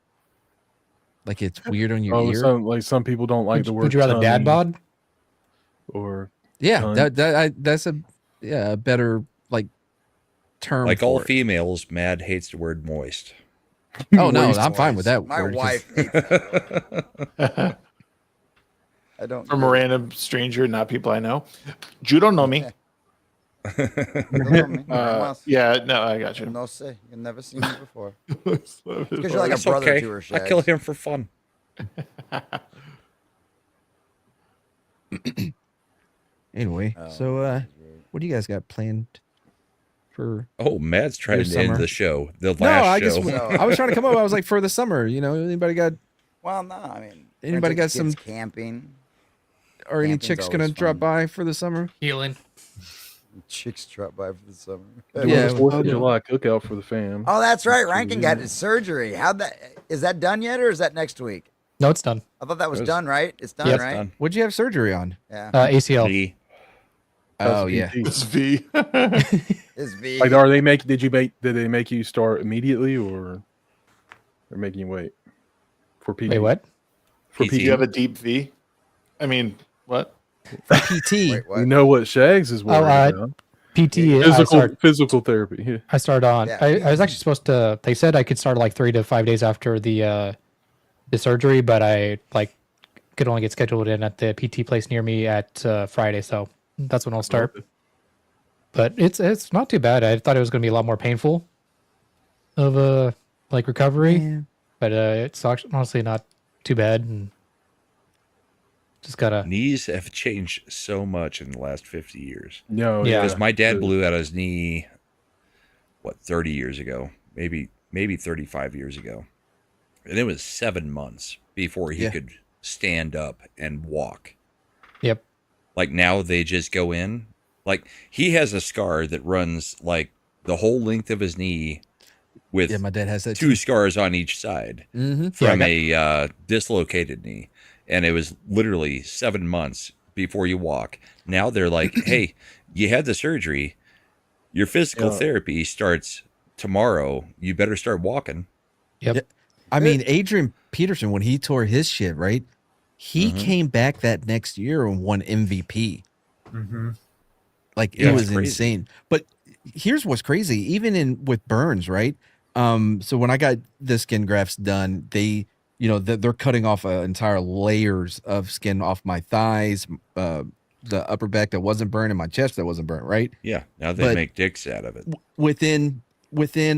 Like it's weird on your Oh, ear. some people don't like the word. Would you rather dad tongue bod? Or Yeah, tongue. that's a better like term. Like all for it. females, Mad hates the word moist. Oh no, Moist I'm fine with that. My word, 'cause- wife hates that. I don't. From a random stranger, not people I know. You don't know me. Yeah, no, I got you. No say. You've never seen me before. Because Because you're like That's a brother okay. to her. I Shags. kill him for fun. Anyway, Oh, so what do you guys got planned for? Oh, Mad's trying Your to end summer. the show. The No, last I show. just I was trying to come up. I was like for the summer. You know, anybody got Well, no, I mean, Anybody we're gonna take got the some- kids camping? or any Camping's chicks gonna always drop fun. by for the summer? Healing. Chicks drop by for the summer. Yeah, the 4th of July cookout for the fam. Oh, that's right. Rankin got his surgery. Is that done yet, or is that next week? No, it's done. I thought that was It was- done, right? It's done, Yep. right? Done. What'd you have surgery on? Yeah. ACL. V. Oh yeah. It's V. It's V. Like, did they make you start immediately, or they're making you wait for PT? Wait, what? For PT. Do PT. you have a deep V? I mean, what? PT. Wait, what? You know what Shags is worried about? PT. I Physical therapy. Yeah. I started on. Yeah. I was actually supposed to. They said I could start like 3 to 5 days after the surgery, but I could only get scheduled in at the PT place near me at Friday, so that's when I'll start. But it's not too bad. I thought it was going to be a lot more painful of recovery, Yeah. but it's honestly not too bad. And Just gotta. Knees have changed so much in the last 50 years. No, Yeah. Because my dad blew out his knee, 30 years ago, maybe 35 years ago, and it was 7 months before he could stand up and walk. Yep. Like now they just go in. Like he has a scar that runs like the whole length of his knee, with my dad has that two too. scars on each side Mhm. from a dislocated knee, and it was literally 7 months before you walk. Now they're like, "Hey, you had the surgery. Your physical therapy starts tomorrow. You better start walking." Yep. Yeah. I mean, Adrian Peterson, when he tore his shit, right? He came back that next year and won MVP. Mm-hmm. Like Yeah, it it's was crazy. insane. But here's what's crazy, even with burns, right? So when I got the skin grafts done, they, they're cutting off entire layers of skin off my thighs, the upper back that wasn't burnt, and my chest that wasn't burnt, right? Yeah, now they But make dicks out of it. Within and then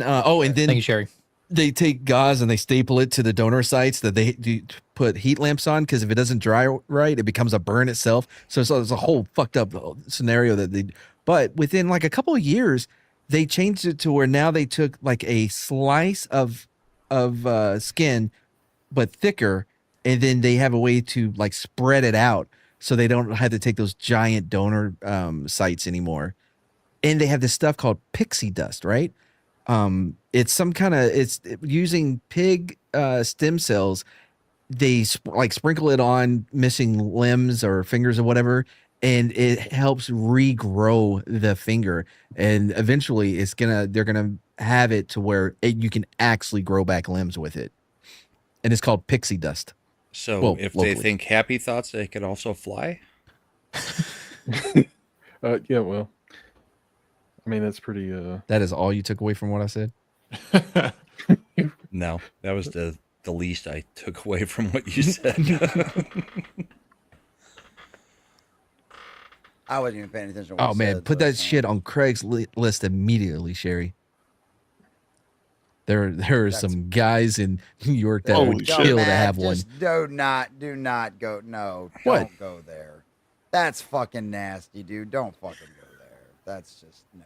Thank you, Sherry. they take gauze and they staple it to the donor sites that they do put heat lamps on, because if it doesn't dry right, it becomes a burn itself. So it's a whole fucked up scenario but within like a couple of years, they changed it to where now they took like a slice of skin, but thicker, and then they have a way to like spread it out so they don't have to take those giant donor sites anymore. And they have this stuff called pixie dust, right? It's some kind of, it's using pig stem cells. They sprinkle it on missing limbs or fingers or whatever, and it helps regrow the finger. And eventually they're gonna have it to where you can actually grow back limbs with it. And it's called pixie dust. So if locally. they think happy thoughts, they could also fly. Yeah, well, I mean, that's pretty. That is all you took away from what I said? No, that was the least I took away from what you said. I wasn't even paying attention to what Oh you man, said, put so that shit on Craig's list immediately, Sherry. There are some guys in New York that would kill to have one. Just do not go. No, What? don't go there. That's fucking nasty, dude. Don't fucking go there. That's just no.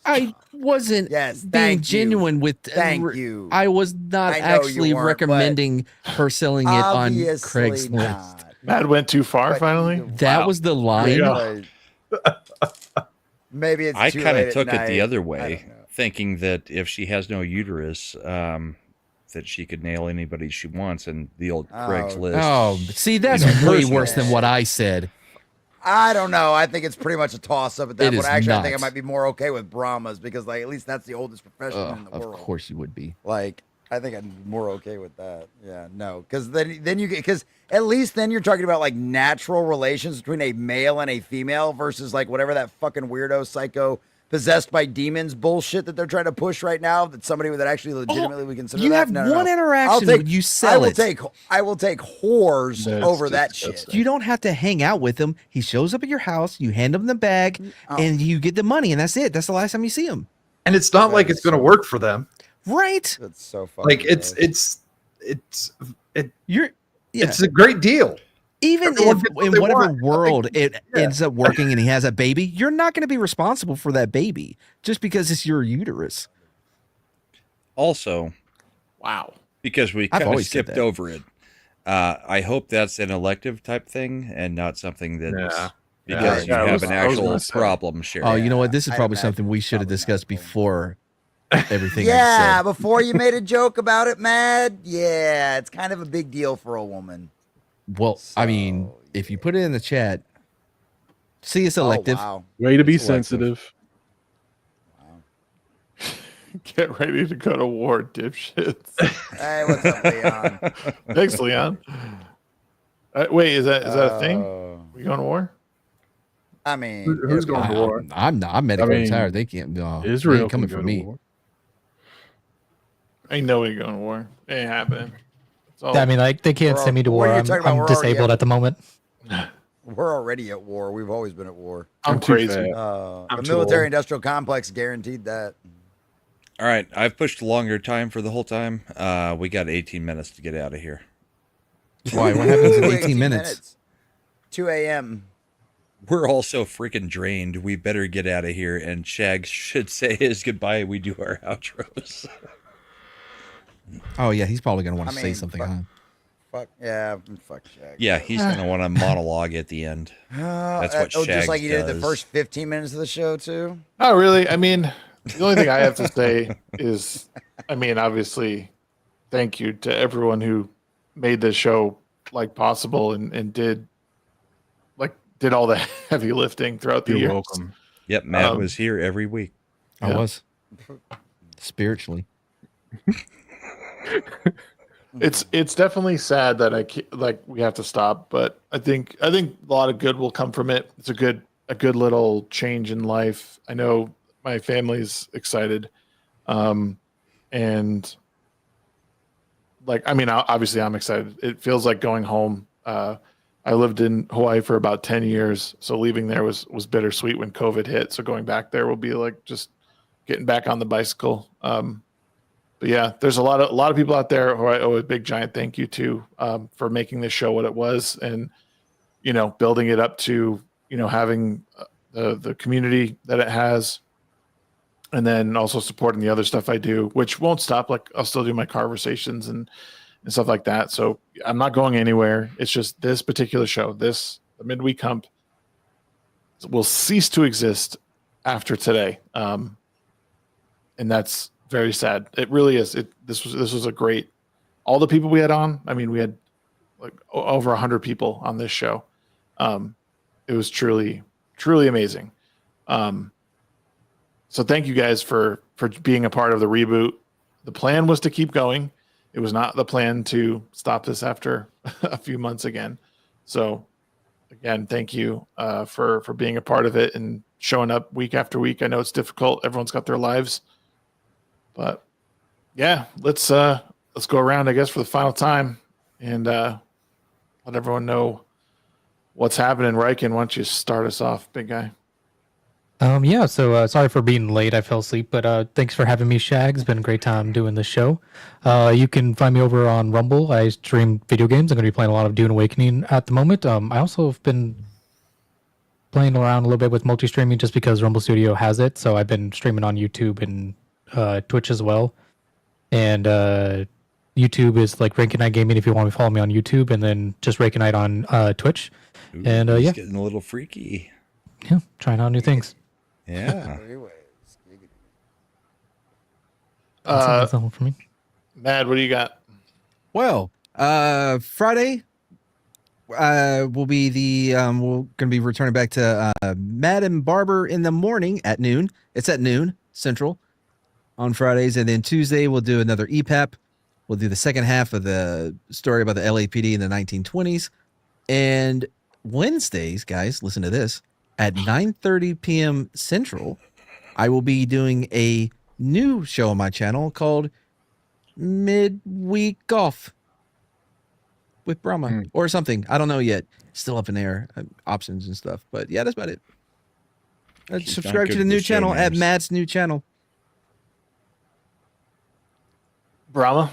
I wasn't being genuine with. Thank you. I was not I know actually you weren't, but recommending her selling it on obviously Craig's not. list. Matt went too far. Finally, That was the line. Yeah. Maybe it's I too kind late of at took it the night. other I way, don't know. thinking that if she has no uterus, that she could nail anybody she wants, and the old Craigslist. Oh, see, that's way worse than what I said. I don't know. I think it's pretty much a toss up at that It point. is Actually, I think I not. might be more okay with Brahmas because, like, at least that's the oldest profession in the Of world. course you would be. Like, I think I'm more okay with that. Yeah, no, because then you get, because at least then you're talking about like natural relations between a male and a female versus like whatever that fucking weirdo psycho possessed by demons bullshit that they're trying to push right now. That somebody that actually legitimately would consider You that. have No, no, one no. interaction when you sell it. I will take whores That's over that shit. You don't have to hang out with him. He shows up at your house, you hand him the bag, and you get the money, and that's it. That's the last time you see him. And it's not like it's going to work for them. Right. That's so funny. Like it's a great deal. Even Everyone if gets what in they whatever want. world it ends up working and he has a baby, you're not going to be responsible for that baby just because it's your uterus. Also, wow, because we I've kind of always said skipped that. over it. I hope that's an elective type thing and not something that's because you have an actual problem, Sherry. Oh, you know what? This is probably something we should have discussed before everything I Yeah, said. before you made a joke about it, Mad. Yeah, it's kind of a big deal for a woman. Well, I mean, if you put it in the chat, see, it's elective. wow. Way to be It's elective. sensitive. Get ready to go to war, dipshits. Hey, what's up, Leon? Thanks, Leon. Wait, is that a thing? We going to war? I mean, Who's going to war? I'm not. I'm medically I mean, retired. They can't. No, Israel they ain't coming can for go to me. war. Ain't nobody going to war. It ain't happening. It's all- I mean, like they can't We're send me to all- war. what are you I'm, talking about? I'm We're already disabled at- at the moment. We're already at war. We've always been at war. I'm too crazy. fat. The too military-industrial complex guaranteed that. All right, I've pushed a longer time for the whole time. We got 18 minutes to get out of here. Why? What happens in Ooh, 18 minutes? 2 a.m. We're all so freaking drained. We better get out of here. And Shags should say his goodbye. We do our outros. Oh yeah, he's probably gonna want to say something. Fuck Shag. Yeah, he's gonna want to monologue at the end. That's what Shags just like you did does. the first 15 minutes of the show too. Oh, really? I mean, the only thing I have to say is, I mean, obviously, thank you to everyone who made this show like possible and did all the heavy lifting throughout the You're years. welcome. Yep, Matt was here every week. I was spiritually. It's definitely sad that we have to stop, but I think a lot of good will come from it. It's a good little change in life. I know my family's excited, and I mean, obviously I'm excited. It feels like going home. I lived in Hawaii for about 10 years, so leaving there was bittersweet when COVID hit. So going back there will be like just getting back on the bicycle. But yeah, there's a lot of people out there who I owe a big giant thank you to for making this show what it was, and building it up to having the community that it has, and then also supporting the other stuff I do, which won't stop. Like I'll still do my conversations and stuff like that. So I'm not going anywhere. It's just this particular show, the Midweek Hump, will cease to exist after today, and that's very sad. It really is. This was a great. All the people we had on. I mean, we had like over 100 people on this show. It was truly amazing. So thank you guys for being a part of the reboot. The plan was to keep going. It was not the plan to stop this after a few months again. So again, thank you for being a part of it and showing up week after week. I know it's difficult. Everyone's got their lives, but yeah, let's go around, I guess, for the final time and let everyone know what's happening. Riken, why don't you start us off, big guy? Yeah, so sorry for being late. I fell asleep, but thanks for having me, Shags. It's been a great time doing this show. You can find me over on Rumble. I stream video games. I'm going to be playing a lot of Dune Awakening at the moment. I also have been playing around a little bit with multi-streaming just because Rumble Studio has it. So I've been streaming on YouTube and Twitch as well. And YouTube is like Rankin Knight Gaming if you want to follow me on YouTube, and then just Rankin Knight on Twitch. Ooh, and he's yeah, getting a little freaky. Yeah, trying out new things. Yeah. That's all for me. Mad, what do you got? Well, Friday, will be we're gonna be returning back to Mad and Barber in the morning at noon. It's at noon Central on Fridays, and then Tuesday we'll do another EPAP. We'll do the second half of the story about the LAPD in the 1920s, and Wednesdays, guys, listen to this. At 9:30 p.m. Central, I will be doing a new show on my channel called Midweek Golf with Brahma or something. I don't know yet. Still up in the air, options and stuff. But yeah, that's about it. Subscribe to the new channel at Matt's new channel. Brahma?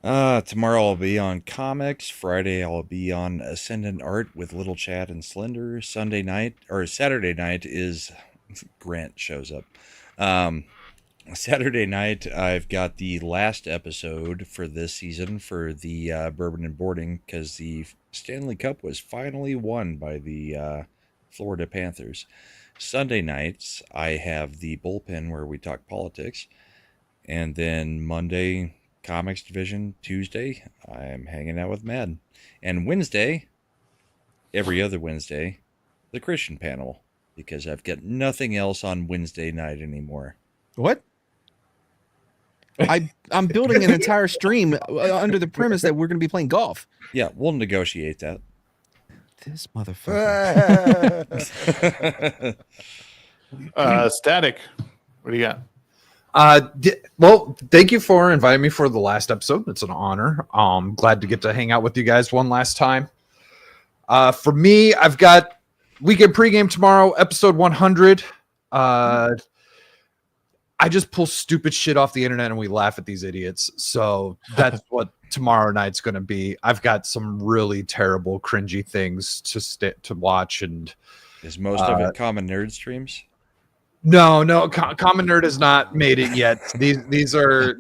Tomorrow I'll be on comics. Friday I'll be on Ascendant Art with Little Chad and Slender. Saturday night is Grant shows up. Saturday night I've got the last episode for this season for the Bourbon and Boarding, because the Stanley Cup was finally won by the Florida Panthers. Sunday nights I have the Bullpen where we talk politics, and then Monday Comics Division. Tuesday I'm hanging out with Mad, and Wednesday, every other Wednesday, the Christian panel, because I've got nothing else on Wednesday night anymore. What? I'm building an entire stream under the premise that we're going to be playing golf. Yeah, we'll negotiate that. This motherfucker. Static, what do you got? Well, thank you for inviting me for the last episode. It's an honor. Glad to get to hang out with you guys one last time. For me, I've got weekend pregame tomorrow, episode 100. I I just pull stupid shit off the internet and we laugh at these idiots. So that's what tomorrow night's going to be. I've got some really terrible, cringy things to watch. And is most of it Common Nerd streams? No, Common Nerd has not made it yet. These are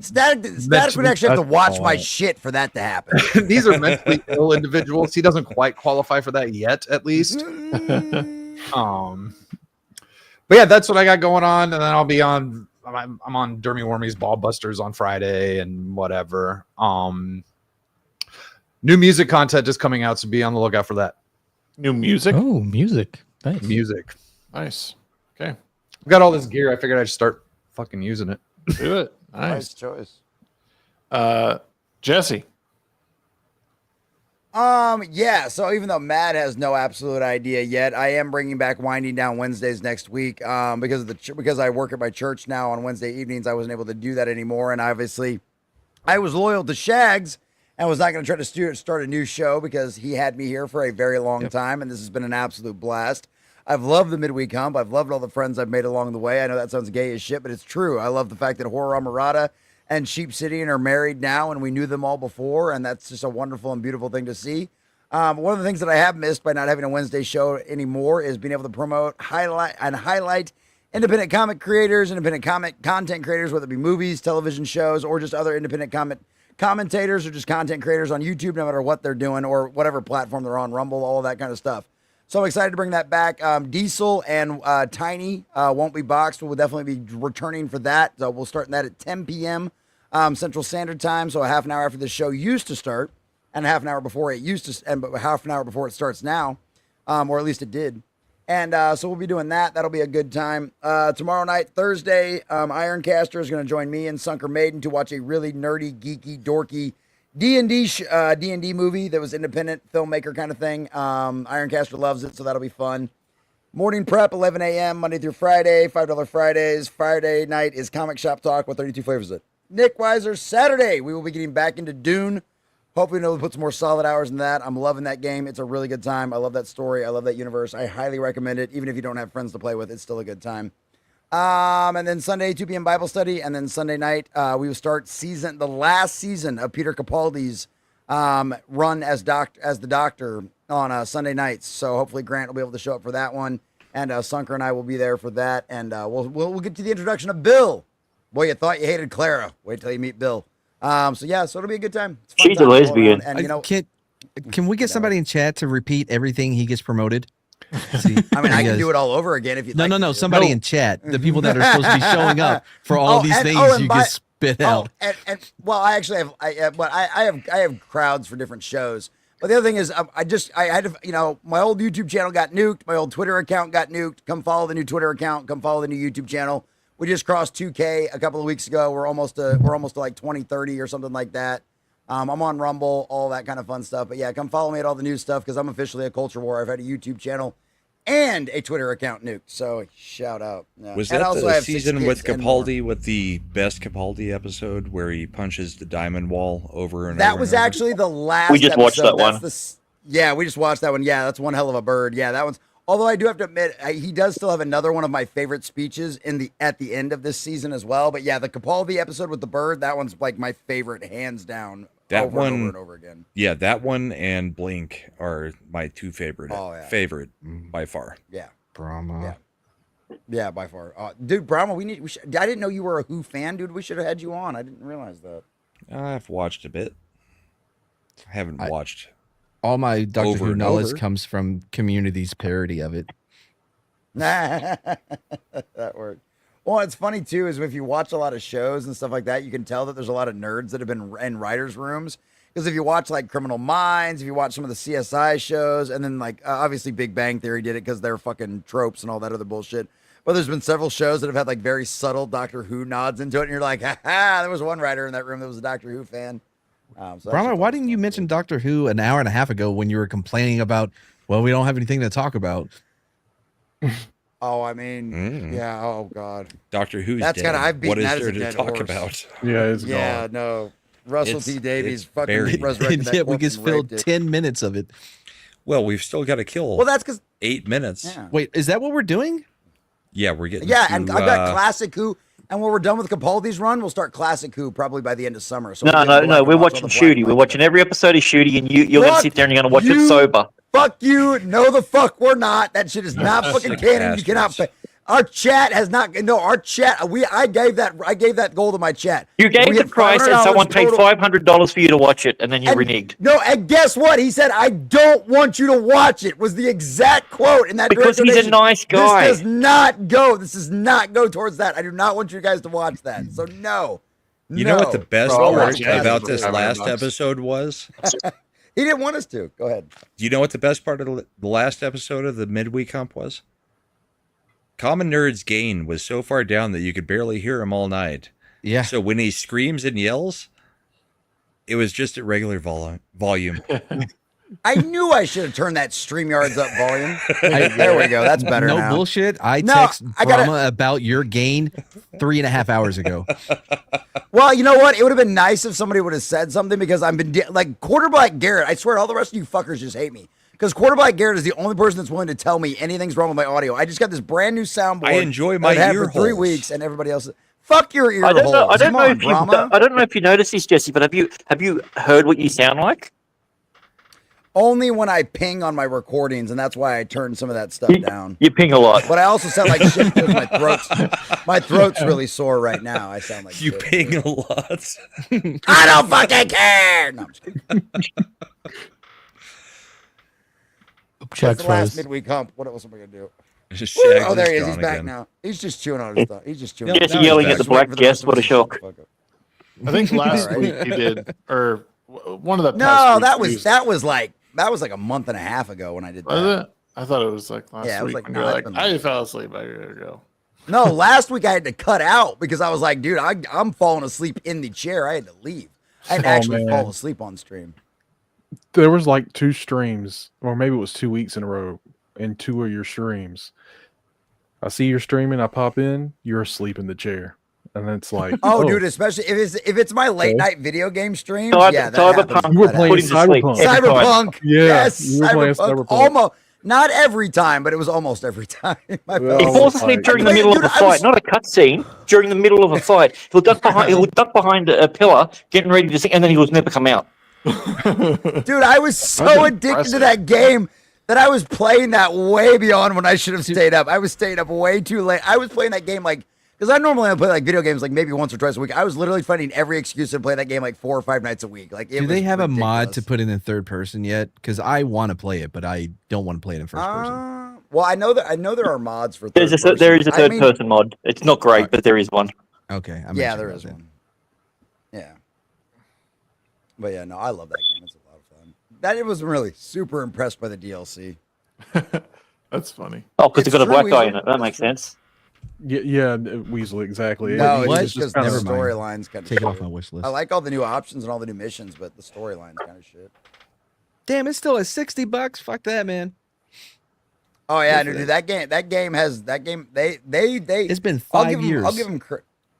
Static would actually have to watch my shit for that to happen. These are mentally ill individuals. He doesn't quite qualify for that yet, at least. But yeah, that's what I got going on, and then I'll be on. I'm on Dermy Wormy's Ball Busters on Friday and whatever. New music content is coming out, so be on the lookout for that. New music? Oh, music. Nice. Music. Nice. Okay. I've got all this gear. I figured I'd start fucking using it. Do it. Nice choice. Jesse. Yeah, so even though Matt has no absolute idea yet, I am bringing back Winding Down Wednesdays next week because I work at my church now on Wednesday evenings. I wasn't able to do that anymore, and obviously I was loyal to Shags and was not going to try to start a new show because he had me here for a very long time, and this has been an absolute blast. I've loved the Midweek Hump. I've loved all the friends I've made along the way. I know that sounds gay as shit, but it's true. I love the fact that Horror Amarada and Sheep City are married now, and we knew them all before, and that's just a wonderful and beautiful thing to see. One of the things that I have missed by not having a Wednesday show anymore is being able to promote, highlight independent comic creators, independent comic content creators, whether it be movies, television shows, or just other independent commentators or just content creators on YouTube, no matter what they're doing or whatever platform they're on, Rumble, all of that kind of stuff. So I'm excited to bring that back. Diesel and Tiny won't be boxed. We'll definitely be returning for that. So we'll start that at 10 p.m. Central Standard Time. So a half an hour after the show used to start, and a half an hour before it used to, and half an hour before it starts now, or at least it did. And so we'll be doing that. That'll be a good time. Tomorrow night, Thursday, Ironcaster is going to join me and Sunker Maiden to watch a really nerdy, geeky, dorky D&D movie that was independent filmmaker kind of thing. Ironcaster loves it, so that'll be fun. Morning prep, 11 a.m. Monday through Friday, $5 Fridays. Friday night is Comic Shop Talk with 32 Flavors of it. Nick Weiser, Saturday, we will be getting back into Dune. Hopefully we'll put some more solid hours in that. I'm loving that game. It's a really good time. I love that story. I love that universe. I highly recommend it. Even if you don't have friends to play with, it's still a good time. And then Sunday, 2 p.m. Bible study. And then Sunday night, we will start the last season of Peter Capaldi's run as the Doctor on Sunday nights. So hopefully Grant will be able to show up for that one. And Sunker and I will be there for that. And we'll get to the introduction of Bill. Boy, you thought you hated Clara. Wait till you meet Bill. So it'll be a good time. She's a lesbian. And can we get somebody in chat to repeat everything he gets promoted? See, I mean, I can do it all over again if you. No. Somebody in chat, the people that are supposed to be showing up for all of these things, you can spit out. Well, I actually have. I have crowds for different shows. But the other thing is, I had to, my old YouTube channel got nuked. My old Twitter account got nuked. Come follow the new Twitter account. Come follow the new YouTube channel. We just crossed 2K a couple of weeks ago. We're almost to like 2030 or something like that. I'm on Rumble, all that kind of fun stuff. But yeah, come follow me at all the new stuff because I'm officially a culture war. I've had a YouTube channel and a Twitter account nuked. So shout out. Yeah. Was that the season with Capaldi with the best Capaldi episode where he punches the diamond wall over and over? That was actually the last. We just watched that one. Yeah, we just watched that one. Yeah, that's one hell of a bird. Yeah, that one's. Although I do have to admit, he does still have another one of my favorite speeches at the end of this season as well. But yeah, the Capaldi episode with the bird, that one's like my favorite, hands down. That over one, and over and over again. Yeah, that one and Blink are my two favorite. Favorite by far. Yeah, Brahma. Yeah, by far. Dude, Brahma, I didn't know you were a Who fan, dude. We should have had you on. I didn't realize that. I've watched a bit. I haven't watched. All my Doctor Who knowledge comes from Community's parody of it. That worked. Well, it's funny too, is if you watch a lot of shows and stuff like that, you can tell that there's a lot of nerds that have been in writers' rooms. Because if you watch like Criminal Minds, if you watch some of the CSI shows, and then like obviously Big Bang Theory did it because they're fucking tropes and all that other bullshit. But there's been several shows that have had like very subtle Doctor Who nods into it, and you're like, there was one writer in that room that was a Doctor Who fan. Brahma, why didn't you mention Doctor Who an hour and a half ago when you were complaining about, well, we don't have anything to talk about? Oh, I mean, yeah. Oh God, Doctor Who's that's kind of I've beaten that as a dead talk horse. About. Yeah, it's gone. No. Russell T Davies fucking resurrected that. Yeah, we just filled 10 minutes of it. Well, we've still got to kill. Well, that's because 8 minutes. Yeah. Wait, is that what we're doing? Yeah, we're getting. Yeah, to, and I've got Classic Who, and when we're done with Capaldi's run, we'll start Classic Who probably by the end of summer. So No. We're watching Shooty. We're watching every episode of Shooty, and you're going to sit there and you're going to watch it sober. Fuck you. No, the fuck we're not. That shit is not fucking canon. You cannot. Our chat has not. No, our chat. I gave that goal to my chat. You gave the price, and someone paid $500 for you to watch it, and then you reneged. No, and guess what? He said, "I don't want you to watch it." Was the exact quote in that. Because he's a nice guy. This does not go. This does not go towards that. I do not want you guys to watch that. So no. You know what the best part about this last episode was? He didn't want us to. Go ahead. Do you know what the best part of the last episode of the Midweek Hump was? CommonNerd's gain was so far down that you could barely hear him all night. Yeah. So when he screams and yells, it was just at regular volume. I knew I should have turned that StreamYards up volume. There we go. That's better. No now. bullshit. I text Brahma about your gain 3.5 hours ago. Well, you know what? It would have been nice if somebody would have said something because I've been like Quarterback Garrett. I swear, all the rest of you fuckers just hate me because Quarterback Garrett is the only person that's willing to tell me anything's wrong with my audio. I just got this brand new soundboard. I enjoy my I've had ear for 3 holes. weeks, and everybody else. Fuck your ear I don't know. holes. I don't know if you noticed this, Jesse, but have you heard what you sound like? Only when I ping on my recordings, and that's why I turned some of that stuff down. You ping a lot. But I also sound like shit because my throat's really sore right now. I sound like you shit. ping a lot. I don't fucking care. No, I'm just kidding. That's the last midweek hump. What else am I gonna do? Oh, there he is. He's back again. now. He's just chewing on his stuff. He's just chewing. Just yelling at the black guest. What a shock! I think last week he did, or one of the. No, that was like a month and a half ago when I did that. Was it? I thought it was like last week. Yeah, it was like, when you're like I fell asleep. I gotta go. No, last week I had to cut out because I was like, dude, I'm falling asleep in the chair. I had to leave. I didn't actually fall asleep on stream. There was like 2 streams, or maybe it was 2 weeks in a row, and 2 of your streams. I see you're streaming, I pop in, you're asleep in the chair. And it's like, dude, especially if it's my late night video game streams, Cyberpunk. You were playing Cyberpunk. Yeah, Yes, you were playing Cyberpunk. Almost, not every time, but it was almost every time. He falls asleep during the middle of a fight, not a cutscene. During the middle of a fight, he'll duck behind a pillar, getting ready to sing, and then he'll never come out. Dude, I was so addicted to that game that I was playing that way beyond when I should have stayed up. I was staying up way too late. I was playing that game like, because I normally only play like video games like maybe once or twice a week. I was literally finding every excuse to play that game like 4 or 5 nights a week. Like, do they have a mod to put in third person yet? Because I want to play it, but I don't want to play it in first person. Well, I know there are mods for. There is a third person mod. It's not great, but there is one. Okay. Yeah, there is one. Yeah. But yeah, no, I love that game. It's a lot of fun. It was really super impressed by the DLC. That's funny. Oh, because they got a black guy in it. That makes sense. Yeah, Weasley, exactly. No, it's just the storyline's kind of take it off my wish list. I like all the new options and all the new missions, but the storyline's kind of shit. Damn, it's still at $60. Fuck that, man. Oh yeah, dude, that game. They. It's been 5 years. I'll give them.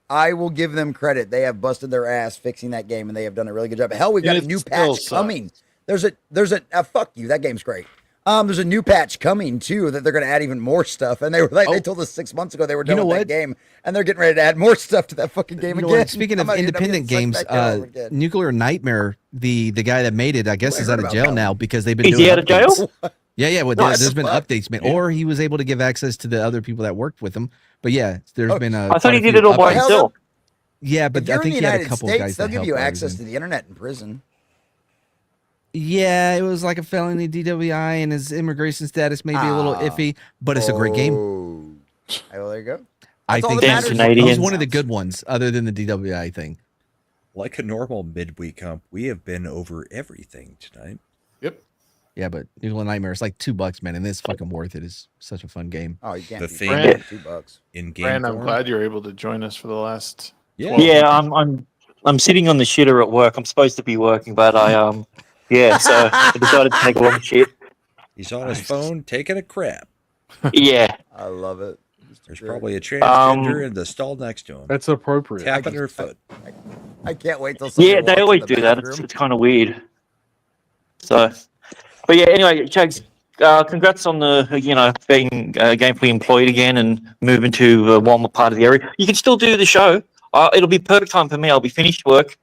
I will give them credit. They have busted their ass fixing that game, and they have done a really good job. Hell, we've got a new patch coming. There's a fuck you. That game's great. There's a new patch coming too that they're going to add even more stuff. And they were like, they told us 6 months ago they were done with that game, and they're getting ready to add more stuff to that fucking game again. Speaking of independent games, Nuclear Nightmare, the guy that made it, I guess, is out of jail now because they've been. Is he out of jail? Yeah. Well, there's been updates, man. Or he was able to give access to the other people that worked with him. But yeah, there's been. I thought he did it all by himself. Yeah, but I think he had a couple States, guys. They'll give you access to the internet in prison. Yeah, it was like a felony DWI, and his immigration status may be a little iffy, but it's a great game. Oh, well, there you go. I think it was one of the good ones, other than the DWI thing. Like a normal midweek hump, we have been over everything tonight. Yep. Yeah, but Nuclear Nightmare is like $2, man, and it's fucking worth it. It's such a fun game. Oh, you can't. The thing $2 in game. Brand, I'm glad you're able to join us for the last. Yeah, I'm sitting on the shitter at work. I'm supposed to be working, but I yeah, so I decided to take a long shit. He's on his phone taking a crap. Yeah. I love it. There's probably a transgender in the stall next to him. That's appropriate. Tapping her foot. I can't wait till. Yeah, they always do that. It's kind of weird. So, but yeah. Anyway, Chags, congrats on the being gainfully employed again and moving to a warmer part of the area. You can still do the show. It'll be perfect time for me. I'll be finished work,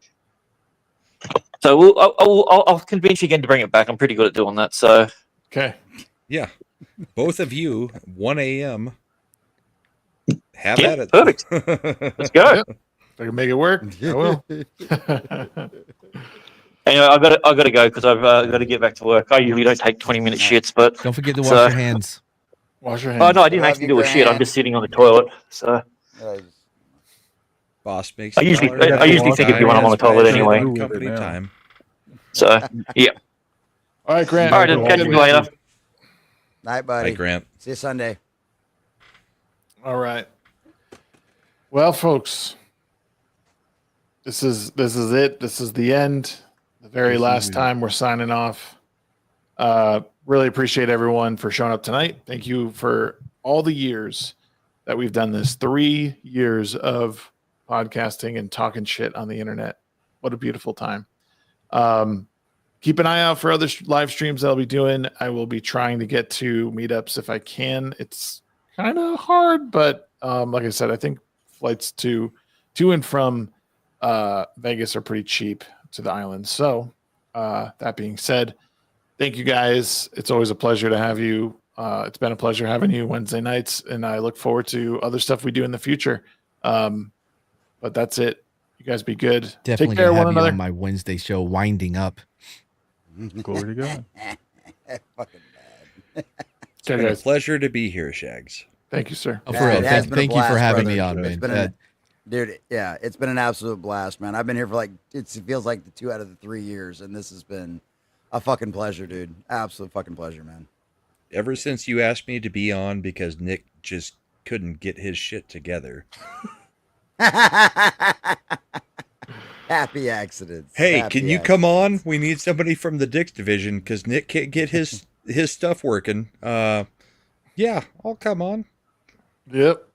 so I'll convince you again to bring it back. I'm pretty good at doing that. So okay, yeah, both of you, 1 a.m. Have Yeah, at it. perfect. Let's go. Yep. If I can make it work, I will. Anyway, I got to go because I've got to get back to work. I usually don't take 20-minute shits, but Don't forget to wash your hands. Wash your hands. Oh no, I didn't actually do a shit. I'm just sitting on the toilet. So Boss makes. I usually think of you when I'm on the toilet anyway. Company time. So yeah. All right, Grant. All right, I'll catch you later. Night, buddy. Hi, Grant. See you Sunday. All right. Well, folks, this is it. This is the end. The very last time we're signing off. Really appreciate everyone for showing up tonight. Thank you for all the years that we've done this. 3 years of podcasting and talking shit on the internet. What a beautiful time. Keep an eye out for other live streams that I'll be doing. I will be trying to get to meetups if I can. It's kind of hard, but like I said, I think flights to and from Vegas are pretty cheap to the island. So that being said, thank you guys. It's always a pleasure to have you. It's been a pleasure having you Wednesday nights, and I look forward to other stuff we do in the future. But that's it. You guys be good. Definitely Take care of gonna one have you another. on my Wednesday show, winding up. Glory to God. Fucking bad. It's been a pleasure to be here, Shags. Thank you, sir. Oh, for real. Thank you for having me on, man. It's been dude, yeah, it's been an absolute blast, man. I've been here for it feels like the 2 out of the 3 years, and this has been a fucking pleasure, dude. Absolute fucking pleasure, man. Ever since you asked me to be on because Nick just couldn't get his shit together. Happy accidents. Hey, Happy can you come on? We need somebody from the Dicks division because Nick can't get his stuff working. Yeah, I'll come on. Yep.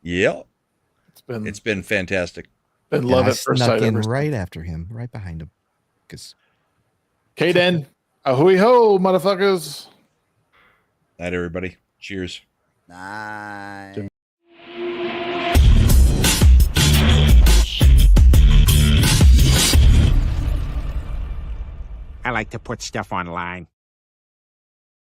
It's been fantastic. Been love I at first snuck sight. in ever since. right after him, right behind him. Because Kaden, ahoy ho, motherfuckers. Night, everybody. Cheers. Nice. I like to put stuff online.